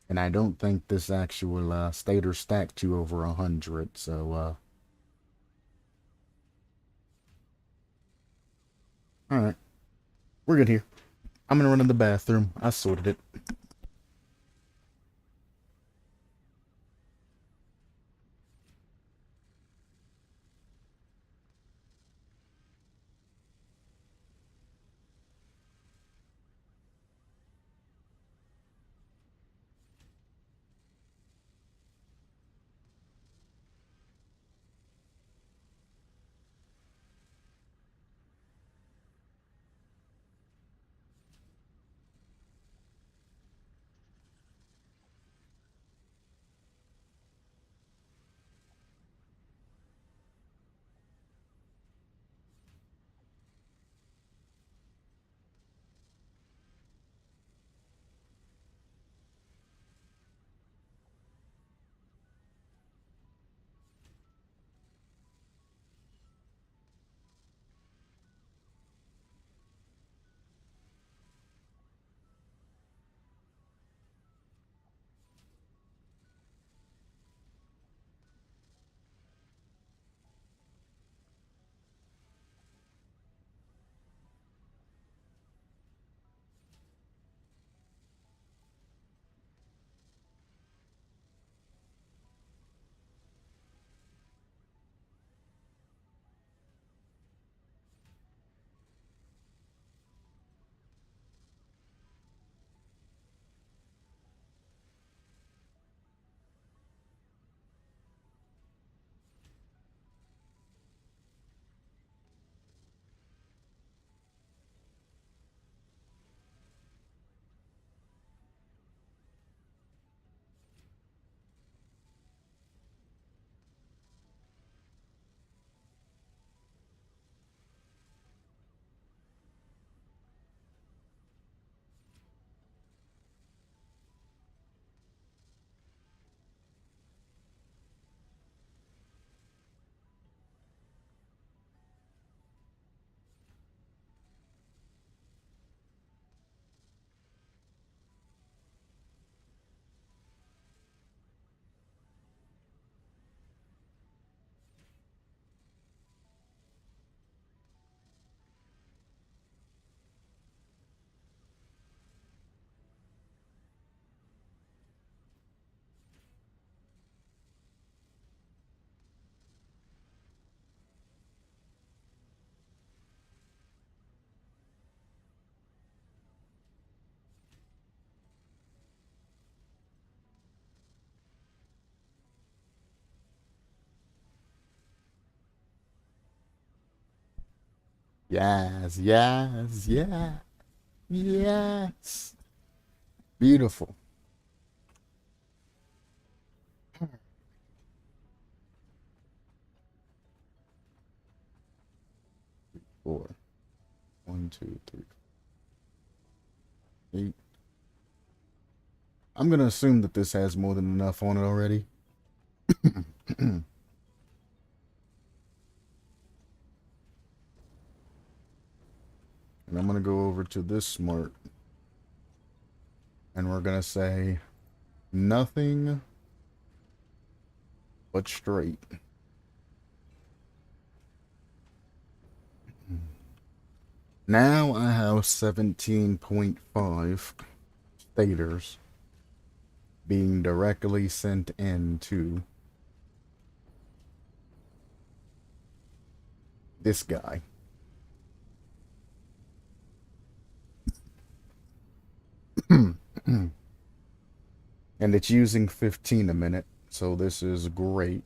And I don't think this actual stator stacked to over 100, so alright. We're good here. I'm gonna run in the bathroom. I sorted it. Yes, yes, yeah, yes. Beautiful. 4. 1, 2, 3, 8. I'm gonna assume that this has more than enough on it already. And I'm gonna go over to this smart, and we're gonna say nothing but straight. Now I have 17.5 staters being directly sent into this guy. And it's using 15 a minute, so this is great.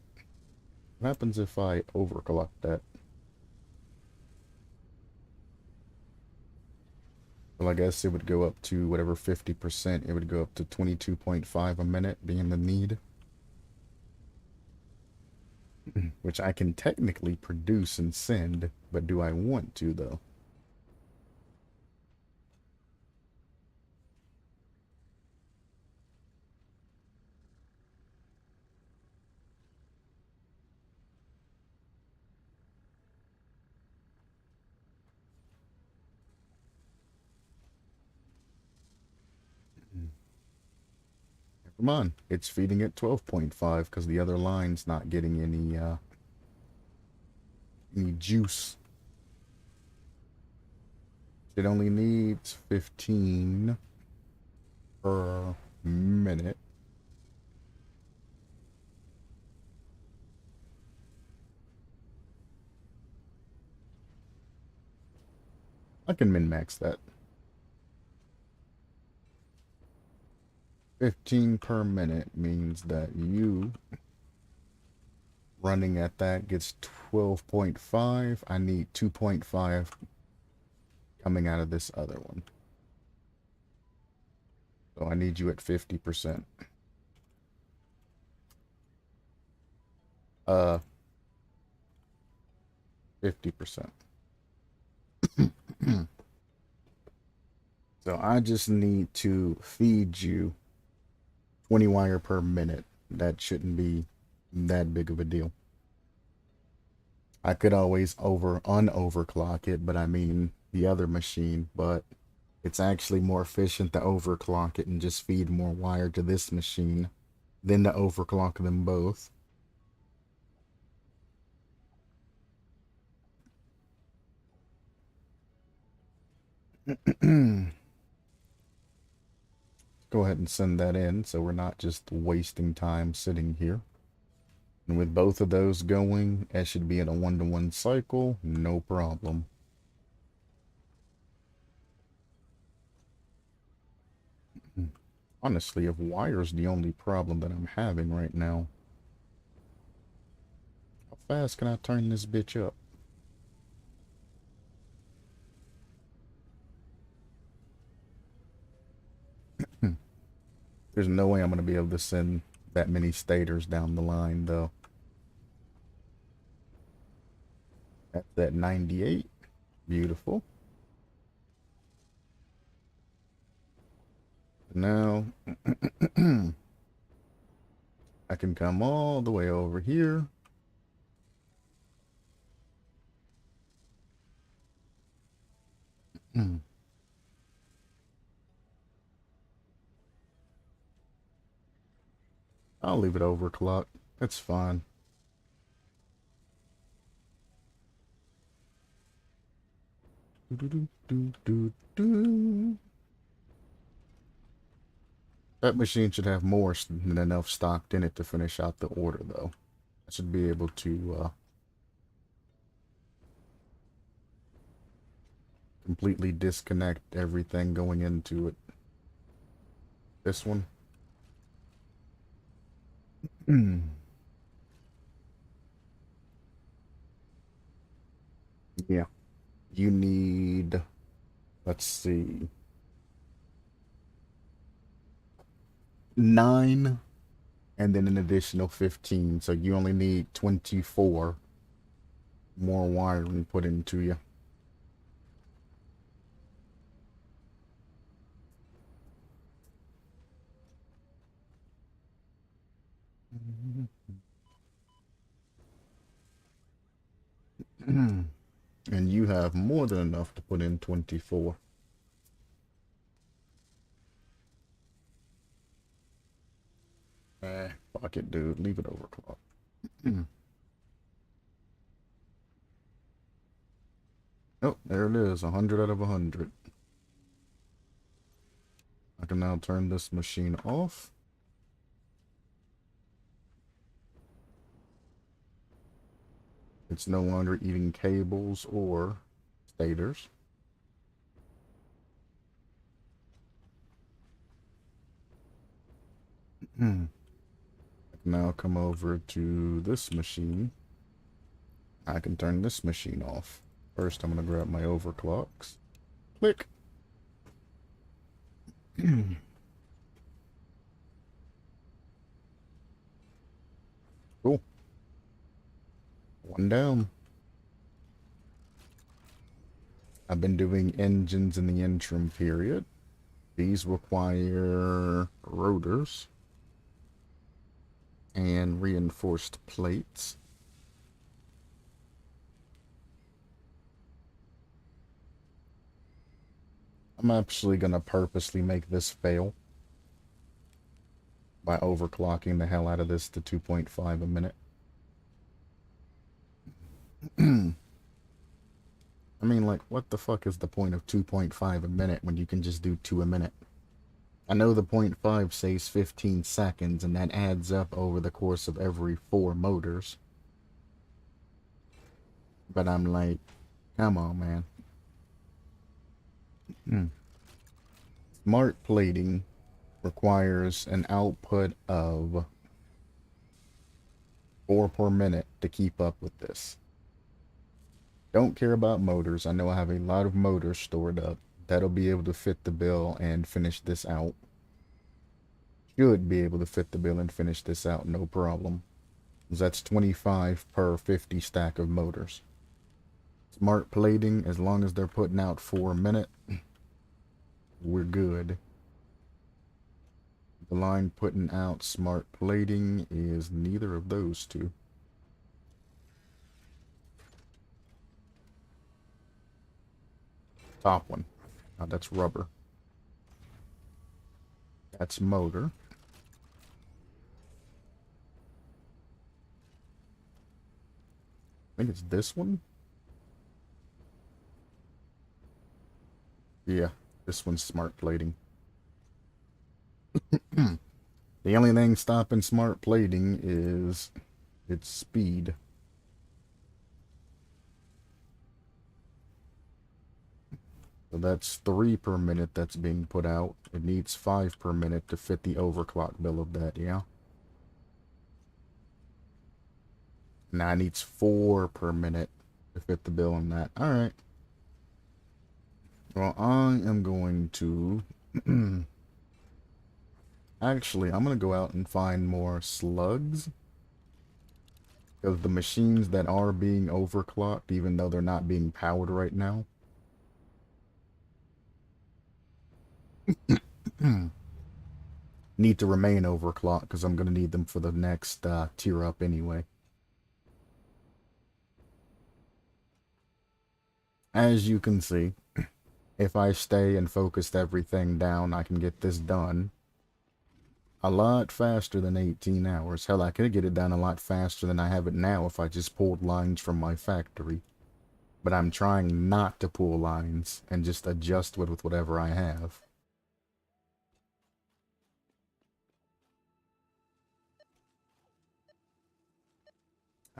What happens if I overclock that? Well, I guess it would go up to whatever 50%. It would go up to 22.5 a minute being the need. Which I can technically produce and send, but do I want to, though? Come on, it's feeding it 12.5 because the other line's not getting any juice. It only needs 15 per minute. I can min-max that. 15 per minute means that you running at that gets 12.5. I need 2.5 coming out of this other one. So I need you at 50%. 50%. So I just need to feed you 20 wire per minute. That shouldn't be that big of a deal. I could always unoverclock it, but I mean the other machine, but it's actually more efficient to overclock it and just feed more wire to this machine than to overclock them both. Go ahead and send that in so we're not just wasting time sitting here. And with both of those going, it should be in a 1-to-1 cycle, no problem. Honestly, if wire's the only problem that I'm having right now, how fast can I turn this bitch up? There's no way I'm going to be able to send that many stators down the line, though. That's at 98. Beautiful. Now, I can come all the way over here. I'll leave it overclocked. That's fine. That machine should have more than enough stocked in it to finish out the order, though. I should be able to completely disconnect everything going into it. This one. Yeah. You need, let's see, 9 and then an additional 15. So you only need 24 more wiring put into you. And you have more than enough to put in 24. Fuck it, dude. Leave it overclock. Oh, there it is. 100 out of 100. I can now turn this machine off. It's no longer eating cables or stators. I can now come over to this machine. I can turn this machine off. First, I'm going to grab my overclocks. Click. Cool. One down. I've been doing engines in the interim period. These require rotors and reinforced plates. I'm actually going to purposely make this fail by overclocking the hell out of this to 2.5 a minute. I mean, like, what the fuck is the point of 2.5 a minute when you can just do 2 a minute? I know the 0.5 saves 15 seconds, and that adds up over the course of every 4 motors. But I'm like, come on, man. Smart plating requires an output of 4 per minute to keep up with this. Don't care about motors. I know I have a lot of motors stored up. That'll be able to fit the bill and finish this out. Should be able to fit the bill and finish this out, no problem. That's 25 per 50 stack of motors. Smart plating, as long as they're putting out 4 a minute, we're good. The line putting out smart plating is neither of those two. Top one. Oh, that's rubber. That's motor. I think it's this one. Yeah, this one's smart plating. The only thing stopping smart plating is its speed. So that's 3 per minute that's being put out. It needs 5 per minute to fit the overclock bill of that, yeah? Now it needs 4 per minute to fit the bill on that. Alright. Well, I am going to... Actually, I'm going to go out and find more slugs. Because the machines that are being overclocked, even though they're not being powered right now, need to remain overclocked because I'm going to need them for the next tier up anyway. As you can see, if I stay and focused everything down, I can get this done a lot faster than 18 hours. Hell, I could get it done a lot faster than I have it now if I just pulled lines from my factory. But I'm trying not to pull lines and just adjust with whatever I have.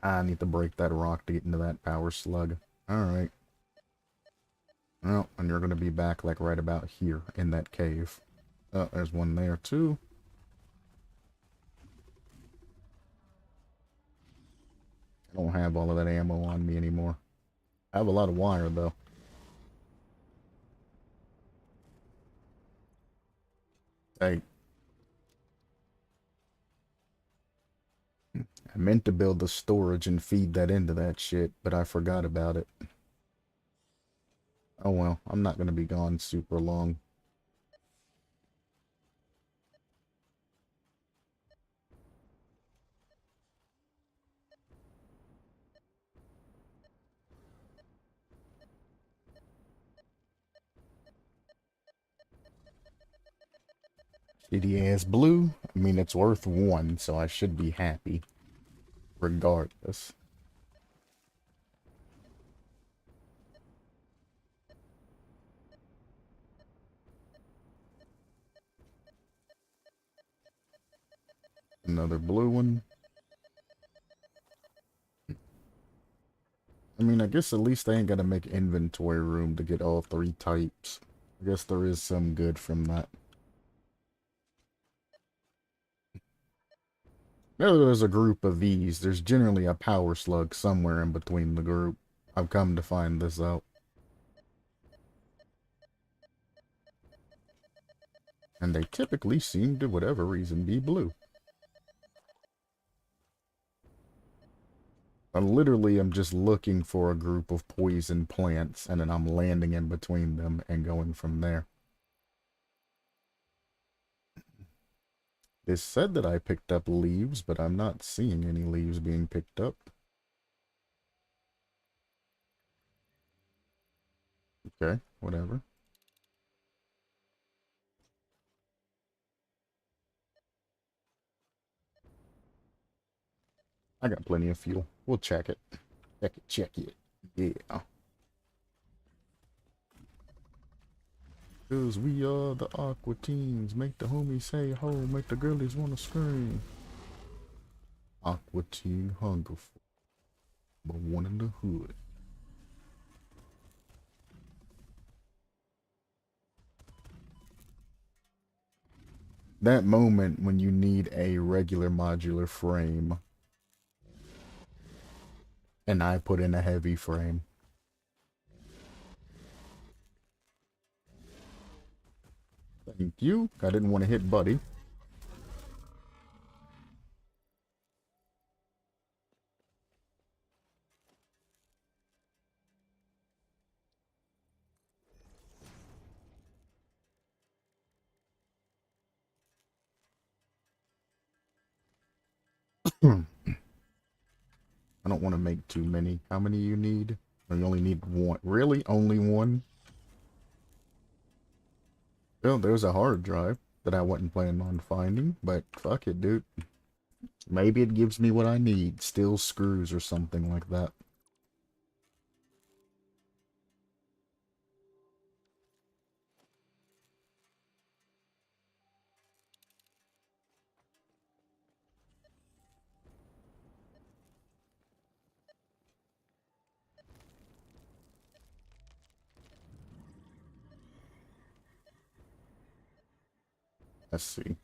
I need to break that rock to get into that power slug. Alright. Well, and you're going to be back like right about here in that cave. Oh, there's one there too. I don't have all of that ammo on me anymore. I have a lot of wire though. I meant to build the storage and feed that into that shit, but I forgot about it. Oh well, I'm not gonna be gone super long. Shitty ass blue. I mean, it's worth one, so I should be happy. Regardless. Another blue one. I mean, I guess at least I ain't gotta make inventory room to get all three types. I guess there is some good from that. Now there's a group of these. There's generally a power slug somewhere in between the group. I've come to find this out. And they typically seem to, whatever reason, be blue. I literally am just looking for a group of poison plants, and then I'm landing in between them and going from there. It said that I picked up leaves, but I'm not seeing any leaves being picked up. Okay, whatever. I got plenty of fuel. We'll check it. Check it. Yeah. Cause we are the Aqua Teens. Make the homies say ho, make the girlies wanna scream. Aqua Teen hunger for, but one in the hood. That moment when you need a regular modular frame, and I put in a heavy frame. Thank you. I didn't want to hit Buddy. I don't want to make too many. How many you need? Or you only need one? Really? Only one? Well, there's a hard drive that I wasn't planning on finding, but fuck it, dude. Maybe it gives me what I need. Steel screws or something like that. Let's see.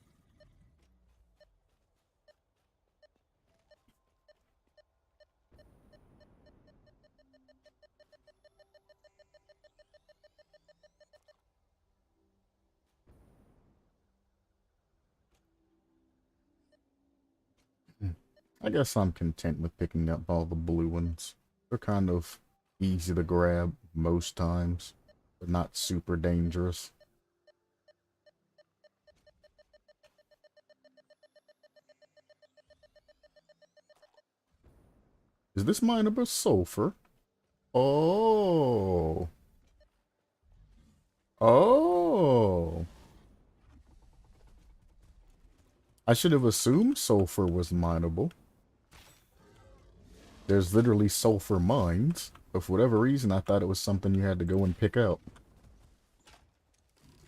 I guess I'm content with picking up all the blue ones. They're kind of easy to grab most times, but not super dangerous. Is this mineable sulfur? Oh. Oh. I should have assumed sulfur was mineable. There's literally sulfur mines, but for whatever reason, I thought it was something you had to go and pick out.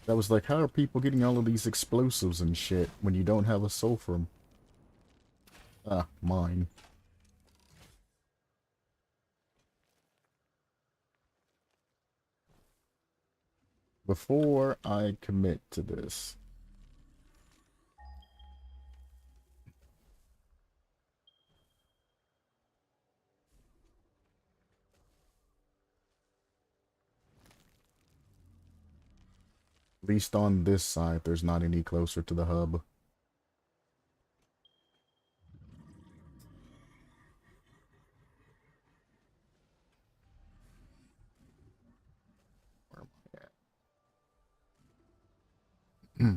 That was like, how are people getting all of these explosives and shit when you don't have a sulfur? Ah, mine. Before I commit to this, At least on this side, there's not any closer to the hub. Where am I at?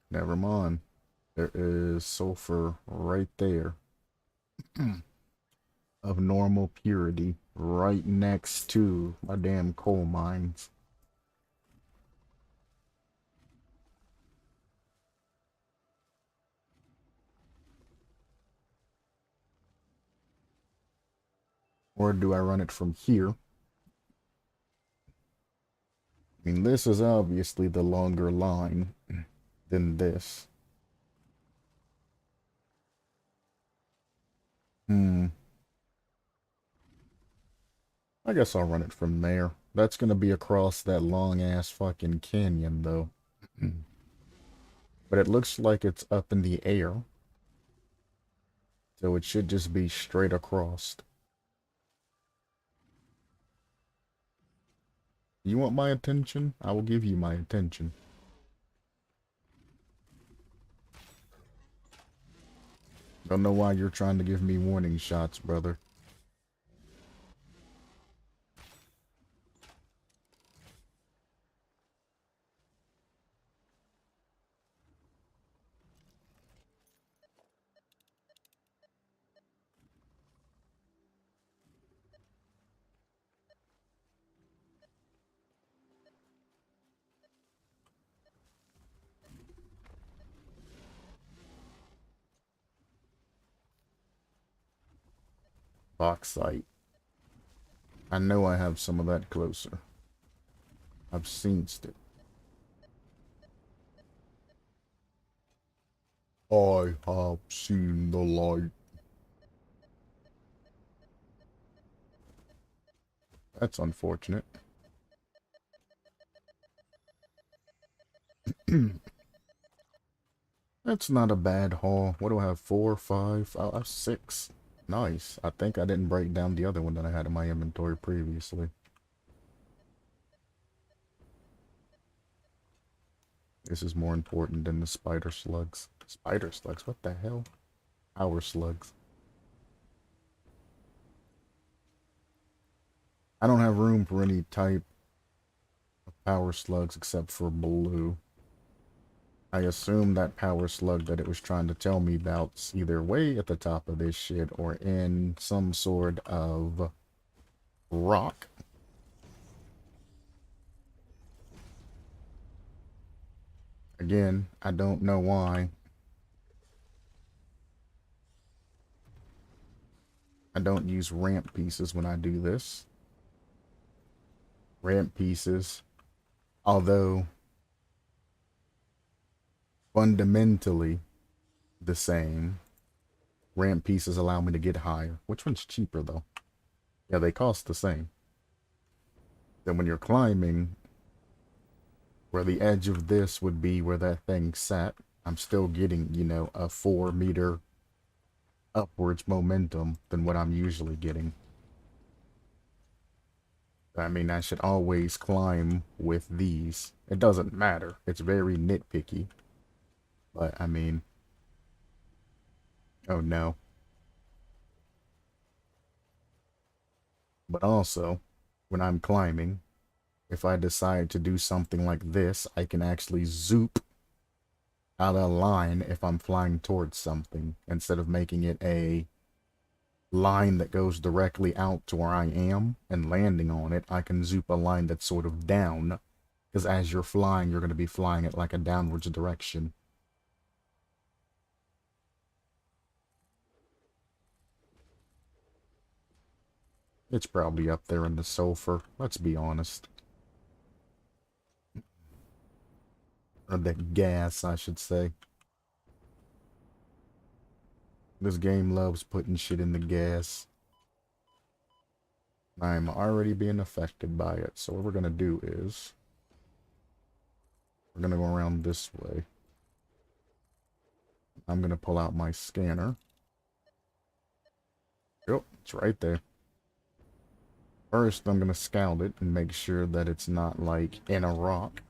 Never mind. There is sulfur right there of normal purity right next to my damn coal mines. Or do I run it from here? I mean, this is obviously the longer line than this. I guess I'll run it from there. That's gonna be across that long-ass fucking canyon, though. But it looks like it's up in the air. So it should just be straight across. You want my attention? I will give you my attention. Don't know why you're trying to give me warning shots, brother. Bauxite. I know I have some of that closer. I've seen it. I have seen the light. That's unfortunate. That's not a bad haul. What do I have? 4, 5? I have 6. Nice. I think I didn't break down the other one that I had in my inventory previously. This is more important than the spider slugs. Spider slugs? What the hell? Power slugs. I don't have room for any type of power slugs except for blue. I assume that power slug that it was trying to tell me about's either way at the top of this shit or in some sort of rock. Again, I don't know why. I don't use ramp pieces when I do this. Ramp pieces, although fundamentally the same, ramp pieces allow me to get higher. Which one's cheaper though? Yeah, they cost the same. Then when you're climbing, where the edge of this would be where that thing sat, I'm still getting, you know, a 4-meter upwards momentum than what I'm usually getting. I mean, I should always climb with these. It doesn't matter. It's very nitpicky. But, I mean... Oh, no. But also, when I'm climbing, if I decide to do something like this, I can actually zoop out of line if I'm flying towards something, instead of making it a line that goes directly out to where I am and landing on it. I can zoop a line that's sort of down, because as you're flying, you're going to be flying it like a downwards direction. It's probably up there in the sulfur, let's be honest. Or the gas, I should say. This game loves putting shit in the gas. I'm already being affected by it, so what we're going to do is... we're going to go around this way. I'm going to pull out my scanner. Yep, it's right there. First, I'm gonna scout it and make sure that it's not, like, in a rock.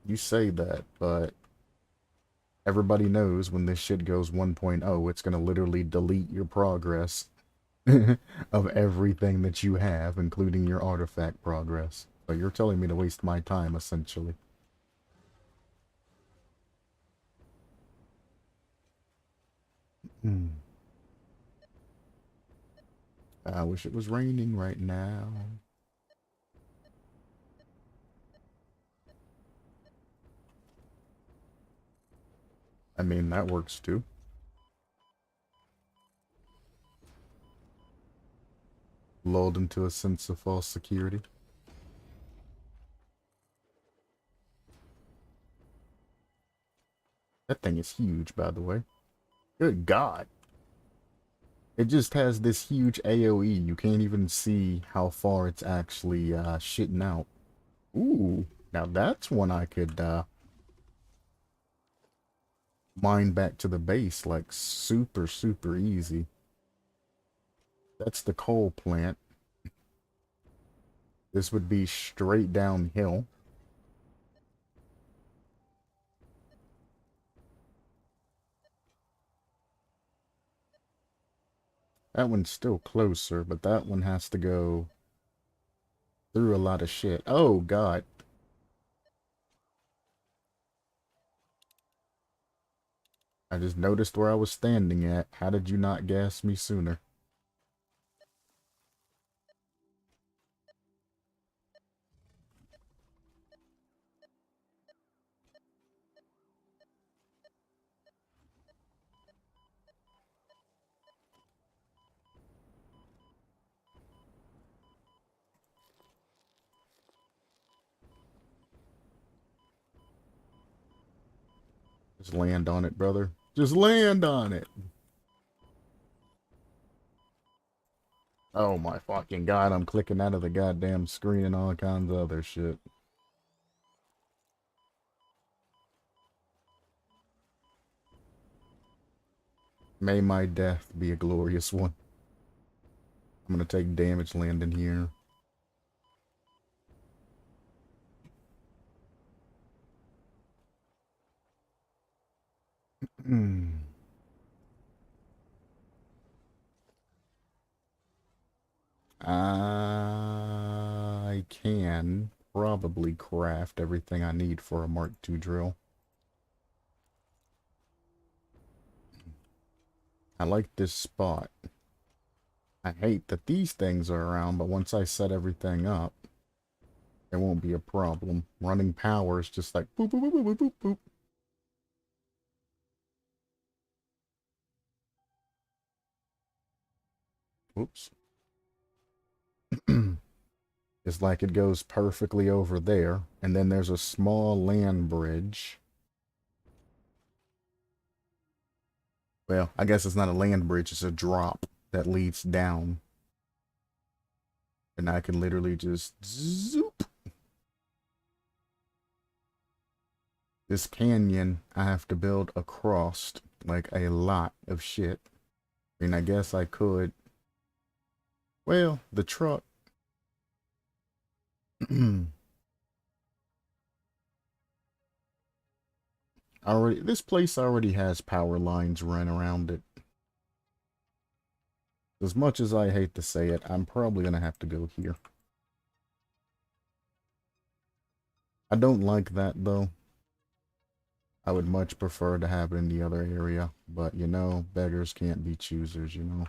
You say that, but everybody knows when this shit goes 1.0, it's gonna literally delete your progress of everything that you have, including your artifact progress. So you're telling me to waste my time, essentially. I wish it was raining right now. I mean, that works too. Lulled into a sense of false security. That thing is huge, by the way. Good God. It just has this huge AoE. You can't even see how far it's actually shitting out. Ooh, now that's one I could mine back to the base like super, super easy. That's the coal plant. This would be straight downhill. That one's still closer, but that one has to go through a lot of shit. Oh, God. I just noticed where I was standing at. How did you not gas me sooner? Just land on it, brother. Just land on it. Oh my fucking God, I'm clicking out of the goddamn screen and all kinds of other shit. May my death be a glorious one. I'm gonna take damage landing here. I can probably craft everything I need for a Mark II drill. I like this spot. I hate that these things are around, but once I set everything up, it won't be a problem. Running power is just like boop, boop, boop, boop, boop, boop. Oops. It's like it goes perfectly over there, and then there's a small land bridge. Well, I guess it's not a land bridge, it's a drop that leads down. And I can literally just zoop. This canyon I have to build across like a lot of shit. I mean, I guess I could. Well, the truck. Already, this place already has power lines run around it. As much as I hate to say it, I'm probably gonna have to go here. I don't like that though. I would much prefer to have it in the other area, but you know, beggars can't be choosers, you know.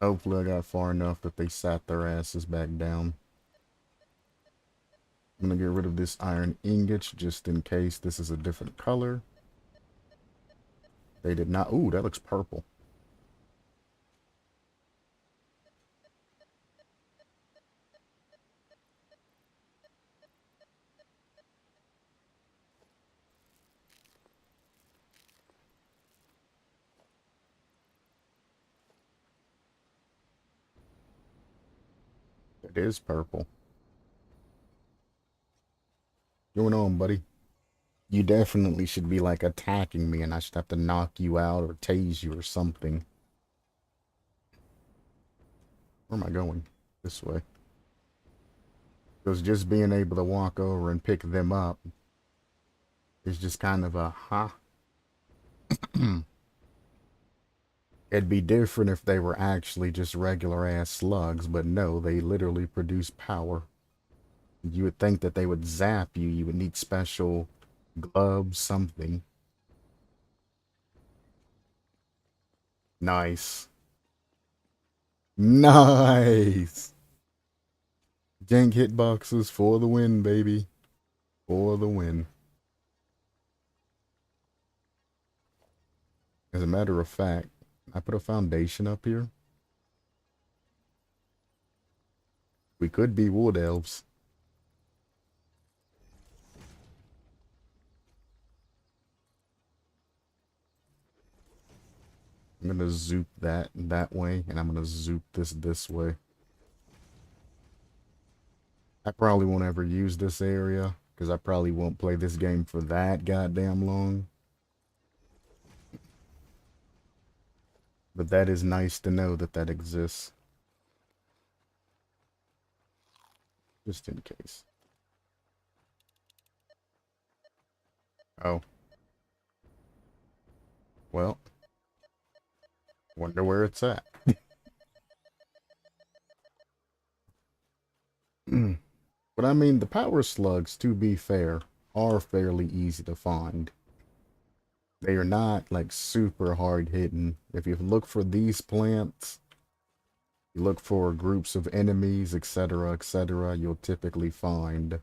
Hopefully I got far enough that they sat their asses back down. I'm gonna get rid of this iron ingot just in case this is a different color. They did not. Ooh, that looks purple. It is purple. What's going on, buddy? You definitely should be like attacking me and I should have to knock you out or tase you or something. Where am I going? This way. Because just being able to walk over and pick them up is just kind of a, huh? It'd be different if they were actually just regular ass slugs, but no, they literally produce power. You would think that they would zap you. You would need special gloves, something. Nice. Nice. Jank hitboxes for the win, baby. For the win. As a matter of fact, I put a foundation up here. We could be wood elves. I'm gonna zoop that way, and I'm gonna zoop this way. I probably won't ever use this area, because I probably won't play this game for that goddamn long. But that is nice to know that that exists. Just in case. Oh. Well. Wonder where it's at. But I mean, the power slugs, to be fair, are fairly easy to find. They are not like super hard hitting. If you look for these plants, you look for groups of enemies, etc., you'll typically find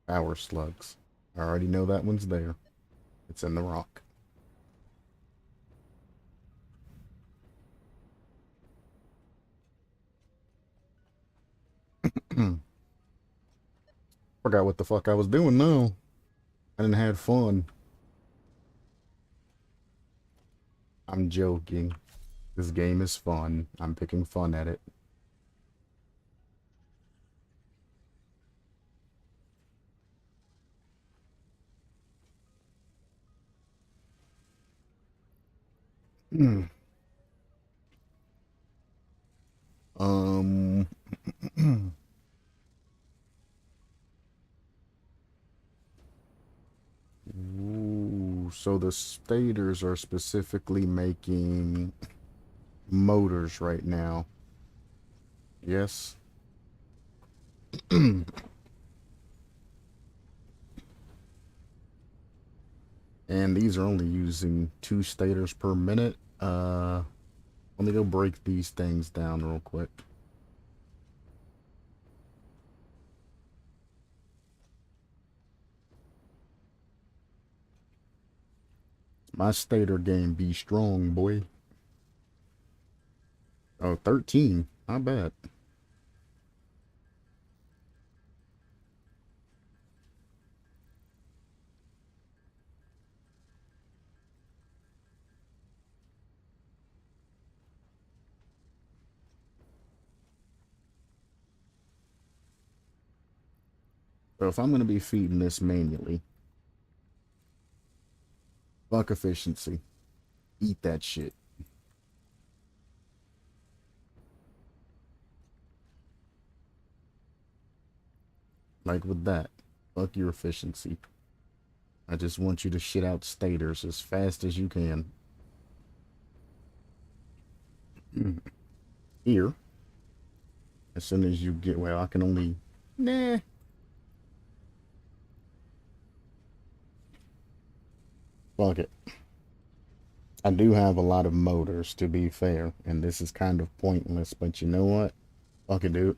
power slugs. I already know that one's there. It's in the rock. Forgot what the fuck I was doing now. I didn't have fun. I'm joking. This game is fun. I'm picking fun at it. Um. Ooh, so the staters are specifically making motors right now. Yes. And these are only using 2 stators per minute. Let me go break these things down real quick. My stator game be strong, boy. Oh, 13. Not bad. So if I'm going to be feeding this manually, fuck efficiency. Eat that shit. Like with that. Fuck your efficiency. I just want you to shit out stators as fast as you can. Here. As soon as you get, well, I can only, nah. Fuck it. I do have a lot of motors, to be fair, and this is kind of pointless, but you know what? Fuck it, dude.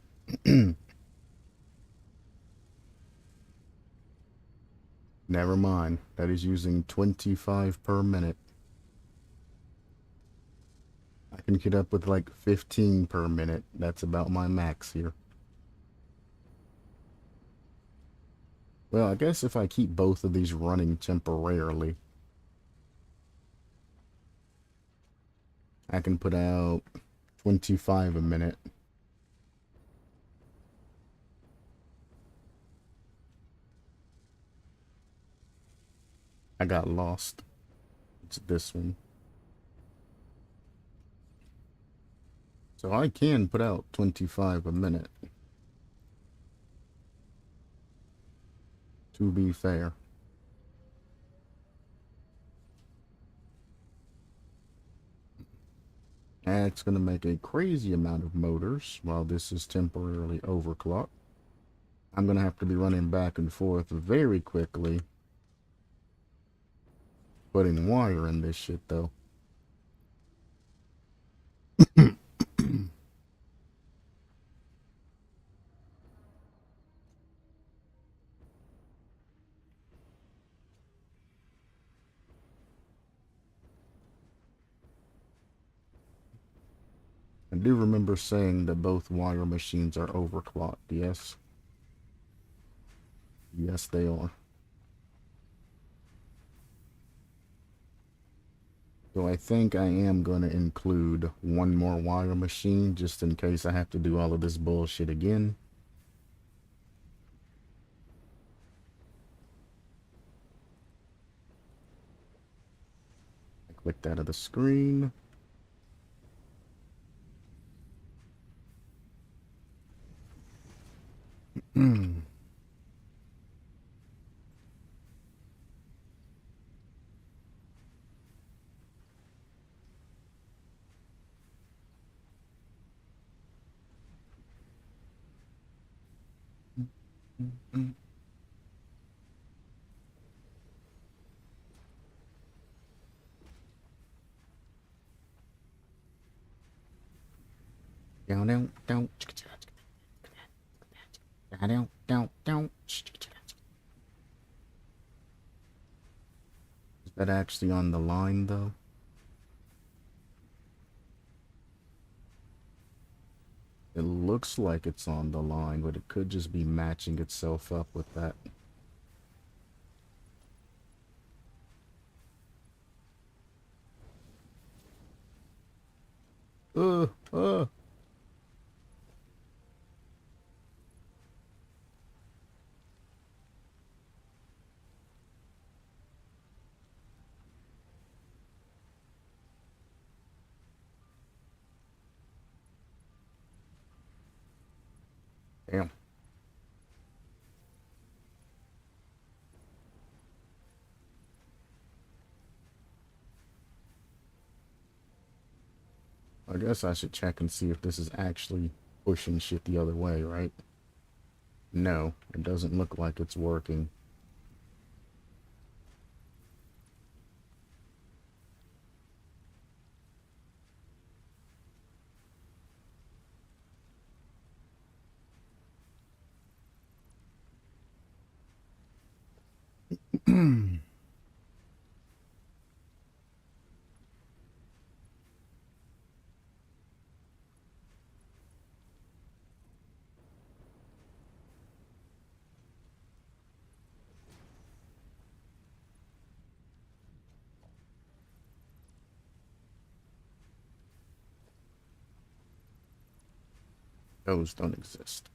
Never mind. That is using 25 per minute. I can get up with like 15 per minute. That's about my max here. Well, I guess if I keep both of these running temporarily, I can put out 25 a minute. I got lost. It's this one. So I can put out 25 a minute. To be fair. And it's going to make a crazy amount of motors while this is temporarily overclocked. I'm going to have to be running back and forth very quickly. Putting wire in this shit, though. I do remember saying that both wire machines are overclocked, yes? Yes, they are. So I think I am going to include one more wire machine just in case I have to do all of this bullshit again. I clicked out of the screen. Is that actually on the line, though? It looks like it's on the line, but it could just be matching itself up with that. Uh, uh. Damn. I guess I should check and see if this is actually pushing shit the other way, right? No, it doesn't look like it's working. Those don't exist.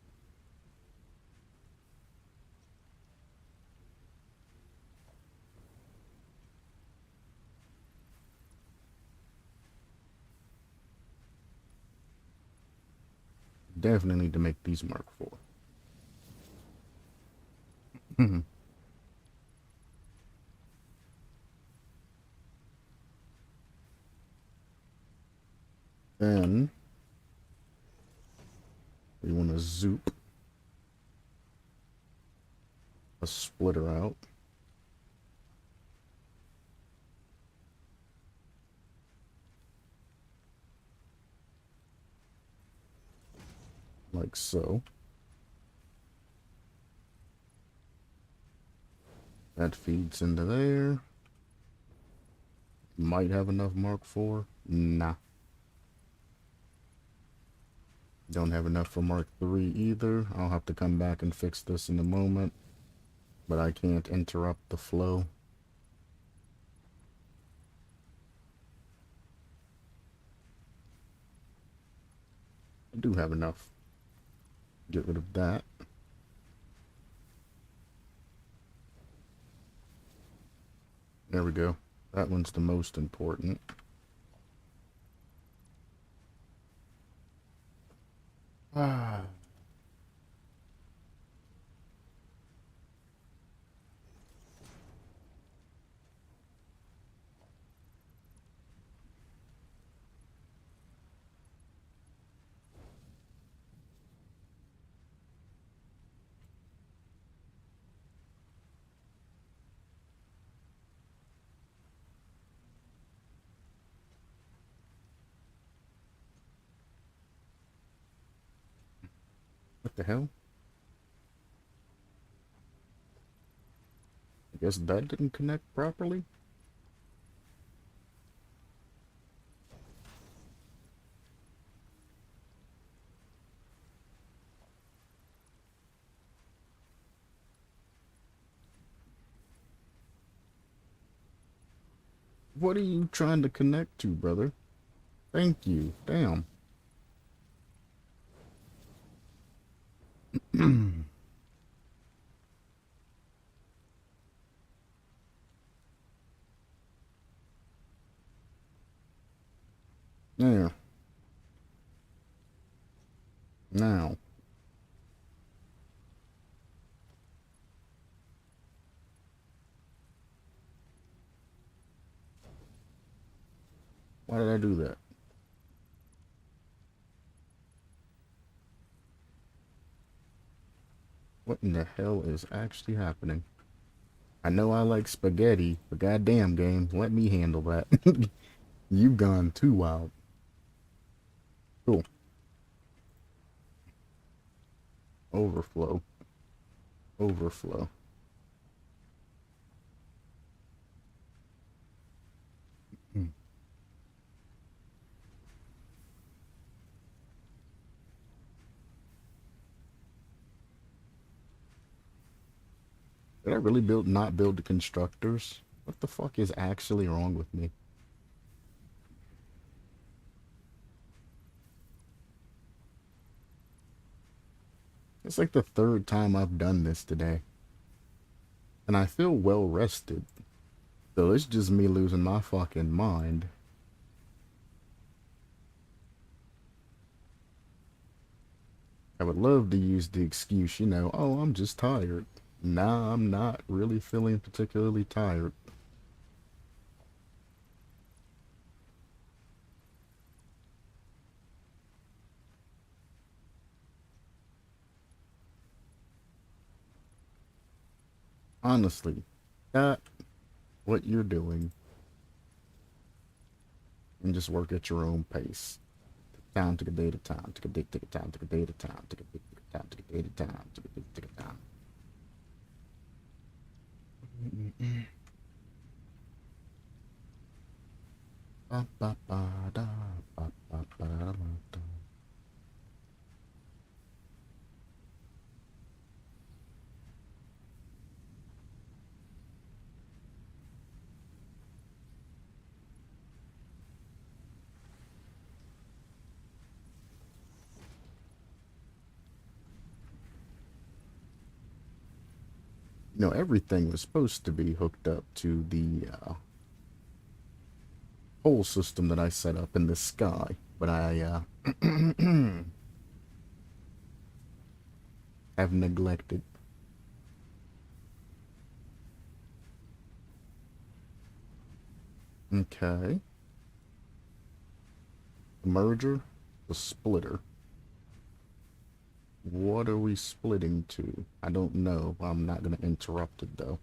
Definitely need to make these Mark IV. Then we want to zoop a splitter out. Like so. That feeds into there. Might have enough Mark IV. Nah. Don't have enough for Mark III either. I'll have to come back and fix this in a moment. But I can't interrupt the flow. I do have enough. Get rid of that. There we go. That one's the most important. Ah. What the hell? I guess that didn't connect properly. What are you trying to connect to, brother? Thank you. Damn. There. Now. Why did I do that? What in the hell is actually happening? I know I like spaghetti, but goddamn game, let me handle that. You've gone too wild. Cool. Overflow. Overflow. Hmm. Did I really not build the constructors? What the fuck is actually wrong with me? It's like the third time I've done this today. And I feel well rested. So it's just me losing my fucking mind. I would love to use the excuse, oh, I'm just tired. Nah, I'm not really feeling particularly tired. Honestly, that what you're doing and just work at your own pace. Time to a day at a time, to a day, take a time, to a day at a time, to a day at a time, to a day at a time, to a day, take a time. Ba, ba, ba, da, ba, ba, ba, da, da. Everything was supposed to be hooked up to the pole system that I set up in the sky, but I have neglected. Okay. The merger, the splitter. What are we splitting to? I don't know. I'm not going to interrupt it, though.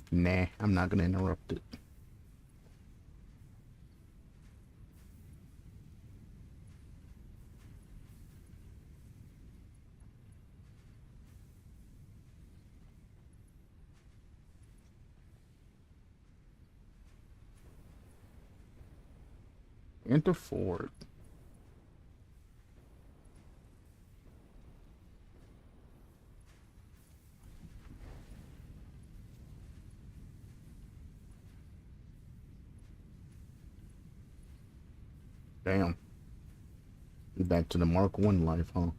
Nah, I'm not going to interrupt it. Enter Ford. Damn. You back to the Mark 1 life, huh?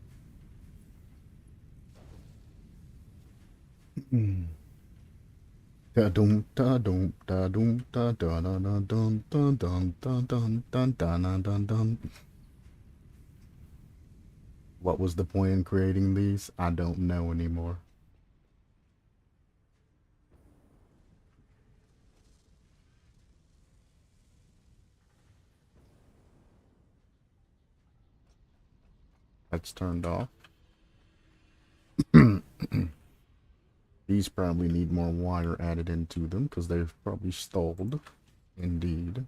Da dum da dum da dum da da da da dun dun dun dun dun dun dun dun dun. What was the point in creating these? I don't know anymore. That's turned off. These probably need more wire added into them because they've probably stalled. Indeed.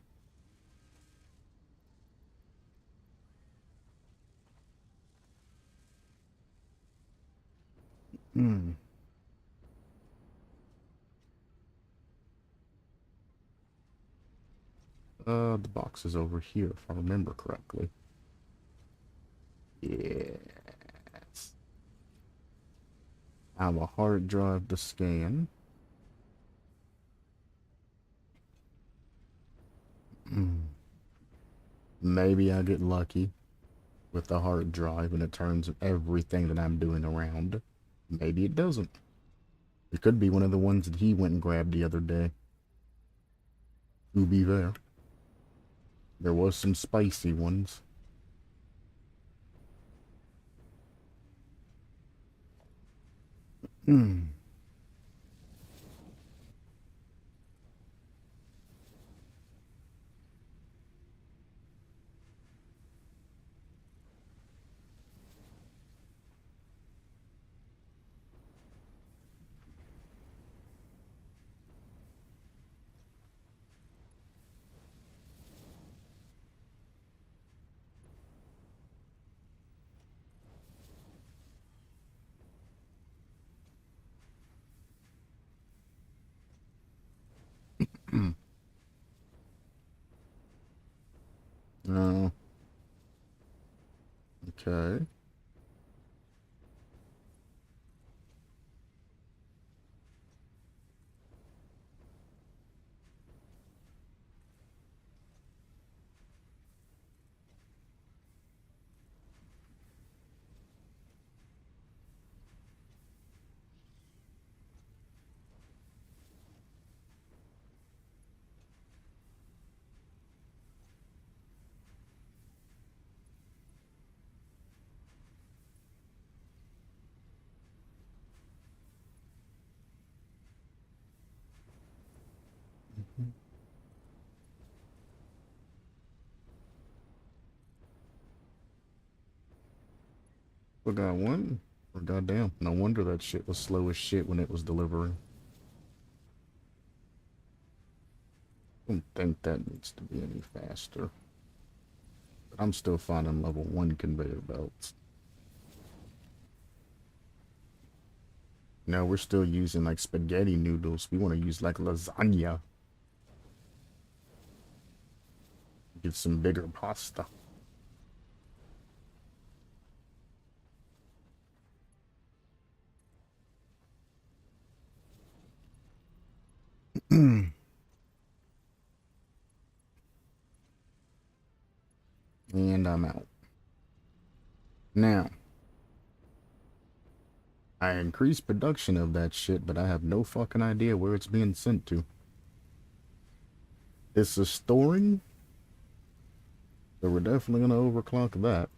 Hmm. The box is over here, if I remember correctly. Yes. I have a hard drive to scan. Maybe I get lucky with the hard drive and it turns everything that I'm doing around. Maybe it doesn't. It could be one of the ones that he went and grabbed the other day. To be fair, there was some spicy ones. Hmm. Oh, okay. Forgot one. Or goddamn, no wonder that shit was slow as shit when it was delivering. Don't think that needs to be any faster. But I'm still finding level 1 conveyor belts. No, we're still using like spaghetti noodles. We want to use like lasagna. Get some bigger pasta. And I'm out. Now, I increased production of that shit, but I have no fucking idea where it's being sent to. This is storing, so we're definitely gonna overclock that.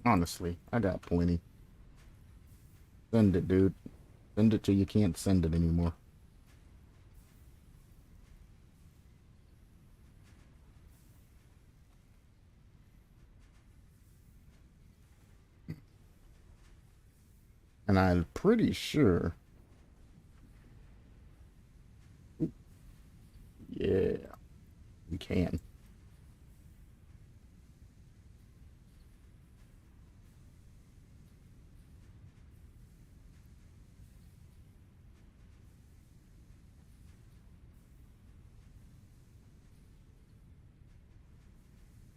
Honestly, I got plenty. Send it, dude. Send it till you can't send it anymore. And I'm pretty sure. Yeah, we can.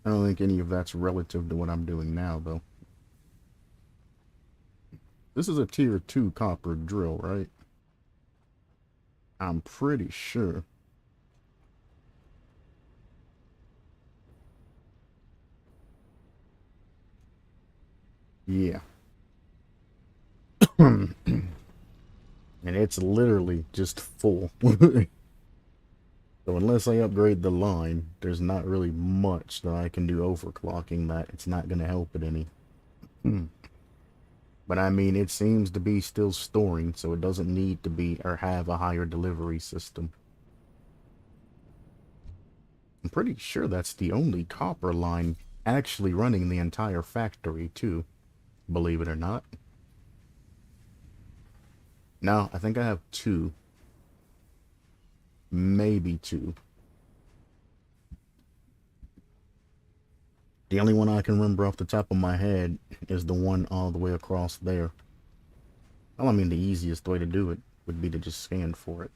I don't think any of that's relative to what I'm doing now, though. This is a tier 2 copper drill, right? I'm pretty sure. Yeah. And it's literally just full. So unless I upgrade the line, there's not really much that I can do overclocking that. It's not going to help it any. But I mean, it seems to be still storing, so it doesn't need to be or have a higher delivery system. I'm pretty sure that's the only copper line actually running the entire factory, too. Believe it or not. No, I think I have two. Maybe two. The only one I can remember off the top of my head is the one all the way across there. Well, I mean, the easiest way to do it would be to just scan for it.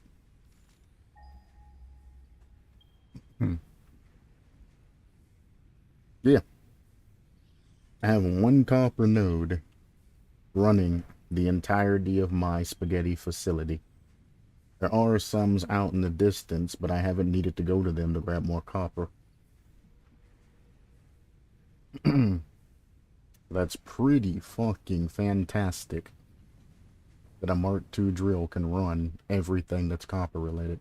Yeah. I have one copper node running the entirety of my spaghetti facility. There are some out in the distance, but I haven't needed to go to them to grab more copper. That's pretty fucking fantastic that a Mark II drill can run everything that's copper related.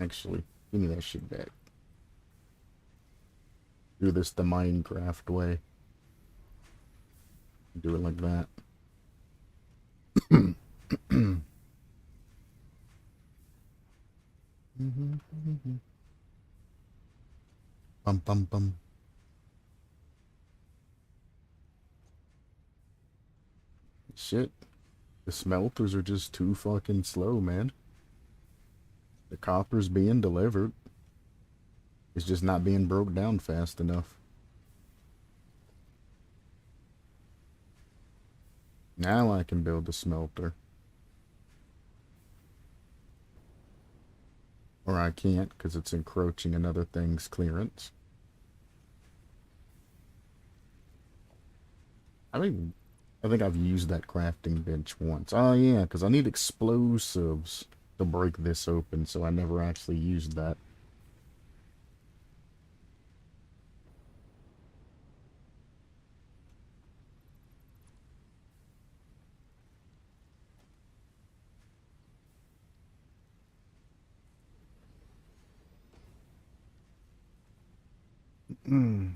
Actually, give me that shit back. Do this the Minecraft way. Do it like that. Bum bum bum. Shit. The smelters are just too fucking slow, man. The copper's being delivered. It's just not being broke down fast enough. Now I can build a smelter. Or I can't, because it's encroaching another thing's clearance. I mean, I think I've used that crafting bench once. Oh yeah, because I need explosives to break this open, so I never actually used that. Mm.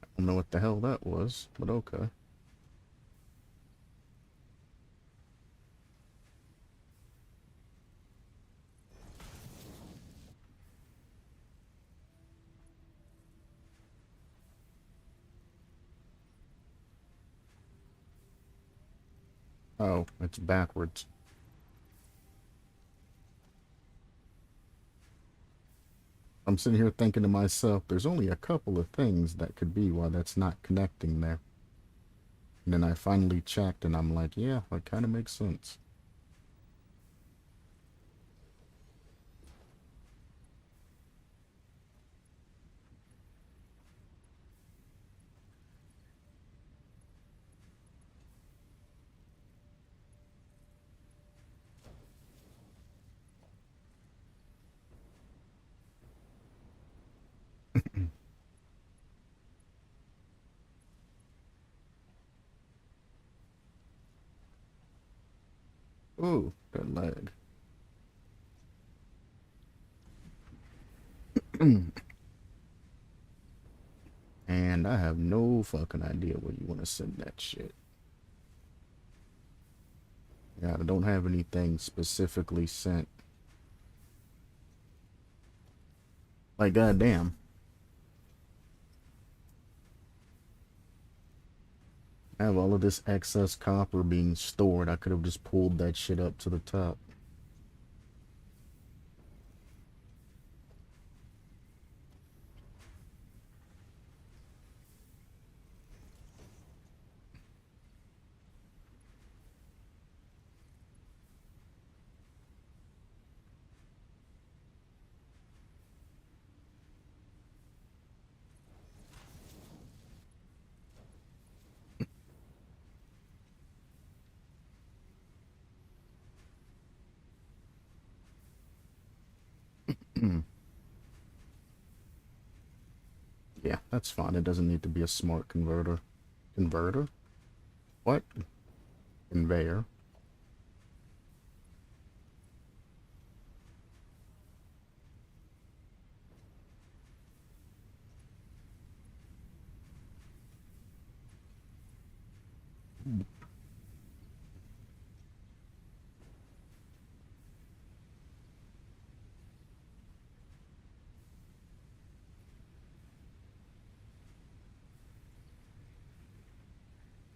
I don't know what the hell that was, but okay. Oh, it's backwards. I'm sitting here thinking to myself, there's only a couple of things that could be why that's not connecting there. And then I finally checked and I'm like, yeah, that kind of makes sense. Ooh, that lag. And I have no fucking idea where you want to send that shit. Yeah, I don't have anything specifically sent. Like, goddamn. Have all of this excess copper being stored. I could have just pulled that shit up to the top. Yeah, that's fine. It doesn't need to be a smart converter. Converter? What? Conveyor.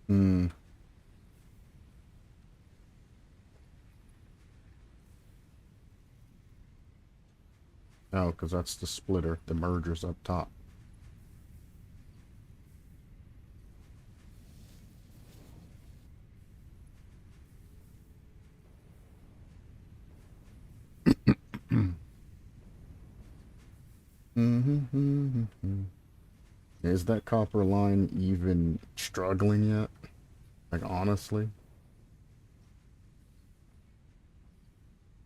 Hmm. Oh, because that's the splitter. The merger's up top. Is that copper line even struggling yet? Like, honestly?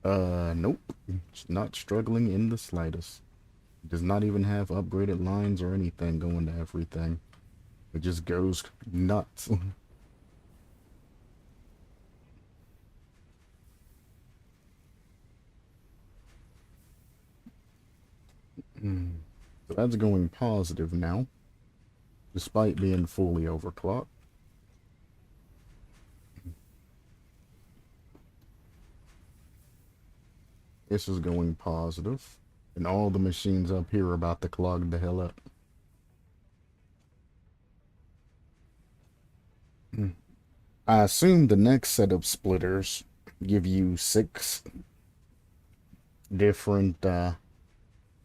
Nope. It's not struggling in the slightest. It does not even have upgraded lines or anything going to everything. It just goes nuts. So that's going positive now, despite being fully overclocked. This is going positive, and all the machines up here are about to clog the hell up. I assume the next set of splitters give you 6 different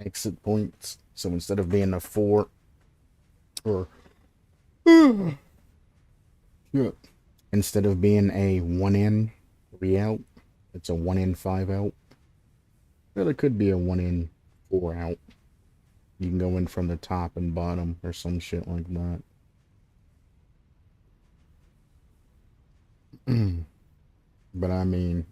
exit points. So instead of being a 4 or yeah, instead of being a 1 in, 3 out, it's a 1 in, 5 out. Well, it could be a 1 in, 4 out. You can go in from the top and bottom or some shit like that. But I mean,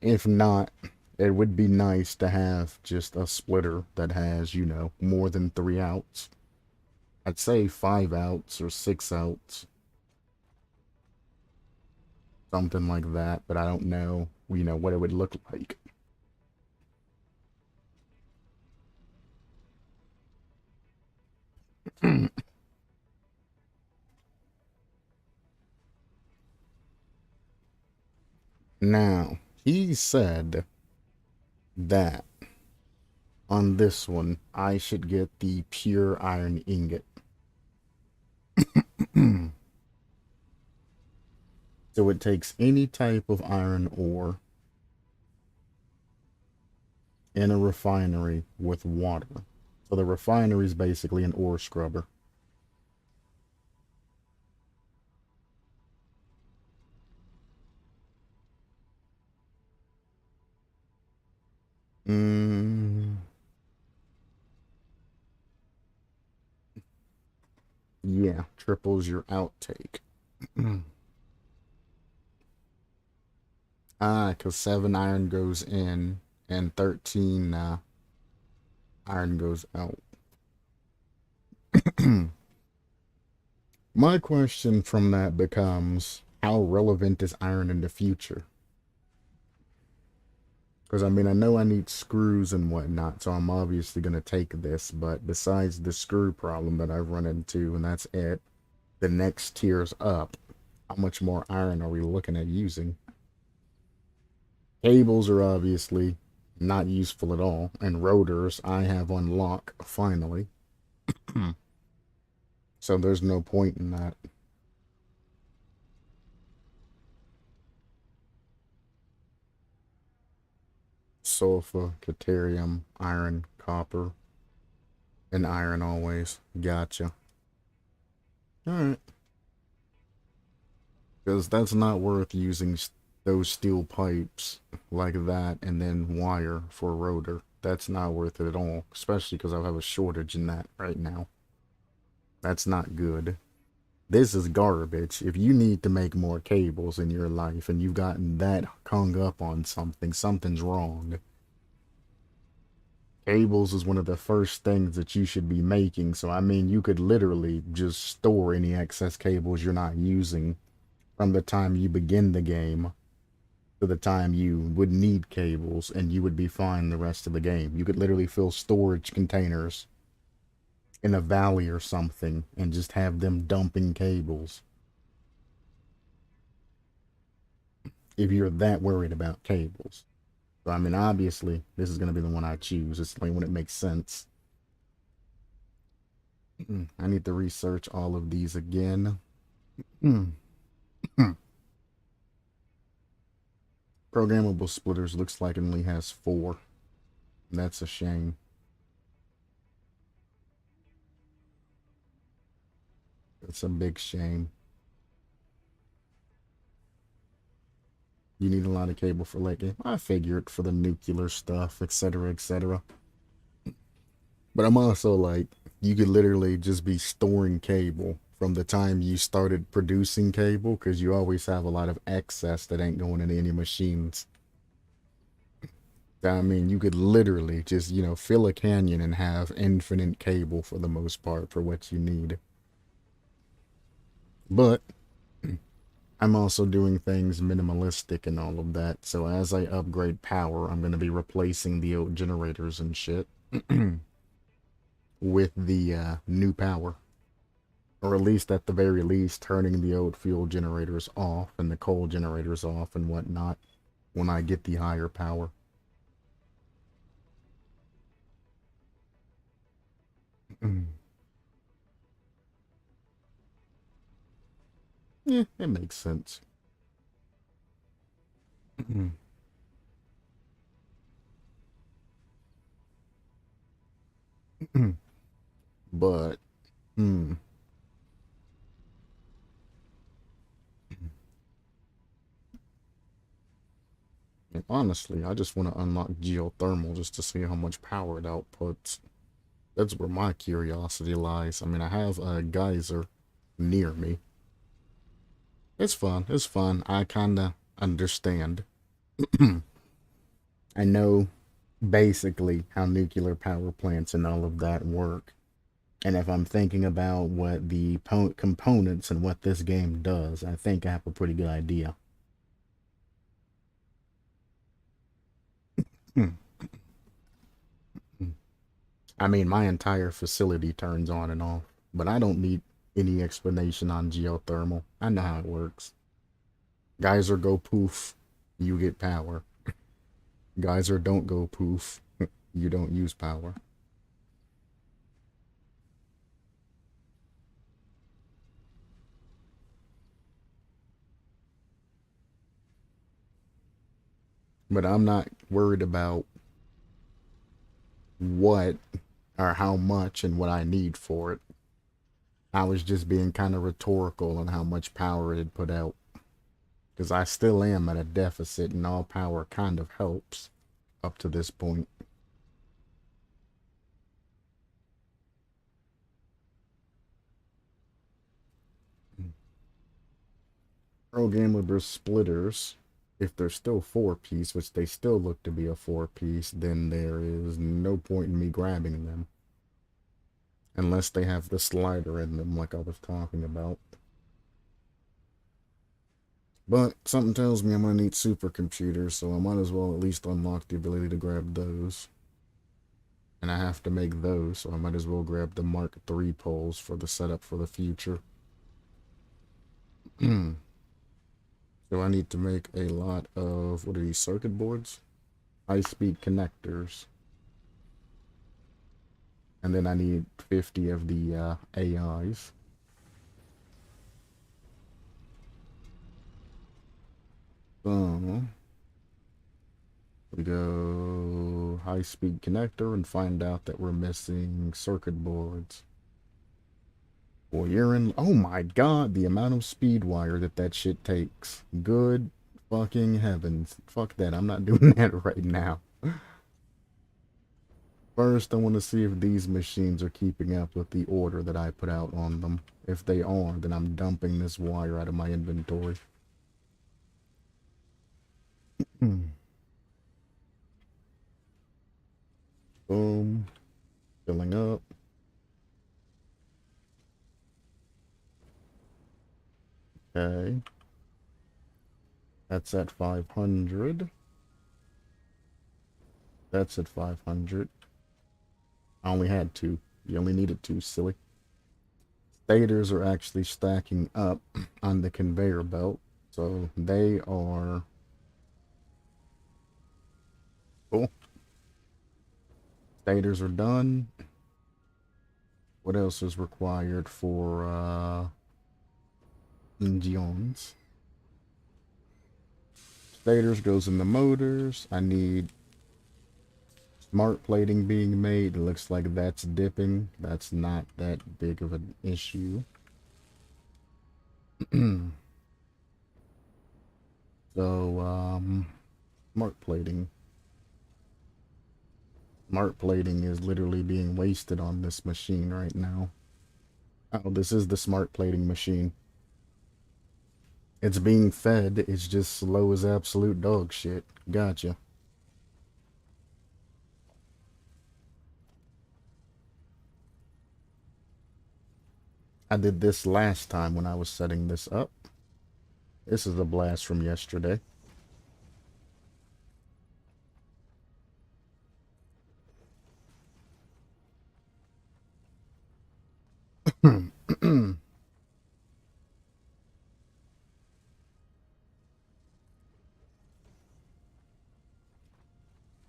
If not, it would be nice to have just a splitter that has, you know, more than 3 outs. I'd say 5 outs or 6 outs. Something like that, but I don't know, you know, what it would look like. Now, he said that on this one, I should get the pure iron ingot. So it takes any type of iron ore in a refinery with water. So the refinery is basically an ore scrubber. Mm, yeah, triples your outtake. Because 7 iron goes in and 13 iron goes out. My question from that becomes, how relevant is iron in the future? Because I mean, I know I need screws and whatnot, so I'm obviously going to take this, but besides the screw problem that I've run into, and that's it, the next tier's up. How much more iron are we looking at using? Cables are obviously Not useful at all. And rotors I have on lock, finally. So there's no point in that. Sulfur, deuterium, iron, copper, and iron always. Gotcha. Alright. Because that's not worth using those steel pipes like that and then wire for a rotor. That's not worth it at all. Especially because I have a shortage in that right now. That's not good. This is garbage. If you need to make more cables in your life and you've gotten that hung up on something, something's wrong. Cables is one of the first things that you should be making. So, I mean, you could literally just store any excess cables you're not using from the time you begin the game to the time you would need cables, and you would be fine the rest of the game. You could literally fill storage containers in a valley or something and just have them dumping cables. If you're that worried about cables. So, I mean, obviously, this is going to be the one I choose. It's like when it makes sense. I need to research all of these again. Programmable splitters looks like it only has 4. That's a shame. It's a big shame. You need a lot of cable for like it. I figured for the nuclear stuff, etc., etc. But I'm also like, you could literally just be storing cable from the time you started producing cable, because you always have a lot of excess that ain't going into any machines. I mean, you could literally just, fill a canyon and have infinite cable for the most part for what you need. But I'm also doing things minimalistic and all of that. So as I upgrade power, I'm going to be replacing the old generators and shit with the new power. Or at least at the very least, turning the old fuel generators off and the coal generators off and whatnot when I get the higher power. Yeah, it makes sense. But, hmm. And honestly, I just want to unlock geothermal just to see how much power it outputs. That's where my curiosity lies. I mean, I have a geyser near me. It's fun. It's fun. I kind of understand. I know basically how nuclear power plants and all of that work. And if I'm thinking about what the components and what this game does, I think I have a pretty good idea. I mean, my entire facility turns on and off, but I don't need any explanation on geothermal. I know how it works. Geyser go poof, you get power. Geyser don't go poof, you don't use power. But I'm not worried about what or how much and what I need for it. I was just being kind of rhetorical on how much power it put out. Because I still am at a deficit and all power kind of helps up to this point. Programmable splitters, if they're still 4-piece, which they still look to be a 4-piece, then there is no point in me grabbing them. Unless they have the slider in them like I was talking about. But something tells me I'm going to need supercomputers, so I might as well at least unlock the ability to grab those. And I have to make those, so I might as well grab the Mark III poles for the setup for the future. So I need to make a lot of, what are these, circuit boards? high-speed connectors. And then I need 50 of the AIs. So we go high-speed connector and find out that we're missing circuit boards. Well, you're in. Oh my god, the amount of speed wire that shit takes. Good fucking heavens. Fuck that, I'm not doing that right now. First, I want to see if these machines are keeping up with the order that I put out on them. If they are, then I'm dumping this wire out of my inventory. Boom. Filling up. Okay. That's at 500. That's at 500. I only had 2. You only needed 2, silly. Stators are actually stacking up on the conveyor belt. So they are... Cool. Stators are done. What else is required for engines? Stators goes in the motors. I need smart plating being made. It looks like that's dipping. That's not that big of an issue. So, smart plating. Smart plating is literally being wasted on this machine right now. Oh, this is the smart plating machine. It's being fed. It's just slow as absolute dog shit. Gotcha. I did this last time when I was setting this up. This is a blast from yesterday.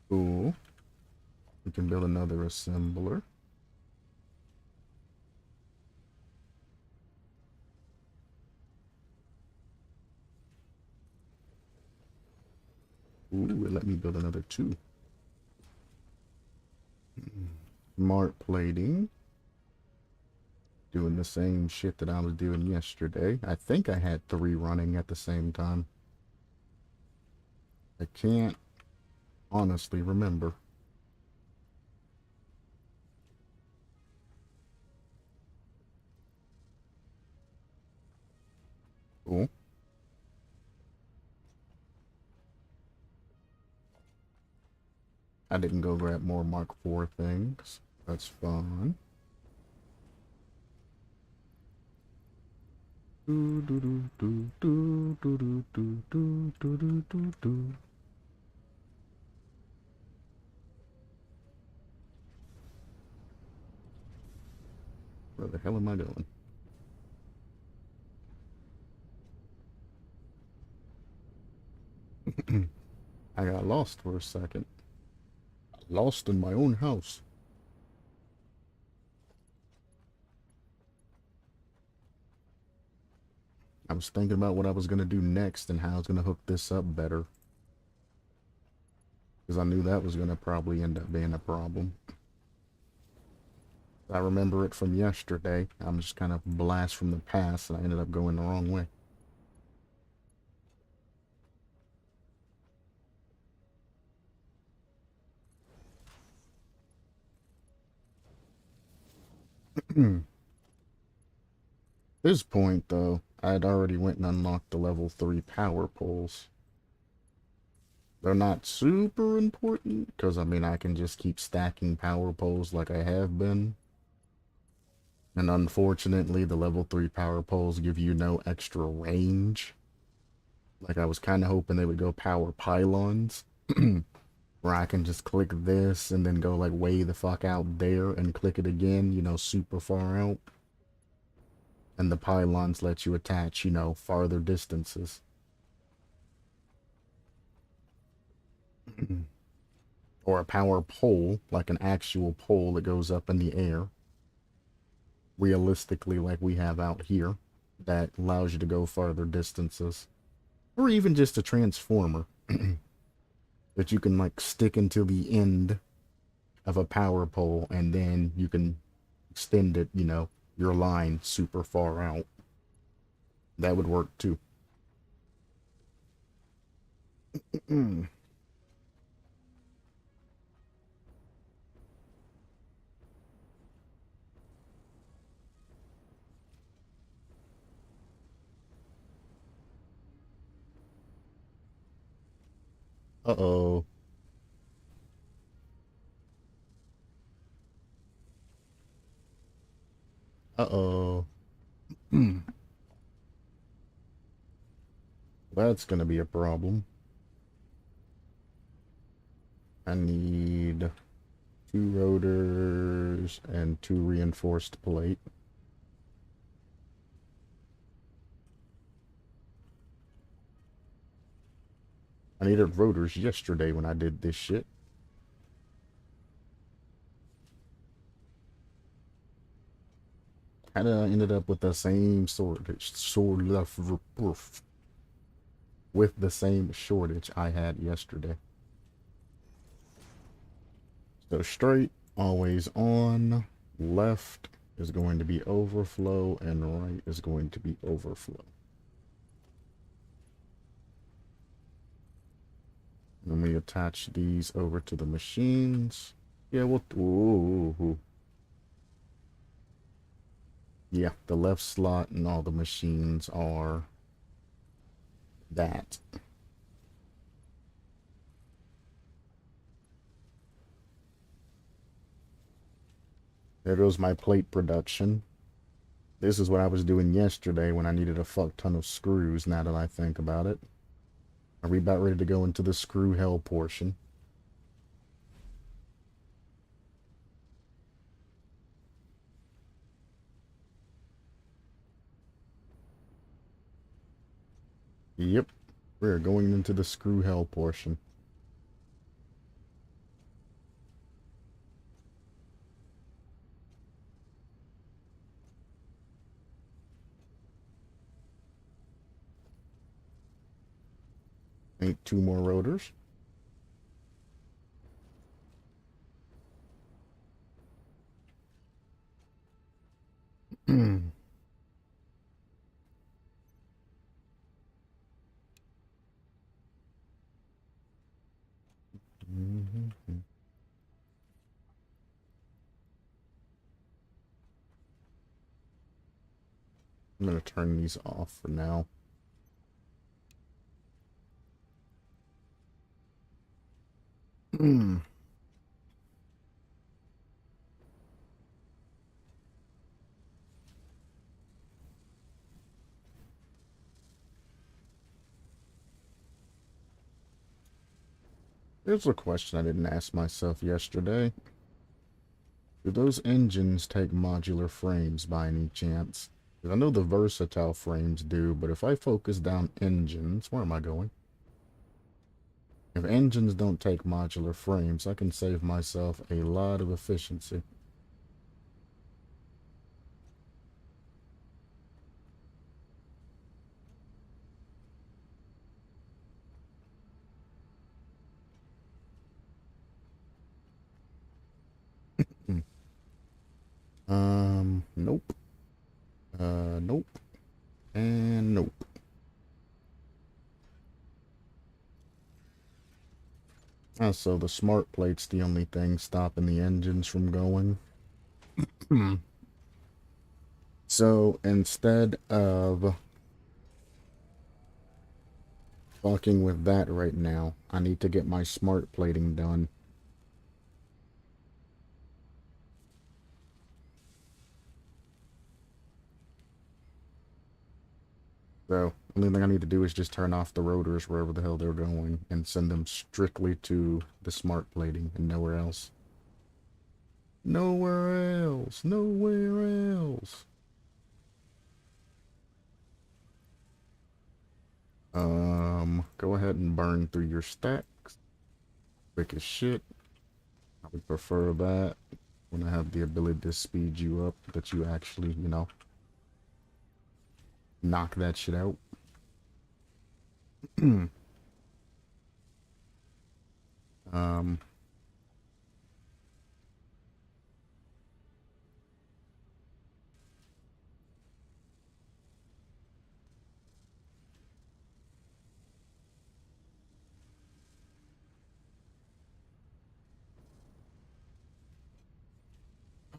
Cool. We can build another assembler. Ooh, let me build another 2. Smart plating. Doing the same shit that I was doing yesterday. I think I had 3 running at the same time. I can't honestly remember. Cool. I didn't go grab more Mark IV things. That's fun. Where the hell am I going? I got lost for a second. Lost in my own house. I was thinking about what I was going to do next and how I was going to hook this up better. Because I knew that was going to probably end up being a problem. I remember it from yesterday. I'm just kind of blast from the past and I ended up going the wrong way. This point, though, I had already went and unlocked the level 3 power poles. They're not super important, because, I mean, I can just keep stacking power poles like I have been. And unfortunately, the level 3 power poles give you no extra range. Like, I was kind of hoping they would go power pylons. Where I can just click this and then go, like, way the fuck out there and click it again, you know, super far out. And the pylons let you attach, you know, farther distances. or a power pole, like an actual pole that goes up in the air, realistically, like we have out here, that allows you to go farther distances, or even just a transformer that you can like stick into the end of a power pole, and then you can extend it, you know, your line super far out. That would work too. Uh-oh. Uh-oh. That's gonna be a problem. I need 2 rotors and 2 reinforced plate. I needed rotors yesterday when I did this shit. Kind of ended up with the same with the same shortage I had yesterday. So straight, always on. Left is going to be overflow, and right is going to be overflow. And we attach these over to the machines. Yeah, we'll... Ooh. Yeah, the left slot and all the machines are that. There goes my plate production. This is what I was doing yesterday when I needed a fuck ton of screws, now that I think about it. Are we about ready to go into the screw hell portion? Yep. We're going into the screw hell portion. Ain't 2 more rotors. I'm gonna turn these off for now. Here's a question I didn't ask myself yesterday. Do those engines take modular frames by any chance? Because I know the versatile frames do, but if I focus down engines, where am I going? If engines don't take modular frames, I can save myself a lot of efficiency. Nope. Nope. And nope. So the smart plate's the only thing stopping the engines from going. So instead of fucking with that right now, I need to get my smart plating done. So, the only thing I need to do is just turn off the rotors wherever the hell they're going and send them strictly to the smart plating and nowhere else. Nowhere else. Nowhere else. Go ahead and burn through your stacks. Quick as shit. would prefer that when I have the ability to speed you up, that you actually, you know, knock that shit out. um,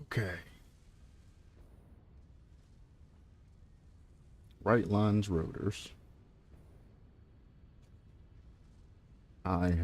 okay. Right lines rotors. I have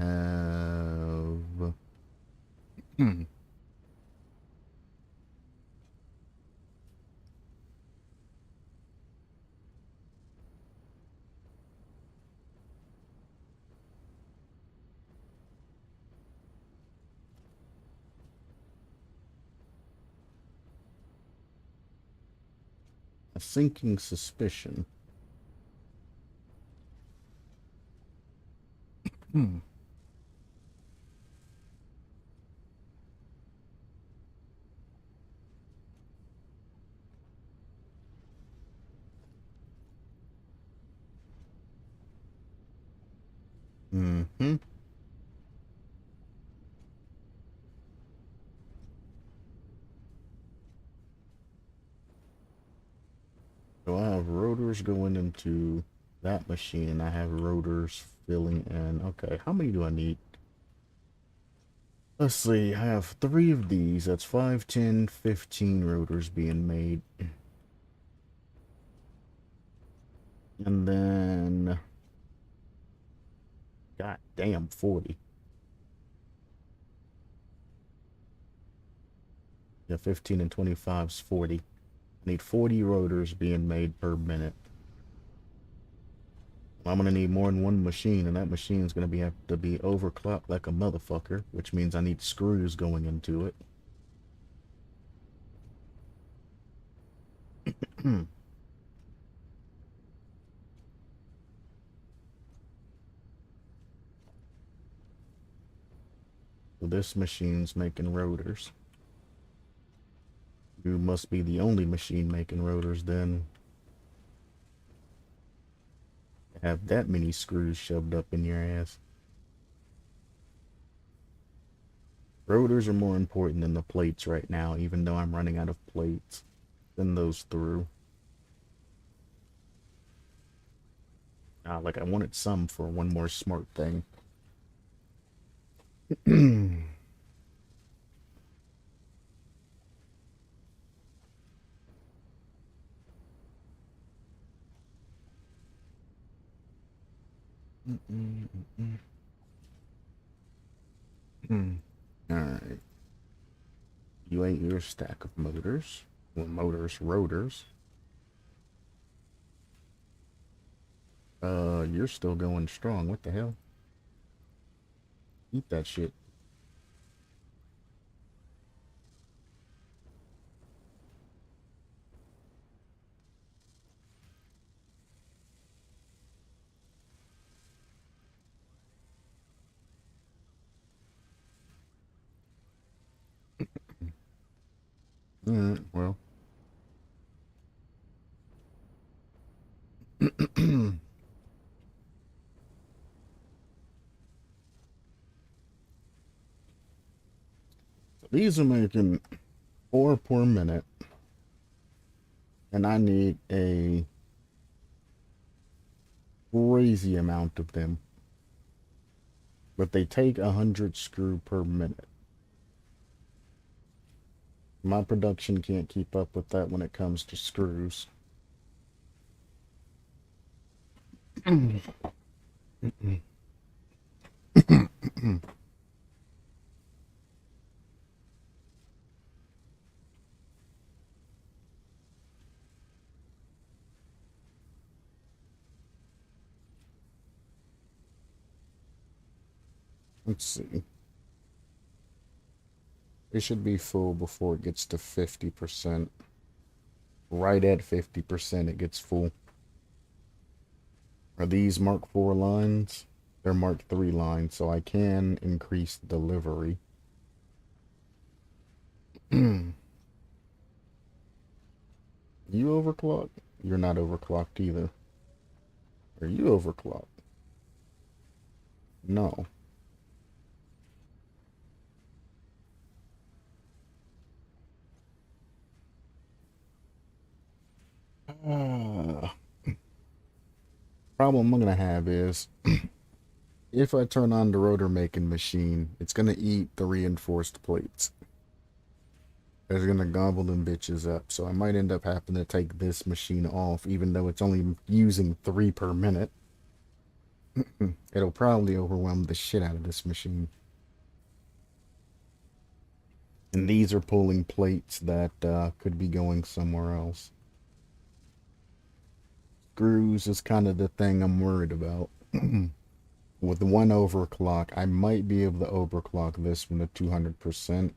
a sinking suspicion. Mm-hmm. So I have rotors going into that machine. I have rotors filling in. Okay, how many do I need? Let's see, I have 3 of these. That's 5, 10, 15 rotors being made. And then, god damn, 40. Yeah, 15 and 25 is 40. I need 40 rotors being made per minute. I'm gonna need more than one machine, and that machine is gonna have to be overclocked like a motherfucker, which means I need screws going into it. So this machine's making rotors. You must be the only machine making rotors then. Have that many screws shoved up in your ass. Rotors are more important than the plates right now, even though I'm running out of plates. Send those through. Like I wanted some for one more smart thing. Alright. You ain't your stack of motors. Well, motors, rotors. You're still going strong. What the hell? Eat that shit. Alright, well. These are making 4 per minute. And I need a crazy amount of them. But they take 100 screw per minute. My production can't keep up with that when it comes to screws. Let's see. It should be full before it gets to 50%. Right at 50%, it gets full. Are these Mark 4 lines? They're Mark 3 lines, so I can increase delivery. You overclock? You're not overclocked either. Are you overclocked? No. Uh, Problem I'm gonna have is if I turn on the rotor making machine, it's gonna eat the reinforced plates. It's gonna gobble them bitches up. So I might end up having to take this machine off, even though it's only using 3 per minute. It'll probably overwhelm the shit out of this machine. And these are pulling plates that could be going somewhere else. Screws is kind of the thing I'm worried about. With one overclock, I might be able to overclock this one to 200%,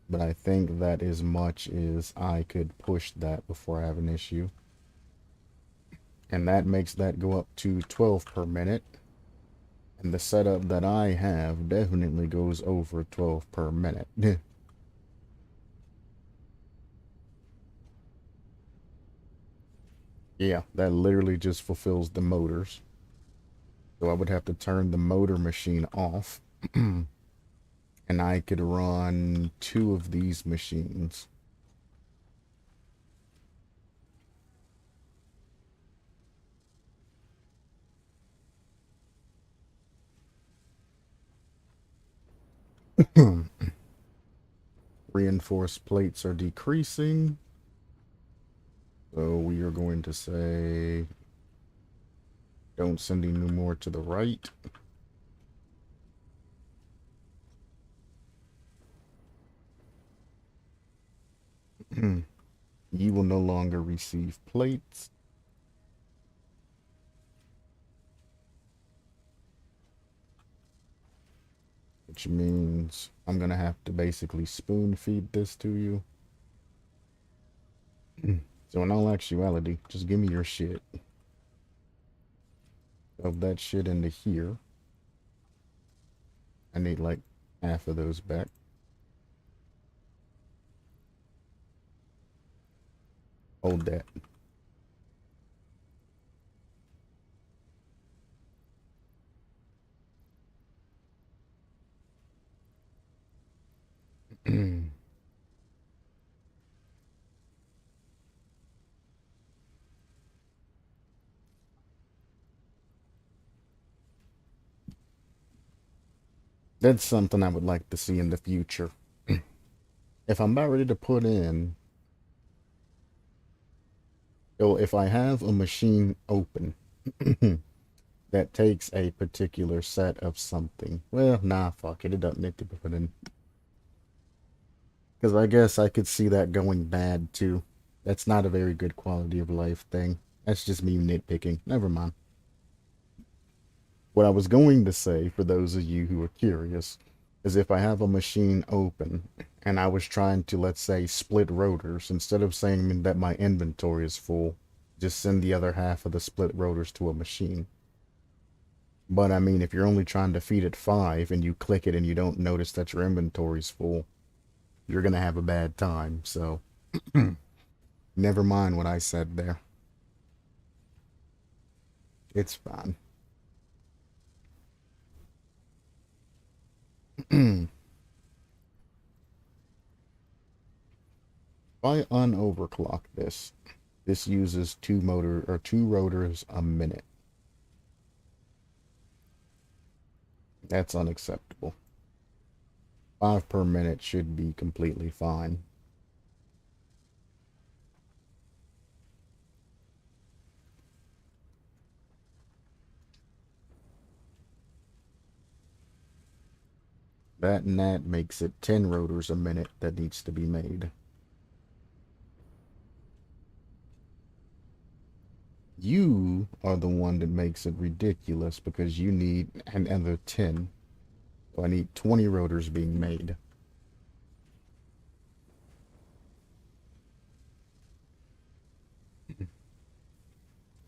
but I think that as much as I could push that before I have an issue. And that makes that go up to 12 per minute. And the setup that I have definitely goes over 12 per minute. Yeah, that literally just fulfills the motors. So I would have to turn the motor machine off. And I could run 2 of these machines. Reinforced plates are decreasing. So we are going to say don't send any more to the right. You will no longer receive plates. Which means I'm going to have to basically spoon feed this to you. So in all actuality, just give me your shit. Shove that shit into here. I need like half of those back. Hold that. That's something I would like to see in the future. If I'm about ready to put in, so if I have a machine open that takes a particular set of something, well, nah, fuck it, it doesn't need to be put in. Because I guess I could see that going bad too. That's not a very good quality of life thing. That's just me nitpicking. Never mind. What I was going to say, for those of you who are curious, is if I have a machine open and I was trying to, let's say, split rotors, instead of saying that my inventory is full, just send the other half of the split rotors to a machine. But I mean, if you're only trying to feed it 5 and you click it and you don't notice that your inventory's full, you're going to have a bad time. So, never mind what I said there. It's fine. If I unoverclock this, this uses 2 rotors a minute. That's unacceptable. 5 per minute should be completely fine. That and that makes it 10 rotors a minute that needs to be made. You are the one that makes it ridiculous because you need another 10. So I need 20 rotors being made.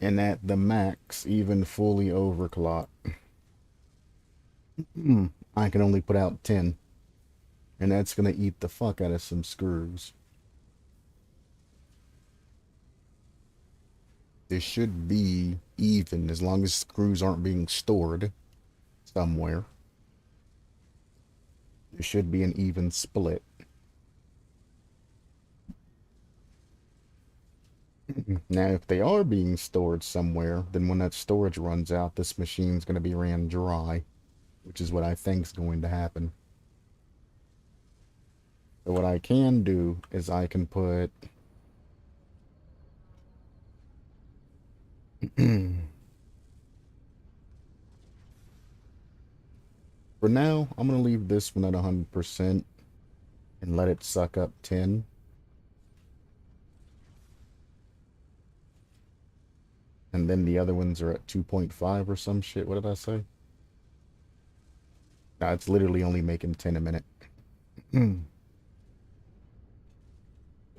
And at the max, even fully overclock, I can only put out 10. And that's gonna eat the fuck out of some screws. It should be even as long as screws aren't being stored somewhere. There should be an even split. Now, if they are being stored somewhere, then when that storage runs out, this machine's going to be ran dry, which is what I think's going to happen. So what I can do is I can put for now, I'm going to leave this one at 100% and let it suck up 10. And then the other ones are at 2.5 or some shit. What did I say? No, it's literally only making 10 a minute.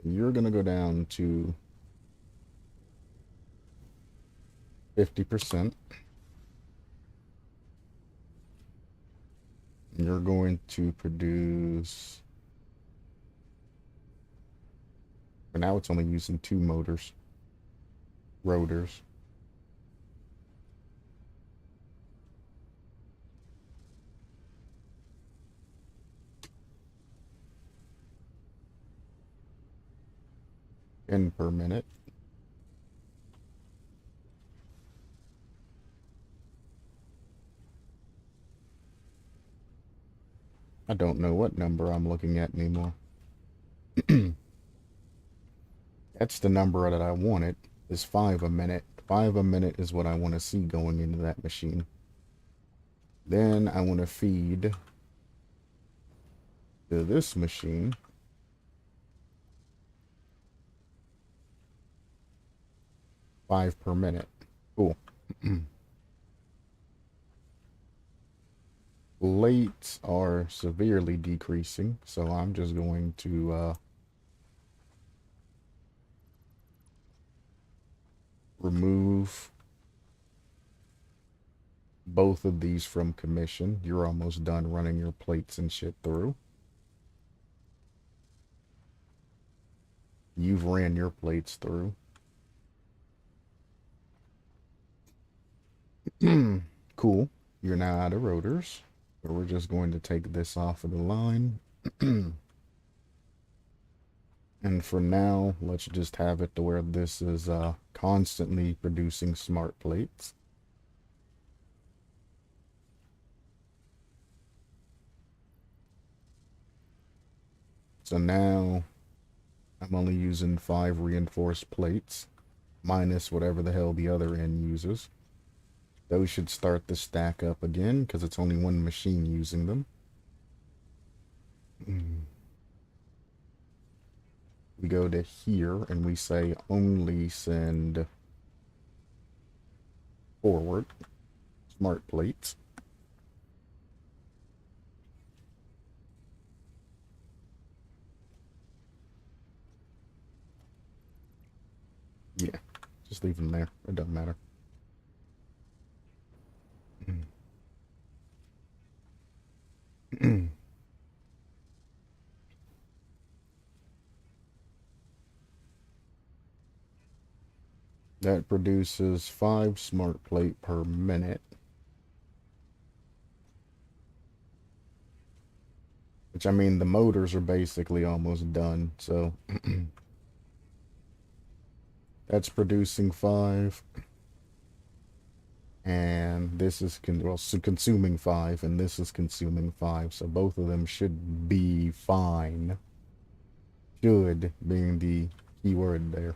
You're going to go down to 50%. You're going to produce... For now, it's only using 2 rotors. In per minute. I don't know what number I'm looking at anymore. That's the number that I wanted, is 5 a minute. 5 a minute is what I want to see going into that machine. Then I want to feed to this machine. Five per minute. Cool. Plates are severely decreasing, so I'm just going to remove both of these from commission. You're almost done running your plates and shit through. You've ran your plates through. Cool. You're now out of rotors. So we're just going to take this off of the line. And for now, let's just have it to where this is constantly producing smart plates. So now I'm only using 5 reinforced plates, minus whatever the hell the other end uses. Those should start to stack up again, because it's only one machine using them. We go to here, and we say only send forward smart plates. Yeah, just leave them there. It doesn't matter. That produces 5 smart plate per minute. Which, I mean, the motors are basically almost done, so... That's producing 5. And this is consuming 5, and this is consuming 5. So both of them should be fine. Should being the key word there.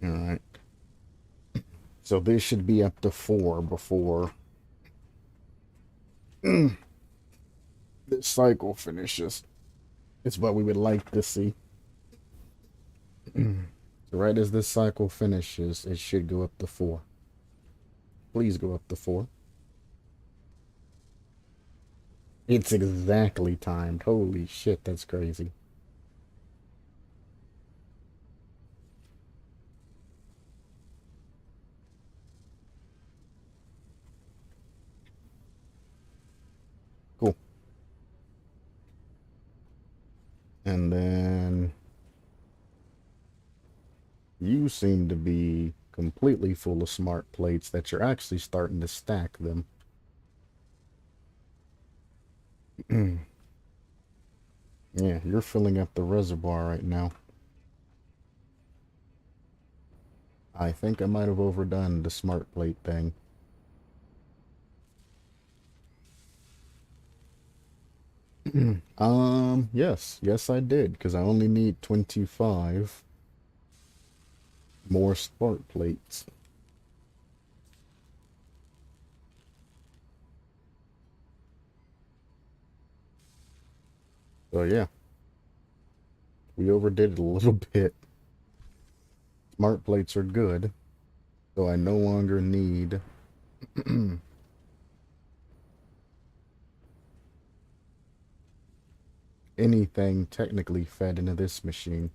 Alright. So this should be up to 4 before this cycle finishes. It's what we would like to see. So right as this cycle finishes, it should go up to 4. Please go up to 4. It's exactly timed. Holy shit, that's crazy. Cool. And then you seem to be completely full of smart plates that you're actually starting to stack them. Yeah, you're filling up the reservoir right now. I think I might have overdone the smart plate thing. Yes I did, because I only need 25 more smart plates. So yeah, we overdid it a little bit. Smart plates are good, so I no longer need anything technically fed into this machine.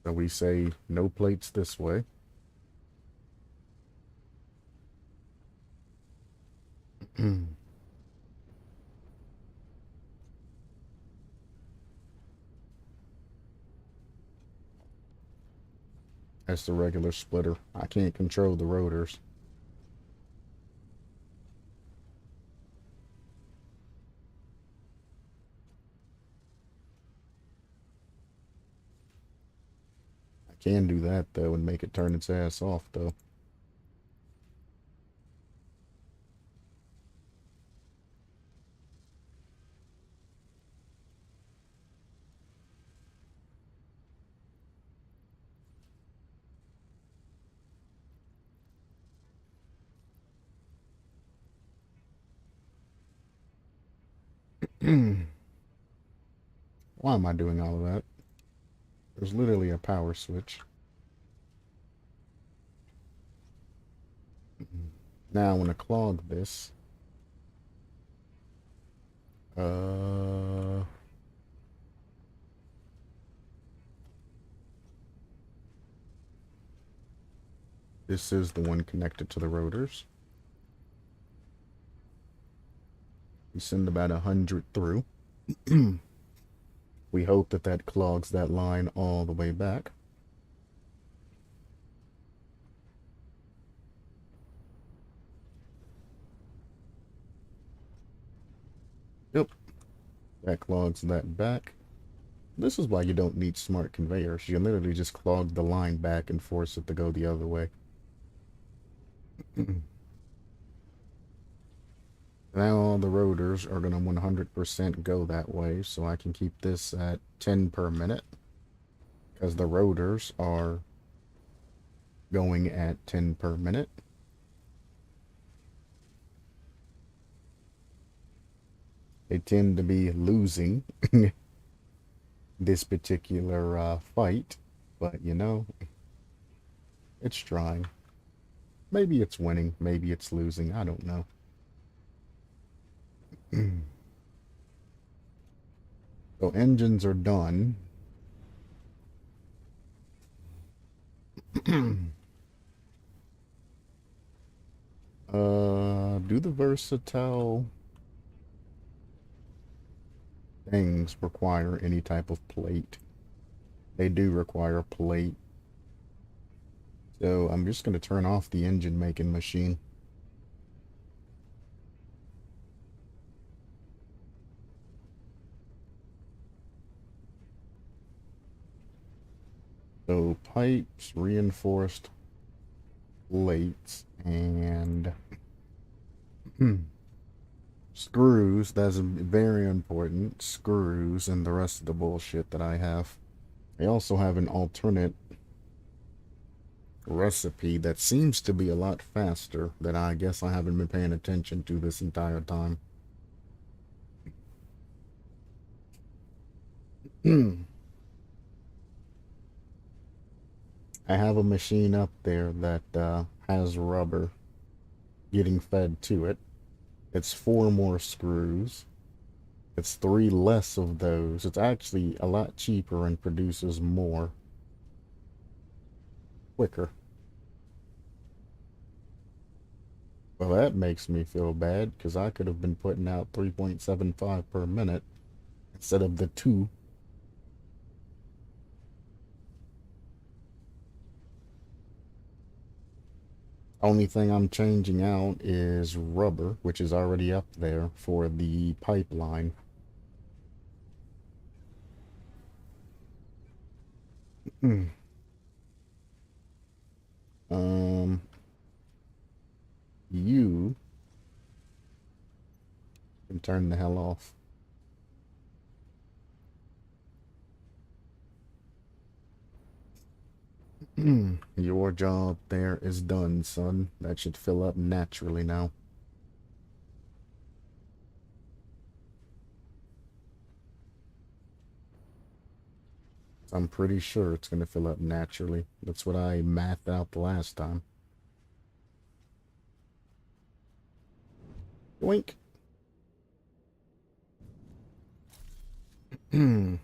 So we say no plates this way. That's the regular splitter. I can't control the rotors. I can do that though and make it turn its ass off though. Why am I doing all of that? There's literally a power switch. Now I want to clog this. Uh, this is the one connected to the rotors. We send about 100 through. We hope that that clogs that line all the way back. Yep, that clogs that back. This is why you don't need smart conveyors. You literally just clog the line back and force it to go the other way. Now all the rotors are going to 100% go that way, so I can keep this at 10 per minute. Because the rotors are going at 10 per minute. They tend to be losing this particular fight, but you know, it's trying. Maybe it's winning, maybe it's losing, I don't know. So engines are done. Do the versatile things require any type of plate? They do require a plate. So I'm just going to turn off the engine making machine. So pipes, reinforced plates, and screws. That's very important. Screws and the rest of the bullshit that I have. I also have an alternate recipe that seems to be a lot faster that I guess I haven't been paying attention to this entire time. I have a machine up there that has rubber. getting fed to it. It's 4 more screws. It's 3 less of those. It's actually a lot cheaper and produces more quicker. Well, that makes me feel bad because I could have been putting out 3.75 per minute instead of the 2. Only thing I'm changing out is rubber, which is already up there for the pipeline. Um, you can turn the hell off. Your job there is done, son. That should fill up naturally now. I'm pretty sure it's going to fill up naturally. That's what I mathed out the last time. Wink. Kind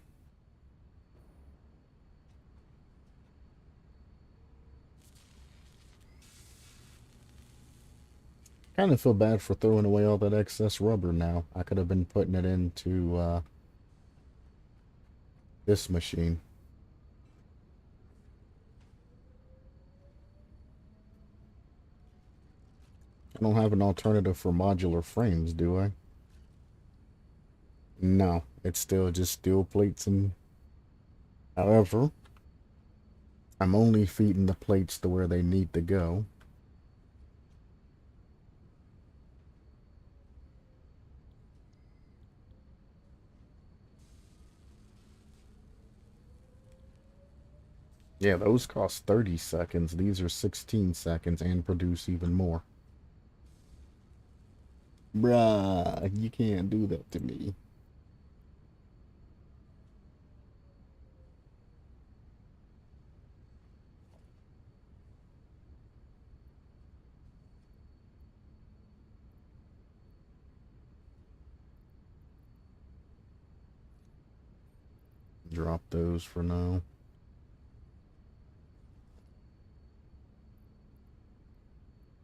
of feel bad for throwing away all that excess rubber now. I could have been putting it into this machine. I don't have an alternative for modular frames, do I? No, it's still just steel plates and... However, I'm only feeding the plates to where they need to go. Yeah, those cost 30 seconds. These are 16 seconds and produce even more. Bruh, you can't do that to me. Drop those for now.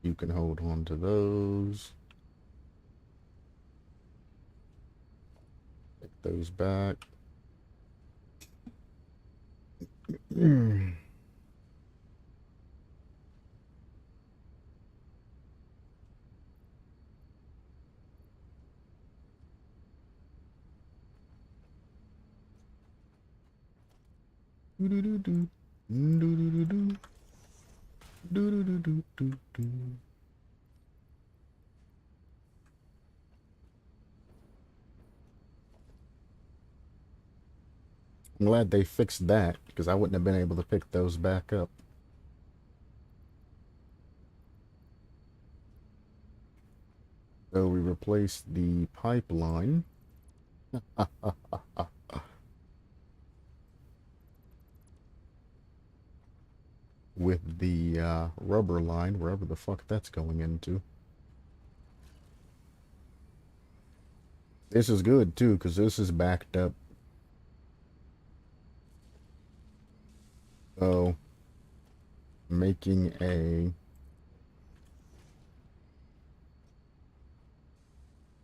You can hold on to those. Take those back. I'm glad they fixed that, because I wouldn't have been able to pick those back up. So we replaced the pipeline. With the rubber line, wherever the fuck that's going into. This is good, too, because this is backed up. So, making a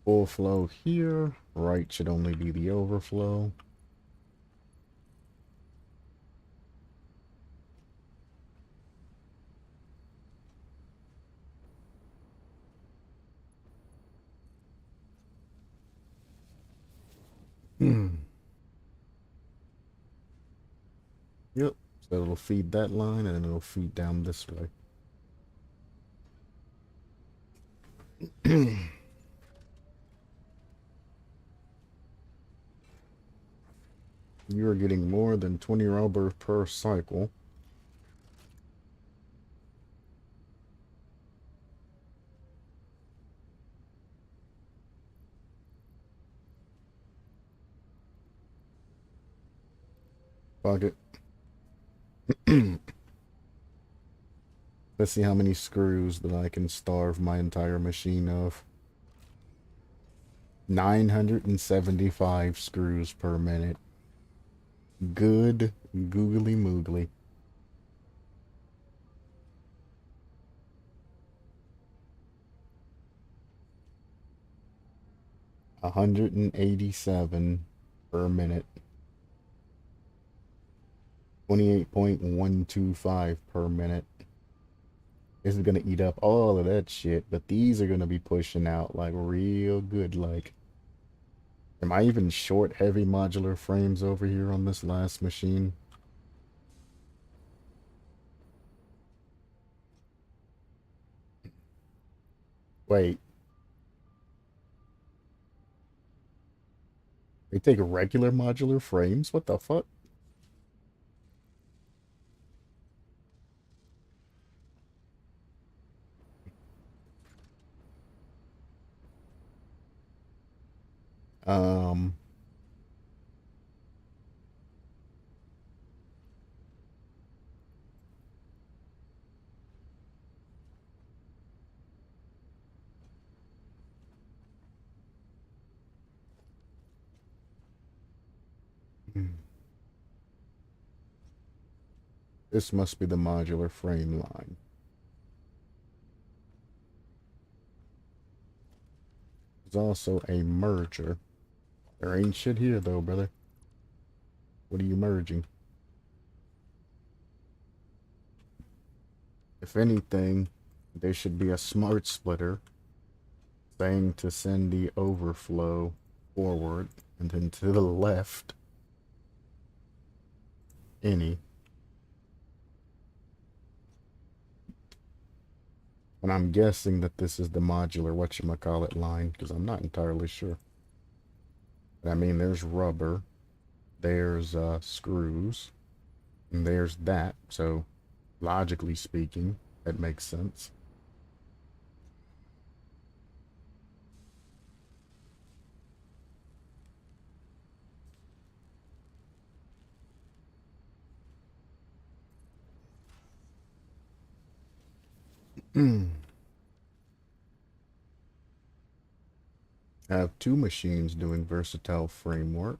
full flow here. Right should only be the overflow. Yep. So it'll feed that line and then it'll feed down this way. You are getting more than 20 rubber per cycle. Fuck it. Let's see how many screws that I can starve my entire machine of. 975 screws per minute. Good googly moogly. 187 per minute. 28.125 per minute. This is gonna eat up all of that shit, but these are gonna be pushing out like real good. Like, am I even short heavy modular frames over here on this last machine? Wait, they take regular modular frames? What the fuck? Um, this must be the modular frame line. There's also a merger. There ain't shit here though, brother. What are you merging? If anything, there should be a smart splitter saying to send the overflow forward and then to the left any. And I'm guessing that this is the modular whatchamacallit line because I'm not entirely sure. But I mean, there's rubber, there's screws, and there's that. So logically speaking, that makes sense. I have two machines doing versatile framework.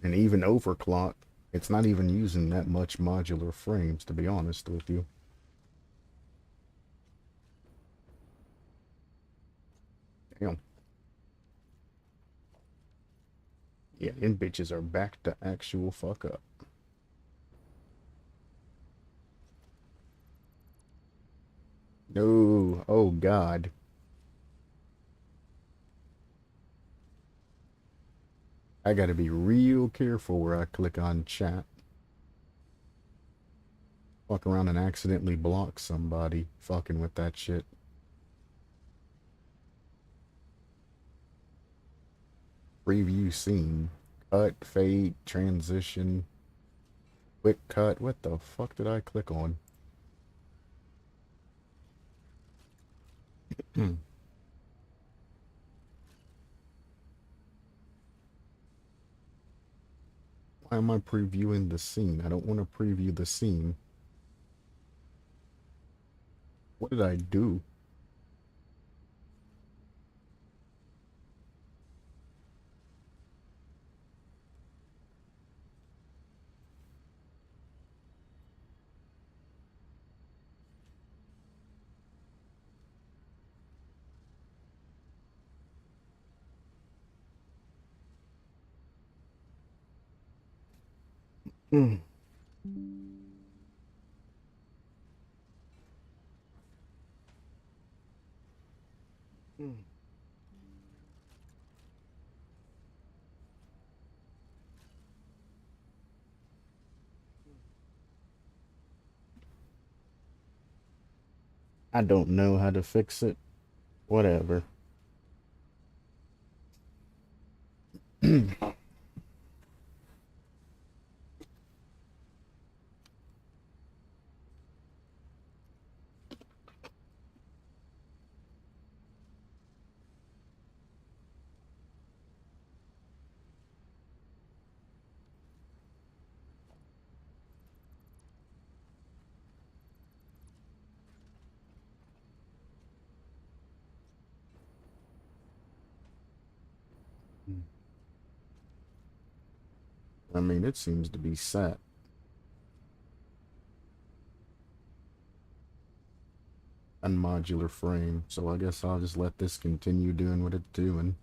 And even overclock, it's not even using that much modular frames, to be honest with you. Damn. Yeah, them bitches are back to actual fuck up. No, oh god. I gotta be real careful where I click on chat. Fuck around and accidentally block somebody fucking with that shit. Preview scene. Cut, fade, transition, quick cut. What the fuck did I click on? Why am I previewing the scene? I don't want to preview the scene. What did I do? Mm. I don't know how to fix it. Whatever. I mean, it seems to be set. And modular frame, so I guess I'll just let this continue doing what it's doing.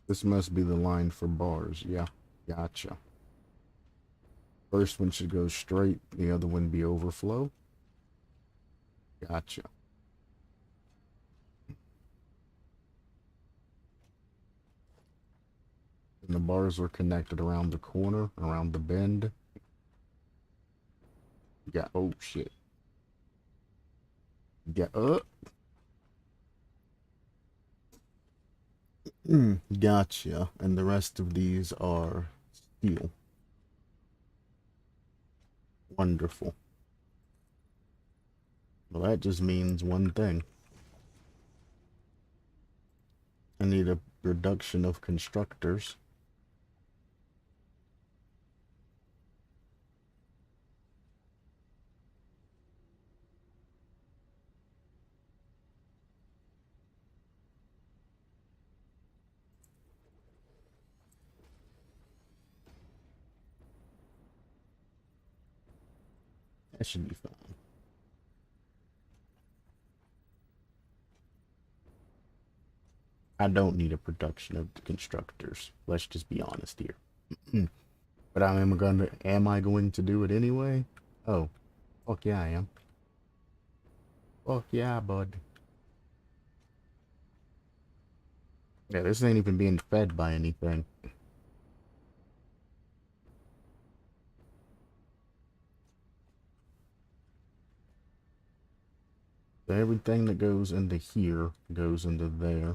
This must be the line for bars. Yeah, gotcha. First one should go straight, the other one be overflow. Gotcha. And the bars are connected around the corner, around the bend. Yeah, oh shit. Yeah, gotcha. And the rest of these are steel. Wonderful. Well, that just means one thing. I need a reduction of constructors. That should be fine. I don't need a production of the constructors. Let's just be honest here. But am I going to do it anyway? Oh, fuck yeah, I am. Fuck yeah, bud. Yeah, this ain't even being fed by anything. So everything that goes into here goes into there.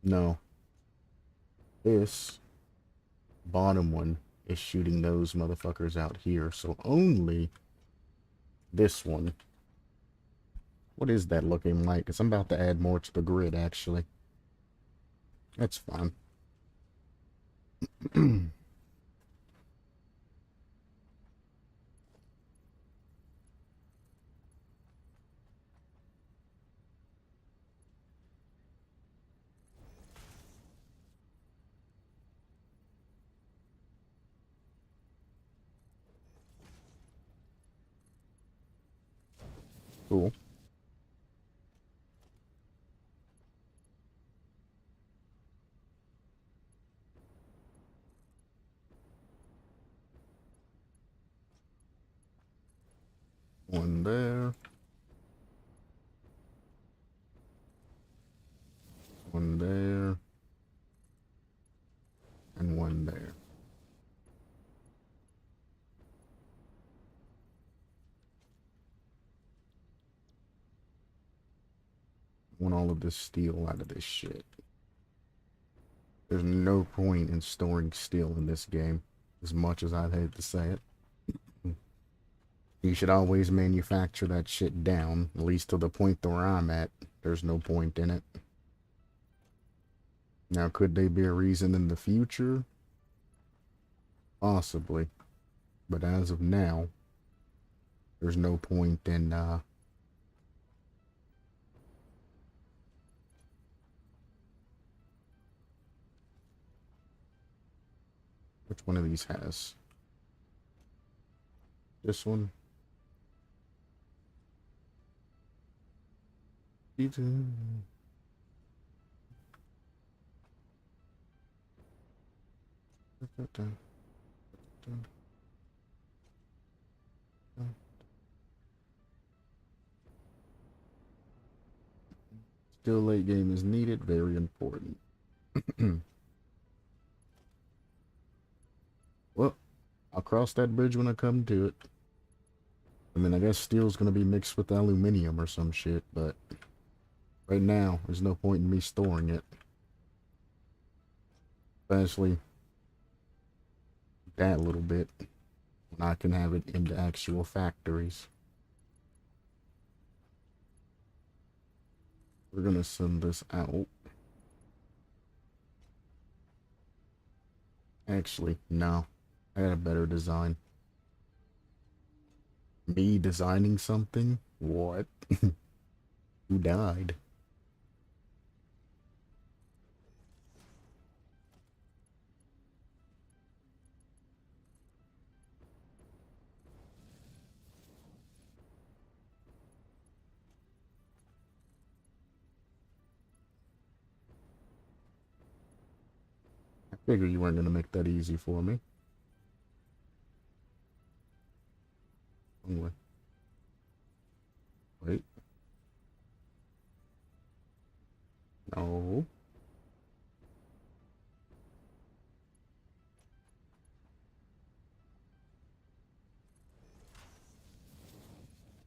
No. This bottom one is shooting those motherfuckers out here. So only this one. What is that looking like? Because I'm about to add more to the grid, actually. That's fine. Cool. One there. One there. And one there. Want all of this steel out of this shit. There's no point in storing steel in this game, as much as I'd hate to say it. You should always manufacture that shit down, at least to the point where I'm at. There's no point in it. Now, could they be a reason in the future? Possibly. But as of now, there's no point in, which one of these has? This one? Still late game is needed, very important. Well, I'll cross that bridge when I come to it. I mean, I guess steel's gonna be mixed with aluminium or some shit, but Right now, there's no point in me storing it. Especially that little bit when I can have it in the actual factories. We're gonna send this out. Actually, no. I got a better design. Me designing something? What? Who died? I figured you weren't gonna make that easy for me. Anyway. Wait. No.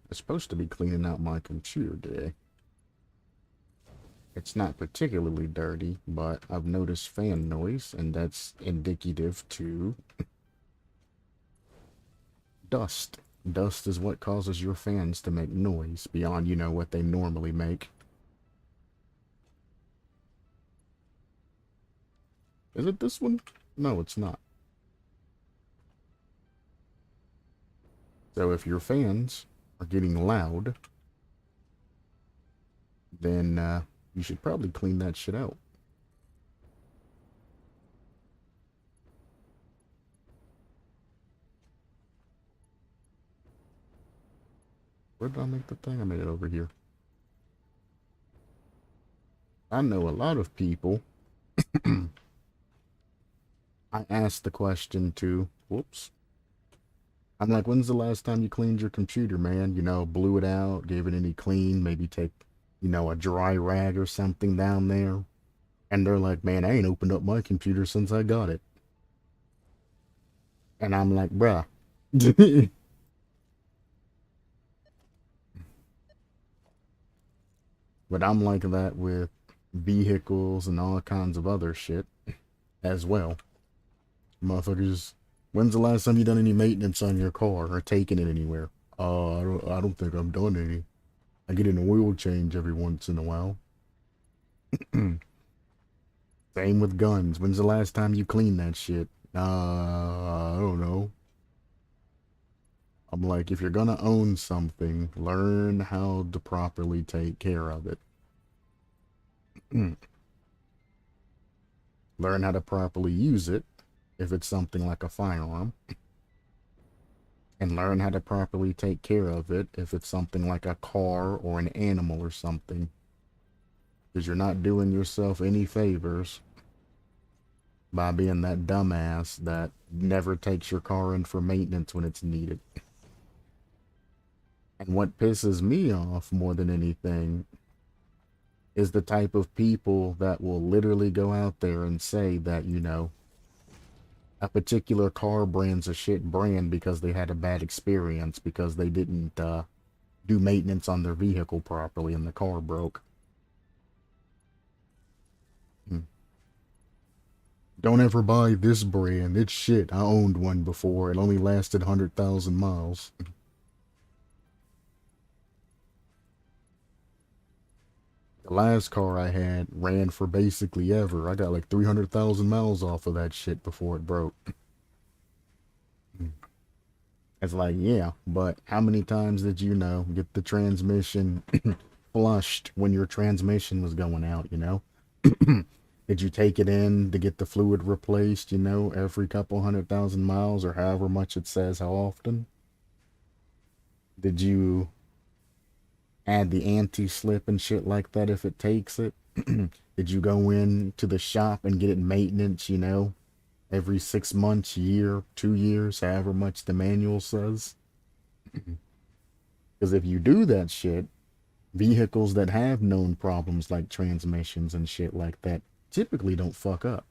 I'm supposed to be cleaning out my computer today. It's not particularly dirty, but I've noticed fan noise, and that's indicative to dust. Dust is what causes your fans to make noise beyond, you know, what they normally make. Is it this one? No, it's not. So if your fans are getting loud, then you should probably clean that shit out. Where did I make the thing? I made it over here. I know a lot of people. I asked the question to, whoops. I'm like, when's the last time you cleaned your computer, man? You know, blew it out, gave it any clean, maybe take, you know, a dry rag or something down there. And they're like, man, I ain't opened up my computer since I got it. And I'm like, bruh. But I'm like that with vehicles and all kinds of other shit as well. Motherfuckers, when's the last time you done any maintenance on your car or taken it anywhere? I don't think I've done any. I get an oil change every once in a while. Same with guns. When's the last time you cleaned that shit? I don't know. I'm like, if you're gonna own something, learn how to properly take care of it. Learn how to properly use it, if it's something like a firearm. And learn how to properly take care of it if it's something like a car or an animal or something. Because you're not doing yourself any favors by being that dumbass that never takes your car in for maintenance when it's needed. And what pisses me off more than anything is the type of people that will literally go out there and say that, you know, a particular car brand's a shit brand because they had a bad experience because they didn't do maintenance on their vehicle properly and the car broke. Don't ever buy this brand. It's shit. I owned one before. It only lasted 100,000 miles. The last car I had ran for basically ever. I got like 300,000 miles off of that shit before it broke. It's like, yeah, but how many times did you know get the transmission flushed when your transmission was going out, you know? Did you take it in to get the fluid replaced, you know, every couple 100,000 miles or however much it says how often? Did you add the anti-slip and shit like that if it takes it? Did you go in to the shop and get it maintenance, you know, every 6 months, year, 2 years, however much the manual says? Because if you do that shit, vehicles that have known problems like transmissions and shit like that typically don't fuck up.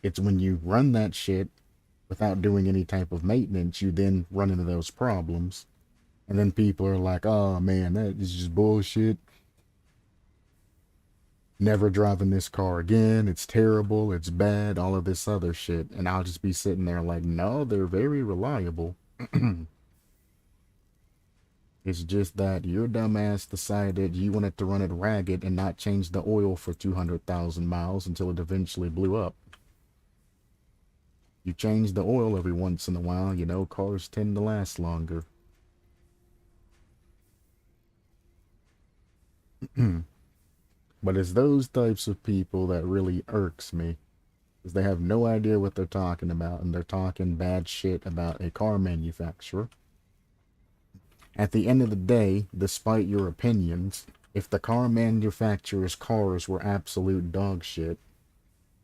It's when you run that shit without doing any type of maintenance, you then run into those problems. And then people are like, oh man, that is just bullshit. Never driving this car again. It's terrible. It's bad. All of this other shit. And I'll just be sitting there like, no, they're very reliable. It's just that your dumbass decided you wanted to run it ragged and not change the oil for 200,000 miles until it eventually blew up. You change the oil every once in a while, you know, cars tend to last longer. But it's those types of people that really irks me. Because they have no idea what they're talking about, and they're talking bad shit about a car manufacturer. At the end of the day, despite your opinions, if the car manufacturer's cars were absolute dog shit,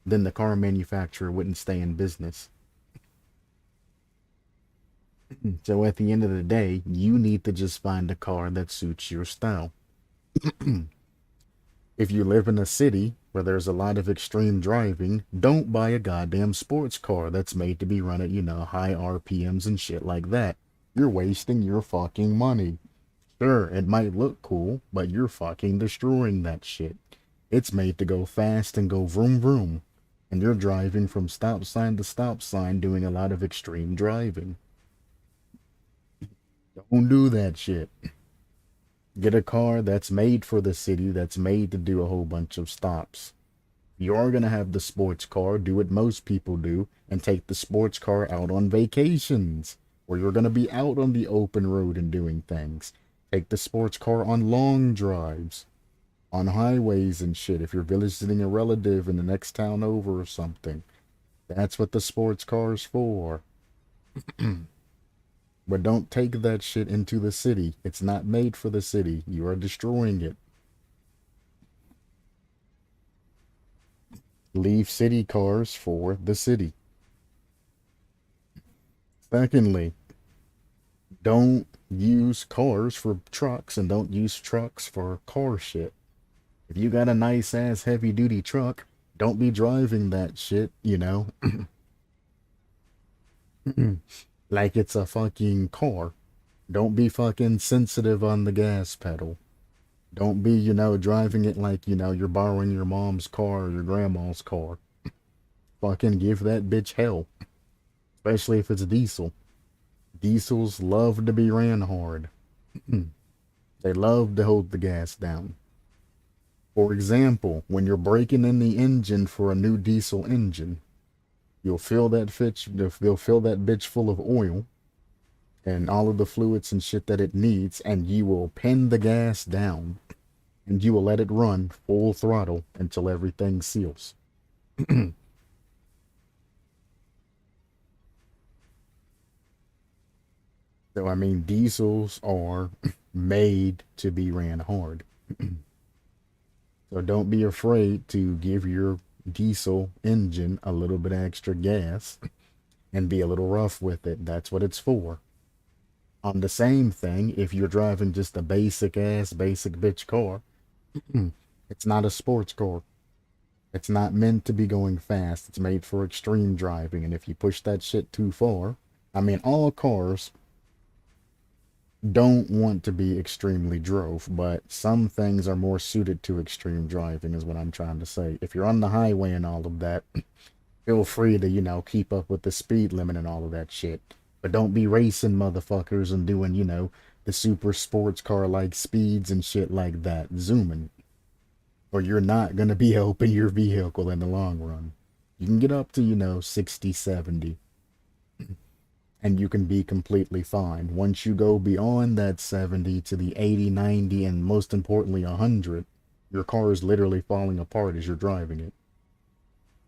then the car manufacturer wouldn't stay in business. So at the end of the day, you need to just find a car that suits your style. If you live in a city where there's a lot of extreme driving, don't buy a goddamn sports car that's made to be run at, you know, high RPMs and shit like that. You're wasting your fucking money. Sure, it might look cool, but you're fucking destroying that shit. It's made to go fast and go vroom vroom. And you're driving from stop sign to stop sign doing a lot of extreme driving. Don't do that shit. Get a car that's made for the city, that's made to do a whole bunch of stops. You are going to have the sports car, do what most people do, and take the sports car out on vacations, where you're going to be out on the open road and doing things. Take the sports car on long drives, on highways and shit, if you're visiting a relative in the next town over or something. That's what the sports car's for. But don't take that shit into the city. It's not made for the city. You are destroying it. Leave city cars for the city. Secondly, don't use cars for trucks and don't use trucks for car shit. If you got a nice ass heavy duty truck, don't be driving that shit, you know, like it's a fucking car. Don't be fucking sensitive on the gas pedal. Don't be, you know, driving it like, you know, you're borrowing your mom's car or your grandma's car. Fucking give that bitch hell. Especially if it's diesel. Diesels love to be ran hard. They love to hold the gas down. For example, when you're breaking in the engine for a new diesel engine, you'll fill that bitch full of oil and all of the fluids and shit that it needs, and you will pin the gas down and you will let it run full throttle until everything seals. So, I mean, diesels are made to be ran hard. So don't be afraid to give your diesel engine a little bit extra gas and be a little rough with it. That's what it's for. On the same thing, if you're driving just a basic bitch car, it's not a sports car. It's not meant to be going fast. It's made for extreme driving. And if you push that shit too far, I mean, all cars don't want to be extremely drove, but some things are more suited to extreme driving, is what I'm trying to say. If you're on the highway and all of that, feel free to, you know, keep up with the speed limit and all of that shit. But don't be racing motherfuckers and doing, you know, the super sports car like speeds and shit like that, zooming. Or you're not going to be helping your vehicle in the long run. You can get up to, you know, 60, 70. And you can be completely fine. Once you go beyond that 70 to the 80, 90, and most importantly 100, your car is literally falling apart as you're driving it.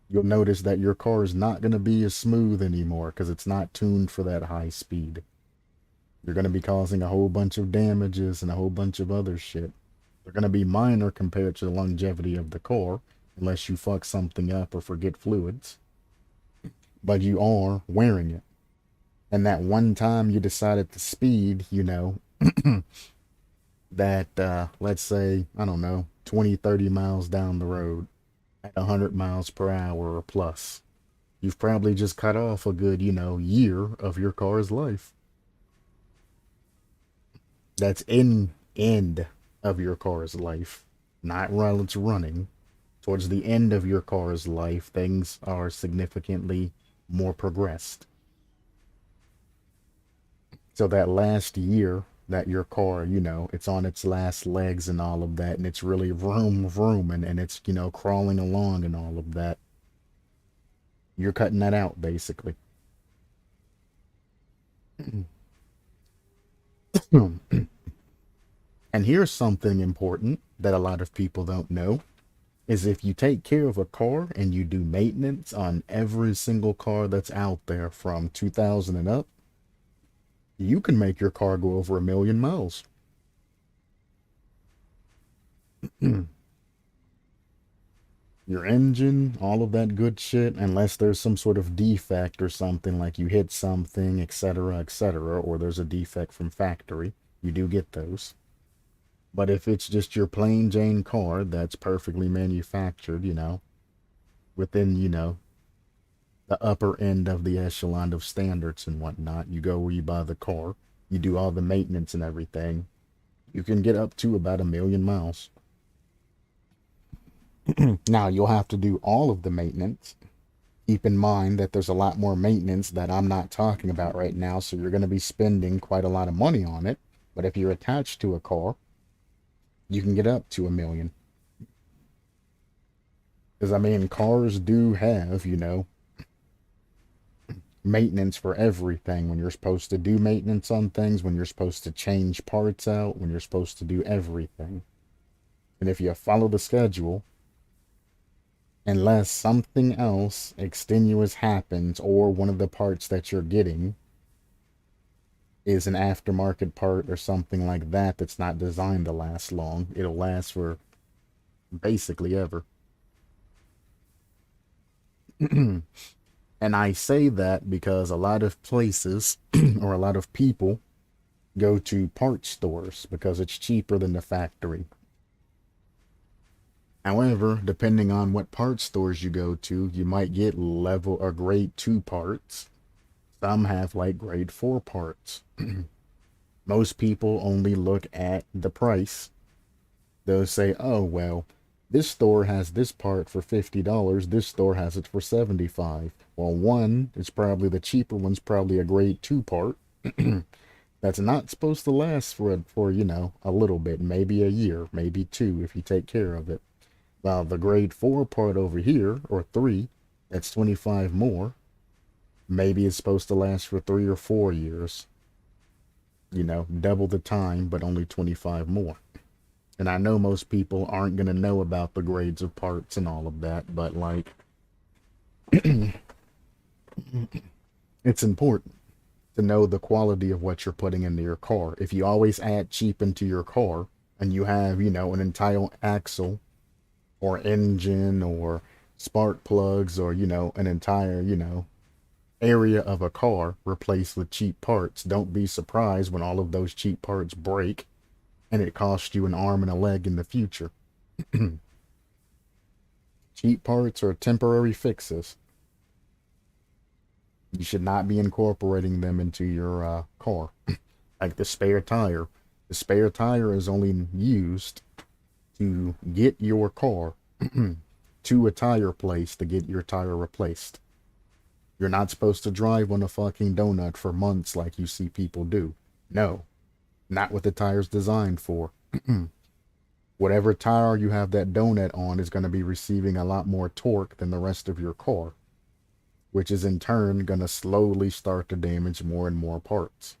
You'll notice that your car is not going to be as smooth anymore because it's not tuned for that high speed. You're going to be causing a whole bunch of damages and a whole bunch of other shit. They're going to be minor compared to the longevity of the car, unless you fuck something up or forget fluids. But you are wearing it. And that one time you decided to speed, you know, that, let's say, I don't know, 20, 30 miles down the road at 100 miles per hour or plus, you've probably just cut off a good, you know, year of your car's life. That's end of your car's life, not while it's running. Towards the end of your car's life, things are significantly more progressed. So that last year that your car, it's on its last legs and all of that, and it's really vroom vroom and it's, crawling along and all of that, you're cutting that out basically. And here's something important that a lot of people don't know is if you take care of a car and you do maintenance on every single car that's out there from 2000 and up, you can make your car go over 1 million miles. Your engine, all of that good shit, unless there's some sort of defect or something like you hit something, etc., or there's a defect from factory, you do get those. But if it's just your plain Jane car that's perfectly manufactured, within, the upper end of the echelon of standards and whatnot, you go where you buy the car, you do all the maintenance and everything, you can get up to about 1 million miles. Now, you'll have to do all of the maintenance. Keep in mind that there's a lot more maintenance that I'm not talking about right now, so you're going to be spending quite a lot of money on it. But if you're attached to a car, you can get up to 1 million. Because, I mean, cars do have, maintenance for everything. When you're supposed to do maintenance on things, when you're supposed to change parts out, when you're supposed to do everything. And if you follow the schedule, unless something else extenuous happens or one of the parts that you're getting is an aftermarket part or something like that that's not designed to last long, it'll last for basically ever. And I say that because a lot of places or a lot of people go to parts stores because it's cheaper than the factory. However, depending on what parts stores you go to, you might get level or grade 2 parts. Some have like grade 4 parts. Most people only look at the price. They'll say, oh, well, this store has this part for $50. This store has it for $75. Well, one is probably the cheaper one's probably a grade 2 part. That's not supposed to last for a little bit, maybe a year, maybe two if you take care of it. While the grade 4 part over here, or 3, that's 25 more, maybe it's supposed to last for 3 or 4 years. Double the time, but only 25 more. And I know most people aren't going to know about the grades of parts and all of that, but like, it's important to know the quality of what you're putting into your car. If you always add cheap into your car and you have, an entire axle or engine or spark plugs or, an entire, area of a car replaced with cheap parts, don't be surprised when all of those cheap parts break and it costs you an arm and a leg in the future. Cheap parts are temporary fixes. You should not be incorporating them into your car. Like the spare tire. The spare tire is only used to get your car to a tire place to get your tire replaced. You're not supposed to drive on a fucking donut for months like you see people do. No, not what the tire's designed for. Whatever tire you have that donut on is going to be receiving a lot more torque than the rest of your car, which is in turn going to slowly start to damage more and more parts.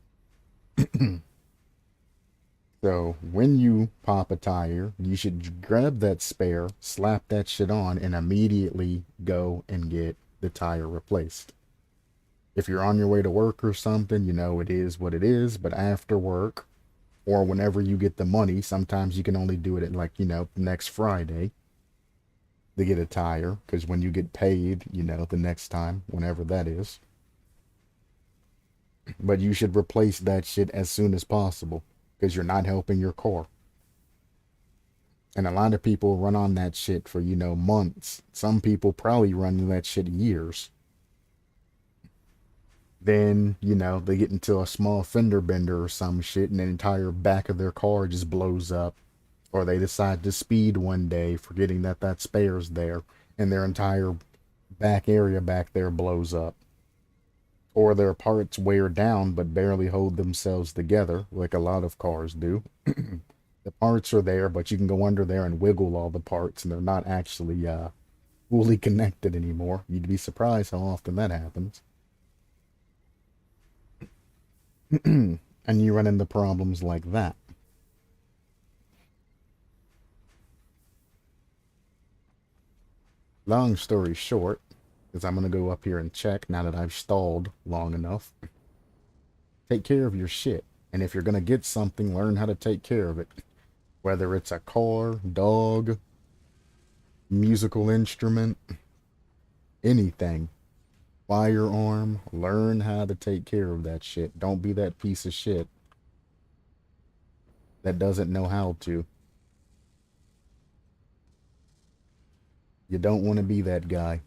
So when you pop a tire, you should grab that spare, slap that shit on, and immediately go and get the tire replaced. If you're on your way to work or something, it is what it is, but after work or whenever you get the money, sometimes you can only do it at like, next Friday to get a tire, because when you get paid, the next time, whenever that is. But you should replace that shit as soon as possible, because you're not helping your car. And a lot of people run on that shit for, months. Some people probably run that shit years. Then, they get into a small fender bender or some shit and the entire back of their car just blows up. Or they decide to speed one day, forgetting that that spare's there, and their entire back area back there blows up. Or their parts wear down but barely hold themselves together, like a lot of cars do. The parts are there, but you can go under there and wiggle all the parts, and they're not actually fully connected anymore. You'd be surprised how often that happens. And you run into problems like that. Long story short, because I'm going to go up here and check now that I've stalled long enough. Take care of your shit. And if you're going to get something, learn how to take care of it. Whether it's a car, dog, musical instrument, anything. Firearm, learn how to take care of that shit. Don't be that piece of shit that doesn't know how to. You don't want to be that guy.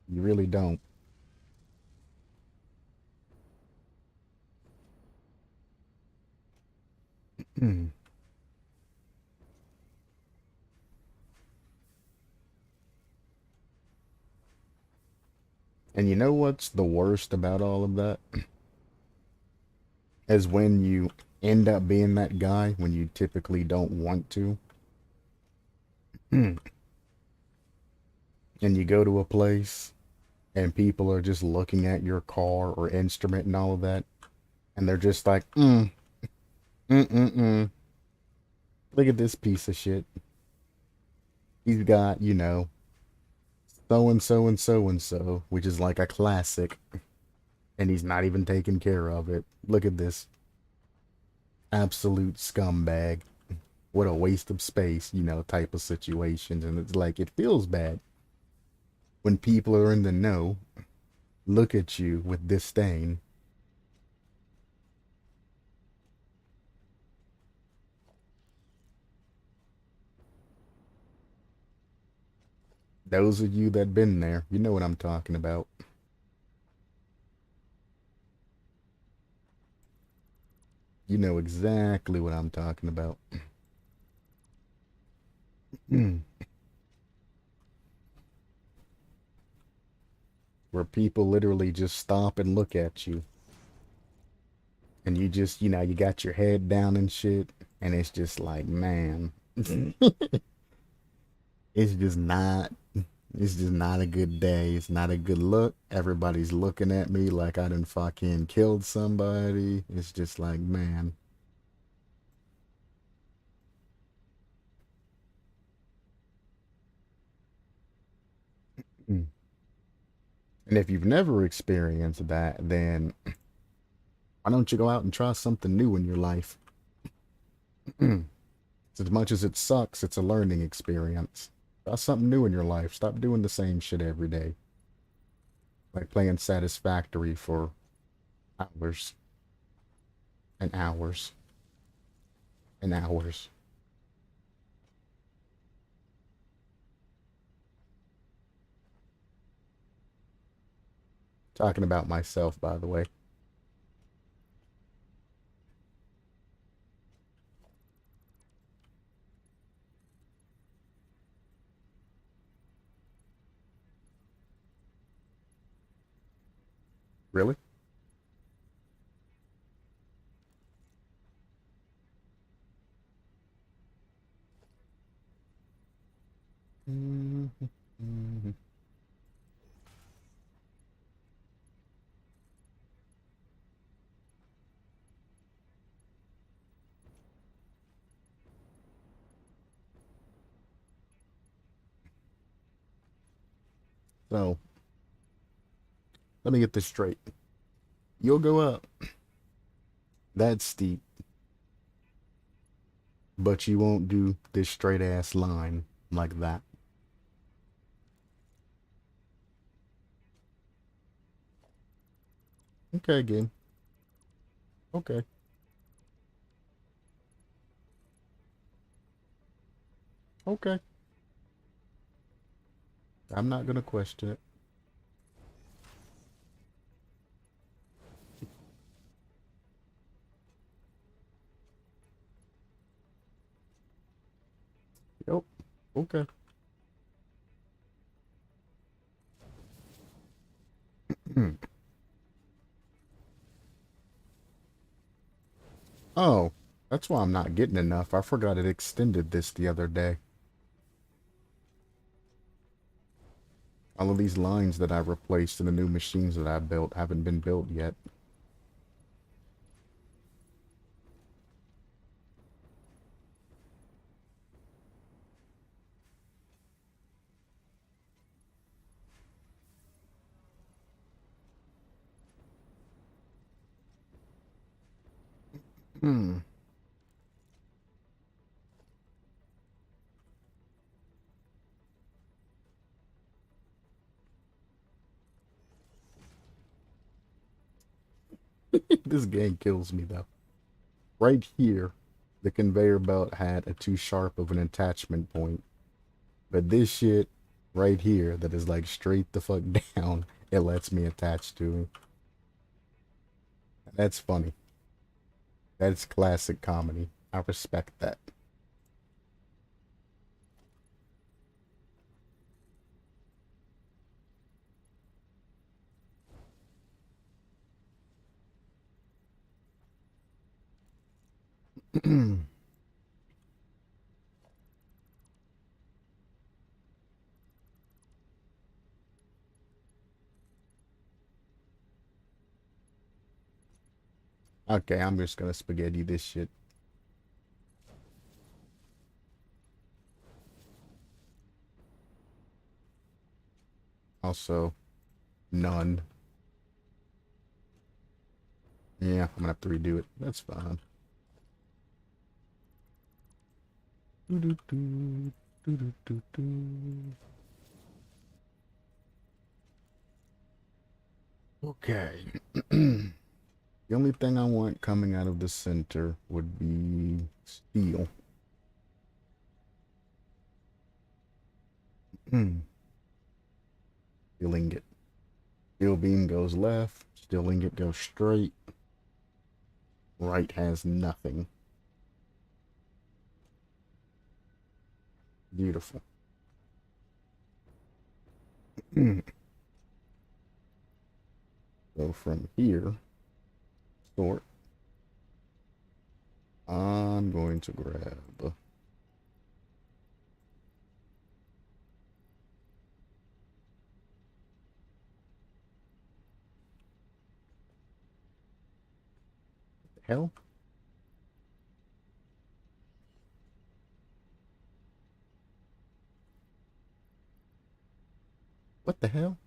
You really don't. And you know what's the worst about all of that? Is when you end up being that guy when you typically don't want to. And you go to a place and people are just looking at your car or instrument and all of that. And they're just like, mm. Look at this piece of shit. He's got, you know, so and so and so and so, which is like a classic. And he's not even taking care of it. Look at this absolute scumbag. What a waste of space, you know, type of situations. And it's like, it feels bad when people are in the know, look at you with disdain. Those of you that been there, you know what I'm talking about. You know exactly what I'm talking about. Where people literally just stop and look at you. And you just, you know, you got your head down and shit. And it's just like, man. It's just not. It's just not a good day. It's not a good look. Everybody's looking at me like I done fucking killed somebody. It's just like, man. And if you've never experienced that, then why don't you go out and try something new in your life? As much as it sucks, it's a learning experience. Try something new in your life. Stop doing the same shit every day. Like playing Satisfactory for hours and hours and hours. Talking about myself, by the way. Really? So, let me get this straight. You'll go up that steep, but you won't do this straight ass line like that. Okay, game. Okay. Okay. I'm not gonna question it. Oh, okay. Oh, that's why I'm not getting enough. I forgot it extended this the other day. All of these lines that I replaced and the new machines that I built haven't been built yet. Hmm. This game kills me though. Right here, the conveyor belt had a too sharp of an attachment point. But this shit right here that is like straight the fuck down, it lets me attach to. That's funny. That's classic comedy. I respect that. Okay, I'm just gonna spaghetti this shit. Also, none. Yeah, I'm gonna have to redo it. That's fine. Doo-doo-doo, doo-doo-doo-doo. Okay. The only thing I want coming out of the center would be steel. Steel ingot. Steel beam goes left. Steel ingot goes straight. Right has nothing. Beautiful. So from here, sort. I'm going to grab. Hell? What the hell?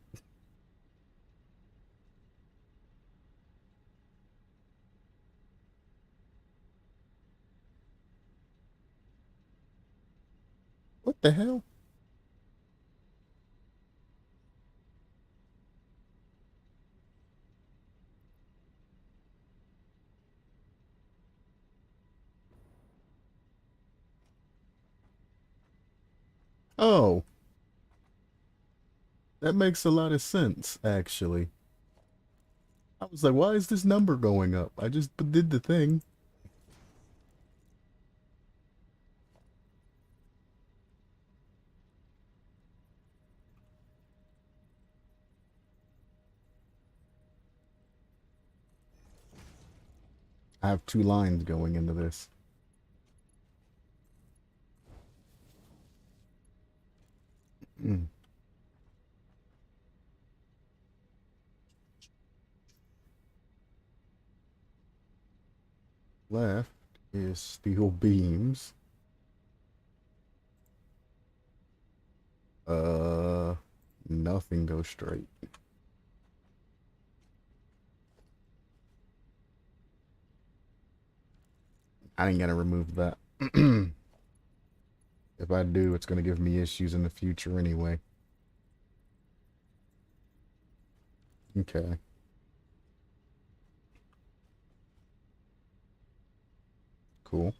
What the hell? Oh, that makes a lot of sense, actually. I was like, why is this number going up? I just did the thing. I have two lines going into this. Left is steel beams. Uh, Nothing goes straight. I ain't gonna remove that. If I do, it's gonna give me issues in the future anyway. Okay, cool.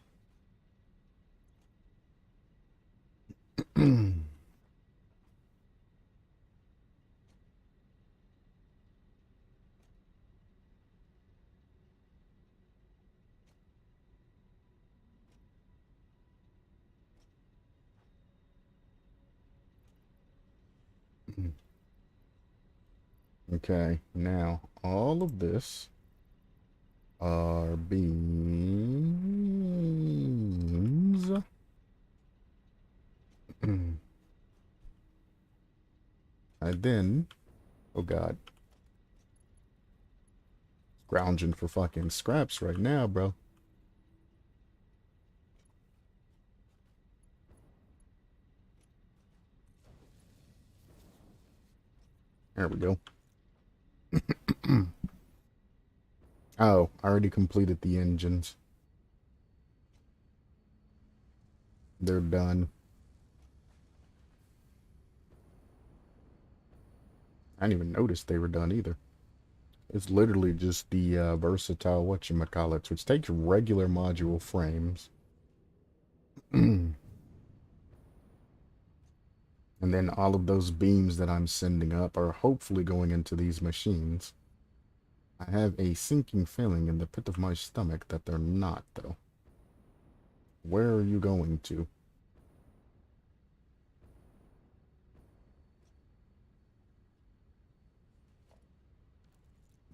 Okay, now all of this are beams. And then, oh god, scrounging for fucking scraps right now, bro. There we go. Oh, I already completed the engines. They're done. I didn't even notice they were done either. It's literally just the versatile whatchamacallits, which takes regular module frames. And then all of those beams that I'm sending up are hopefully going into these machines. I have a sinking feeling in the pit of my stomach that they're not, though. Where are you going to?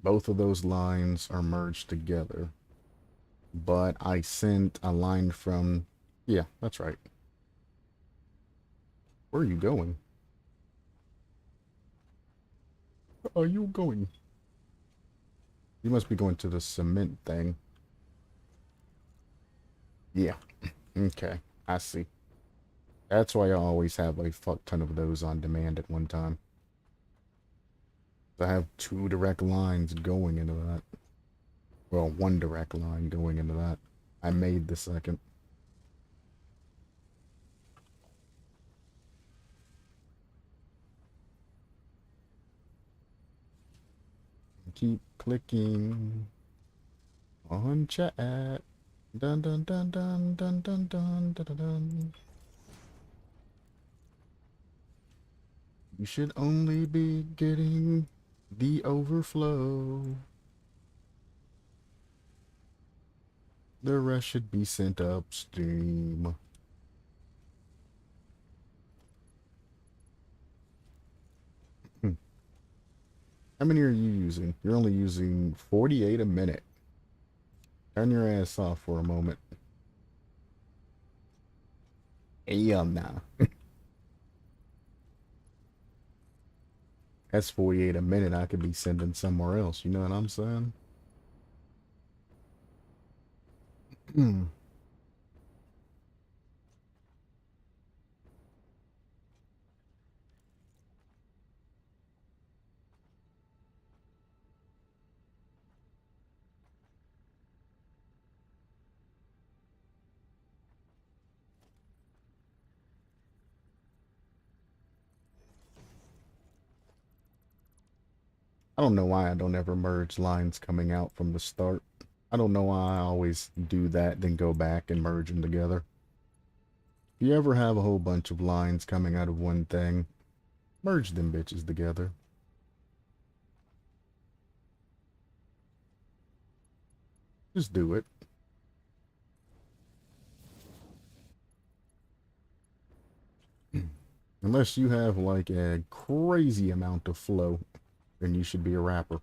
Both of those lines are merged together. But I sent a line from... Yeah, that's right. Where are you going? Where are you going? You must be going to the cement thing. Yeah. Okay. I see. That's why I always have a fuck ton of those on demand at one time. I have 2 direct lines going into that. Well, 1 direct line going into that. I made the second. Keep clicking on chat. Dun dun dun dun dun dun dun dun dun. You should only be getting the overflow. The rest should be sent upstream. How many are you using? You're only using 48 a minute. Turn your ass off for a moment. Hell nah. That's 48 a minute I could be sending somewhere else. You know what I'm saying? I don't know why I don't ever merge lines coming out from the start. I don't know why I always do that, then go back and merge them together. If you ever have a whole bunch of lines coming out of one thing, merge them bitches together. Just do it. Unless you have like a crazy amount of flow, then you should be a rapper.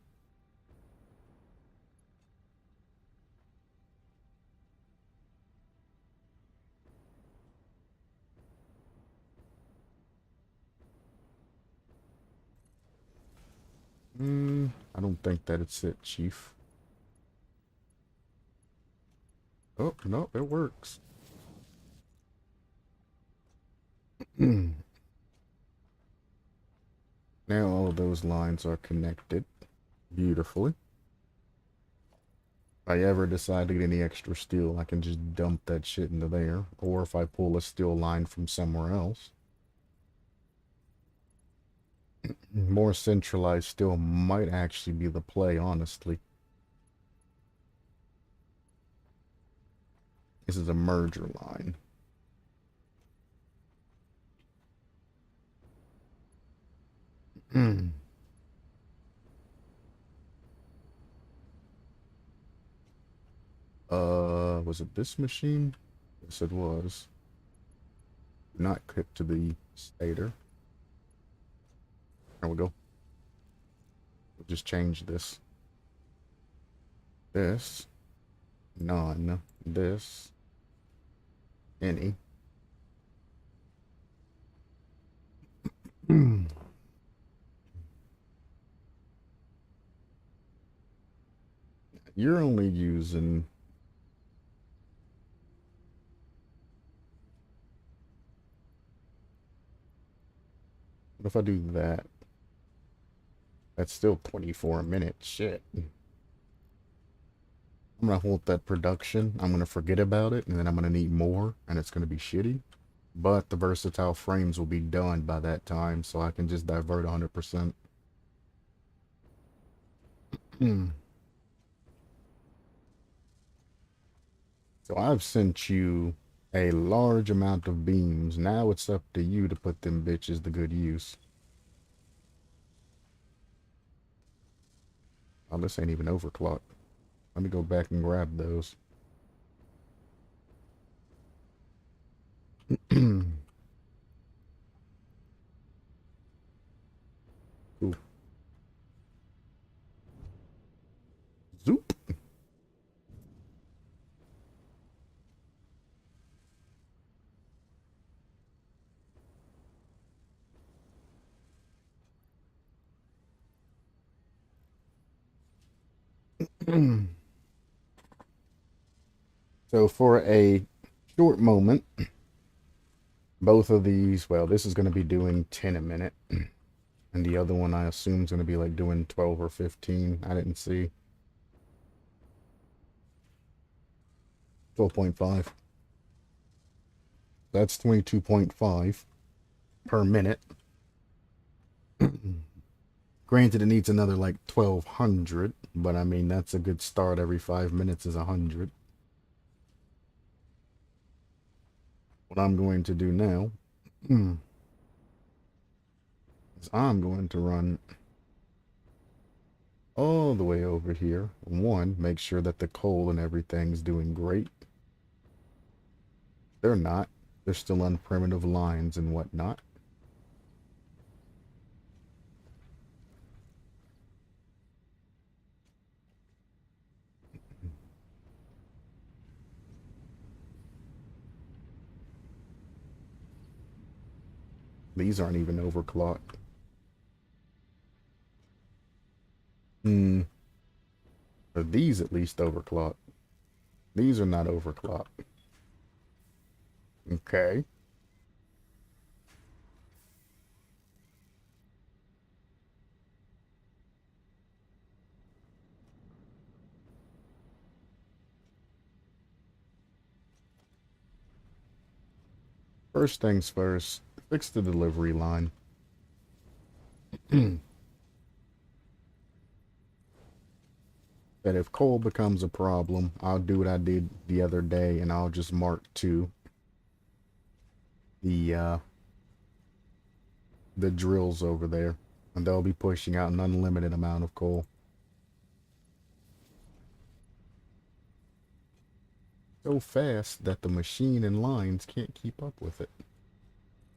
I don't think that it's it, Chief. Oh, no, it works. Now all of those lines are connected beautifully. If I ever decide to get any extra steel, I can just dump that shit into there. Or if I pull a steel line from somewhere else. More centralized steel might actually be the play, honestly. This is a merger line. Was it this machine? Yes, it was. Not clipped to the stator. There we go. We'll just change this. This. None. This. Any. You're only using... What if I do that? That's still 24 minutes. Shit. I'm gonna hold that production. I'm gonna forget about it, and then I'm gonna need more, and it's gonna be shitty. But the versatile frames will be done by that time, so I can just divert 100%. So I've sent you a large amount of beams. Now it's up to you to put them bitches to good use. Oh, this ain't even overclocked. Let me go back and grab those. Cool. Zoop. So for a short moment, both of these, well, this is going to be doing 10 a minute. And the other one I assume is going to be like doing 12 or 15. I didn't see. 12.5. That's 22.5 per minute. Granted, it needs another like 1200, but I mean, that's a good start. Every 5 minutes is 100. What I'm going to do now is I'm going to run all the way over here. One, make sure that the coal and everything's doing great. They're not. They're still on primitive lines and whatnot. These aren't even overclocked. Are these at least overclocked? These are not overclocked. Okay. First things first, fix the delivery line. That if coal becomes a problem, I'll do what I did the other day and I'll just mark 2 the drills over there, and they'll be pushing out an unlimited amount of coal. So fast that the machine and lines can't keep up with it,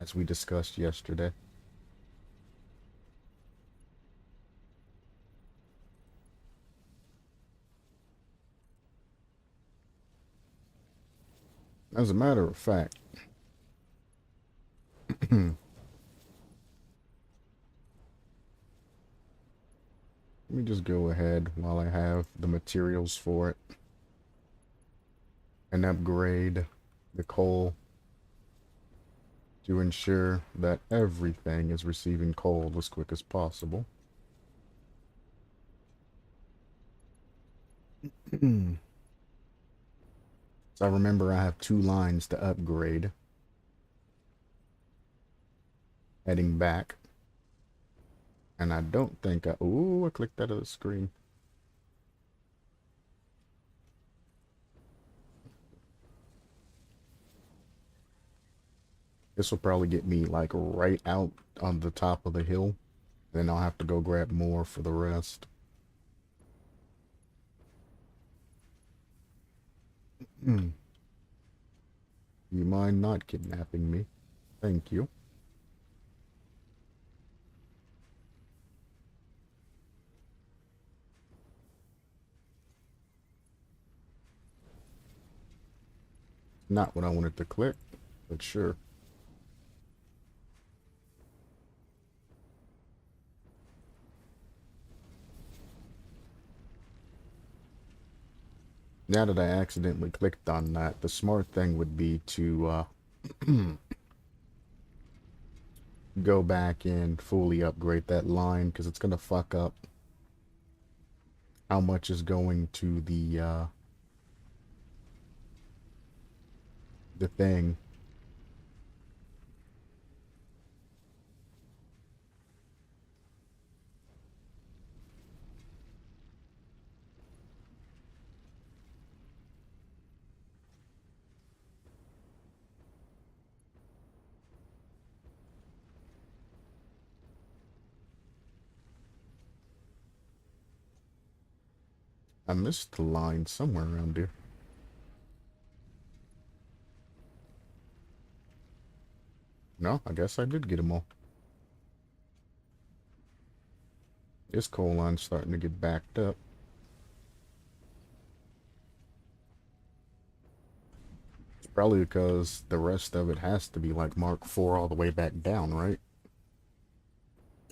as we discussed yesterday. As a matter of fact, let me just go ahead while I have the materials for it and upgrade the coal to ensure that everything is receiving coal as quick as possible. So I remember I have 2 lines to upgrade heading back. And I don't think I... Ooh, I clicked out of the screen. This will probably get me like right out on the top of the hill. Then I'll have to go grab more for the rest. You mind not kidnapping me? Thank you. Not what I wanted to click, but sure. Now that I accidentally clicked on that, the smart thing would be to go back and fully upgrade that line, because it's going to fuck up how much is going to the thing. I missed the line somewhere around here. No, I guess I did get them all. This coal line's starting to get backed up. It's probably because the rest of it has to be like Mark 4 all the way back down, right?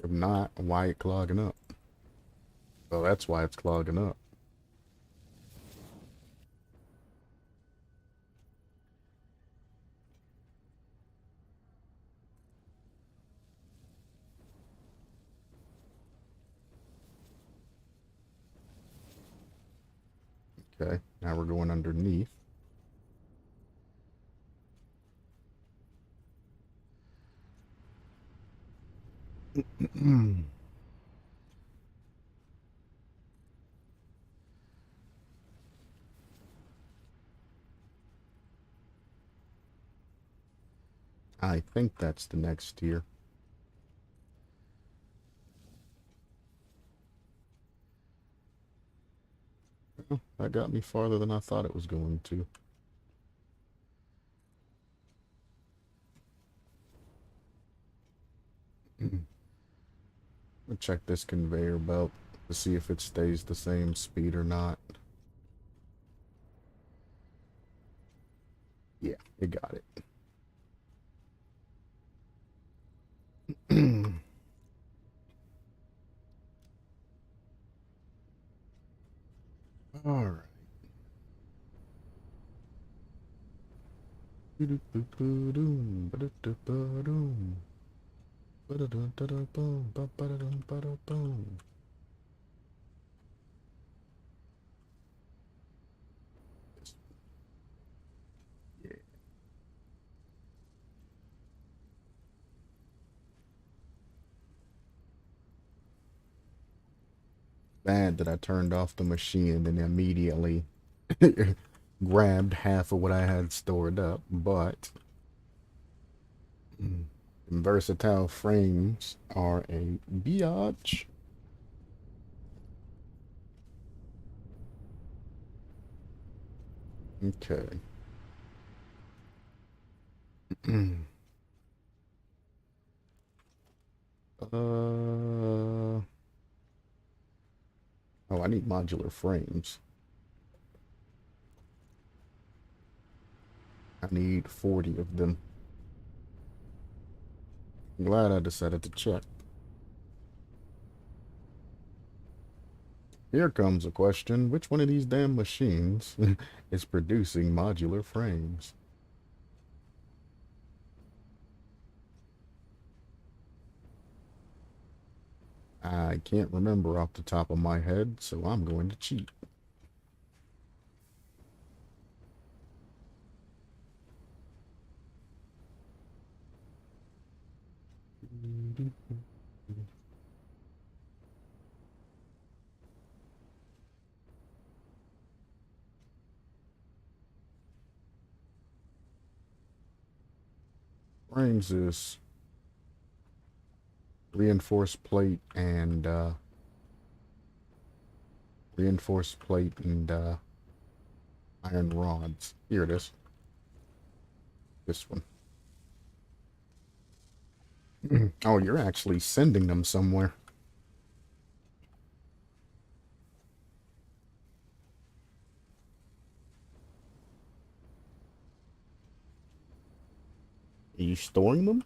If not, why it clogging up? Well, that's why it's clogging up. Okay, now we're going underneath. I think that's the next tier. Well, that got me farther than I thought it was going to. I'll check this conveyor belt to see if it stays the same speed or not. Yeah, it got it. All right. Bad that I turned off the machine and then immediately grabbed half of what I had stored up, but versatile frames are a biatch. Okay. Oh, I need modular frames. I need 40 of them. I'm glad I decided to check. Here comes a question. Which one of these damn machines is producing modular frames? I can't remember off the top of my head, so I'm going to cheat. Frames is reinforced plate and iron rods. Here it is. This one. Oh, you're actually sending them somewhere. Are you storing them?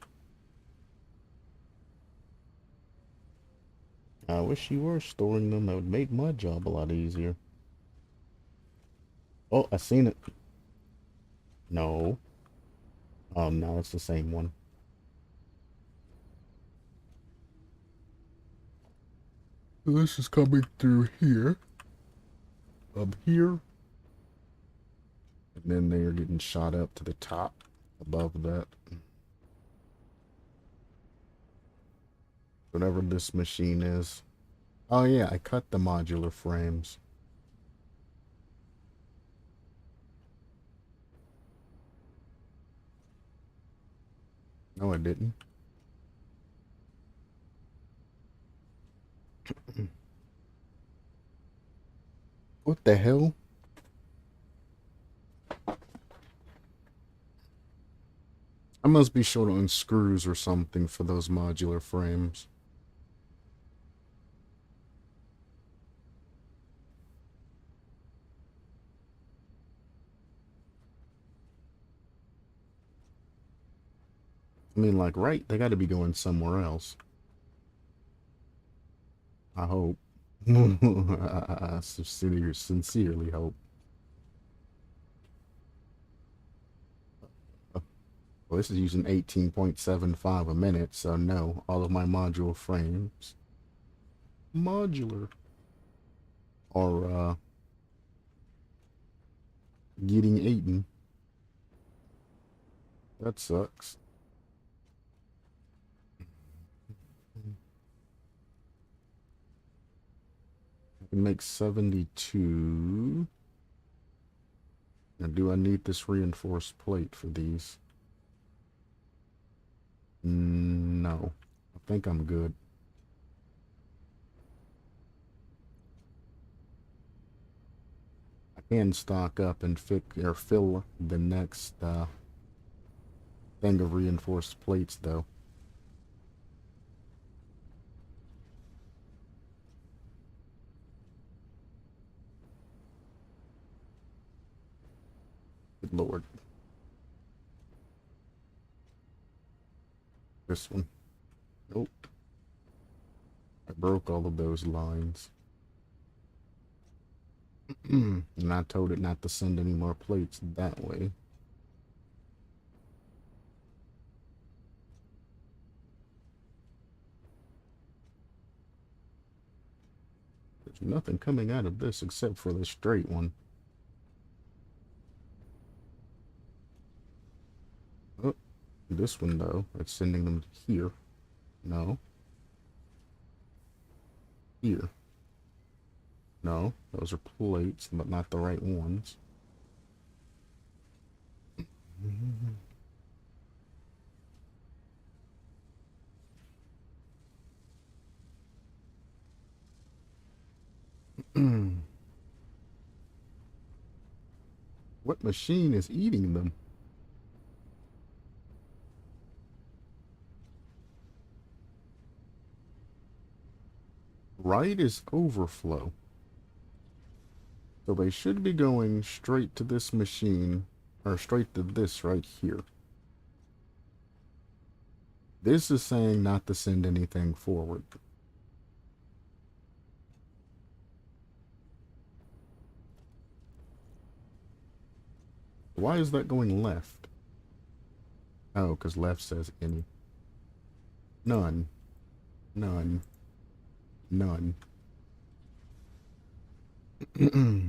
I wish you were storing them. That would make my job a lot easier. Oh, I seen it. No. No, it's the same one. This is coming through here. Up here. And then they are getting shot up to the top above that. Whatever this machine is. Oh yeah, I cut the modular frames. No, I didn't. What the hell? I must be short on screws or something for those modular frames. I mean, like, right? They got to be going somewhere else. I hope. I sincerely hope. Well, this is using 18.75 a minute, so no, all of my module frames, modular, are getting eaten. That sucks. I can make 72. Now, do I need this reinforced plate for these? No. I think I'm good. I can stock up and fill the next thing of reinforced plates, though. Good Lord. This one. Nope. I broke all of those lines. And I told it not to send any more plates that way. There's nothing coming out of this except for the straight one. Oh, this one though, it's sending them here. No. Here. No, those are plates, but not the right ones. What machine is eating them? Right is overflow. So they should be going straight to this machine, or straight to this right here. This is saying not to send anything forward. Why is that going left? Oh, because left says any. None. None. None. I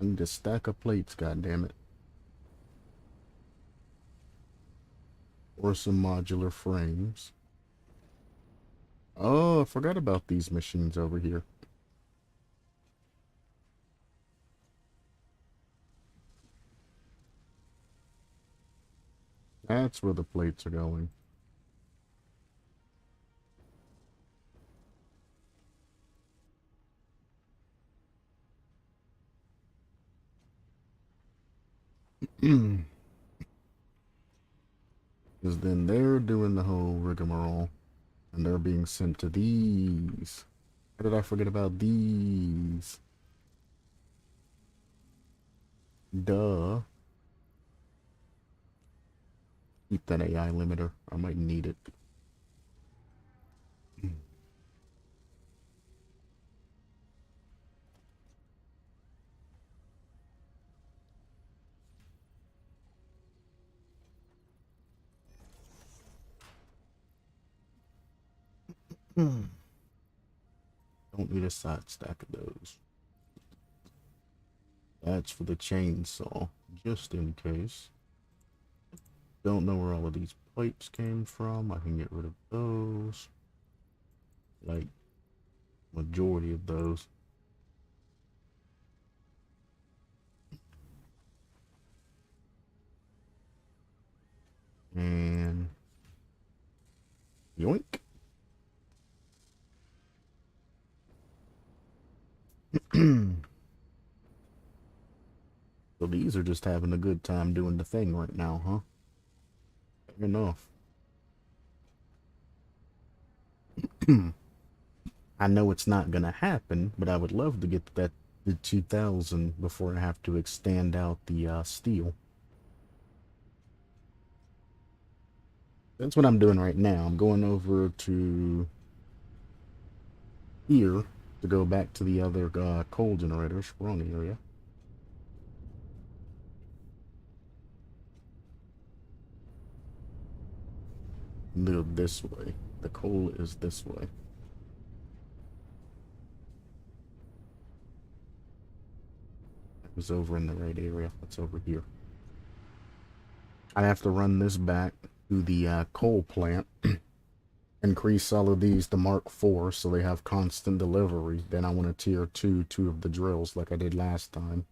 need a stack of plates, goddammit. Or some modular frames. Oh, I forgot about these machines over here. That's where the plates are going. Because then they're doing the whole rigmarole. And they're being sent to these. How did I forget about these? Duh. Keep that AI limiter. I might need it. Don't need a side stack of those. That's for the chainsaw, just in case. Don't know where all of these pipes came from. I can get rid of those. Like, majority of those. And yoink. So these are just having a good time doing the thing right now, huh? Fair enough. I know it's not gonna happen, but I would love to get that the 2000 before I have to extend out the steel. That's what I'm doing right now. I'm going over to here to go back to the other coal generators. Wrong area. No, this way. The coal is this way. It was over in the right area. It's over here. I have to run this back to the coal plant. Increase all of these to Mark 4 so they have constant delivery. Then I want to tier 2 of the drills like I did last time.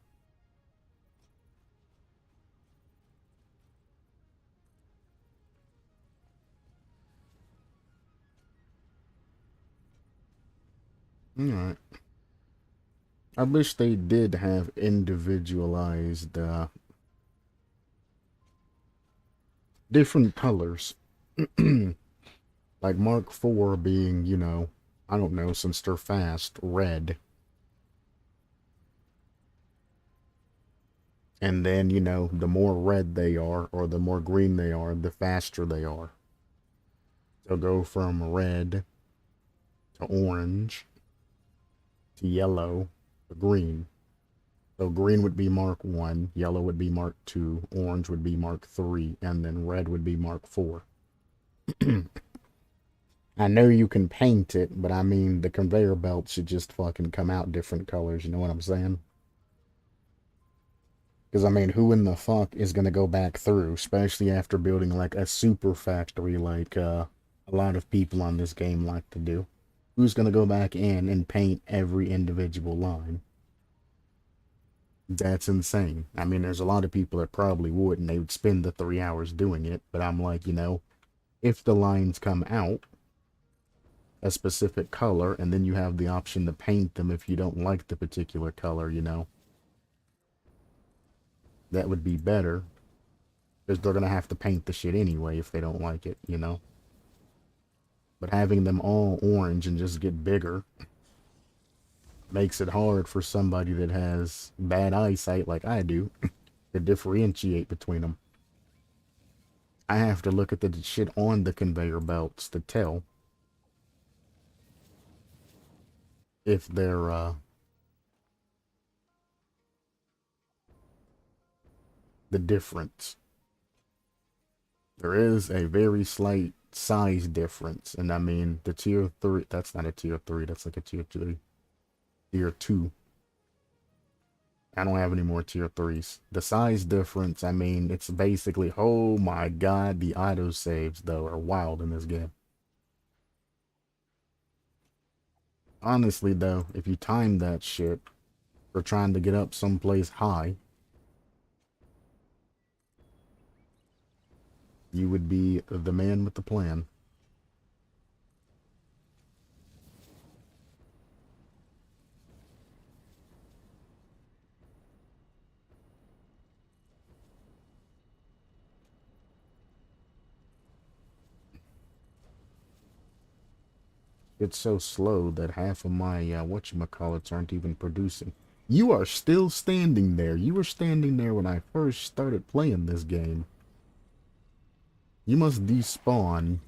Alright. I wish they did have individualized different colors. Like Mark 4 being, you know, I don't know, since they're fast, red. And then, you know, the more red they are, or the more green they are, the faster they are. They'll go from red to orange to yellow to green. So green would be Mark 1, yellow would be Mark 2, orange would be Mark 3, and then red would be Mark 4. I know you can paint it, but I mean, the conveyor belt should just fucking come out different colors, you know what I'm saying? Because, I mean, who in the fuck is going to go back through, especially after building, like, a super factory like a lot of people on this game like to do? Who's going to go back in and paint every individual line? That's insane. I mean, there's a lot of people that probably would, and they would spend the 3 hours doing it, but I'm like, you know, if the lines come out a specific color, and then you have the option to paint them if you don't like the particular color, you know, that would be better, because they're going to have to paint the shit anyway if they don't like it, you know. But having them all orange and just get bigger makes it hard for somebody that has bad eyesight like I do to differentiate between them. I have to look at the shit on the conveyor belts to tell if they're the difference. There is a very slight size difference, and I mean the tier 3, that's not a tier 3, that's like a tier 3, tier 2. I don't have any more tier 3s. The size difference, I mean, it's basically, oh my god, the autosaves though are wild in this game. Honestly though, if you time that shit for trying to get up someplace high, you would be the man with the plan. It's so slow that half of my whatchamacallits aren't even producing. You are still standing there. You were standing there when I first started playing this game. You must despawn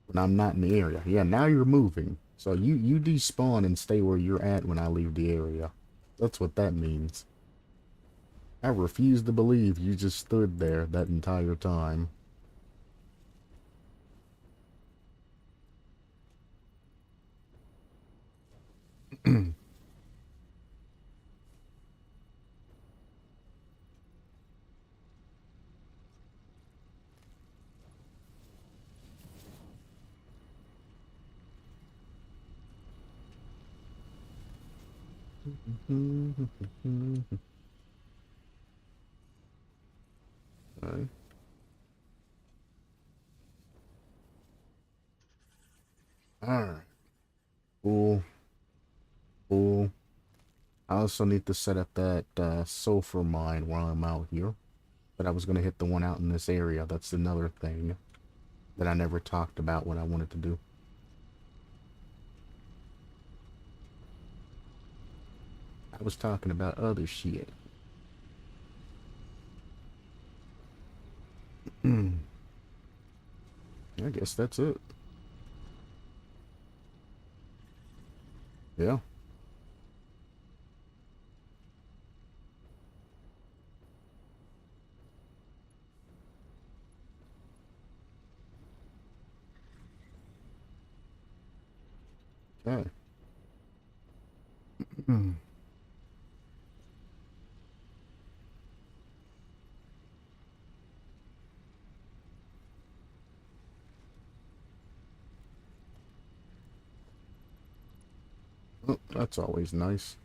when I'm not in the area. Yeah, now you're moving. So you despawn and stay where you're at when I leave the area. That's what that means. I refuse to believe you just stood there that entire time. Alright. Alright. Cool. Cool. I also need to set up that sulfur mine while I'm out here. But I was going to hit the one out in this area. That's another thing that I never talked about what I wanted to do. I was talking about other shit. I guess that's it. Yeah. Okay. Oh, that's always nice.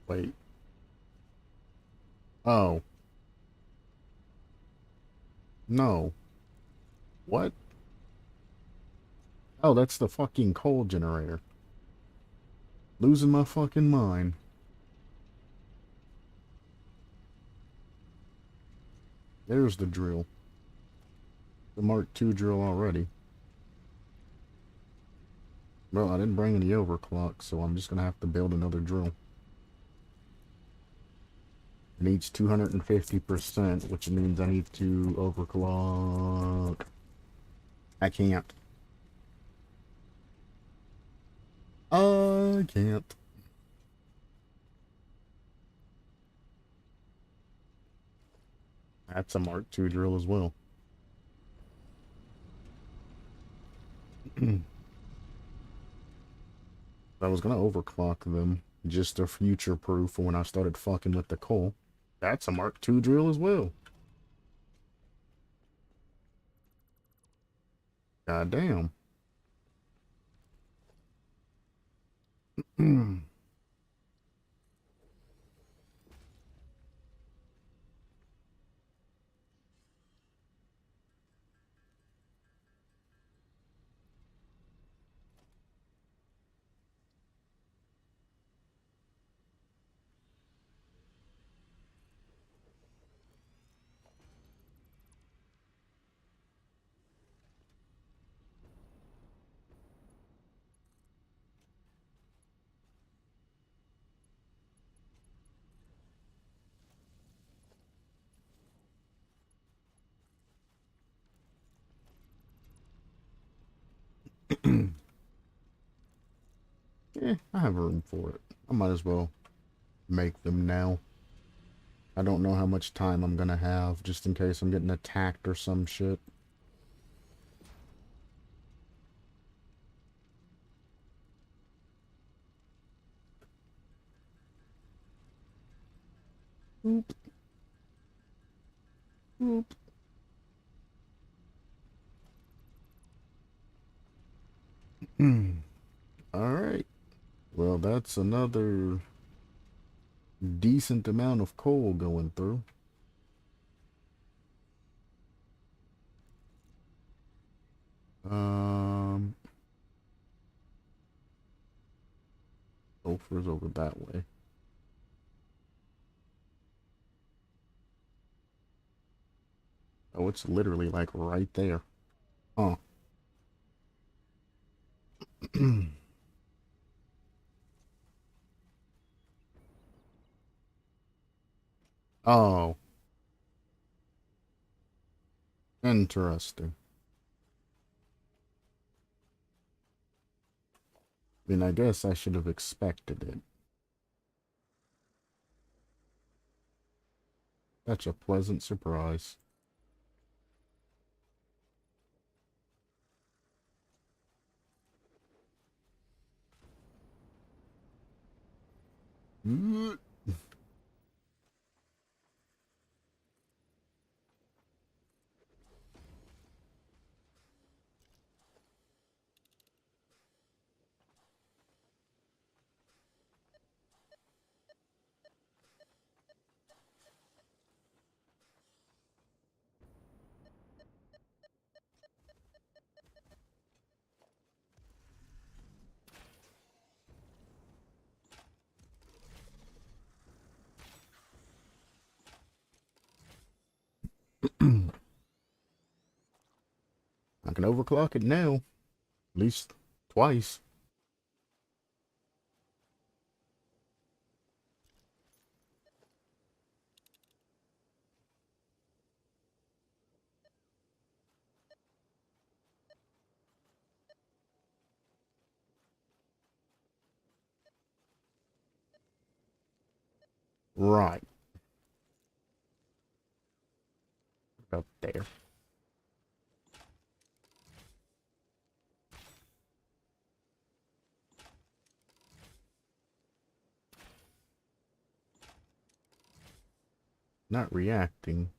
Wait. Oh. No. What? Oh, that's the fucking coal generator. Losing my fucking mind. There's the drill. The Mark II drill already. Well, I didn't bring any overclock, so I'm just gonna have to build another drill. It needs 250%, which means I need to overclock. I can't. I can't. That's a Mark II drill as well. I was gonna overclock them just to future proof for when I started fucking with the coal. That's a Mark II drill as well. God damn. Yeah, I have room for it. I might as well make them now. I don't know how much time I'm gonna have, just in case I'm getting attacked or some shit. Oop. Oop. Alright. Well, that's another decent amount of coal going through. Um, Sulfur's over that way. Oh, it's literally like right there. Huh. Oh, interesting. I mean, I guess I should have expected it. That's a pleasant surprise. I can overclock it now. At least twice. Right. Up there. Not reacting.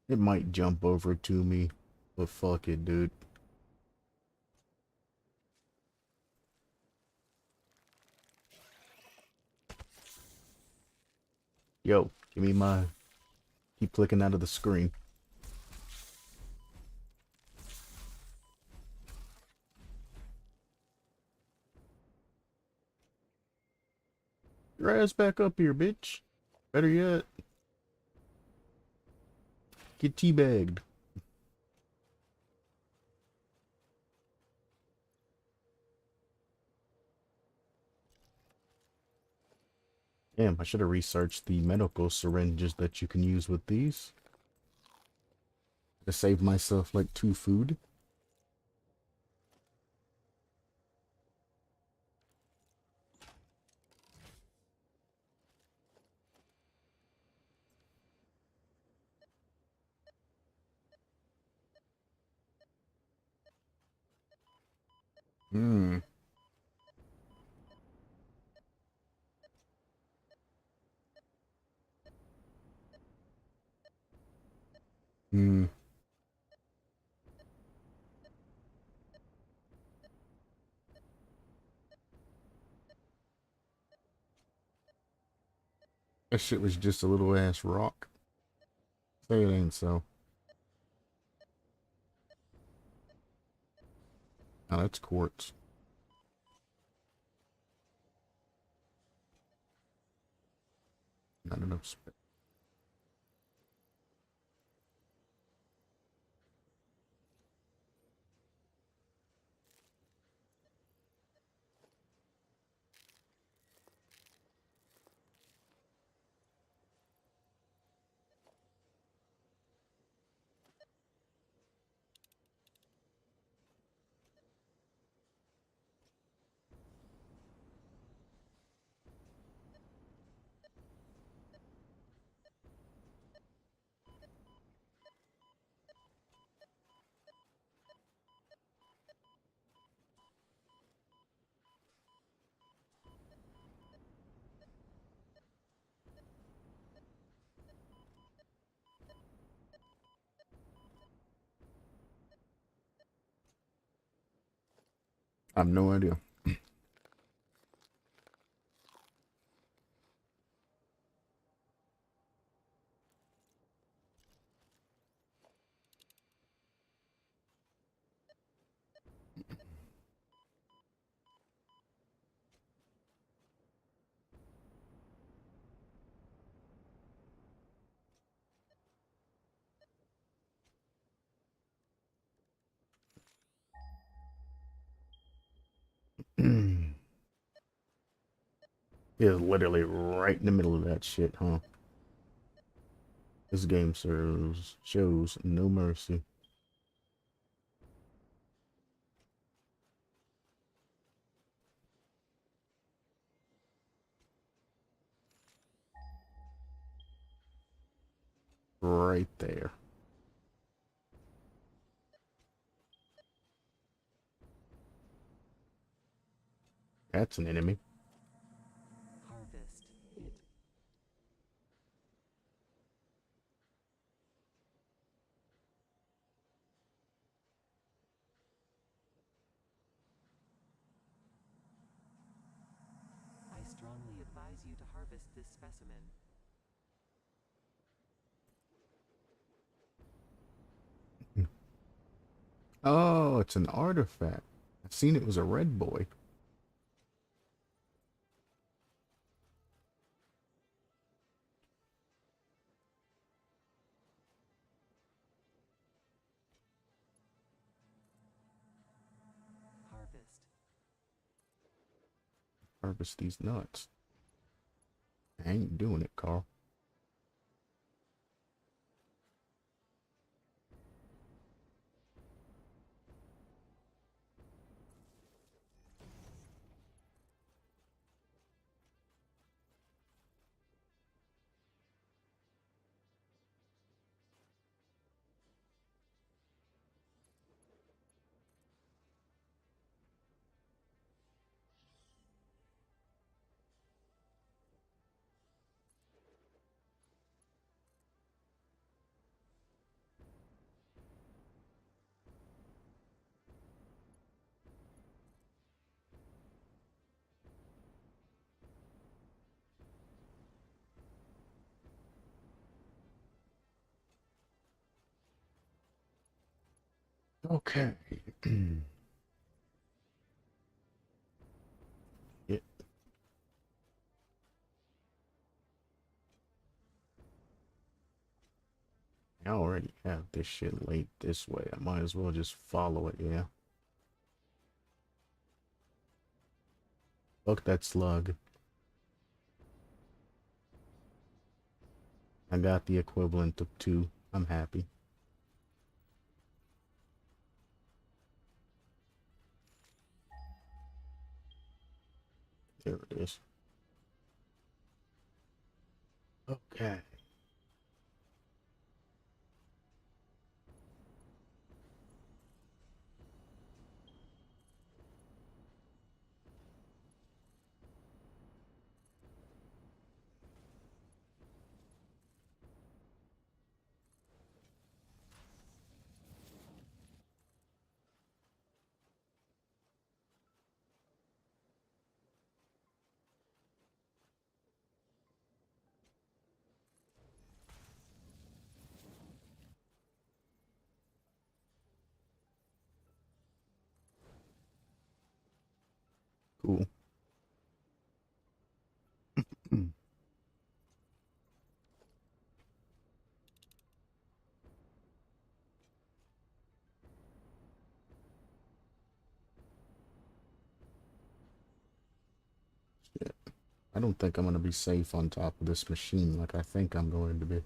It might jump over to me, but fuck it, dude. Yo, give me my... Keep clicking out of the screen. Your ass back up here, bitch. Better yet, get teabagged. Damn, I should have researched the medical syringes that you can use with these. To save myself like 2 food. Hmm. Hmm. That shit was just a little ass rock. Say it ain't so. Oh, that's quartz. Not enough space. I have no idea. Yeah, literally right in the middle of that shit, huh? This game shows no mercy. Right there. That's an enemy. Harvest hit. I strongly advise you to harvest this specimen. Oh, it's an artifact. I seen it was a red boy. Harvest. Harvest these nuts. I ain't doing it, Carl. Okay. Yeah, I already have this shit laid this way. I might as well just follow it, yeah. Fuck that slug. I got the equivalent of 2. I'm happy. There it is. Okay. Cool. Shit. I don't think I'm gonna be safe on top of this machine like I think I'm going to be.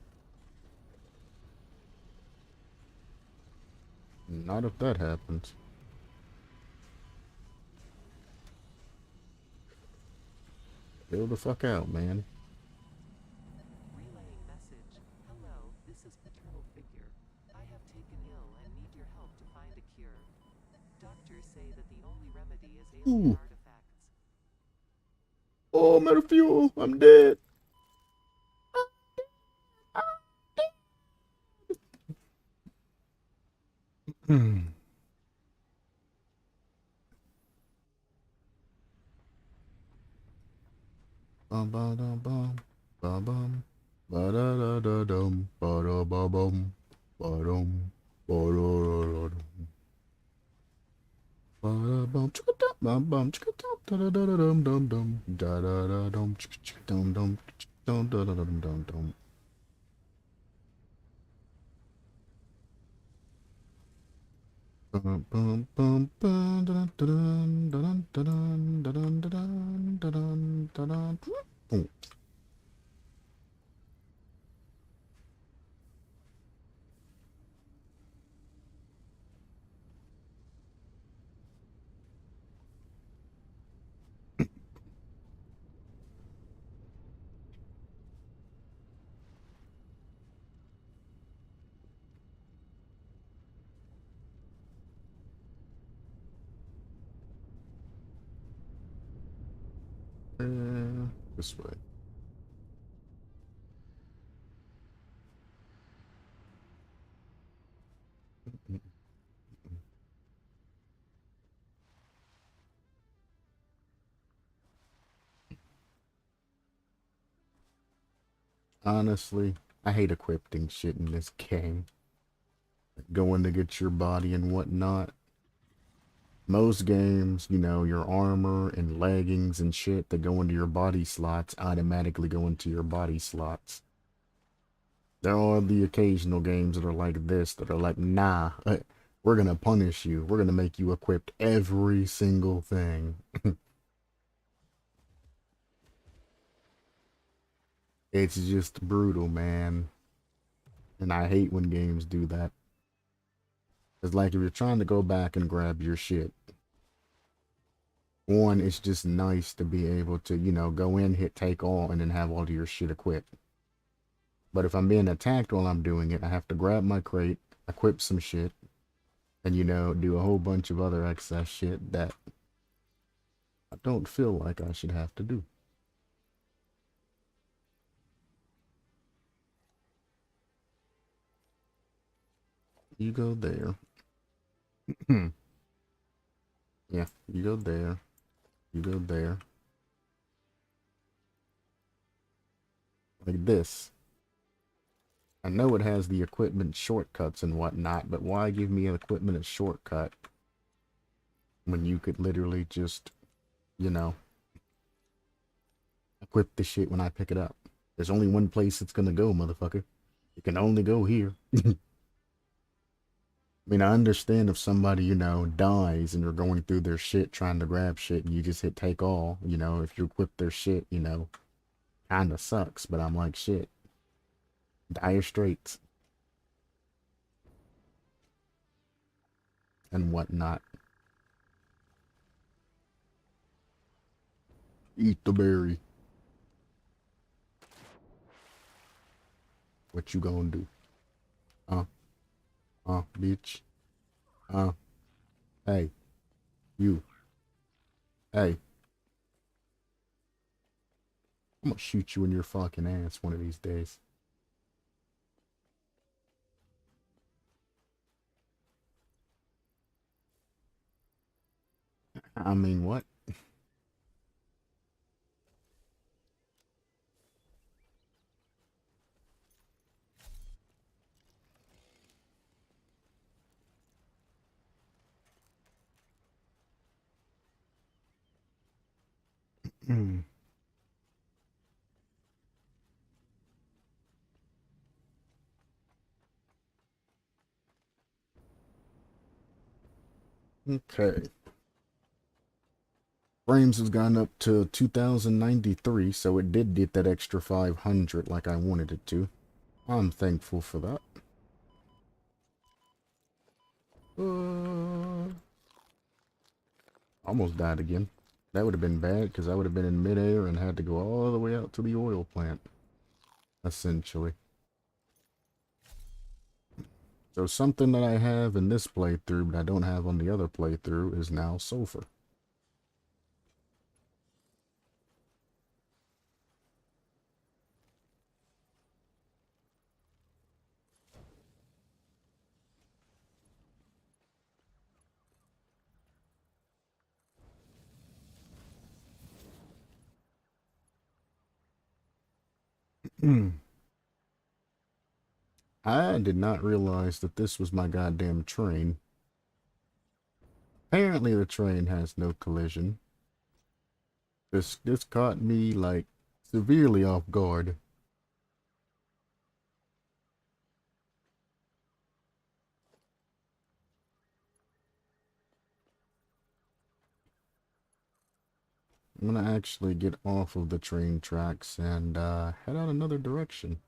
Not if that happens. Chill the fuck out, man. Relaying message. Hello, this is paternal figure. I have taken ill and need your help to find a cure. Doctors say that the only remedy is alien Ooh. artifacts. Oh, metafuel! I'm dead! Hmm. Bum bum dum bum. Bum bum. Ba da da da dum. Ba da ba bum. Ba dum. Ba da da da dum. Ba da bum. Chicka dum bum bum. Chicka dum da da da da dum dum dum. Da da da dum. Chicka chicka dum dum. Dum da da da dum dum dum. Bum, bum, bum, bum, dun, dun, dun, dun, dun, dun, dun, dun, dun, dun. Boom. This way. Honestly, I hate equipping shit in this game. Going to get your body and whatnot. Most games, you know, your armor and leggings and shit that go into your body slots automatically go into your body slots. There are the occasional games that are like this, that are like, nah, we're gonna punish you. We're gonna make you equip every single thing. It's just brutal, man. And I hate when games do that. It's like if you're trying to go back and grab your shit, one, it's just nice to be able to, you know, go in, hit take all, and then have all of your shit equipped. But if I'm being attacked while I'm doing it, I have to grab my crate, equip some shit, and, you know, do a whole bunch of other excess shit that I don't feel like I should have to do. You go there. Yeah, you go there. You go there. Like this. I know it has the equipment shortcuts and whatnot, but why give me an equipment shortcut when you could literally just, you know, equip the shit when I pick it up? There's only one place it's gonna go, motherfucker. It can only go here. I mean, I understand if somebody, you know, dies and you're going through their shit trying to grab shit and you just hit take all, you know, if you equip their shit, you know, kinda sucks, but I'm like, shit. Dire straits. And whatnot. Eat the berry. What you gonna do? Bitch. Uh, hey, you. Hey, I'm gonna shoot you in your fucking ass one of these days. I mean, what? Okay. Frames has gone up to 2093, so it did get that extra 500 like I wanted it to. I'm thankful for that. Almost died again. That would have been bad because I would have been in midair and had to go all the way out to the oil plant. Essentially. So something that I have in this playthrough but I don't have on the other playthrough is now sulfur. I did not realize that this was my goddamn train. Apparently the train has no collision. This caught me, like, severely off guard. I'm gonna actually get off of the train tracks and head out another direction.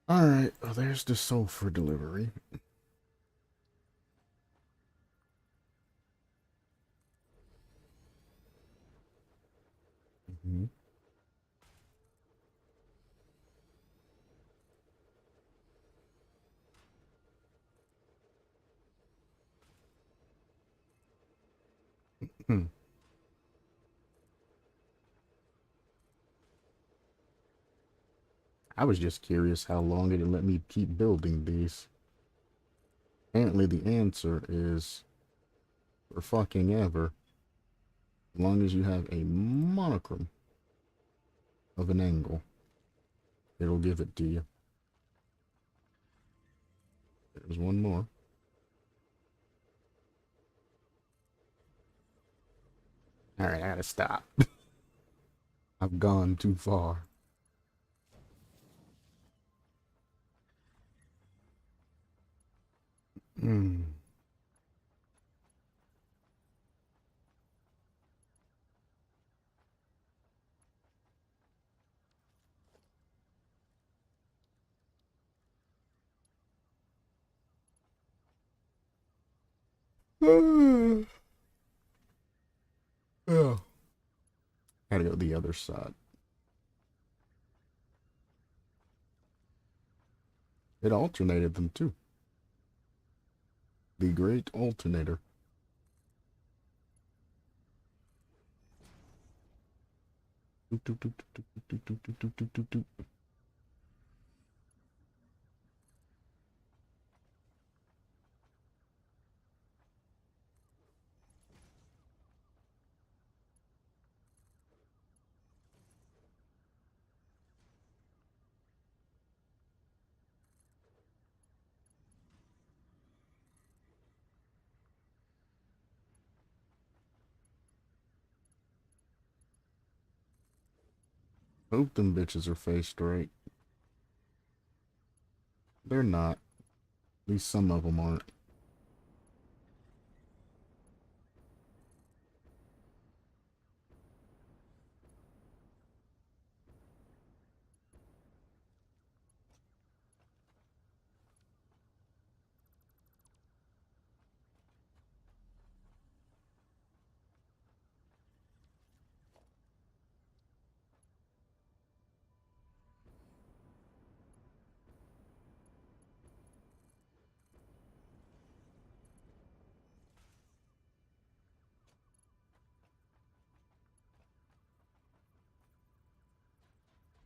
Alright, well, there's the soul for delivery. Mhm. Hmm. I was just curious how long it'd let me keep building these. Apparently the answer is for fucking ever. As long as you have a monochrome of an angle, it'll give it to you. There's one more. Alright, I gotta stop. I've gone too far. Hmm. Yeah. Gotta go the other side. It alternated them too. The great alternator. Hope them bitches are faced right. They're not. At least some of them aren't.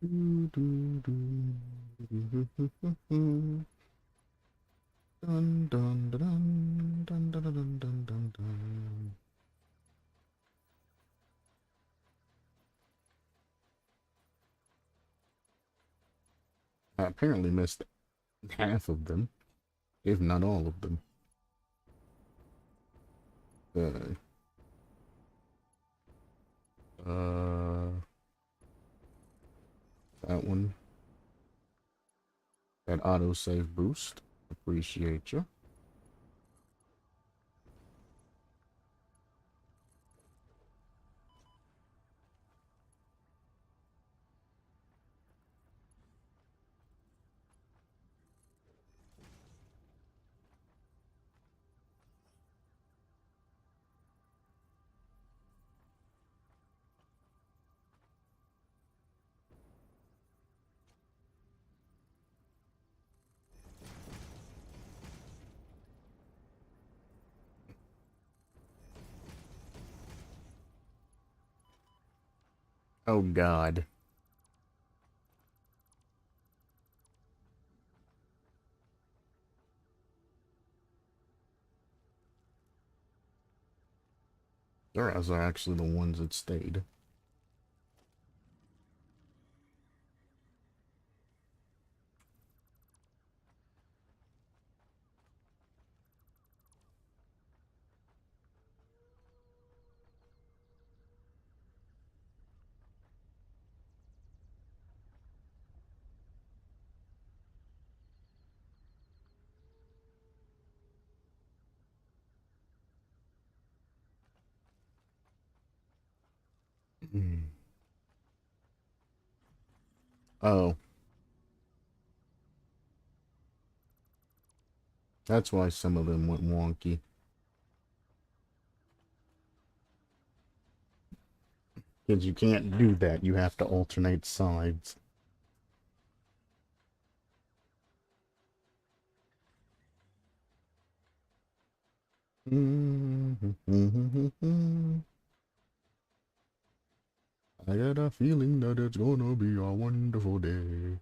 Dun, dun, dun, dun, dun, dun, dun, dun, dun, dun. I apparently missed half of them, if not all of them. Uh, uh, that one. That autosave boost. Appreciate you. Oh God. Their eyes are actually the ones that stayed. Oh, that's why some of them went wonky. Because you can't do that. You have to alternate sides. I got a feeling that it's gonna be a wonderful day.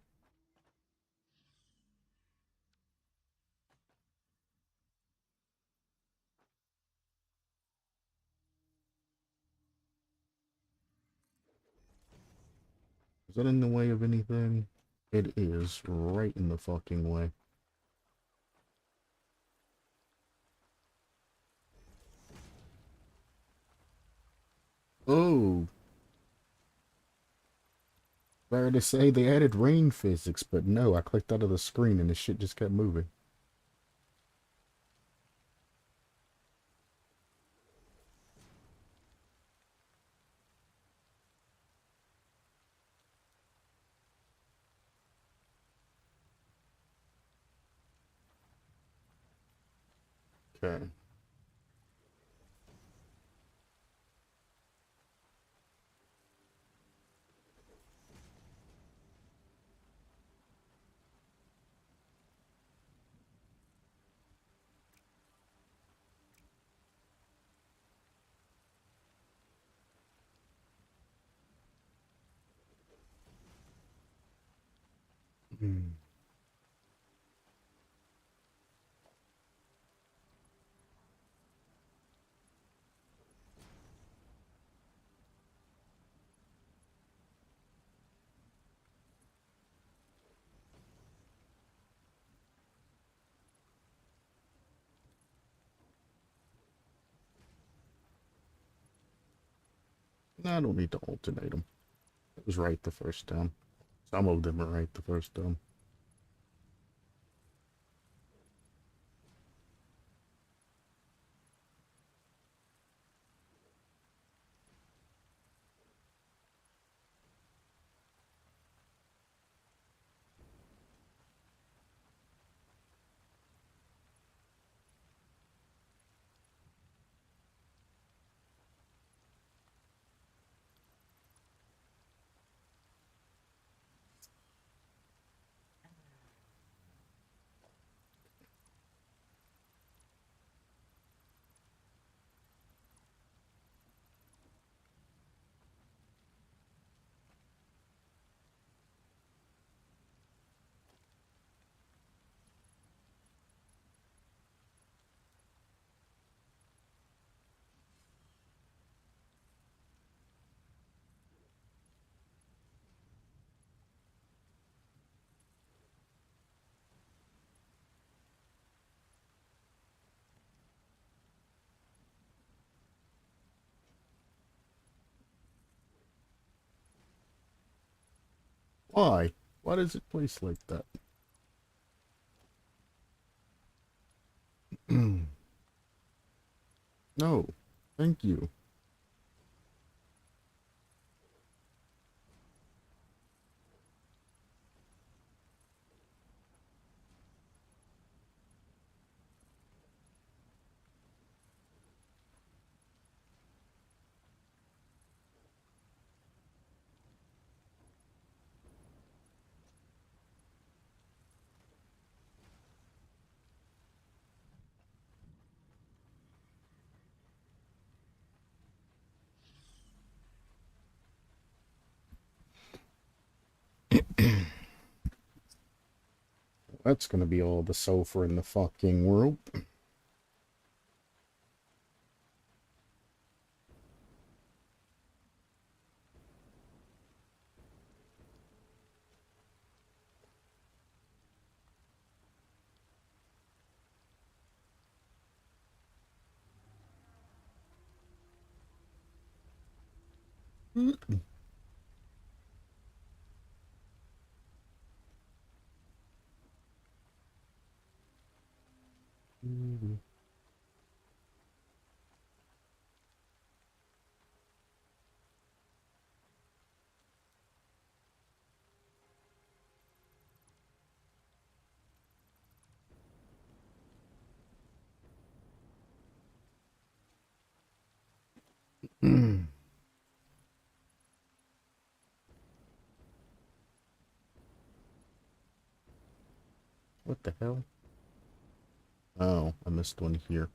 Is that in the way of anything? It is right in the fucking way. Oh, fair to say they added rain physics, but no, I clicked out of the screen and the shit just kept moving. Okay. I don't need to alternate them. It was right the first time. Some of them are right the first time. Why? Why does it place like that? No. Thank you. That's gonna be all the sulfur in the fucking world. the hell? Oh, I missed one here.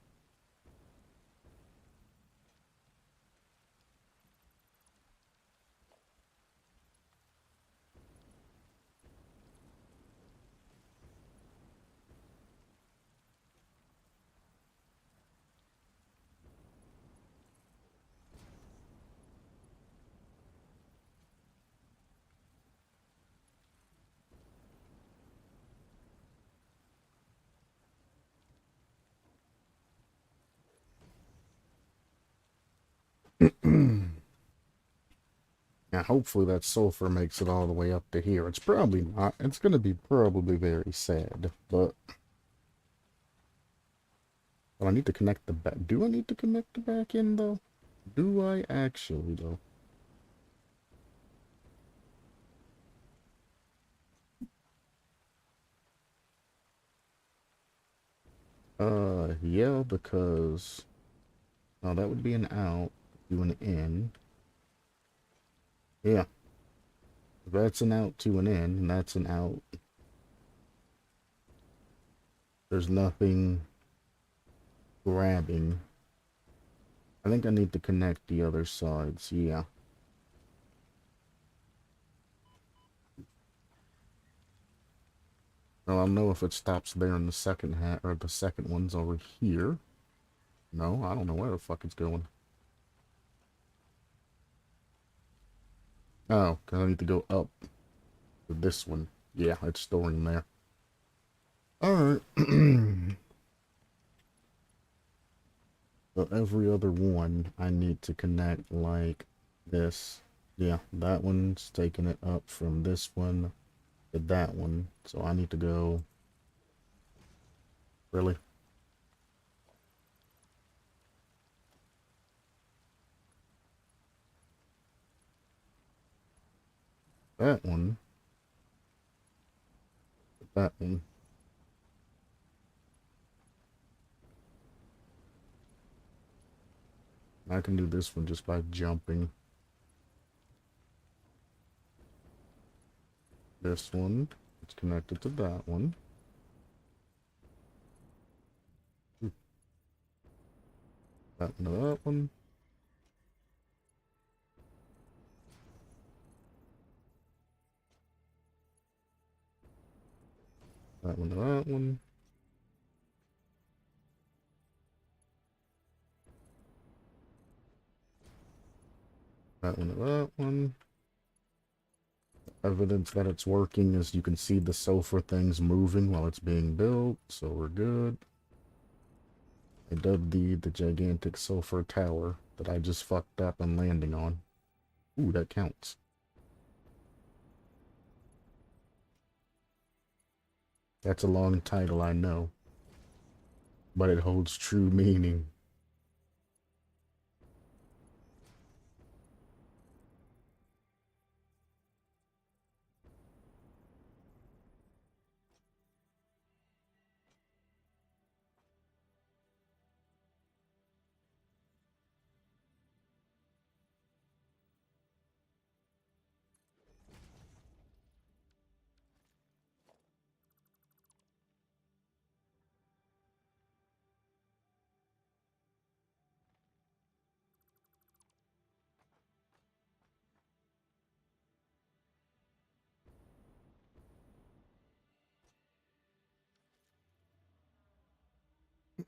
Now, hopefully that sulfur makes it all the way up to here. It's probably not. It's going to be probably very sad, but I need to connect the back. Do I need to connect the back end, though? Do I actually, though? Yeah, because... Oh, that would be an out. Do an in. Yeah. That's an out to an in, and that's an out. There's nothing grabbing. I think I need to connect the other sides, yeah. Well, I'll know if it stops there in the second hat, or the second one's over here. No, I don't know where the fuck it's going. Oh, because I need to go up to this one. Yeah, it's storing there. Alright. So every other one, I need to connect like this. Yeah, that one's taking it up from this one to that one. So I need to go... Really? That one. That one. I can do this one just by jumping. This one, it's connected to that one. That one to that one. That one to that one. That one to that one. Evidence that it's working is you can see the sulfur things moving while it's being built, so we're good. I dubbed the gigantic sulfur tower that I just fucked up and landing on. Ooh, that counts. That's a long title, I know, but it holds true meaning.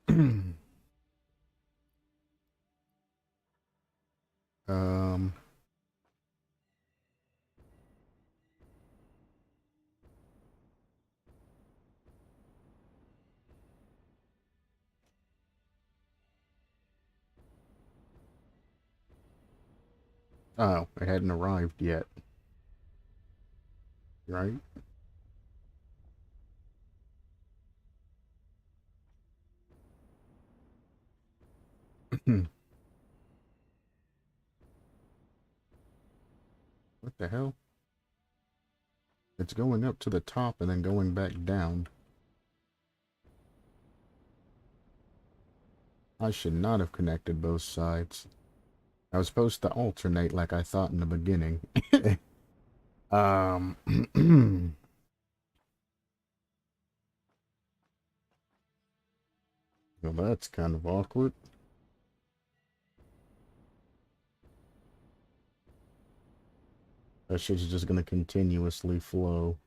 um, oh, it hadn't arrived yet, right? What the hell? It's going up to the top and then going back down. I should not have connected both sides. I was supposed to alternate like I thought in the beginning. Well, that's kind of awkward. That shit's just gonna continuously flow.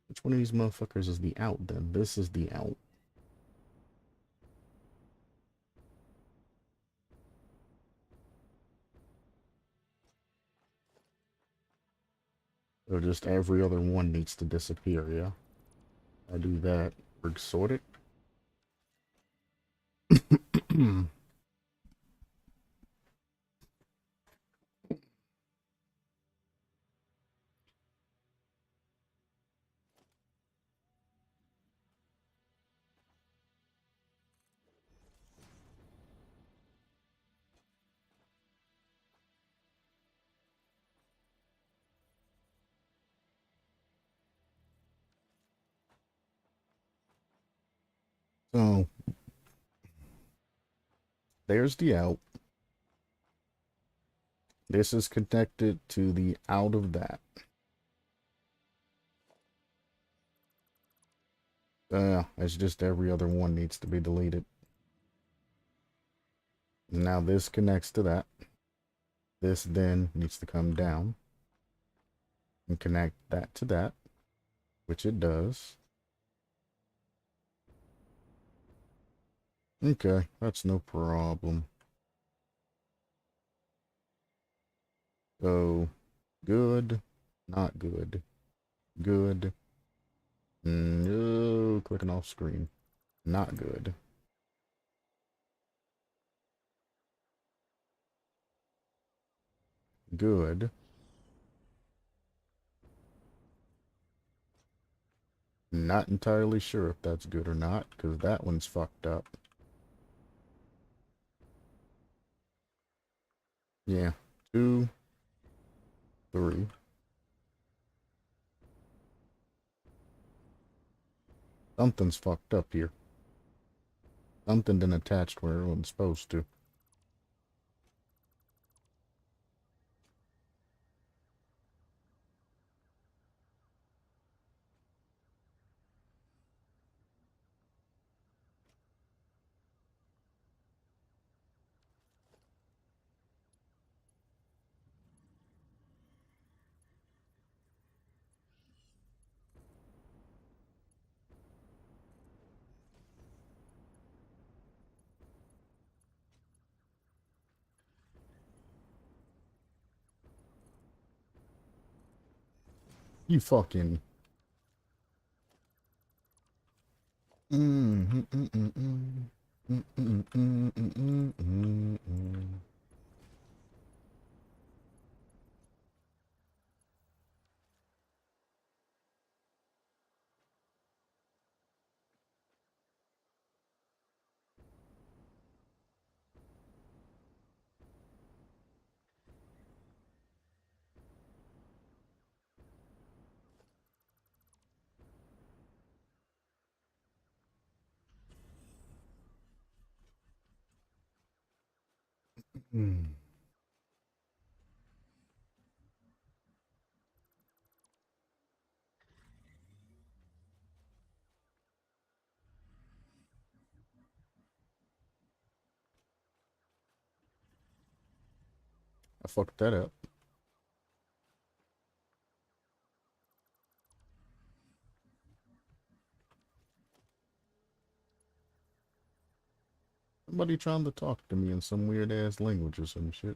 Which one of these motherfuckers is the out then? This is the out. Or just every other one needs to disappear, yeah? I do that. We're sorted. So, there's the out. This is connected to the out of that. It's just every other one needs to be deleted. Now this connects to that. This then needs to come down and connect that to that, which it does. Okay, that's no problem. So, good, not good, good, no, clicking off screen, not good. Good. Not entirely sure if that's good or not, because that one's fucked up. Yeah, 2, 3. Something's fucked up here. Something didn't attach where it wasn't supposed to. You fucking... I fucked that up. Somebody trying to talk to me in some weird ass language or some shit.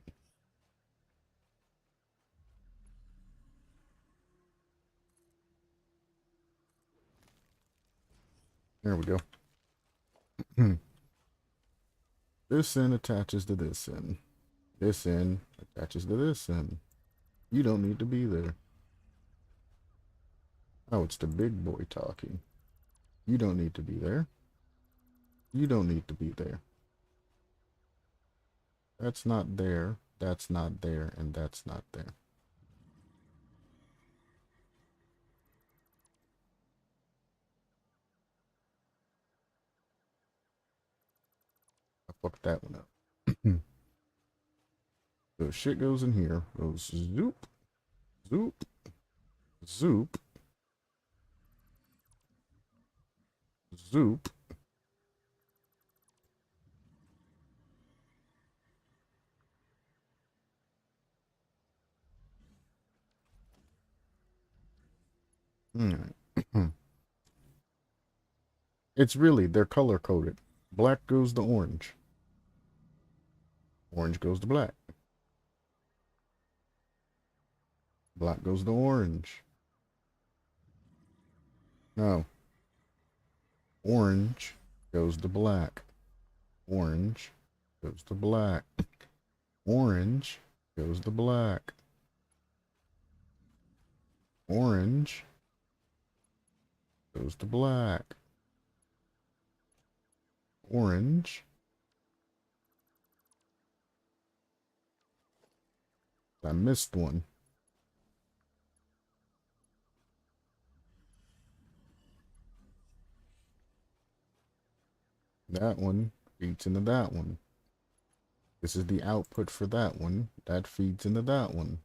There we go. This end attaches to this end. This end attaches to this end. You don't need to be there. Oh, it's the big boy talking. You don't need to be there. You don't need to be there. That's not there. That's not there. And that's not there. I fucked that one up. So shit goes in here. Goes zoop, zoop, zoop, zoop, Alright. It's really, they're color coded. Black goes to orange. Orange goes to black. Black goes to orange. No. Orange goes to black. Orange goes to black. Orange goes to black. Orange goes to black. Orange. I missed one. That one feeds into that one. This is the output for that one. That feeds into that one.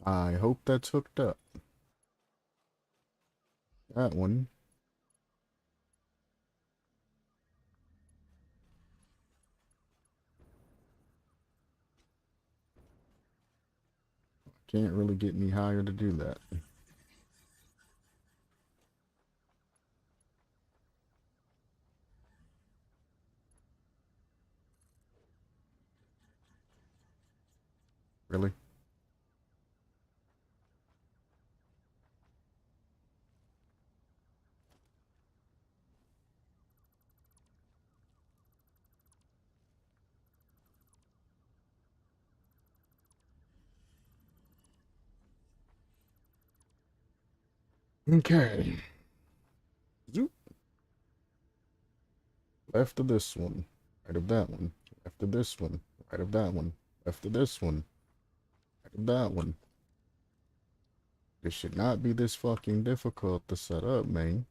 I hope that's hooked up. That one. Can't really get any higher to do that. Really? Okay. Zoop. Left of this one. Right of that one. Left of this one. Right of that one. Left of this one. Right of that one. This should not be this fucking difficult to set up, man.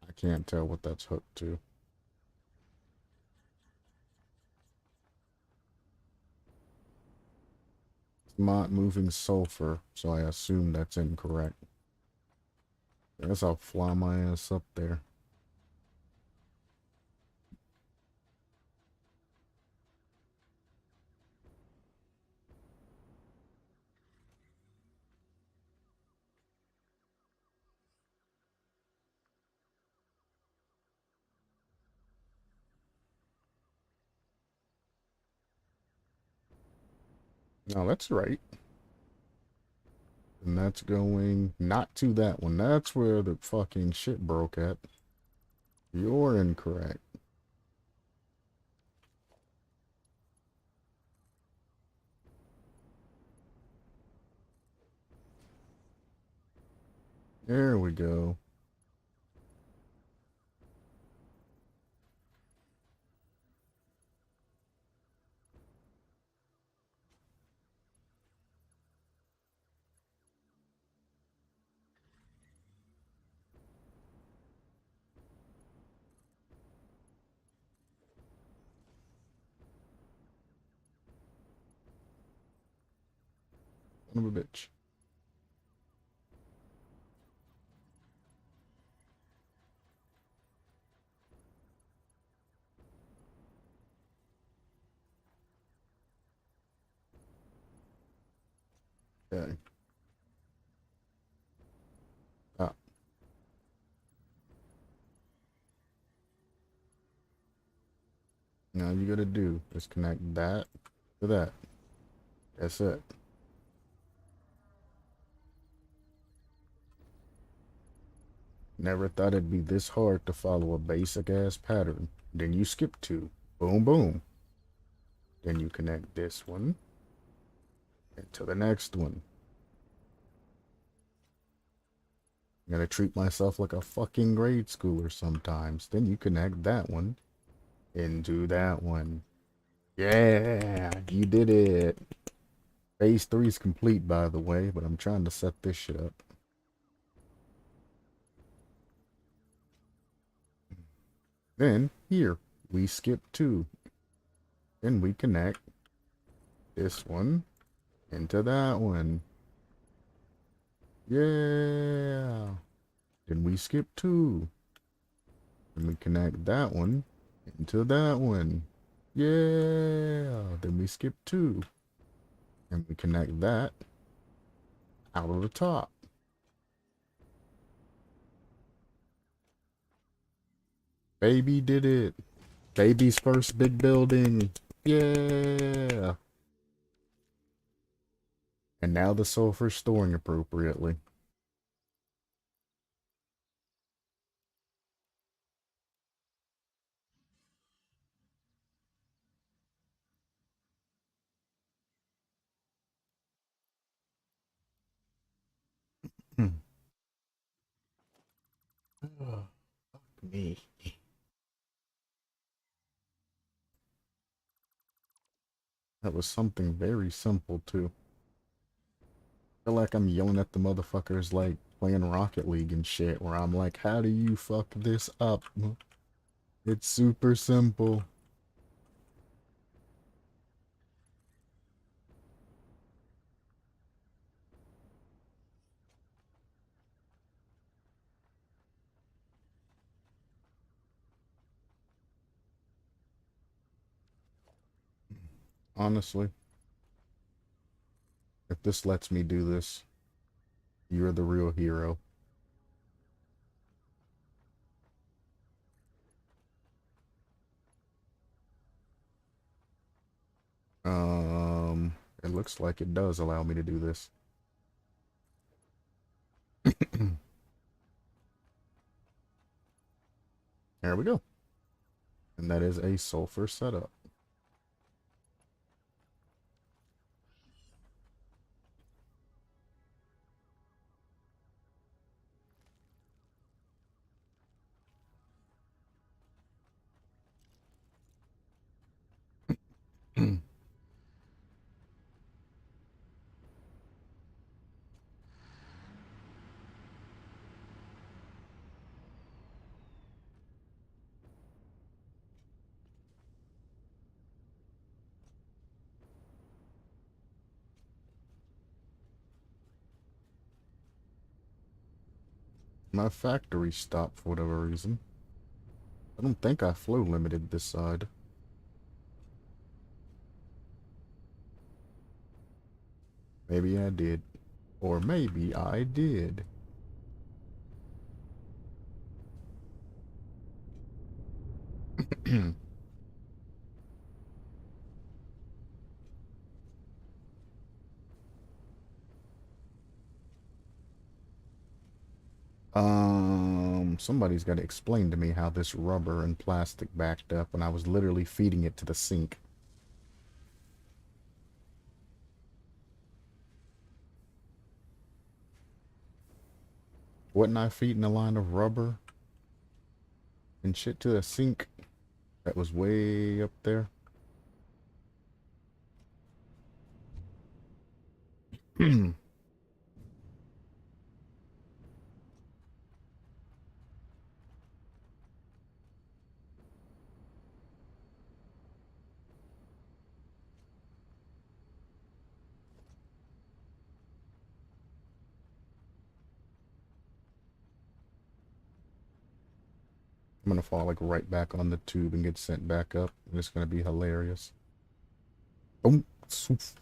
I can't tell what that's hooked to. It's not moving sulfur, so I assume that's incorrect. I guess I'll fly my ass up there. No, that's right. And that's going not to that one. That's where the fucking shit broke at. You're incorrect. There we go. Son of a bitch. Okay. Ah. Now you gotta do is connect that to that. That's it. Never thought it'd be this hard to follow a basic ass pattern. Then you skip two. Boom, boom. Then you connect this one into the next one. I'm gonna treat myself like a fucking grade schooler sometimes. Then you connect that one into that one. Yeah, you did it. Phase 3 is complete, by the way, but I'm trying to set this shit up. Then, here, we skip 2. Then we connect this one into that one. Yeah. Then we skip 2. And we connect that one into that one. Yeah. Then we skip 2. And we connect that out of the top. Baby did it. Baby's first big building. Yeah. And now the sulfur's storing appropriately. Hmm. Fuck me. That was something very simple, too. I feel like I'm yelling at the motherfuckers like playing Rocket League and shit, where I'm like, how do you fuck this up? It's super simple. Honestly, if this lets me do this, you're the real hero. It looks like it does allow me to do this. There we go. And that is a sulfur setup. My factory stopped for whatever reason. I don't think I flow limited this side. Maybe I did. Or maybe I did. Somebody's got to explain to me how this rubber and plastic backed up when I was literally feeding it to the sink. Wasn't I feeding a line of rubber and shit to a sink that was way up there? I'm gonna fall like right back on the tube and get sent back up. And it's gonna be hilarious. Boom. Swoof.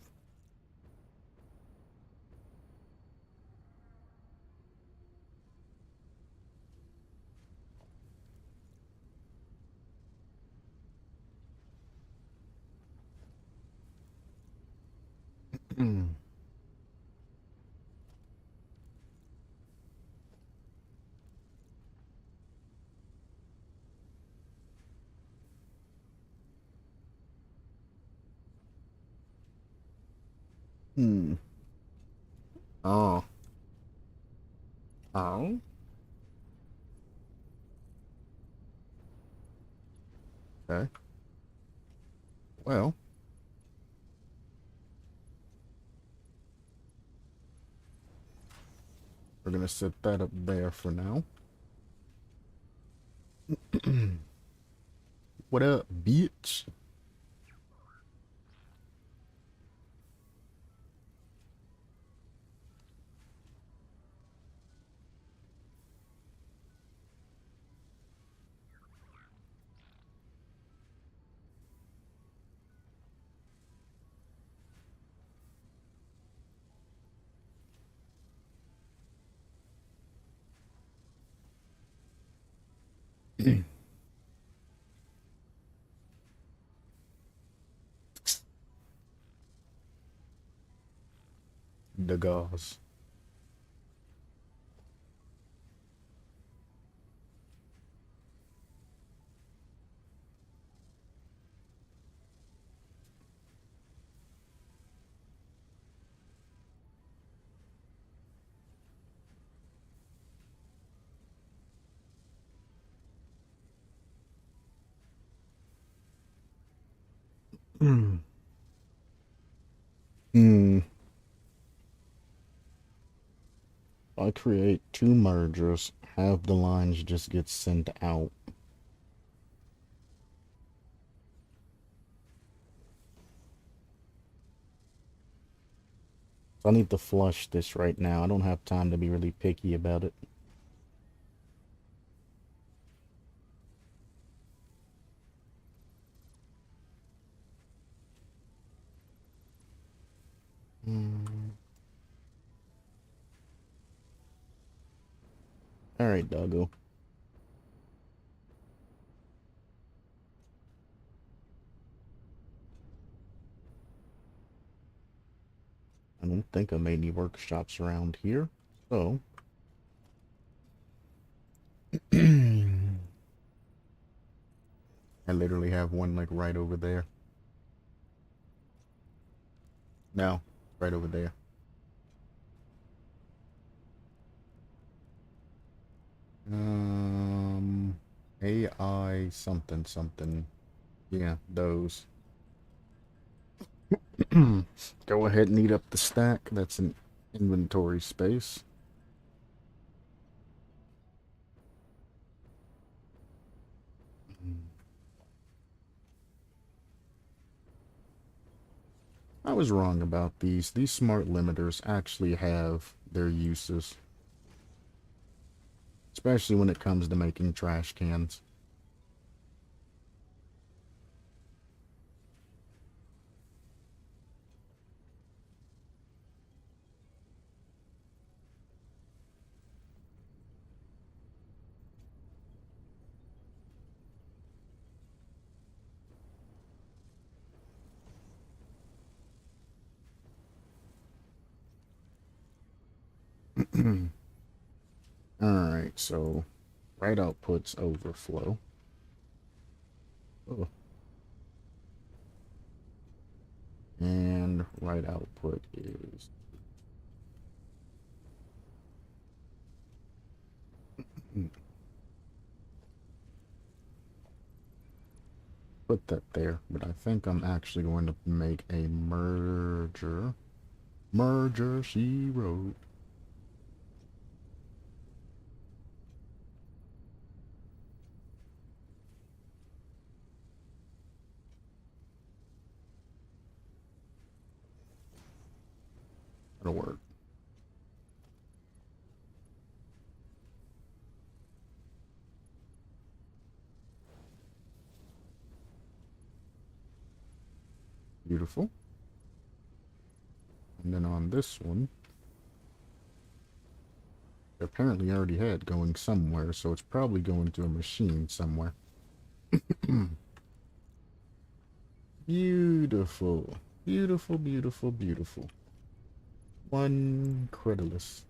Hmm. Oh. Oh. Okay. Well, we're gonna set that up there for now. What up, bitch? the gauze. Hmm. I create two mergers, have the lines just get sent out. So I need to flush this right now. I don't have time to be really picky about it. Mm. Alright, doggo. I don't think I made any workshops around here, so... I literally have one, like, right over there. No, right over there. Um, AI something something. Yeah, those. Go ahead and eat up the stack. That's an inventory space. I was wrong about these. These smart limiters actually have their uses, especially when it comes to making trash cans. Alright, so right output's overflow. Oh. And right output is... Put that there, but I think I'm actually going to make a merger. Merger, she wrote. That'll work. Beautiful. And then on this one, apparently I already had going somewhere, so it's probably going to a machine somewhere. Beautiful. Beautiful, beautiful, beautiful. One credulous.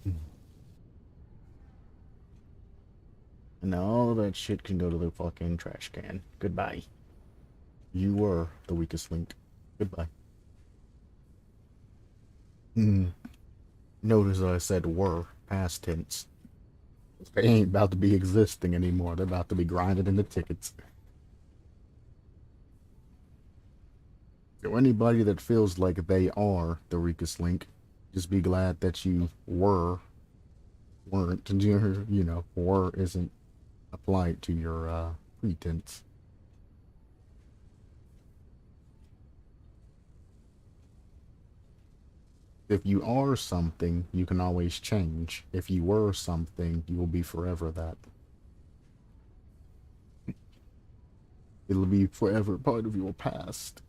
And now all of that shit can go to the fucking trash can. Goodbye. You were the weakest link. Goodbye. Notice I said were, past tense. They ain't about to be existing anymore. They're about to be grinded into tickets. So anybody that feels like they are the weakest link, just be glad that you weren't. You know, were isn't applied to your pretense. If you are something, you can always change. If you were something, you will be forever that. It'll be forever part of your past.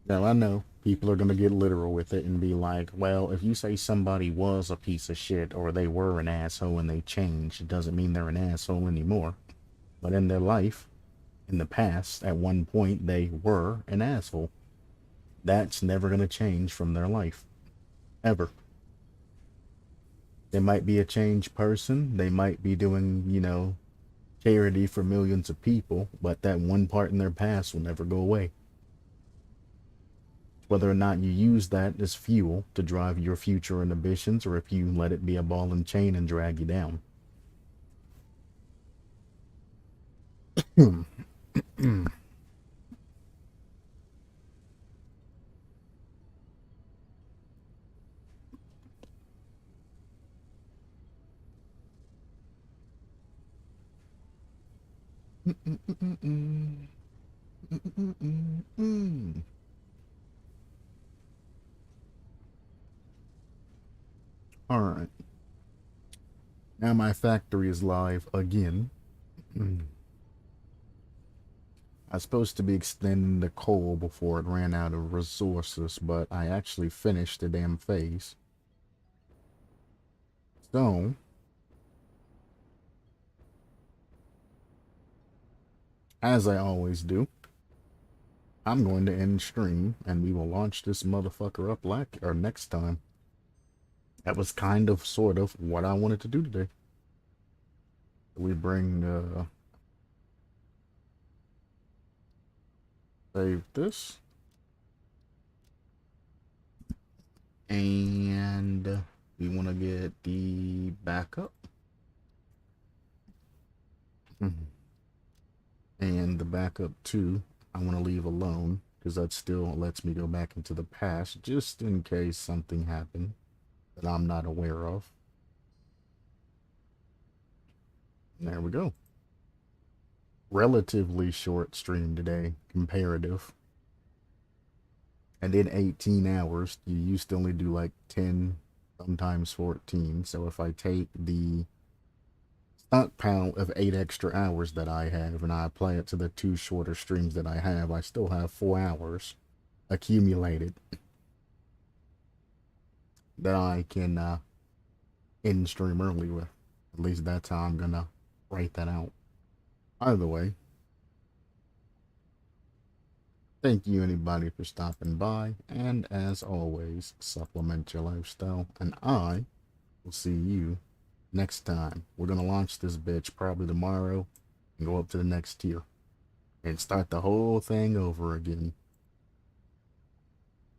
Now, I know people are going to get literal with it and be like, well, if you say somebody was a piece of shit or they were an asshole and they changed, it doesn't mean they're an asshole anymore. But in their life, In the past, at one point, they were an asshole. That's never going to change from their life. Ever. They might be a changed person. They might be doing, charity for millions of people, but that one part in their past will never go away. Whether or not you use that as fuel to drive your future and ambitions, or if you let it be a ball and chain and drag you down. All right. Now my factory is live again. I was supposed to be extending the coal before it ran out of resources, but I actually finished the damn phase. So, as I always do, I'm going to end stream, and we will launch this motherfucker up next time. That was kind of, sort of, what I wanted to do today. We bring, save this. And we want to get the backup. And the backup too, I want to leave alone, because that still lets me go back into the past, just in case something happened that I'm not aware of. And there we go. Relatively short stream today, comparative. And in 18 hours, you used to only do like 10, sometimes 14. So if I take the stockpile of 8 extra hours that I have and I apply it to the 2 shorter streams that I have, I still have 4 hours accumulated that I can end stream early with. At least that's how I'm gonna write that out. Either way, thank you anybody for stopping by, and as always, supplement your lifestyle, and I will see you next time. We're gonna launch this bitch probably tomorrow and go up to the next tier and start the whole thing over again.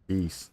Peace.